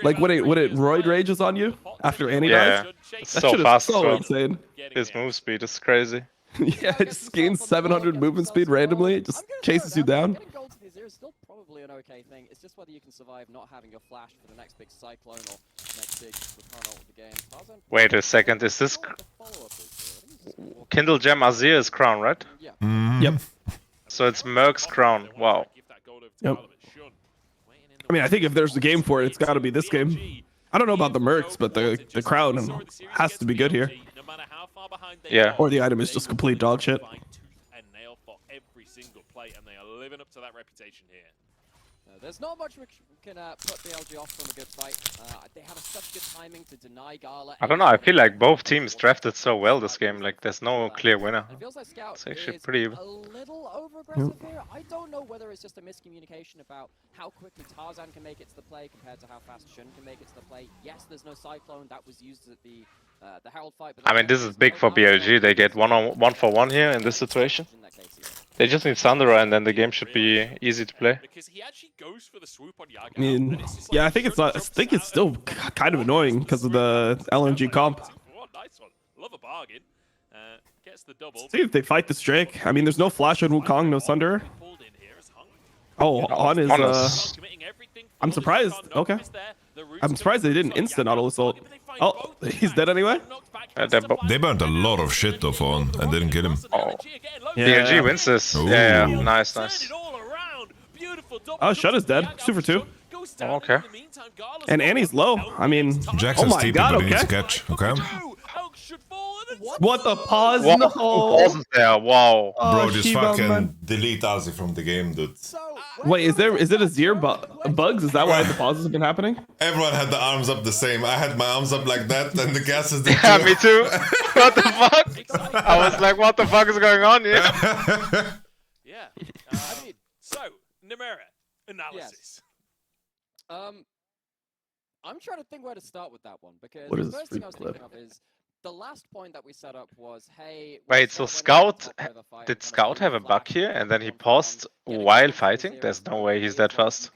Like when it Roid rages on you after Annie dies?
It's
That
so
shit is
fast.
so
bro.
insane.
His move speed is crazy.
Yeah, it just gains 700 movement speed randomly. It just chases you down.
Still probably an okay thing. It's just whether you can survive not having your flash for the next big cyclone or next big Recon of the game.
Wait a second, is this... Kindle Gem Azir is crown, right?
Yep.
So it's Merc's crown. Wow.
Yep. I mean, I think if there's a game for it, it's got to be this game. I don't know about the Mercs, but the crown has to be good here.
Yeah.
Or the item is just complete dog shit.
There's not much we can put BLG off from a good fight. They have such good timing to deny Gala.
I don't know, I feel like both teams drafted so well this game. Like, there's no clear winner. It's actually pretty even.
A little over-aggressive here. I don't know whether it's just a miscommunication about how quickly Tarzan can make it to the play compared to how fast Shun can make it to the play. Yes, there's no Cyclone. That was used at the Herald fight.
I mean, this is big for BLG. They get 1-for-1 here in this situation. They just need Sandra and then the game should be easy to play.
I mean, yeah, I think it's not. I think it's still kind of annoying because of the LNG comp. See if they fight this Drake. I mean, there's no flash on Wukong, no Thunder. Oh, on is I'm surprised. Okay. I'm surprised they didn't instant auto assault. Oh, he's dead anyway?
They burned a lot of shit off on and didn't kill him.
Oh.
Yeah.
BLG wins this. Yeah, yeah, nice, nice.
Oh, Shut is dead. 2 for 2.
Oh, okay.
And Annie's low. I mean,
Jackson's
oh my
TP,
god,
but he needs
okay.
to catch, okay?
What the pause?
Wow,
No.
pauses there, wow.
Bro, just
Shiba,
fucking
man.
delete Ozzy from the game, dude.
Wait, is it a Zir bugs? Is that why the pauses have been happening?
Everyone had the arms up the same. I had my arms up like that, and the gases did
Yeah,
too.
me too. What the fuck? I was like, what the fuck is going on here?
Yeah. I mean, so, Nemera, analysis.
I'm trying to think where to start with that one, because
What is
the
this
first thing I was
free
thinking of is the last point that we set up was, hey...
Wait, so Scout, did Scout have a bug here and then he paused while fighting? There's no way he's that fast.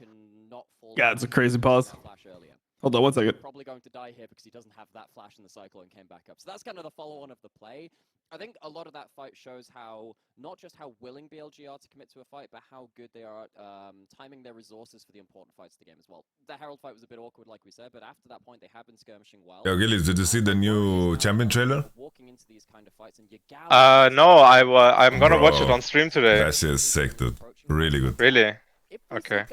Yeah, it's a crazy pause. Hold on 1 second.
Probably going to die here because he doesn't have that flash in the cycle and came back up. So that's kind of the follow-on of the play. I think a lot of that fight shows how, not just how willing BLG are to commit to a fight, but how good they are at timing their resources for the important fights of the game as well. The Herald fight was a bit awkward, like we said, but after that point, they have been skirmishing well.
Yo, Gillies, did you see the new champion trailer?
Walking into these kind of fights and you
No, I'm gonna watch it
Bro,
on stream today.
That shit is sick, dude. Really good.
Really? Okay.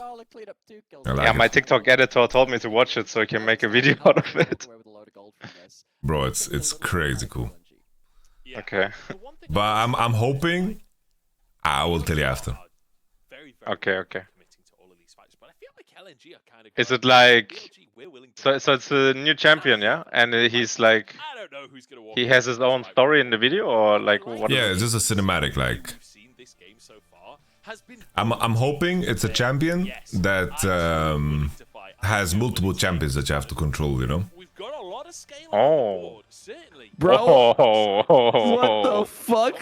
Yeah, my TikTok editor told me to watch it so I can make a video out of it.
Bro, it's crazy cool.
Okay.
But I'm hoping I will tell you after.
Okay, okay. Is it like so it's a new champion, yeah? And he's like he has his own story in the video or like what?
Yeah, it's just a cinematic like. I'm hoping it's a champion that has multiple champions that you have to control, you know?
Oh.
Bro.
Oh.
What the fuck?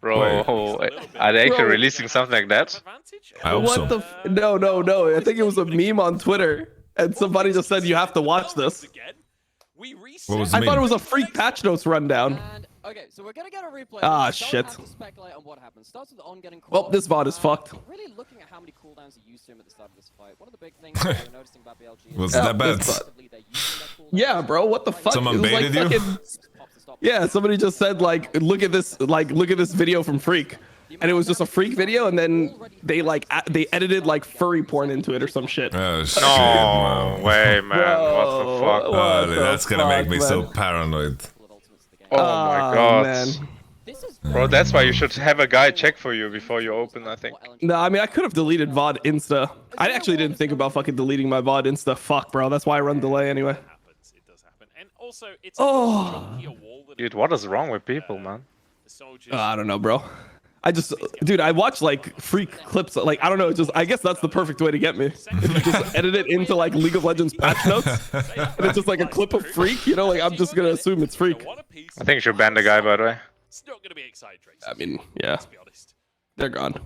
Bro, are they actually releasing something like that?
I hope
What
so.
the no. I think it was a meme on Twitter and somebody just said you have to watch this.
What was the
I thought
meme?
it was a freak patch notes rundown.
Okay, so we're gonna get a replay.
Ah,
Don't
shit.
have to speculate on what happened. Starts with On getting
Well,
caught.
this VOD is fucked.
Really looking at how many cooldowns are used to him at the start of this fight. One of the big things that we're noticing about BLG is
Was that bad?
Yeah, bro, what the fuck?
Someone
It was
baited
like
you?
fucking... Yeah, somebody just said like, look at this video from Freak, and it was just a Freak video, and then they they edited like furry porn into it or some shit.
Oh shit,
No
man.
way, man. What the
Bro,
fuck?
what the
That's gonna make
fuck,
me
man?
so paranoid.
Oh my god.
Man.
Bro, that's why you should have a guy check for you before you open, I think.
No, I mean I could have deleted VOD Insta. I actually didn't think about fucking deleting my VOD Insta. Fuck, bro. That's why I run delay anyway. Oh,
Dude, what is wrong with people, man?
I don't know, bro. Dude, I watch like Freak clips. Like I don't know. I guess that's the perfect way to get me. If you just edit it into like League of Legends patch notes, and it's just like a clip of Freak. You know, like I'm just gonna assume it's Freak.
I think you should ban the guy, by the way.
It's not gonna be exciting.
I mean, yeah, they're gone.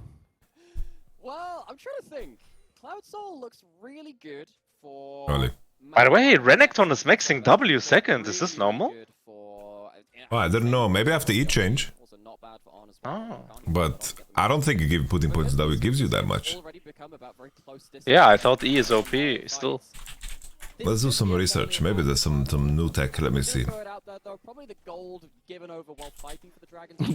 Well, I'm trying to think. Cloud Soul looks really good for.
Really?
By the way, Renekton is maxing W second. Is this normal?
Oh, I didn't know. Maybe after each change.
Oh.
But I don't think putting points W gives you that much.
Yeah, I thought E is OP still.
Let's do some research. Maybe there's some new tech. Let me see.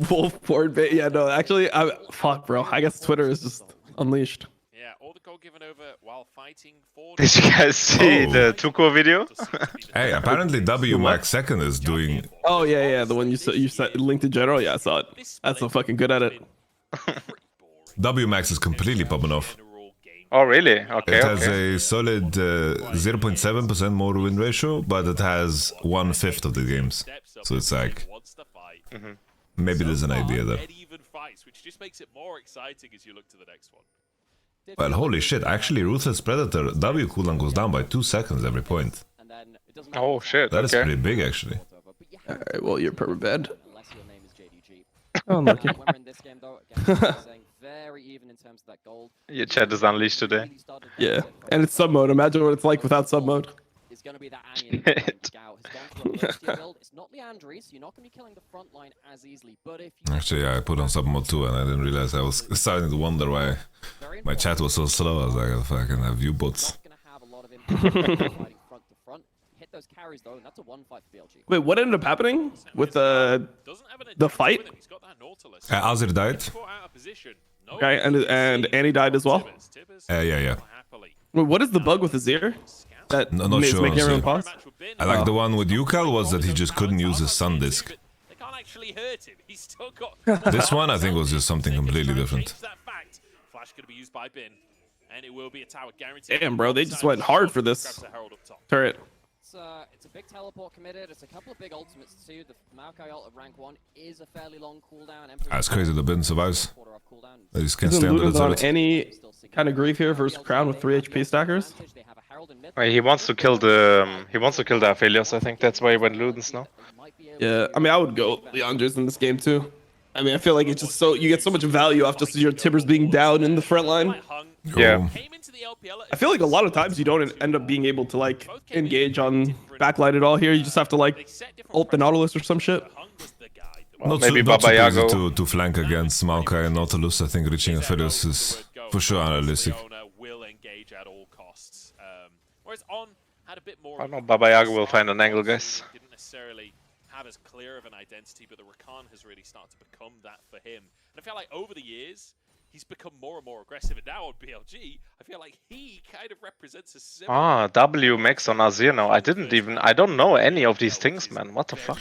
Wolf board bait. Yeah, no, actually, fuck, bro. I guess Twitter is just unleashed.
Yeah, all the gold given over while fighting for.
Did you guys see the Tuco video?
Hey, apparently W Max second is doing.
Oh yeah, the one you said linked to general. Yeah, I saw it. That's so fucking good at it.
W Max is completely popping off.
Oh really? Okay.
It has
Okay.
a solid 0.7% more win ratio, but it has 1/5 of the games. So it's like maybe there's an idea there.
Which just makes it more exciting as you look to the next one.
Well, holy shit! Actually, Ruthless Predator W cooldown goes down by 2 seconds every point.
Oh shit.
That is
Okay.
pretty big, actually.
All right, well, you're pretty bad. Oh, unlucky.
Very even in terms of that gold.
Your chat is unleashed today.
Yeah, and it's sub mode. Imagine what it's like without sub mode.
is going to be that Annie in the mid lane. Gao has gone for a bursty build. It's not Leandri, so you're not going to be killing the front line as easily. But if you
Actually, yeah, I put on sub mode too, and I didn't realize. I was starting to wonder why my chat was so slow. I was like, if I can have U-boats.
hit those carries though, and that's a 1-5 for BLG.
Wait, what ended up happening with the fight?
Azir died.
Okay, and Annie died as well.
Yeah.
Wait, what is the bug with Azir? That
No, not
is
sure.
making everyone pause?
I like the one with Yukal was that he just couldn't use his sun disk. This one I think was just something completely different.
Damn, bro, they just went hard for this turret.
It's a big teleport committed. It's a couple of big ultimates too. The Maokai ult at rank 1 is a fairly long cooldown.
That's crazy the bin survives. They just can't stay
Isn't
under the
Luden's on
turret.
any kind of grief here versus Crown with 3 HP stackers?
He wants to kill the Aphelios, I think that's why he went Ludens now.
Yeah, I mean, I would go Leandris in this game too. I mean, I feel like it's just so you get so much value off just your Tibbers being down in the front line.
Yeah.
I feel like a lot of times you don't end up being able to like engage on backlight at all here. You just have to like ult the Nautilus or some shit.
Not
maybe
not
Baba
super
Yago.
easy to flank against Maokai and Nautilus. I think reaching Aphelios is for sure unrealistic.
I don't know, Baba Yago will find an angle, guys.
Have as clear of an identity, but the Rakan has really started to become that for him. And I feel like over the years, he's become more and more aggressive. And now on BLG, I feel like he kind of represents a similar...
W max on Azir now. I don't know any of these things, man. What the fuck?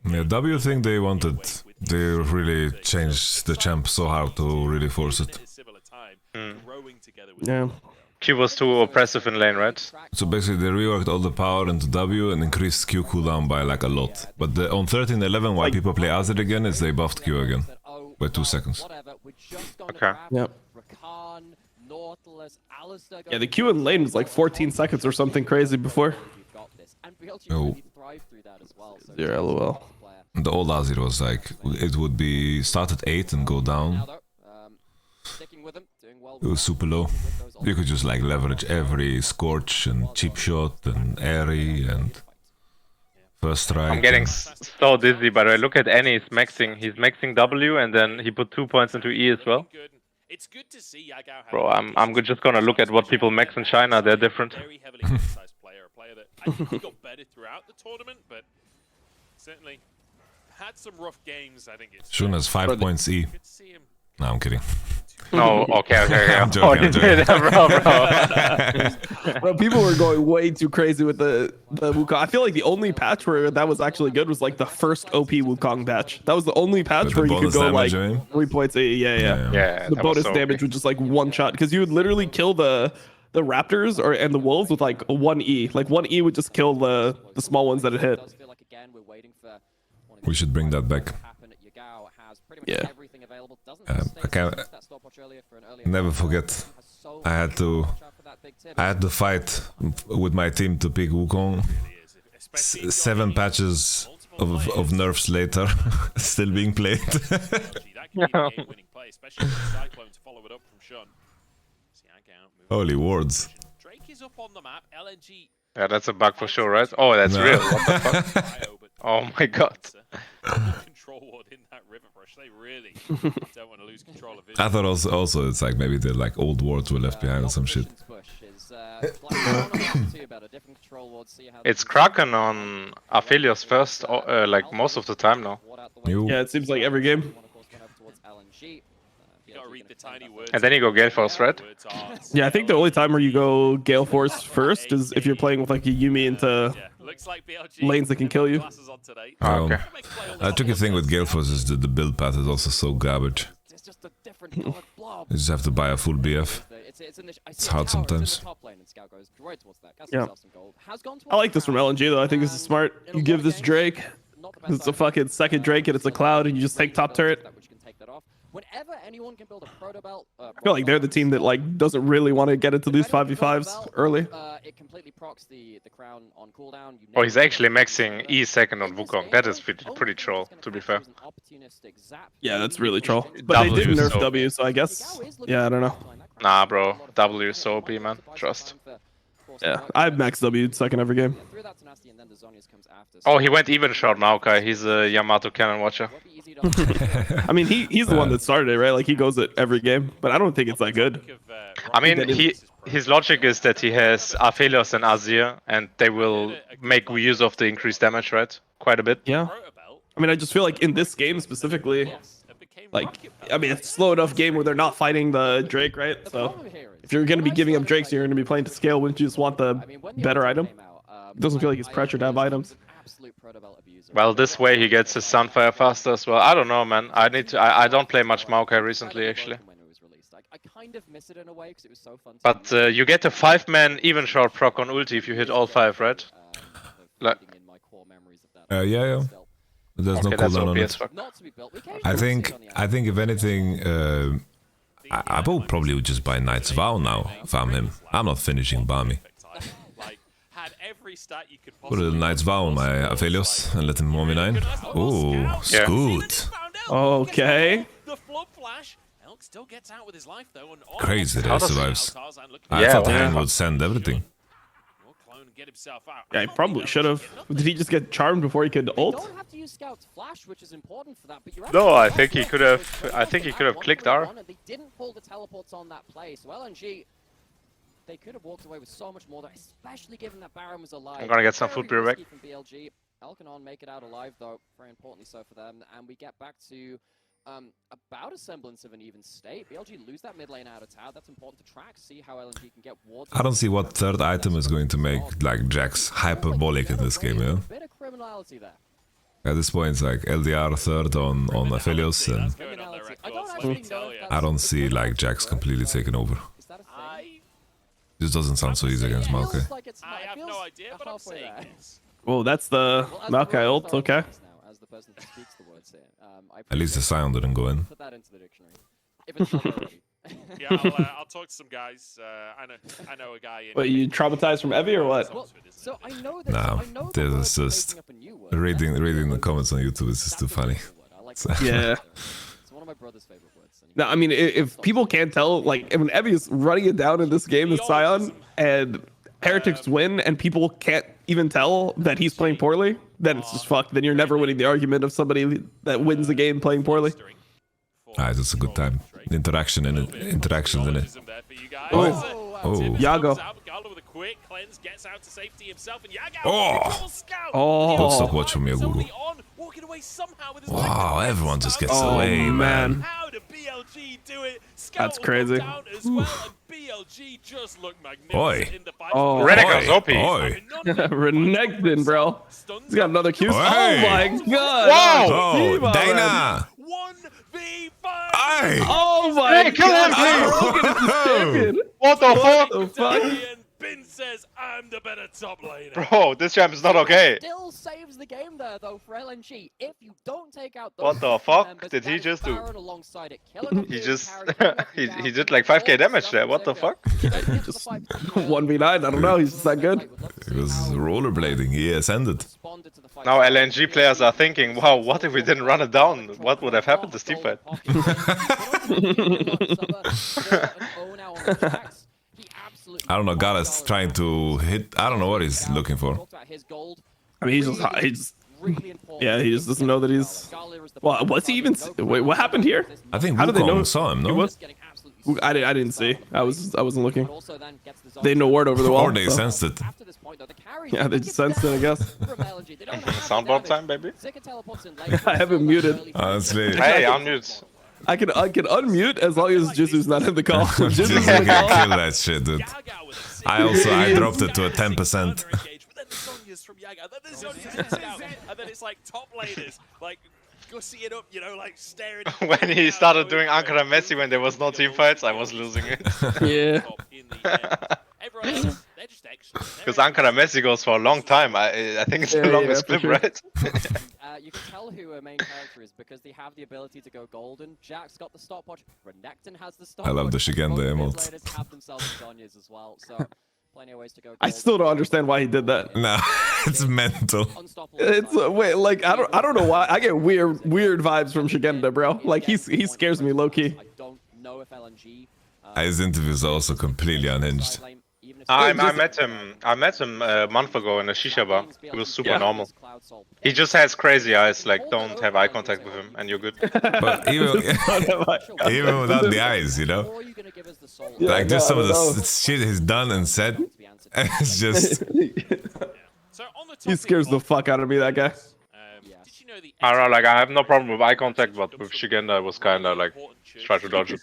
Yeah, W thing they wanted. They really changed the champ so hard to really force it.
Yeah.
Q was too oppressive in lane, right?
So basically they reworked all the power into W and increased Q cooldown by like a lot. But on 13-11 why people play Azir again is they buffed Q again by 2 seconds.
Okay.
Yep. Yeah, the Q in lane was like 14 seconds or something crazy before.
Oh.
Yeah, lol.
The old Azir was like, it would be start at 8 and go down. It was super low. You could just like leverage every Scorch and Cheap Shot and Airy and First Strike.
I'm getting so dizzy, by the way. Look at Annie, he's maxing W and then he put 2 points into E as well. Bro, I'm just gonna look at what people max in China, they're different.
Very heavily criticized player, a player that I think he got better throughout the tournament, but certainly had some rough games, I think it's...
Shun has 5 points E. No, I'm kidding.
No, okay.
I'm joking.
Bro, people were going way too crazy with the Wukong. I feel like the only patch where that was actually good was like the first OP Wukong patch. That was the only patch where you could go like 3 points. Yeah. The bonus damage was just like one shot because you would literally kill the Raptors and the Wolves with like 1E. Like 1E would just kill the small ones that it hit.
We should bring that back.
Yeah.
I can't never forget. I had to fight with my team to pick Wukong. 7 patches of nerfs later, still being played. Holy words.
Yeah, that's a bug for sure, right? Oh, that's real. What the fuck? Oh my god.
I thought also it's like maybe the like old wards were left behind or some shit.
It's Kraken on Aphelios first, like most of the time now.
Yeah, it seems like every game.
And then you go Gale Force, right?
Yeah, I think the only time where you go Gale Force first is if you're playing with like a Yuumi into lanes that can kill you.
The tricky thing with Gale Force is that the build path is also so garbage. You just have to buy a full BF. It's hard sometimes.
Yeah. I like this from LNG though. I think this is smart. You give this Drake. It's a fucking second Drake and it's a cloud and you just take top turret.
Whenever anyone can build a proto belt,
I feel like they're the team that like doesn't really want to get into these 5v5s early.
It completely procs the crown on cooldown.
Oh, he's actually maxing E second on Wukong. That is pretty troll, to be fair.
Yeah, that's really troll. But they did nerf W, so I guess. Yeah, I don't know.
Nah, bro. W is so OP, man. Trust.
Yeah, I've maxed W second every game.
Oh, he went even shot Maokai. He's a Yamato cannon watcher.
I mean, he's the one that started it, right? Like he goes it every game, but I don't think it's that good.
I mean, his logic is that he has Aphelios and Azir, and they will make use of the increased damage, right? Quite a bit.
Yeah. I mean, I just feel like in this game specifically, like, I mean, it's a slow enough game where they're not fighting the Drake, right? So if you're going to be giving up Drakes, you're going to be playing to scale. Wouldn't you just want the better item? It doesn't feel like he's pressured to have items.
Well, this way he gets his Sunfire faster as well. I don't know, man. I don't play much Maokai recently, actually. But you get a 5-man even shot proc on ulti if you hit all 5, right? Like,
yeah. There's no cooldown on it. I think if anything, I will probably just buy Knight's Vow now if I'm him. I'm not finishing Bami. Put a Knight's Vow on my Aphelios and let him 1v9. Oh, Scoot.
Okay.
Crazy that he survives. I thought the hand would send everything.
Yeah, he probably should have. Did he just get charmed before he could ult?
no, I think he could have. I think he could have clicked R.
They didn't pull the teleports on that play, so LNG, they could have walked away with so much more, especially given that Baron was alive.
I'm gonna get some food beer back.
From BLG. Elkanon make it out alive though, very importantly so for them, and we get back to about a semblance of an even state. BLG lose that mid lane out of tower. That's important to track. See how LNG can get wards.
I don't see what third item is going to make like Jax hyperbolic in this game, yeah?
Bit of criminality there.
At this point, it's like LDR third on Aphelios, and I don't see like Jax completely taking over. This doesn't sound so easy against Maokai.
I have no idea, but I'm saying
Well, that's the Maokai ult, okay.
At least the sound didn't go in.
Put that into the dictionary. If it's not already.
Yeah, I'll talk to some guys. I know a guy.
What, you traumatized from Evie or what?
Well, so I know that.
No, this is just reading the comments on YouTube is just too funny.
Yeah.
It's one of my brother's favorite words.
No, I mean, if people can't tell, like, when Evie is running it down in this game, the Scion, and Heretics win, and people can't even tell that he's playing poorly, then it's just fucked. Then you're never winning the argument of somebody that wins the game playing poorly.
Ah, it's a good time. Interactions in it.
Oh, Yago.
Oh, good stock watch from Yago. Wow, everyone just gets away, man.
That's crazy.
Oi.
Oh,
Renekton's OP.
Renekton, bro. He's got another Q.
Oi.
Oh my god.
Wow.
Oh, Dana. Hey.
Oh my god.
What the fuck?
What the fuck?
Bin says I'm the better top laner.
Bro, this champ is not okay.
Still saves the game there though for LNG. If you don't take out those
What the fuck did he just do? He just he did like 5k damage there. What the fuck?
Just 1v9. I don't know. He's just that good.
He was rollerblading. He ascended.
Now LNG players are thinking, wow, what if we didn't run it down? What would have happened to teamfight?
I don't know. Gala's trying to hit. I don't know what he's looking for.
I mean, he's yeah, he just doesn't know that he's. Well, what's he even? Wait, what happened here?
I think
How did they know?
Wukong saw him. No,
I didn't see. I wasn't looking. They had no word over the wall.
Or they sensed it.
Yeah, they just sensed it, I guess.
Soundboard time, baby.
I have him muted.
Honestly.
Hey, unmute.
I can unmute as long as Jisu's not in the call.
Just kill that shit, dude. I dropped it to a 10%.
And then it's like top laners, like gussy up, you know, like staring.
When he started doing Ankara Messi when there was no team fights, I was losing it.
Yeah.
Everyone else, they're just excellent.
Because Ankara Messi goes for a long time. I think it's the longest clip, right?
You can tell who a main character is because they have the ability to go golden. Jack's got the stopwatch. Renekton has the stopwatch.
I love the Shigenda emotes.
Have themselves Sonya's as well. So plenty of ways to go.
I still don't understand why he did that.
No, it's mental.
It's wait, like I don't know why I get weird vibes from Shigenda, bro. Like he scares me low key.
I don't know if LNG.
His interviews are also completely unhinged.
I met him. I met him a month ago in a shisha bar. He was super normal. He just has crazy eyes. Like, don't have eye contact with him, and you're good.
But even without the eyes, you know, like just some of the shit he's done and said, it's just.
He scares the fuck out of me, that guy.
I don't know. Like, I have no problem with eye contact, but with Shigenda, it was kind of like try to dodge it.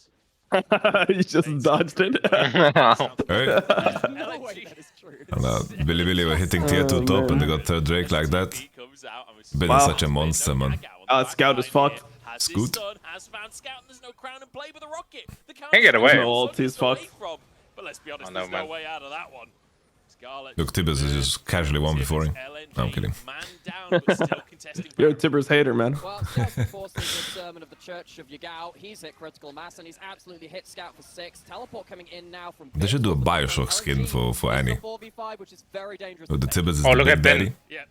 You just dodged it.
Billy were hitting tier 2 top and they got third Drake like that. Billy's
Wow.
such a monster, man.
Scout is fucked.
Scoot.
Can't get away.
No ult, he's fucked.
But let's be honest,
Oh, no,
there's no
man.
way out of that one.
Look, Tibbers is just casually 1v4ing. No, I'm kidding.
You're a Tibbers hater, man.
Well, Scout's enforcing the sermon of the Church of Yagao. He's hit critical mass and he's absolutely hit Scout for 6. Teleport coming in now from.
They should do a Bioshock skin for Annie.
4v5, which is very dangerous.
With the Tibbers is
Oh,
the
look
big
at Ben.
daddy.
Yeah,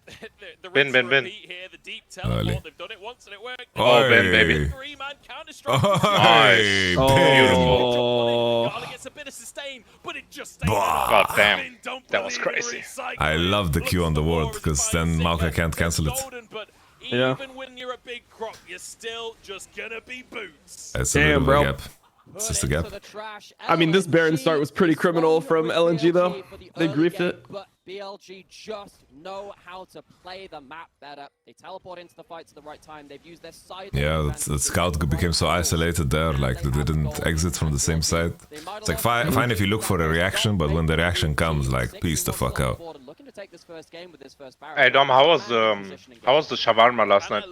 Bin.
Early.
They've done it once and it worked.
Oh, Ben, baby.
Nice.
Beautiful.
Gala gets a bit of sustain, but it just
God damn. That was crazy.
I love the Q on the ward, because then Maoka can't cancel it.
Yeah.
Even when you're a big crop, you're still just gonna be boots.
It's a
Damn,
little
bro.
gap. It's just a gap.
I mean, this Baron start was pretty criminal from LNG, though. They griefed it.
But BLG just know how to play the map better. They teleport into the fights at the right time. They've used their side.
Yeah, the scout became so isolated there, like they didn't exit from the same side. It's like fine if you look for a reaction, but when the reaction comes, like, peace the fuck out.
Hey Dom, how was the shawarma last night?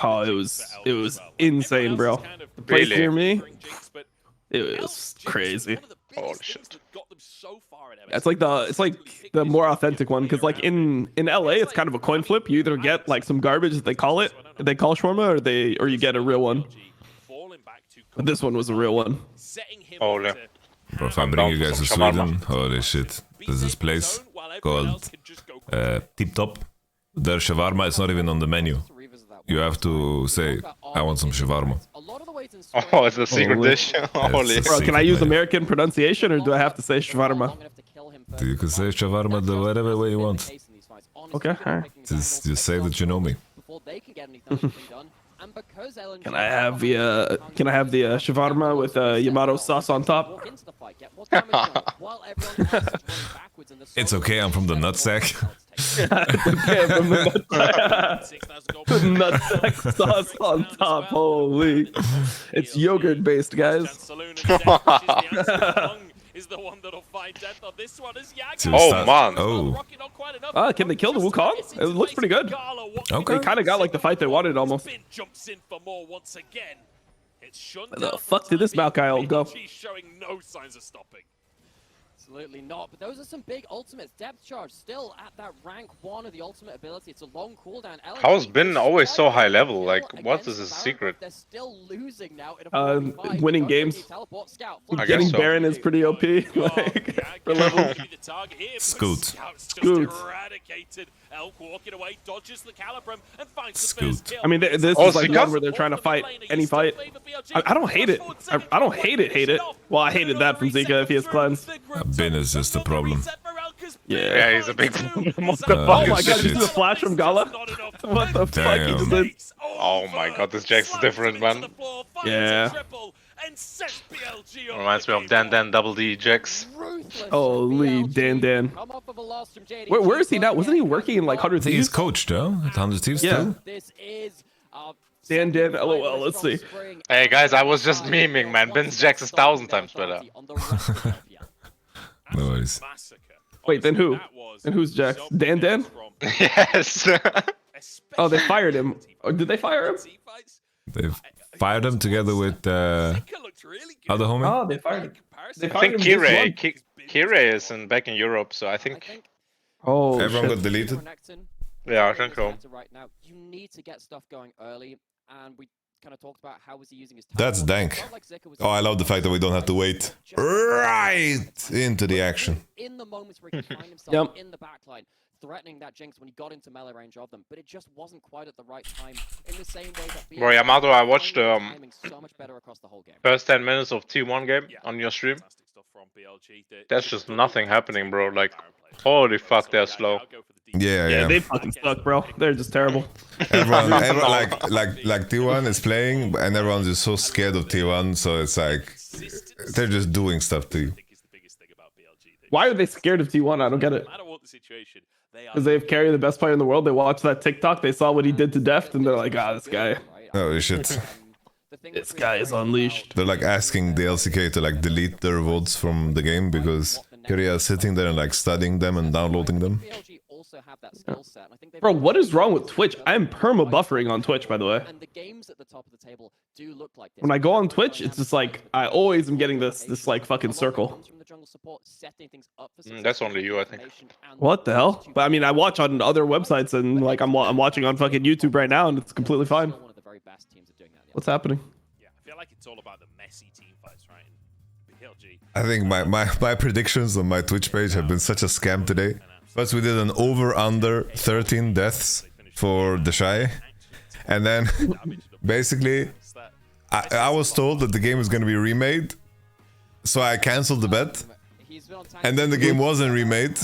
Oh, it was insane, bro. The place
Really?
near me, it was crazy.
Holy shit.
It's like the more authentic one, because like in LA, it's kind of a coin flip. You either get like some garbage that they call shawarma, or you get a real one. But this one was a real one.
Holy.
Bro, if I bring you guys to Sweden, holy shit. There's this place called Tip Top. Their shawarma is not even on the menu. You have to say, I want some shawarma.
Oh, it's a secret dish. Holy.
Bro, can I use American pronunciation, or do I have to say shawarma?
You can say shawarma the whatever way you want.
Okay, alright.
Just say that you know me.
Can I have the shawarma with Yamato sauce on top?
It's okay, I'm from the nutsack.
Nutsack sauce on top, holy. It's yogurt based, guys.
Is the one that'll find death on this one as
Oh man.
Oh.
Can they kill the Wukong? It looks pretty good.
Okay.
They kind of got like the fight they wanted almost.
Jumps in for more once again. It's shut
Where the fuck did this Maokai go?
She's showing no signs of stopping.
Absolutely not, but those are some big ultimates. Depth charge still at that rank 1 of the ultimate ability. It's a long cooldown.
How's Bin always so high level? Like, what is his secret?
They're still losing now in a 4v5.
Winning games.
Teleport Scout.
I
Getting
guess so.
Baron is pretty OP. Like, for level.
Scoot.
Scoot.
Eradicated. Elk walking away, dodges the Calibrum and finds the
Scoot.
first kill.
I mean, this
Oh,
is like
Zika?
one where they're trying to fight any fight. I don't hate it. I don't hate it. Well, I hated that from Zika if he has cleanse.
Bin is just a problem.
Yeah, he's a big problem. What the
Oh
fuck
my
is
god,
this?
you see the flash from Gala? What the fuck he just did?
Oh my god, this Jax is different, man.
Yeah.
Reminds me of Dan Double D Jax.
Holy Dan. Where is he now? Wasn't he working in like 100
I think he's
Thieves?
coached, though, at 100 Thieves
Yeah.
too.
This is
Dan, lol, let's see.
Hey guys, I was just memeing, man. Ben's Jax is 1,000 times better.
No worries.
Wait, then who? And who's Jax? Dan?
Yes.
Oh, they fired him. Or did they fire him?
They've fired him together with other homie.
Oh, they fired him. They
I
fired
think
him this
Kirei.
month.
Kirei is back in Europe, so I think.
Oh,
Everyone
shit.
got deleted.
Yeah, I think so.
Right now, you need to get stuff going early, and we kind of talked about how was he using his.
That's dank. Oh, I love the fact that we don't have to wait right into the action.
In the moments where he could find himself
Yep.
in the backline, threatening that Jinx when he got into melee range of them, but it just wasn't quite at the right time. In the same way that
Bro, Yamato, I watched
timing so much better across the whole game.
first 10 minutes of T1 game on your stream. There's just nothing happening, bro. Like, holy fuck, they're slow.
Yeah.
They fucking suck, bro. They're just terrible.
Everyone like T1 is playing, and everyone's just so scared of T1, so it's like they're just doing stuff to you.
Why are they scared of T1? I don't get it. Because they have Carry, the best player in the world. They watched that TikTok, they saw what he did to Deft, and they're like, ah, this guy.
Oh shit.
This guy is unleashed.
They're like asking the LCK to like delete their votes from the game because Korea is sitting there and like studying them and downloading them.
Bro, what is wrong with Twitch? I'm perma buffering on Twitch, by the way. When I go on Twitch, it's just like I always am getting this like fucking circle.
That's only you, I think.
What the hell? But I mean, I watch on other websites and like I'm watching on fucking YouTube right now and it's completely fine. What's happening?
Yeah, I feel like it's all about the messy team fights, right? In BLG.
I think my predictions on my Twitch page have been such a scam today. First we did an over-under 13 deaths for the Shy. And then basically I was told that the game was going to be remade. So I cancelled the bet. And then the game wasn't remade.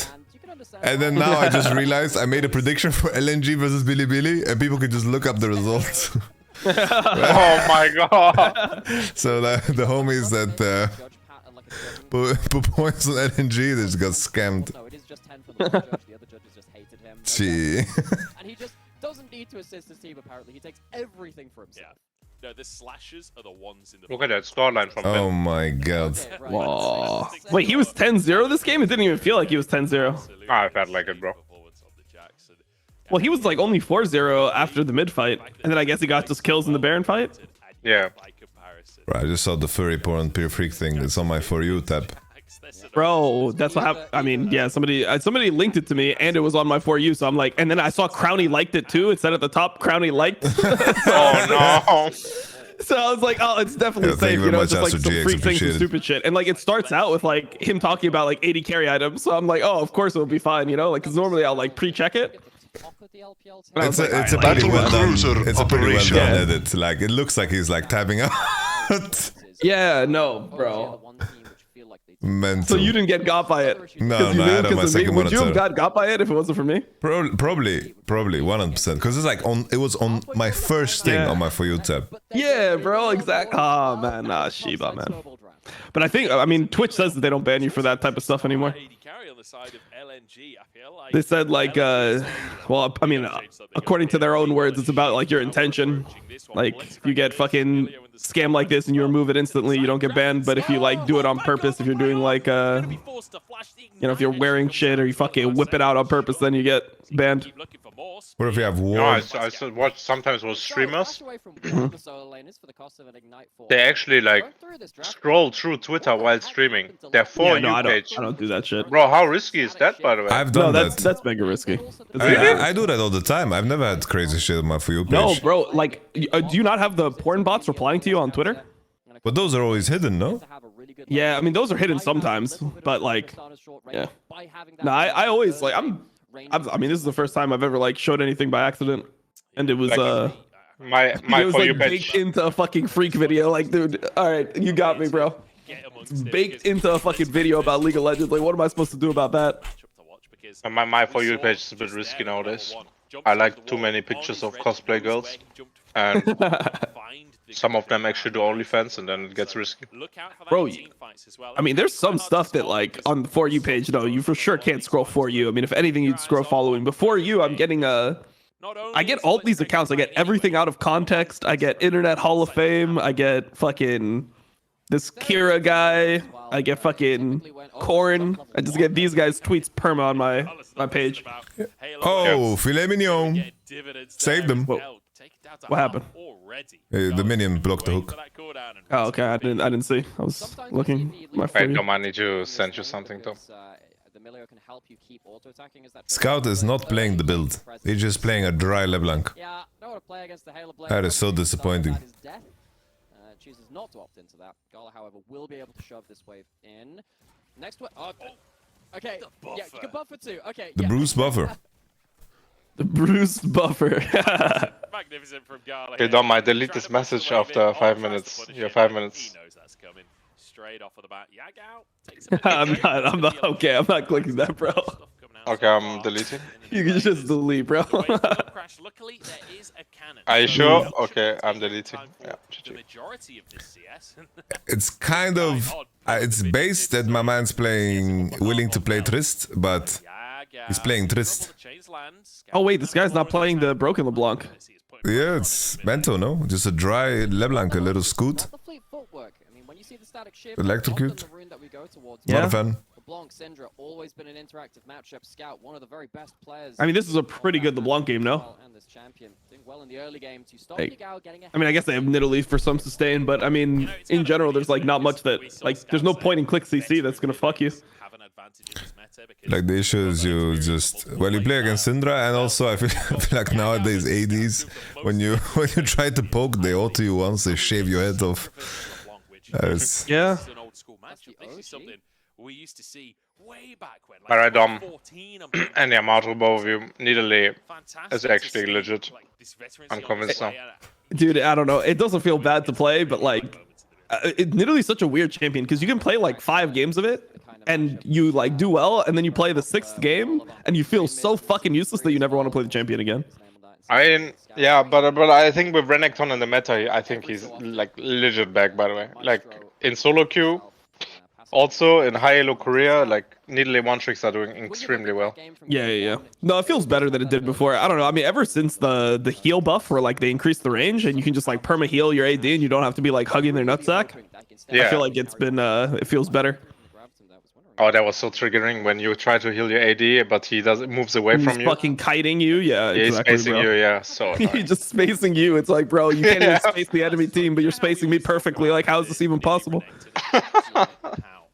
And then now I just realized I made a prediction for LNG versus Bilibili and people could just look up the results.
Oh my god.
So the homies that put points on LNG, they just got scammed. Gee.
And he just doesn't need to assist his team apparently. He takes everything for himself.
Yeah. No, the slashes are the ones in the...
Look at that scoreline from
Oh my god.
Whoa. Wait, he was 10-0 this game? It didn't even feel like he was 10-0.
I felt like it, bro.
Well, he was like only 4-0 after the mid fight, and then I guess he got just kills in the Baron fight.
Yeah.
Bro, I just saw the furry porn peer freak thing. It's on my For You tab.
Bro, that's what happened. I mean, yeah, somebody linked it to me, and it was on my For You, so I'm like, and then I saw Crowny liked it too. It said at the top, Crowny liked.
Oh no.
So I was like, oh, it's definitely safe, you know, just like some freak things and stupid shit. And like it starts out with like him talking about like 80 carry items, so I'm like, oh, of course it'll be fine, you know, like because normally I'll like pre-check it.
It's a pretty well done. It's a pretty well done edit. Like it looks like he's like tabbing out.
Yeah, no, bro.
Mental.
So you didn't get got by it?
No, I had on my second
Would you have got by it if it wasn't for me?
Probably 100%. Because it's like it was on my first thing on my For You tab.
Yeah, bro, exactly. Oh man, nah, Shiba, man. But I mean, Twitch says that they don't ban you for that type of stuff anymore. They said like, well, I mean, according to their own words, it's about like your intention. Like, if you get fucking scam like this and you remove it instantly, you don't get banned. But if you like do it on purpose, if you're doing like, you know, if you're wearing shit or you fucking whip it out on purpose, then you get banned.
What if you have war?
No, I watch sometimes with streamers. They actually like scroll through Twitter while streaming. Their For You page.
I don't do that shit.
Bro, how risky is that, by the way?
I've done that.
That's mega risky.
I do that all the time. I've never had crazy shit on my For You page.
No, bro, like, do you not have the porn bots replying to you on Twitter?
But those are always hidden, no?
Yeah, I mean, those are hidden sometimes, but like, yeah. No, I always, like, I mean, this is the first time I've ever, like, showed anything by accident. And it was,
my
it was,
For
like,
You page.
baked into a fucking freak video. Like, dude, alright, you got me, bro. It's baked into a fucking video about League of Legends. Like, what am I supposed to do about that?
My For You page is a bit risky nowadays. I like too many pictures of cosplay girls. And some of them actually do OnlyFans, and then it gets risky.
Bro, I mean, there's some stuff that, like, on the For You page, though, you for sure can't scroll For You. I mean, if anything, you'd scroll following. Before You, I'm getting I get all these accounts. I get everything out of context. I get Internet Hall of Fame. I get fucking this Kira guy. I get fucking Korn. I just get these guys' tweets perma on my page.
Oh, filet mignon. Saved them.
What happened?
The minion blocked the hook.
Oh, okay. I didn't see. I was looking.
Wait, Dom, I need to send you something, Tom.
Scout is not playing the build. He's just playing a dry LeBlanc. That is so disappointing.
Chooses not to opt into that. Gala, however, will be able to shove this wave in. Next one. Oh, okay. Yeah, you can buffer too. Okay.
The Bruce buffer.
The Bruce buffer.
Magnificent from Gala.
Okay, Dom, I delete this message after 5 minutes. You have 5 minutes.
Straight off of the bat. Yagao takes
I'm not okay. I'm not clicking that, bro.
Okay, I'm deleting.
You can just delete, bro.
Luckily, there is a cannon.
Are you sure? Okay, I'm deleting. Yeah,
the majority of this CS.
It's kind of it's based that my man's playing willing to play Trist, but he's playing Trist.
Oh wait, this guy's not playing the broken LeBlanc.
Yeah, it's Bento, no? Just a dry LeBlanc, a little scoot. Electrocute. Not a fan.
LeBlanc, Syndra, always been an interactive matchup. Scout, one of the very best players.
I mean, this is a pretty good LeBlanc game, no?
And this champion doing well in the early game to stop
Hey.
Yagao getting
I mean, I guess they have Nidalee for some sustain, but I mean, in general, there's like not much that like. There's no point in click CC that's gonna fuck you.
Like the issue is you just you play against Syndra, and also I feel like nowadays ADs when you try to poke they auto you once, they shave your head off.
Yeah.
An old school matchup. This is something we used to see way back when.
Alright, Dom. And Yamato, both of you. Nidalee is actually legit. I'm convinced now.
Dude, I don't know. It doesn't feel bad to play, but like, Nidalee's such a weird champion because you can play like 5 games of it, and you like do well, and then you play the 6th game, and you feel so fucking useless that you never want to play the champion again.
I mean, yeah, but I think with Renekton in the meta, I think he's like legit back. By the way, like in solo queue, also in high elo Korea, like Nidalee one tricks are doing extremely well.
Yeah. No, it feels better than it did before. I don't know. I mean, ever since the heal buff, where like they increased the range and you can just like perma heal your AD and you don't have to be like hugging their nutsack.
Yeah.
I feel like it's been it feels better.
Oh, that was so triggering when you try to heal your AD, but he moves away
He's
from you.
fucking kiting you, yeah.
He's
Exactly,
spacing
bro.
you, yeah. So
He's just spacing you. It's like, bro, you can't even space the enemy team, but you're spacing me perfectly. Like, how is this even possible? You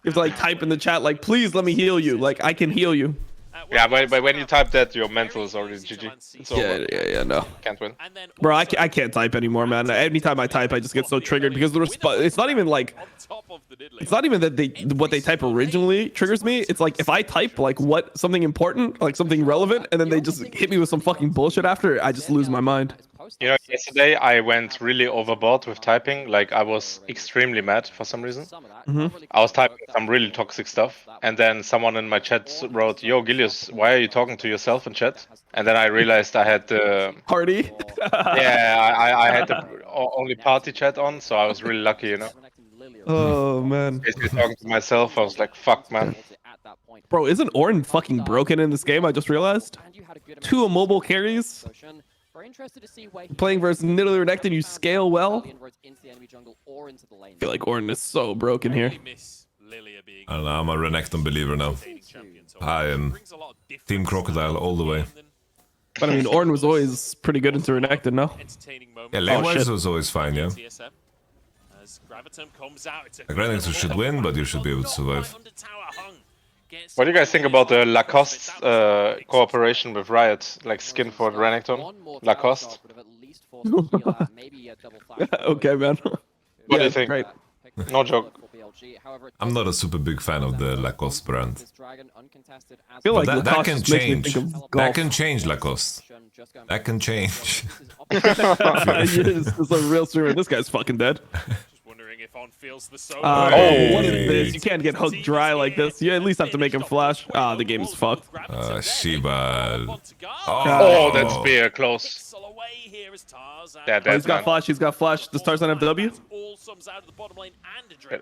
have to like type in the chat, like, please let me heal you. Like, I can heal you.
Yeah, but when you type that, your mental is already GG. It's over.
Yeah, no.
Can't win.
Bro, I can't type anymore, man. Anytime I type, I just get so triggered because it's not even like, it's not even that what they type originally triggers me. It's like if I type like something important, like something relevant, and then they just hit me with some fucking bullshit after, I just lose my mind.
You know, yesterday I went really overboard with typing. Like I was extremely mad for some reason. I was typing some really toxic stuff, and then someone in my chat wrote, "Yo, Gilius, why are you talking to yourself in chat?" And then I realized I had the
party.
Yeah, I had the only party chat on, so I was really lucky, you know.
Oh man.
Basically talking to myself, I was like, "Fuck, man."
Bro, isn't Ornn fucking broken in this game? I just realized. 2 immobile carries. Playing versus Nidalee Renekton, you scale well. I feel like Ornn is so broken here.
I don't know, I'm a Renekton believer now. I am Team Crocodile all the way.
But I mean, Ornn was always pretty good into Renekton, no?
Yeah, lane-wise was always fine, yeah. Like, Renekton should win, but you should be able to survive.
What do you guys think about the Lacoste cooperation with Riot? Like skin for Renekton? Lacoste?
Okay, man.
What do you think?
Great.
No joke.
I'm not a super big fan of the Lacoste brand.
I feel like
that can
Lacoste makes me
change.
think of golf.
That can change, Lacoste. That can change.
It's a real streamer. This guy's fucking dead. What is this? You can't get hooked dry like this. You at least have to make him flash. The game is fucked.
Shibal.
Oh, that's beer close.
He's got flash. He's got flash. Does Tarzan have W?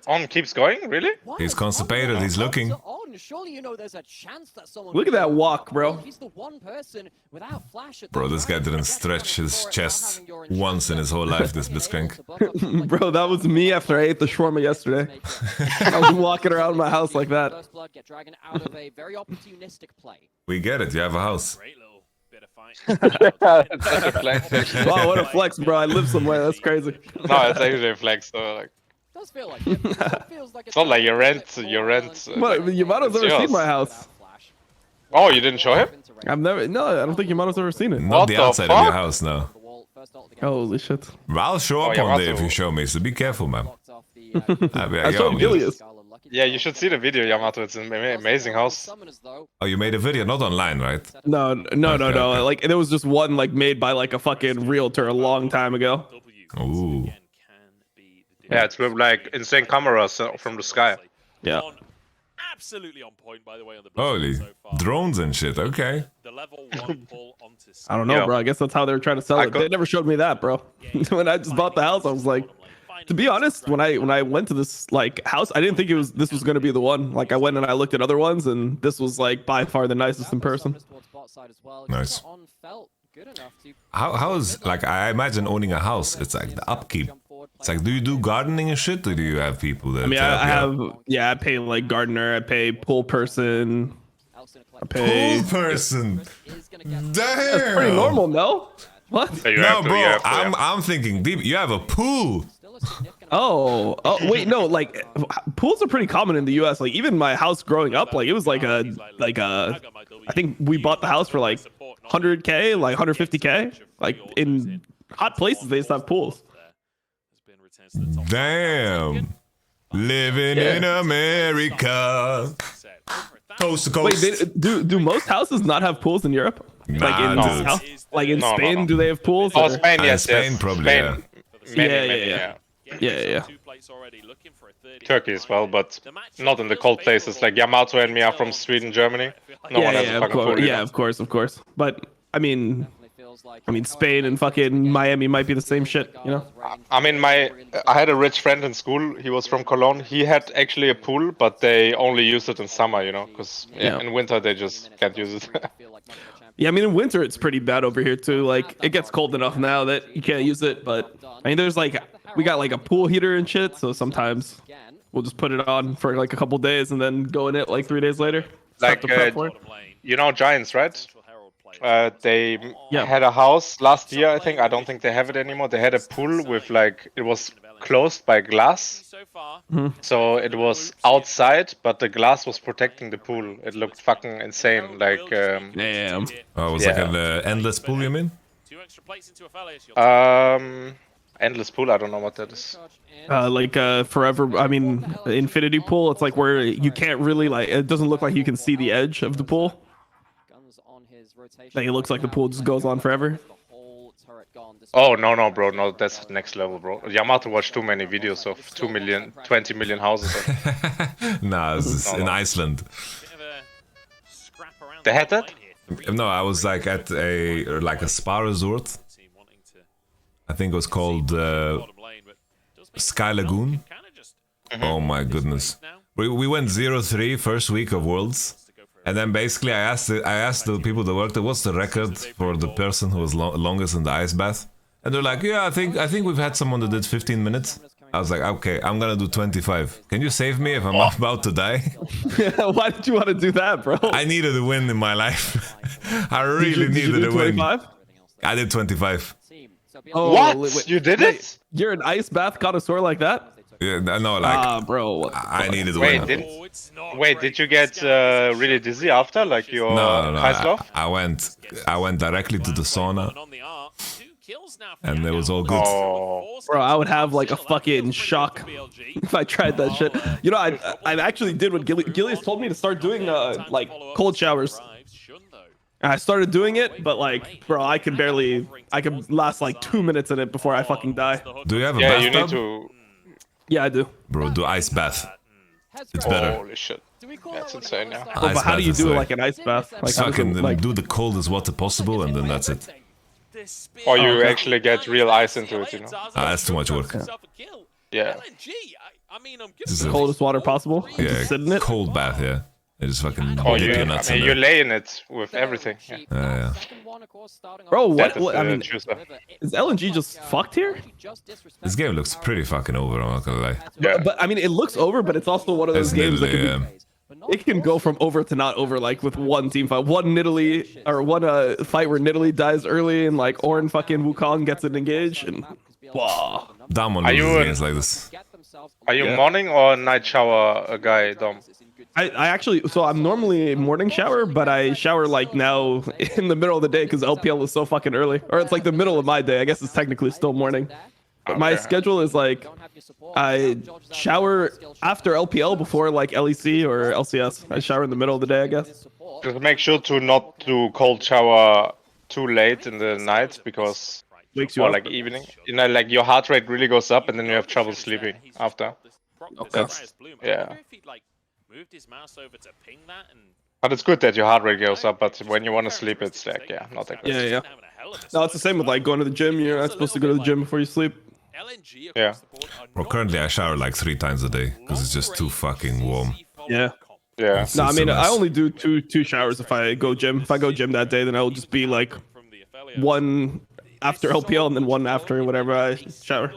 On keeps going, really?
He's constipated. He's looking.
Look at that walk, bro.
Bro, this guy didn't stretch his chest once in his whole life, this Blitzcrank.
Bro, that was me after I ate the shawarma yesterday. I was walking around my house like that.
We get it, you have a house.
Wow, what a flex, bro. I live somewhere. That's crazy.
No, it's actually a flex, though. Like,
does feel like it.
it's not like you rent.
What? Yamato's never seen my house.
Oh, you didn't show him?
No, I don't think Yamato's ever seen it.
Not the outside of your house now.
Holy shit.
I'll show up one day if you show me, so be careful, man.
I showed Gilius.
Yeah, you should see the video, Yamato. It's an amazing house.
Oh, you made a video, not online, right?
No. Like, there was just one, like, made by, like, a fucking realtor a long time ago.
Ooh.
Yeah, it's with like insane cameras from the sky.
Yeah.
Absolutely on point, by the way, on the
Holy drones and shit. Okay.
the level 1 pull onto
I don't know,
Yeah.
bro. I guess that's how they were trying to sell it. They never showed me that, bro. When I just bought the house, I was like, to be honest, when I went to this like house, I didn't think this was gonna be the one. Like I went and I looked at other ones, and this was like by far the nicest in person.
Nice. How is like I imagine owning a house? It's like the upkeep. It's like, do you do gardening and shit, or do you have people that?
I mean, I pay like gardener, I pay pool person, I pay
pool person. Damn,
that's pretty normal, no? What?
No, bro. I'm thinking deep. You have a pool.
Oh, wait, no. Like pools are pretty common in the U.S. Like even my house growing up, like it was like a. I think we bought the house for like 100K, like 150K. Like in hot places, they used to have pools.
Damn. Living in America. Coast to coast.
Wait, do most houses not have pools in Europe?
Nah,
like in Spain, do they have pools?
Oh, Spain, yes,
Spain
yes.
probably.
Spain.
Yeah.
Turkey as well, but not in the cold places. Like Yamato and me are from Sweden, Germany. No one has a fucking pool.
Yeah, of course. But I mean, Spain and fucking Miami might be the same shit, you know?
I mean, I had a rich friend in school. He was from Cologne. He had actually a pool, but they only used it in summer, you know, because in winter they just can't use it.
Yeah, I mean, in winter it's pretty bad over here too. Like, it gets cold enough now that you can't use it, but I mean, there's like, we got like a pool heater and shit, so sometimes we'll just put it on for like a couple days and then go in it like 3 days later.
Like, you know Giants, right? They had a house last year, I think. I don't think they have it anymore. They had a pool with like, it was closed by glass. So it was outside, but the glass was protecting the pool. It looked fucking insane. Like,
damn.
Oh, it was like an endless pool, you mean?
Endless pool, I don't know what that is.
Like forever, I mean, infinity pool. It's like where you can't really like, it doesn't look like you can see the edge of the pool. Like it looks like the pool just goes on forever.
Oh, no, bro. No, that's next level, bro. Yamato watched too many videos of 20 million houses.
Nah, this is in Iceland.
They had that?
No, I was like at a spa resort. I think it was called Sky Lagoon. Oh my goodness. We went 0-3 first week of Worlds. And then basically I asked the people that worked there, what's the record for the person who was longest in the ice bath? And they're like, yeah, I think we've had someone that did 15 minutes. I was like, okay, I'm gonna do 25. Can you save me if I'm about to die?
Why did you want to do that, bro?
I needed a win in my life. I really needed a win.
25?
I did 25.
Oh,
what?
Wait,
you did it?
You're an ice bath connoisseur like that?
Yeah, no, like,
bro.
I needed a win.
Wait, did you get really dizzy after, like your
No. I went directly to the sauna, and it was all good.
Oh.
Bro, I would have like a fucking shock if I tried that shit. You know, I actually did what Gillius told me to start doing, like cold showers. I started doing it, but like, bro, I could last like 2 minutes in it before I fucking die.
Do you have a bathtub?
You need to.
Yeah, I do.
Bro, do ice bath. It's better.
Holy shit. That's insane, yeah.
Oh, but how do you do like an ice bath? Like,
fucking do the coldest water possible, and then that's it.
Or you actually get real ice into it, you know?
That's too much work.
Yeah.
This is the
coldest water possible?
Yeah,
just sit in it?
cold bath, yeah. You just fucking
Oh,
dip your nuts in
you
there.
lay in it with everything. Yeah.
Yeah.
Bro,
That is
what I mean,
Tuesday.
is LNG just fucked here?
This game looks pretty fucking over, I'm not gonna lie.
But I mean, it looks over, but it's also one of those
It's
games that
literally,
can be, it can go from over to not over, like with one team fight. One fight where Nidalee dies early and like Ornn fucking Wukong gets it engaged and wow.
Damn on
Are you
loses
an-
games like this.
Are you morning or night shower guy, Dom?
I actually, so I'm normally a morning shower, but I shower like now in the middle of the day because LPL is so fucking early. Or it's like the middle of my day. I guess it's technically still morning. But my schedule is like, I shower after LPL before like LEC or LCS. I shower in the middle of the day, I guess.
Just make sure to not do cold shower too late in the night because
wakes you
or
up.
like evening. You know, like your heart rate really goes up, and then you have trouble sleeping after. That's, yeah.
Moved his mouse over to ping that, and
But it's good that your heart rate goes up. But when you want to sleep, it's like, yeah, not that great.
Yeah. No, it's the same with like going to the gym. You're not supposed to go to the gym before you sleep.
Yeah.
Well, currently I shower like 3 times a day because it's just too fucking warm.
Yeah.
Yeah.
It's
No, I
so
mean, I
nice.
only do two showers if I go gym. If I go gym that day, then I will just be like one after LPL and then one after whatever I shower.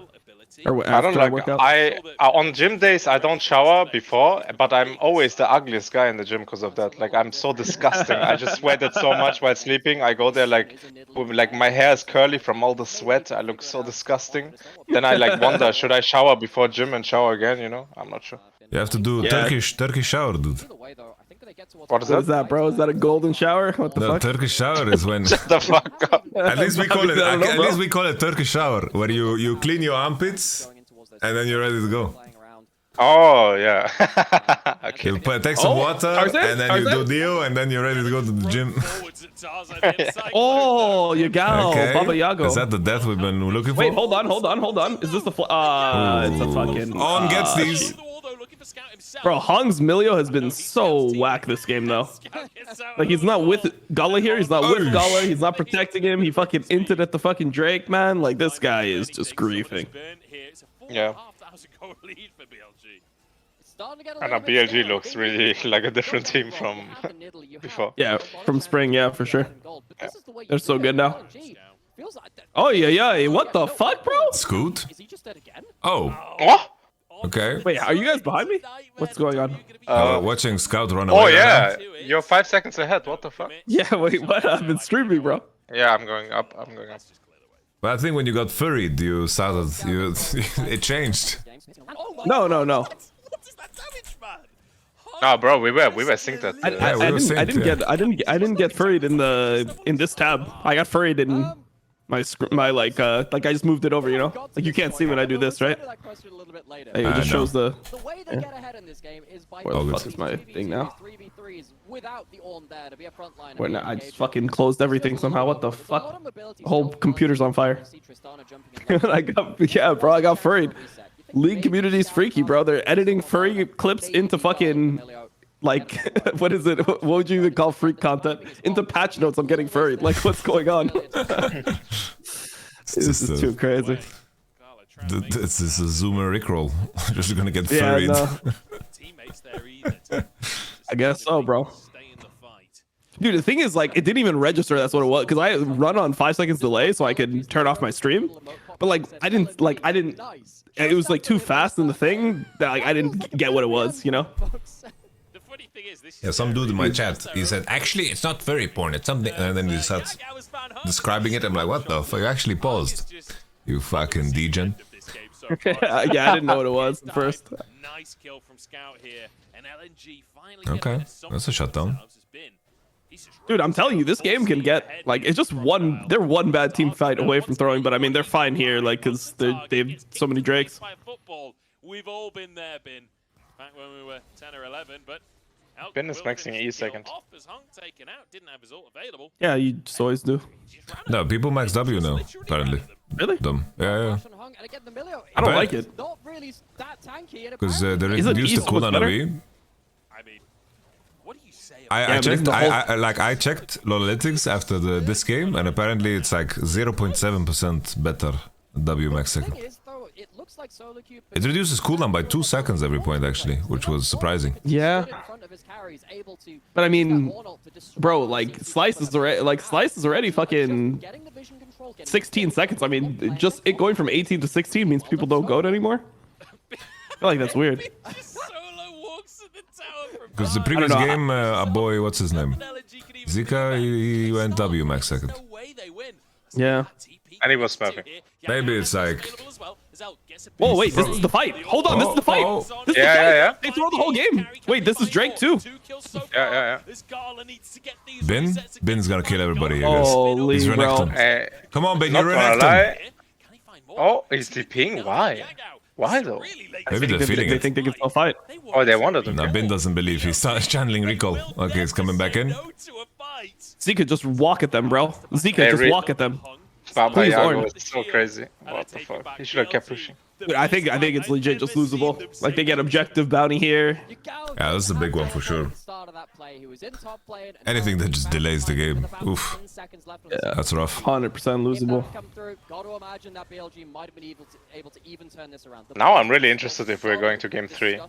Or
I don't
after
like.
work out.
I on gym days I don't shower before, but I'm always the ugliest guy in the gym because of that. Like I'm so disgusting. I just sweated so much while sleeping. I go there like with like my hair is curly from all the sweat. I look so disgusting. Then I like wonder, should I shower before gym and shower again? You know, I'm not sure.
You have to do Turkish shower, dude.
What is
What is
that?
that, bro? Is that a golden shower? What the
No,
fuck?
Turkish shower is when.
Shut the fuck up.
At least we call it.
I don't know,
At
bro.
least we call it Turkish shower, where you clean your armpits and then you're ready to go.
Oh yeah. Okay.
You take some water
Tarzan?
and then you do
Tarzan?
Dio and then you're ready to go to the gym.
Oh, you gal, Baba Yago.
Is that the death we've been looking for?
Wait, hold on. Is this the it's a fucking...
On gets these.
shit. Bro, Hong's Milio has been so whack this game, though. Like, he's not with Gala here. He's not with Gala. He's not protecting him. He fucking inted at the fucking Drake, man. Like, this guy is just griefing.
Yeah. And BLG looks really like a different team from before.
Yeah, from spring, yeah, for sure. They're so good now. Oh, yeah. What the fuck, bro?
Scoot? Oh.
What?
Okay.
Wait, are you guys behind me? What's going on?
Watching Scout run away.
Oh yeah, you're 5 seconds ahead. What the fuck?
Yeah, wait, what? I've been streaming, bro.
Yeah, I'm going up.
But I think when you got furried, you started. It changed.
No.
No, bro, we were synced at.
I didn't get furried in this tab. I got furried in my like I just moved it over, you know? Like you can't see when I do this, right? It just shows the Where the fuck is my thing now? Where now? I just fucking closed everything somehow. What the fuck? The whole computer's on fire. I got furried. League community's freaky, bro. They're editing furry clips into fucking like what is it? What would you even call freak content? Into patch notes. I'm getting furried. Like what's going on? This is too crazy.
This is a zoomer rickroll. Just gonna get furried.
I guess so, bro. Dude, the thing is, like, it didn't even register that's what it was, because I run on 5 seconds delay so I could turn off my stream. But like, I didn't. It was like too fast in the thing that like I didn't get what it was, you know.
Yeah, some dude in my chat, he said, actually, it's not furry porn, it's something, and then he starts describing it. I'm like, what the fuck? You actually paused, you fucking degen.
Yeah, I didn't know what it was at first.
Nice kill from Scout here, and LNG finally
Okay, that's a shutdown.
Dude, I'm telling you, this game can get like it's just one. They're one bad team fight away from throwing, but I mean they're fine here, like because they have so many Drakes.
We've all been there, Bin. Back when we were 10 or 11, but
Bin is maxing E second.
Yeah, you just always do.
No, people max W now, apparently.
Really?
Dumb. Yeah.
I don't like it.
Because they reduced the cooldown of E. I checked Lolalytics after this game, and apparently it's like 0.7% better W max second. It reduces cooldown by 2 seconds every point, actually, which was surprising.
Yeah. But I mean, bro, like Slice is already fucking 16 seconds. I mean, just it going from 18 to 16 means people don't goat anymore. I feel like that's weird.
Because the previous game, a boy, what's his name? Zika, he went W max second.
Yeah.
And he was smoking.
Maybe it's like...
Whoa, wait, this is the fight. Hold on, this is the fight. This is the fight.
Yeah.
They throw the whole game. Wait, this is Drake too.
Yeah.
Bin's gonna kill everybody, I guess.
Holy
He's
bro.
Renekton. Come on, Bin,
Not
you're
gonna
Renekton.
lie. Oh, he's TPing? Why? Why though?
Maybe they're feeling
They
it.
think they can still fight.
Oh, they wanted him.
No, Bin doesn't believe. He starts channeling recall. Okay, he's coming back in.
Zika just walk at them, bro. Zika just walk at them.
Baba
Please,
Yago
Ornn.
is so crazy. What the fuck? He should have kept pushing.
Dude, I think it's legit just losable. Like they get objective bounty here.
Yeah, that's a big one for sure. Anything that just delays the game. Oof.
Yeah,
that's rough.
100% losable.
Now I'm really interested if we're going to game 3.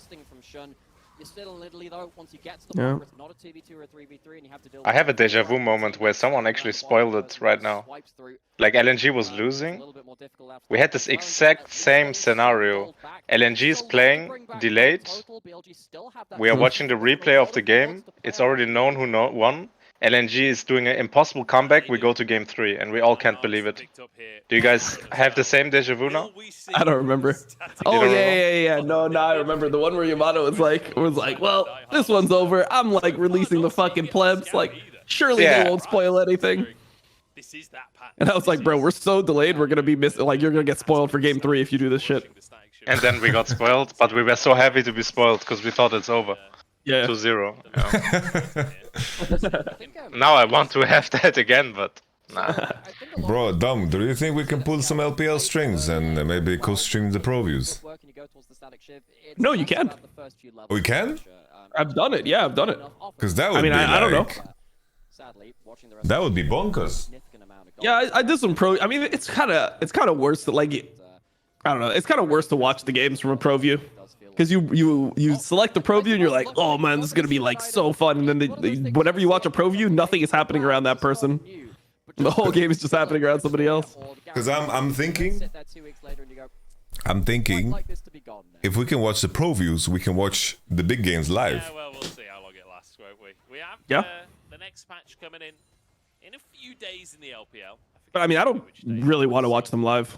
Yeah.
I have a deja vu moment where someone actually spoiled it right now. Like LNG was losing. We had this exact same scenario. LNG is playing, delayed. We are watching the replay of the game. It's already known who won. LNG is doing an impossible comeback. We go to game 3 and we all can't believe it. Do you guys have the same deja vu now?
I don't remember. Oh yeah. No, I remember the one where Yamato was like, well, this one's over. I'm like releasing the fucking plebs. Like, surely they won't spoil anything. And I was like, bro, we're so delayed. We're gonna be missing. Like, you're gonna get spoiled for game 3 if you do this shit.
And then we got spoiled, but we were so happy to be spoiled because we thought it's over.
Yeah.
2-0. Now I want to have that again, but nah.
Bro, Dom, do you think we can pull some LPL strings and maybe co-stream the pro views?
No, you can't.
We can?
I've done it. Yeah, I've done it.
Because that would be
I don't know.
That would be bonkers.
Yeah, I did some pro. I mean, it's kind of worse to like. I don't know. It's kind of worse to watch the games from a pro view. Because you select the pro view and you're like, oh man, this is gonna be like so fun. And then whenever you watch a pro view, nothing is happening around that person. The whole game is just happening around somebody else.
Because I'm thinking, if we can watch the pro views, we can watch the big games live.
Yeah, well, we'll see how long it lasts, won't we? We have the next match coming in a few days in the LPL.
But I mean, I don't really want to watch them live.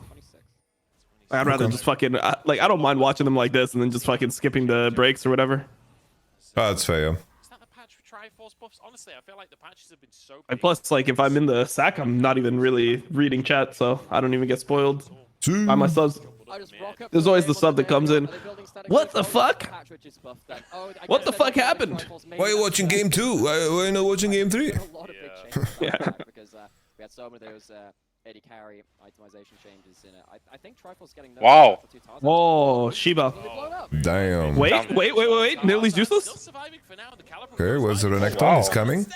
I'd rather just fucking like I don't mind watching them like this and then just fucking skipping the breaks or whatever.
Oh, that's fair. Yeah.
Is that the patch for Triforce buffs? Honestly, I feel like the patches have been so big.
And plus, like if I'm in the sack, I'm not even really reading chat, so I don't even get spoiled by my subs. There's always the sub that comes in. What the fuck? What the fuck happened?
Why are you watching game 2? Why are you not watching game 3?
Yeah. Because we had so many of those AD carry itemization changes in it. I think Triforce getting
wow.
Whoa, Shiba.
Damn.
Wait. Nidalee useless?
Okay, where's the Renekton? He's coming.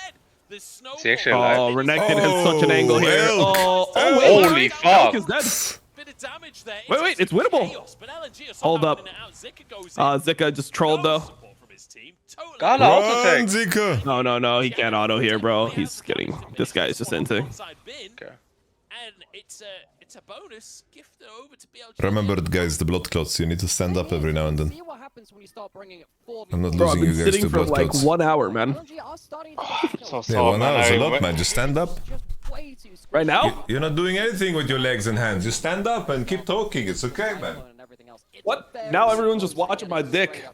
Oh,
Renekton has such an angle here. Oh,
wait. Holy fuck.
Wait, it's winnable. Hold up. Zika just trolled though.
God, auto take.
Zika.
No, he can't auto here, bro. He's getting. This guy is just inting.
Okay.
And it's a bonus gifted over to BLG.
Remember, guys, the blood clots. You need to stand up every now and then. I'm not
Bro, I've
losing
been
you guys
sitting
to
for
blood
like
clots.
1 hour, man.
Yeah, 1 hour is a lot, man. Just stand up.
Right now?
You're not doing anything with your legs and hands. You stand up and keep talking. It's okay, man.
What? Now everyone's just watching my dick.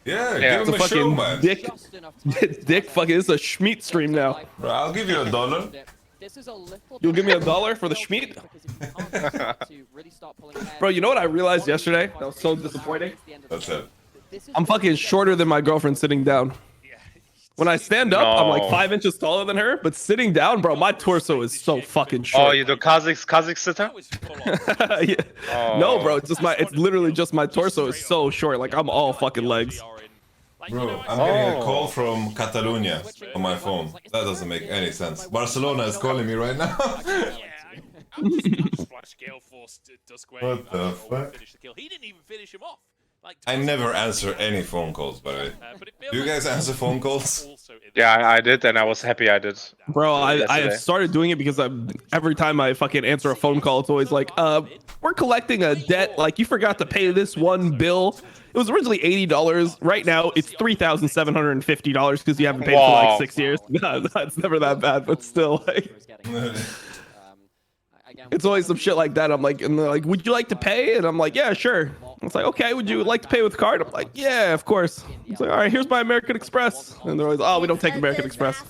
Yeah, give him a show, man.
Dick fucking, this is a Schmeat stream now.
Bro, I'll give you $1.
You'll give me $1 for the Schmeat? Bro, you know what I realized yesterday? That was so disappointing.
What's that?
I'm fucking shorter than my girlfriend sitting down. When I stand up, I'm like 5 inches taller than her, but sitting down, bro, my torso is so fucking short.
Oh, you do Kazakh sitter?
Yeah.
Oh.
No, bro, it's literally just my torso is so short. Like I'm all fucking legs.
Bro, I'm getting a call from Catalonia on my phone. That doesn't make any sense. Barcelona is calling me right now. What the fuck?
He didn't even finish him off.
I never answer any phone calls, by the way. Do you guys answer phone calls?
Yeah, I did, and I was happy I did.
Bro, I started doing it because every time I fucking answer a phone call, it's always like, we're collecting a debt. Like, you forgot to pay this one bill. It was originally $80. Right now, it's $3,750 because you haven't paid for like 6 years. No, it's never that bad, but still, like... It's always some shit like that. I'm like, and they're like, would you like to pay? And I'm like, yeah, sure. It's like, okay, would you like to pay with card? I'm like, yeah, of course. It's like, all right, here's my American Express. And they're always, oh, we don't take American Express.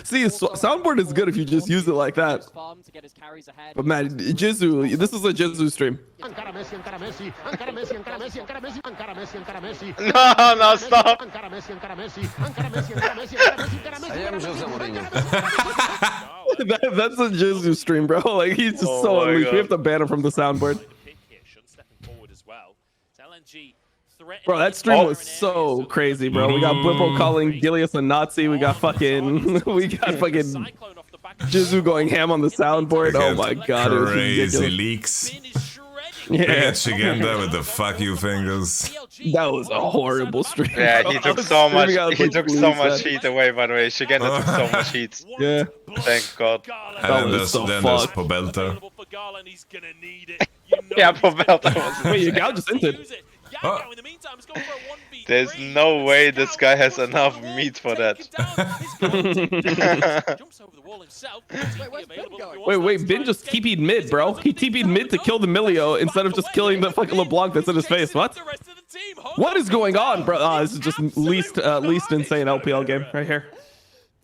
See, soundboard is good if you just use it like that. But man, Jizu, this is a Jizu stream.
No, no, stop.
That's a Jizu stream, bro. Like, he's just so unleashed. We have to ban him from the soundboard. Bro, that stream was so crazy, bro. We got Blippo calling Gilius a Nazi. We got fucking Jizu going ham on the soundboard. Oh my god, it was
crazy
ridiculous.
leaks.
Yeah.
Shigenda with the fuck you fingers.
That was a horrible stream.
Yeah, he took so much. He
like,
took so much
please,
heat away. By the way, Shigenda took so much heat.
Yeah.
Thank God.
And then there's Pobelta.
Yeah, Pobelta was.
Wait, your gal just entered.
Oh.
There's no way this guy has enough meat for that.
Wait, Bin just TP'd mid, bro. He TP'd mid to kill the Milio instead of just killing the fucking LeBlanc that's in his face. What? What is going on, bro? This is just least insane LPL game right here.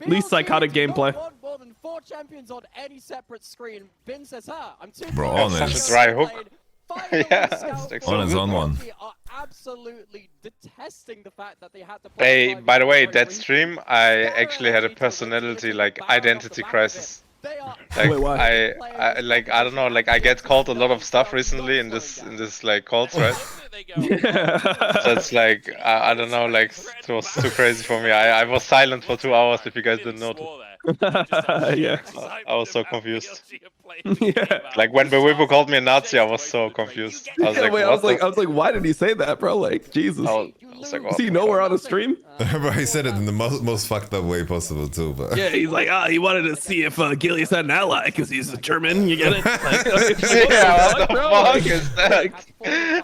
Least psychotic gameplay.
More than 4 champions on any separate screen. Bin says, I'm too
Bro, on
Such
is
a dry hook.
Yeah, on is on one.
Absolutely detesting the fact that they had to play.
By the way, that stream, I actually had a personality, like, identity crisis. Like,
wait, why?
I don't know, like, I get called a lot of stuff recently in this like calls, right? So it's like, I don't know, like, it was too crazy for me. I was silent for 2 hours if you guys didn't notice.
Yeah.
I was so confused.
Yeah.
Like when Bewibo called me a Nazi, I was so confused. I was
Yeah,
like,
wait,
what
I was like, why did he say that, bro? Like, Jesus.
I was like,
Does he know we're on a stream?
Bro, he said it in the most fucked up way possible too. But
Yeah, he's like, he wanted to see if Gilius had an ally because he's a German. You get it? Like,
yeah, what the fuck is that?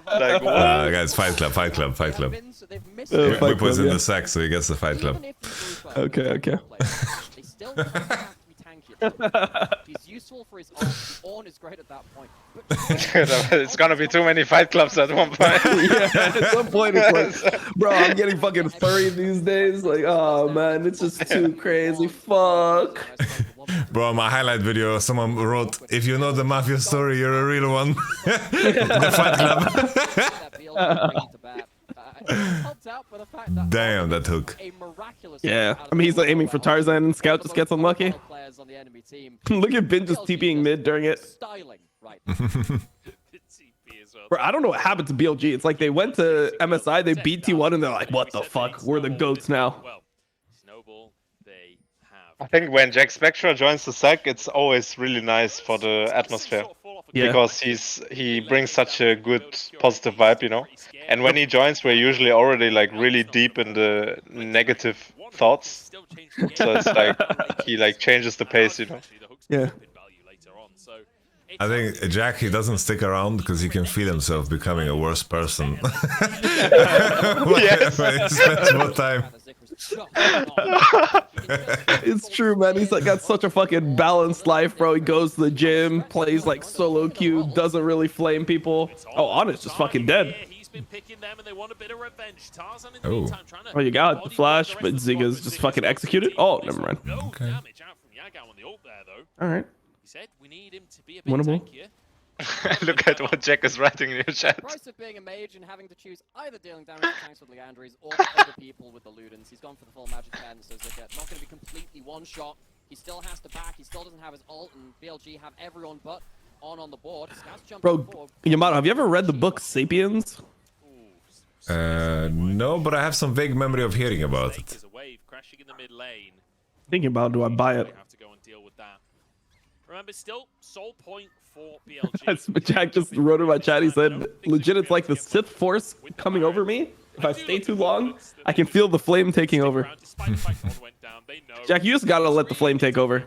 Like, what?
guys, Fight Club.
Fight
we put
Club,
in
yeah.
the sack, so he gets the Fight Club.
Okay.
They still don't have to be tanky. He's useful for his ult. Ornn is great at that point.
It's gonna be too many fight clubs at one point.
Yeah, at some point it's like, bro, I'm getting fucking furry these days. Like, oh man, it's just too crazy. Fuck.
Bro, my highlight video, someone wrote, "If you know the mafia story, you're a real one." The Fight Club. Damn, that hook.
Yeah, I mean, he's like aiming for Tarzan and Scout just gets unlucky. Look at Bin just TPing mid during it. Bro, I don't know what happened to BLG. It's like they went to MSI, they beat T1, and they're like, what the fuck? We're the GOATs now.
I think when Jack Spectra joins the SEC, it's always really nice for the atmosphere.
Yeah.
Because he brings such a good positive vibe, you know. And when he joins, we're usually already like really deep in the negative thoughts. So it's like he like changes the pace, you know.
Yeah.
I think Jack, he doesn't stick around because he can feel himself becoming a worse person.
Yes.
When he spends more time.
It's true, man. He's like got such a fucking balanced life, bro. He goes to the gym, plays like solo queue, doesn't really flame people. Oh, Honest just fucking dead.
Oh.
Oh, you got the flash, but Ziga's just fucking executed. Oh, never mind.
Okay.
All right. Winnable.
Look at what Jack is writing in your chat.
The price of being a mage and having to choose either dealing damage to tanks with Leandries or to other people with the Ludens. He's gone for the full magic 10, so Zika not going to be completely one-shot. He still has to back, he still doesn't have his ult, and BLG have everyone but on the board. Scout's jumping
Bro,
forward.
Yamato, have you ever read the book Sapiens?
No, but I have some vague memory of hearing about it.
Thinking about, do I buy it?
Remember, still sole point for BLG.
Jack just wrote in my chat, he said, legit, it's like the Sith Force coming over me. If I stay too long, I can feel the flame taking over. Jack, you just gotta let the flame take over.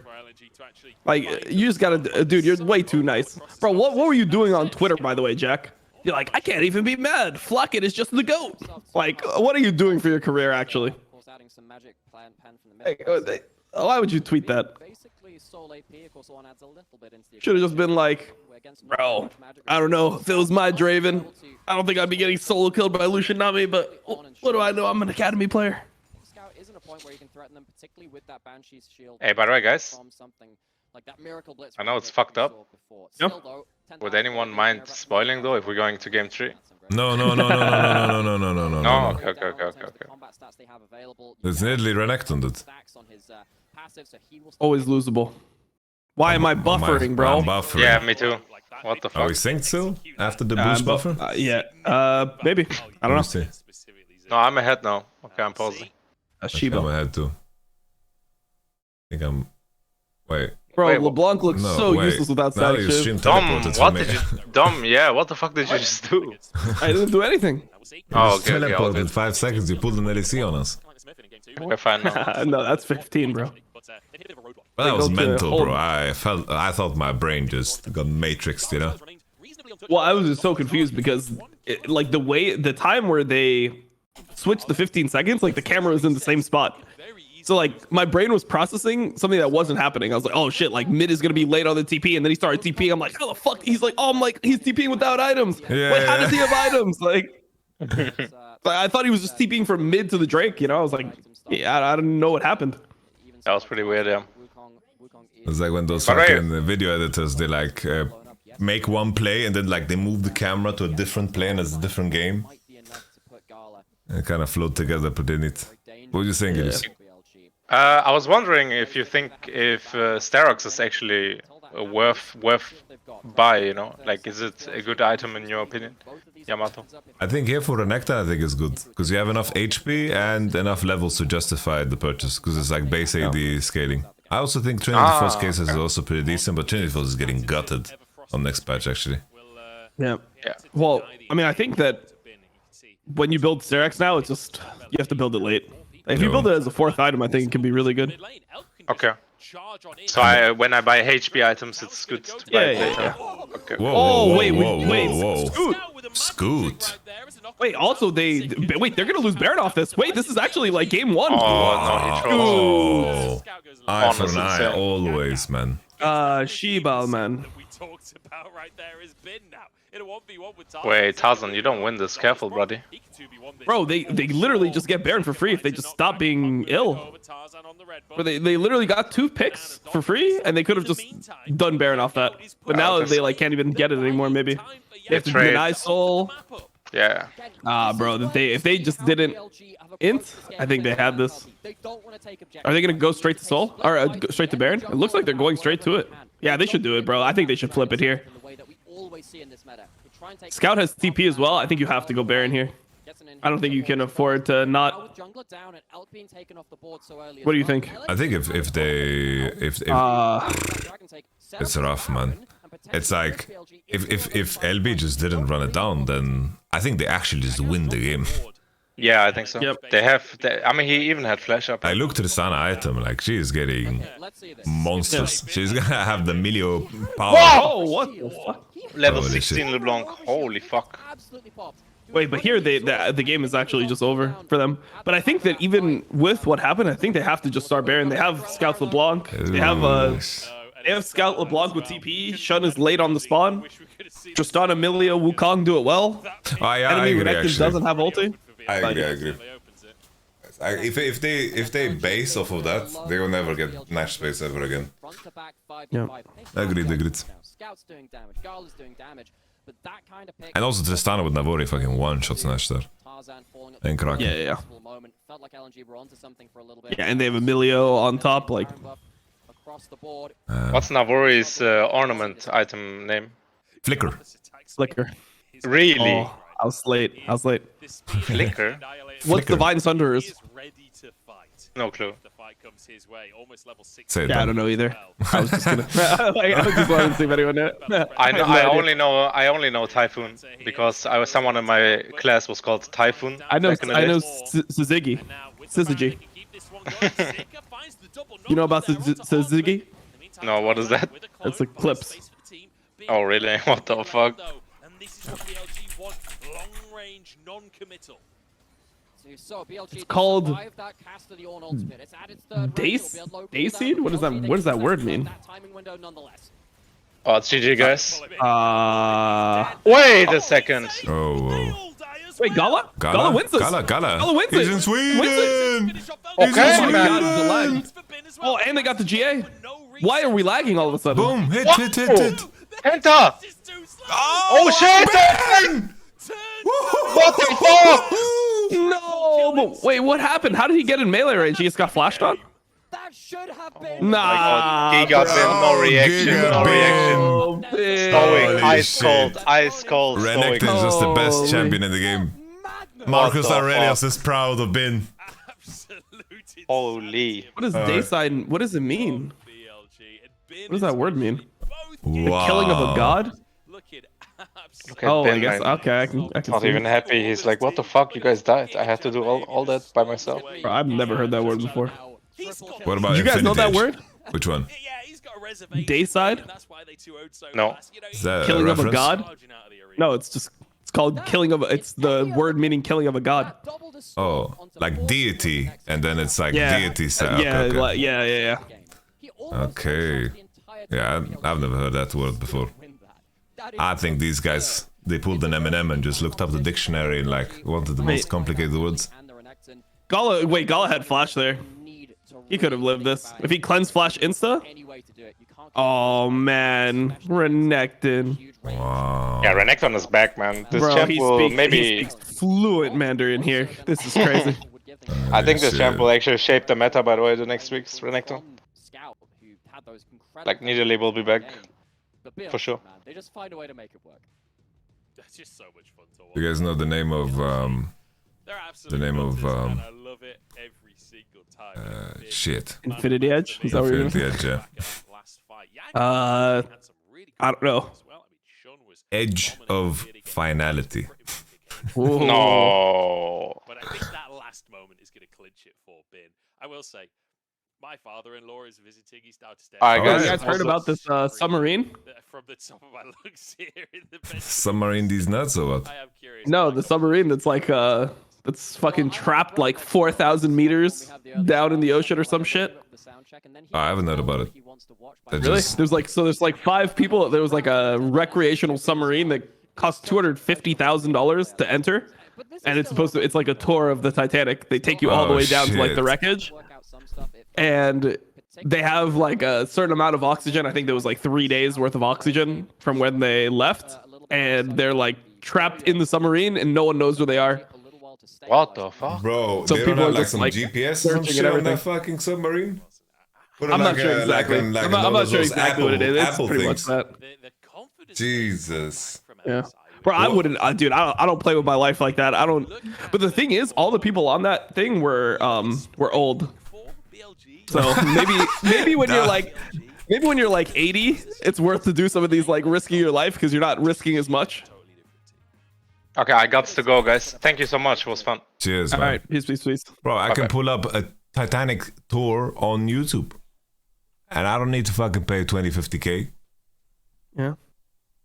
Like, you just gotta, dude, you're way too nice. Bro, what were you doing on Twitter, by the way, Jack? You're like, I can't even be mad. Flocket is just the GOAT. Like, what are you doing for your career, actually? Hey, why would you tweet that? Should have just been like, bro, I don't know. If it was my Draven, I don't think I'd be getting solo killed by Lucian Nami, but what do I know? I'm an Academy player.
point where you can threaten them, particularly with that Banshee's shield.
Hey, by the way, guys,
From something like that Miracle Blitz
I know it's
that
fucked
we
up.
saw before.
Yep.
Still, though, 10,000
Would anyone
gold,
mind spoiling though if we're going to game 3?
No, no, no, no, no, no, no, no, no, no, no,
No,
no.
okay, okay, okay, okay, okay.
There's nearly renektoned.
Always losable. Why am I buffering, bro?
I'm buffering.
Yeah, me too. What the fuck?
Are we synced still? After the boost buffer?
Yeah. Maybe. I don't know.
See.
No, I'm ahead now. Okay, I'm pausing.
Shiba.
I'm ahead too. I think I'm... Wait.
Bro,
Wait,
LeBlanc looks
No,
so
wait.
useless without
Now
static
you
shift.
stream
Dom,
teleported
what
for me.
did you... Dom, yeah, what the fuck did you just do?
I didn't do anything.
Oh, okay, okay, all
Teleported
good.
5 seconds, you pulled an LEC on us.
We're fine now.
No, that's 15, bro.
Well, that was
go to
mental,
hold-
bro. I thought my brain just got matrixed, you know?
Well, I was just so confused because, like, the time where they switched the 15 seconds, like, the camera was in the same spot. So, like, my brain was processing something that wasn't happening. I was like, oh, shit, like, mid is going to be late on the TP. And then he started TPing. I'm like, how the fuck? He's like, oh, I'm like, he's TPing without items.
Yeah,
Wait, how does he
yeah.
have items? Like, I thought he was just TPing from mid to the Drake, you know? I was like, yeah, I don't know what happened.
That was pretty weird, yeah.
It's like when those
But right.
fucking video editors, they like make one play and then like they move the camera to a different play and it's a different game. And kind of float together pretty neat. What do you think, Gilles?
I was wondering if you think if Starox is actually worth buy, you know? Like, is it a good item in your opinion, Yamato?
I think here for Renekton, I think it's good. Because you have enough HP and enough levels to justify the purchase. Because it's like base AD scaling. I also think Trinity Force cases is also pretty decent, but Trinity Force is getting gutted on next patch, actually.
Yeah. Well, I mean, I think that when you build Sterex now, it's just, you have to build it late. If you build it as a 4th item, I think it can be really good.
Okay. So when I buy HP items, it's good to buy it later.
Yeah.
Okay.
Whoa,
Oh,
whoa,
wait,
whoa,
wait,
whoa, whoa.
Scoot.
Scoot.
Wait, also they're gonna lose Baron off this. Wait, this is actually like game 1.
Oh, no, he trolls.
Oh. Eye for an
Honestly,
eye,
insane.
always, man.
Shibal, man.
Talked about right there is bin now. In a 1v1 with
Wait, Tarzan, you don't win this. Careful, buddy.
Bro, they literally just get Baron for free if they just stop being ill. But they literally got 2 picks for free, and they could have just done Baron off that. But now they like can't even get it anymore. Maybe they have to
trade.
deny Soul.
Yeah.
Bro, if they just didn't int, I think they had this. Are they gonna go straight to Soul or go straight to Baron? It looks like they're going straight to it. Yeah, they should do it, bro. I think they should flip it here. Scout has TP as well. I think you have to go Baron here. I don't think you can afford to not. What do you think?
I think if it's rough, man. It's like if LB just didn't run it down, then I think they actually just win the game.
Yeah, I think so.
Yep.
I mean, he even had flash up.
I looked at the Sana item, like she is getting monsters. She's gonna have the Milio power.
Whoa! What the fuck?
Level
Holy
16
shit.
LeBlanc. Holy fuck.
Wait, but here the game is actually just over for them. But I think that even with what happened, I think they have to just start Baron. They have Scout LeBlanc. They have Scout LeBlanc with TP. Shun is late on the spawn. Tristan, Amelia, Wukong do it well.
Oh, yeah, I
Enemy
agree,
Renekton
actually.
doesn't have ulti.
I agree. If they base off of that, they will never get Nash space ever again.
Yeah.
Agreed. And also Tristana with Navori fucking one-shots Nash there. And Kraken.
Yeah. Yeah, and they have Emilio on top, like.
What's Navori's ornament item name?
Flicker.
Really?
Oh, I was late.
Flicker?
What's Divine Sunder is?
No clue.
Say it
Yeah, I don't know either. I was just gonna. I was just wanting to see if anyone knew.
I only know Typhoon because someone in my class was called Typhoon.
I know
Suzuki.
Syzygy. You know about Syzygy?
No, what is that?
It's a clips.
Oh really? What the fuck?
It's called Dayseed? What does that word mean?
Oh, it's GG, guys. Wait a second.
Oh,
Wait, Gala? Gala wins this.
Gala
wins
He's
it.
in Sweden.
Wins it.
Okay,
oh my
man.
God, the lag. Oh, and they got the GA. Why are we lagging all of a sudden?
Boom! Hit.
Penta! Oh shit! What the fuck?
No! But wait, what happened? How did he get in melee range? He just got flashed on? Nah.
Giga bin, no reaction, no reaction. Stowing, ice cold,
Renekton is just the best champion in the game. Marcus Aurelius is proud of Bin.
Holy.
What does Dayside, what does it mean? What does that word mean?
Wow.
The killing of a god?
Look at
Oh,
Ben,
I guess,
man.
okay, I can
Not
see.
even happy. He's like, what the fuck? You guys died. I had to do all that by myself.
Bro, I've never heard that word before.
What about
You guys know that
Infinity?
word?
Which one?
Dayside?
No.
Is that
Killing of a
reference?
god? No, it's just, it's called killing of a, it's the word meaning killing of a god.
Oh, like deity, and then it's like deity style.
Yeah,
Okay.
like, yeah.
Okay. Yeah, I've never heard that word before. I think these guys, they pulled an Eminem and just looked up the dictionary and like wanted the most complicated words.
Gala had flash there. He could have lived this. If he cleansed flash insta? Oh man, Renekton.
Wow.
Yeah, Renekton is back, man. This
Bro,
champ
he
will
speaks,
maybe...
he speaks fluent Mandarin here. This is crazy.
I think this champ will actually shape the meta, by the way, the next week's Renekton. Like, Nidalee will be back. For sure.
They just find a way to make it work.
That's just so much fun to watch.
You guys know the name of
I love it every single time.
shit.
Infinity Edge? Is that what you're
Infinity
gonna
Edge,
I don't know.
Edge of finality.
No.
But I think that last moment is going to clinch it for Bin. I will say, my father-in-law is visiting. He's downstairs.
You guys heard about this submarine?
From the top of my lungs here in the bedroom.
Submarine these nuts or what?
I am curious.
No, the submarine that's like that's fucking trapped like 4,000 meters down in the ocean or some shit.
Oh, I haven't heard about it.
Really? There's like 5 people. There was like a recreational submarine that cost $250,000 to enter, and it's like a tour of the Titanic. They take you all the way down to like the wreckage, and they have like a certain amount of oxygen. I think there was like 3 days worth of oxygen from when they left, and they're like trapped in the submarine, and no one knows where they are.
What the fuck?
Bro,
So
they don't
people
have
are
like
just,
some
like,
GPS or some
searching
shit
and
on that
everything.
fucking submarine? Put
I'm not
like
sure
a-
exactly.
Like
I'm
one
not
of
sure
those
exactly what it is. It's
Apple
pretty much
things.
that.
Jesus.
Yeah. Bro, I wouldn't, dude. I don't play with my life like that. I don't. But the thing is, all the people on that thing were old. So maybe when you're like, maybe when you're like 80, it's worth to do some of these like risking your life because you're not risking as much.
Okay, I got to go, guys. Thank you so much. It was fun.
Cheers, man.
All right, peace.
Bro, I can pull up a Titanic tour on YouTube. And I don't need to fucking pay 20, 50K.
Yeah.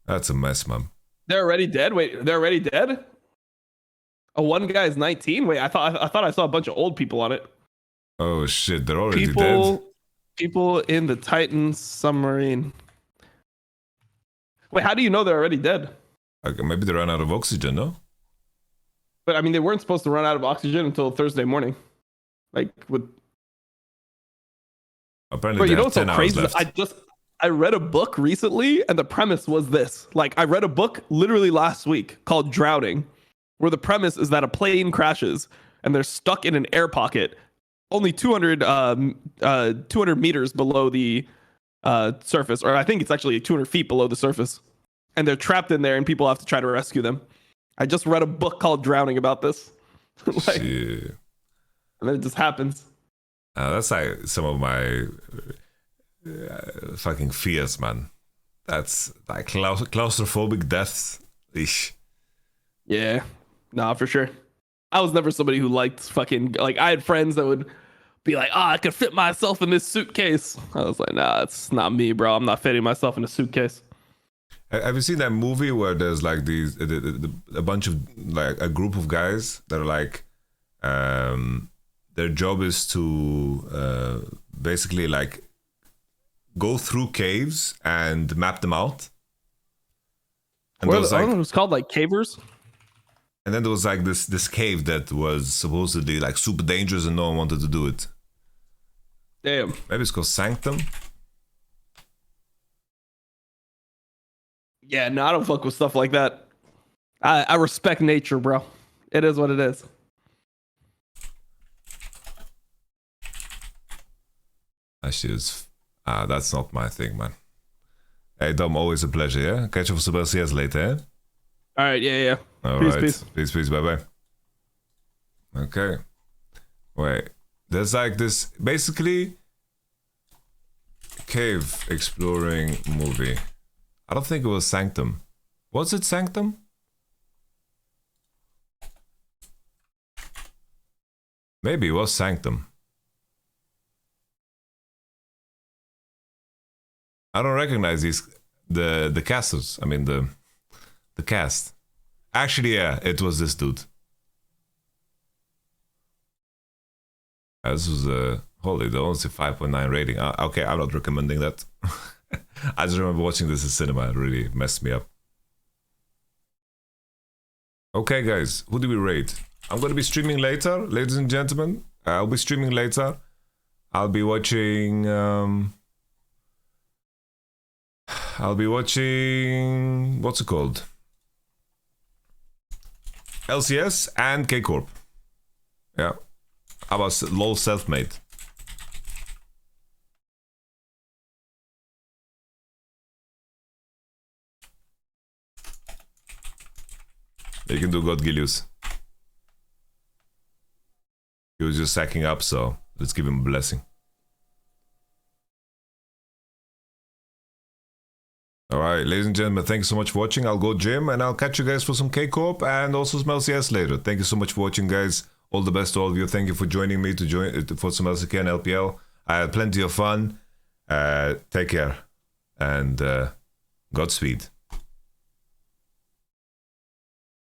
That's a mess, man.
They're already dead. Wait, they're already dead. Oh, one guy's 19. Wait, I thought I saw a bunch of old people on it.
Oh shit, they're already dead.
People in the Titan submarine. Wait, how do you know they're already dead?
Okay, maybe they ran out of oxygen, no?
But I mean, they weren't supposed to run out of oxygen until Thursday morning. Like with.
Apparently,
Bro,
they
you know
have
what's so
10 hours
crazy?
left.
I read a book recently, and the premise was this. Like, I read a book literally last week called Drowning, where the premise is that a plane crashes and they're stuck in an air pocket, only 200 meters below the surface, or I think it's actually 200 feet below the surface, and they're trapped in there, and people have to try to rescue them. I just read a book called Drowning about this. Like,
Shit.
and then it just happens.
That's like some of my fucking fears, man. That's like claustrophobic deaths. Ish.
Yeah, nah, for sure. I was never somebody who liked fucking, like, I had friends that would be like, I could fit myself in this suitcase. I was like, nah, it's not me, bro. I'm not fitting myself in a suitcase.
Have you seen that movie where there's like these a bunch of like a group of guys that are like their job is to basically like go through caves and map them out. And
What
those
I
like
don't know, it's called like cavers.
And then there was like this cave that was supposedly like super dangerous and no one wanted to do it.
Damn.
Maybe it's called Sanctum.
Yeah, no, I don't fuck with stuff like that. I respect nature, bro. It is what it is.
Actually, that's not my thing, man. Hey, Dom, always a pleasure, yeah? Catch you for some LCS later, yeah?
Alright, yeah.
Alright. Peace, bye-bye. Okay. Wait. There's like this, basically, cave exploring movie. I don't think it was Sanctum. Was it Sanctum? Maybe it was Sanctum. I don't recognize the casters. I mean the cast. Actually, yeah, it was this dude. This was holy, the only 5.9 rating. Okay, I'm not recommending that. I just remember watching this in cinema. It really messed me up. Okay, guys, who do we rate? I'm gonna be streaming later, ladies and gentlemen. I'll be streaming later. I'll be watching. What's it called? LCS and K Corp. Yeah. How about LOL Self-Made? You can do God Gilius. He was just sacking up, so let's give him a blessing. Alright, ladies and gentlemen, thank you so much for watching. I'll go gym and I'll catch you guys for some K-Corp and also some LCS later. Thank you so much for watching, guys. All the best to all of you. Thank you for joining me for some LCK and LPL. I had plenty of fun. Take care and Godspeed.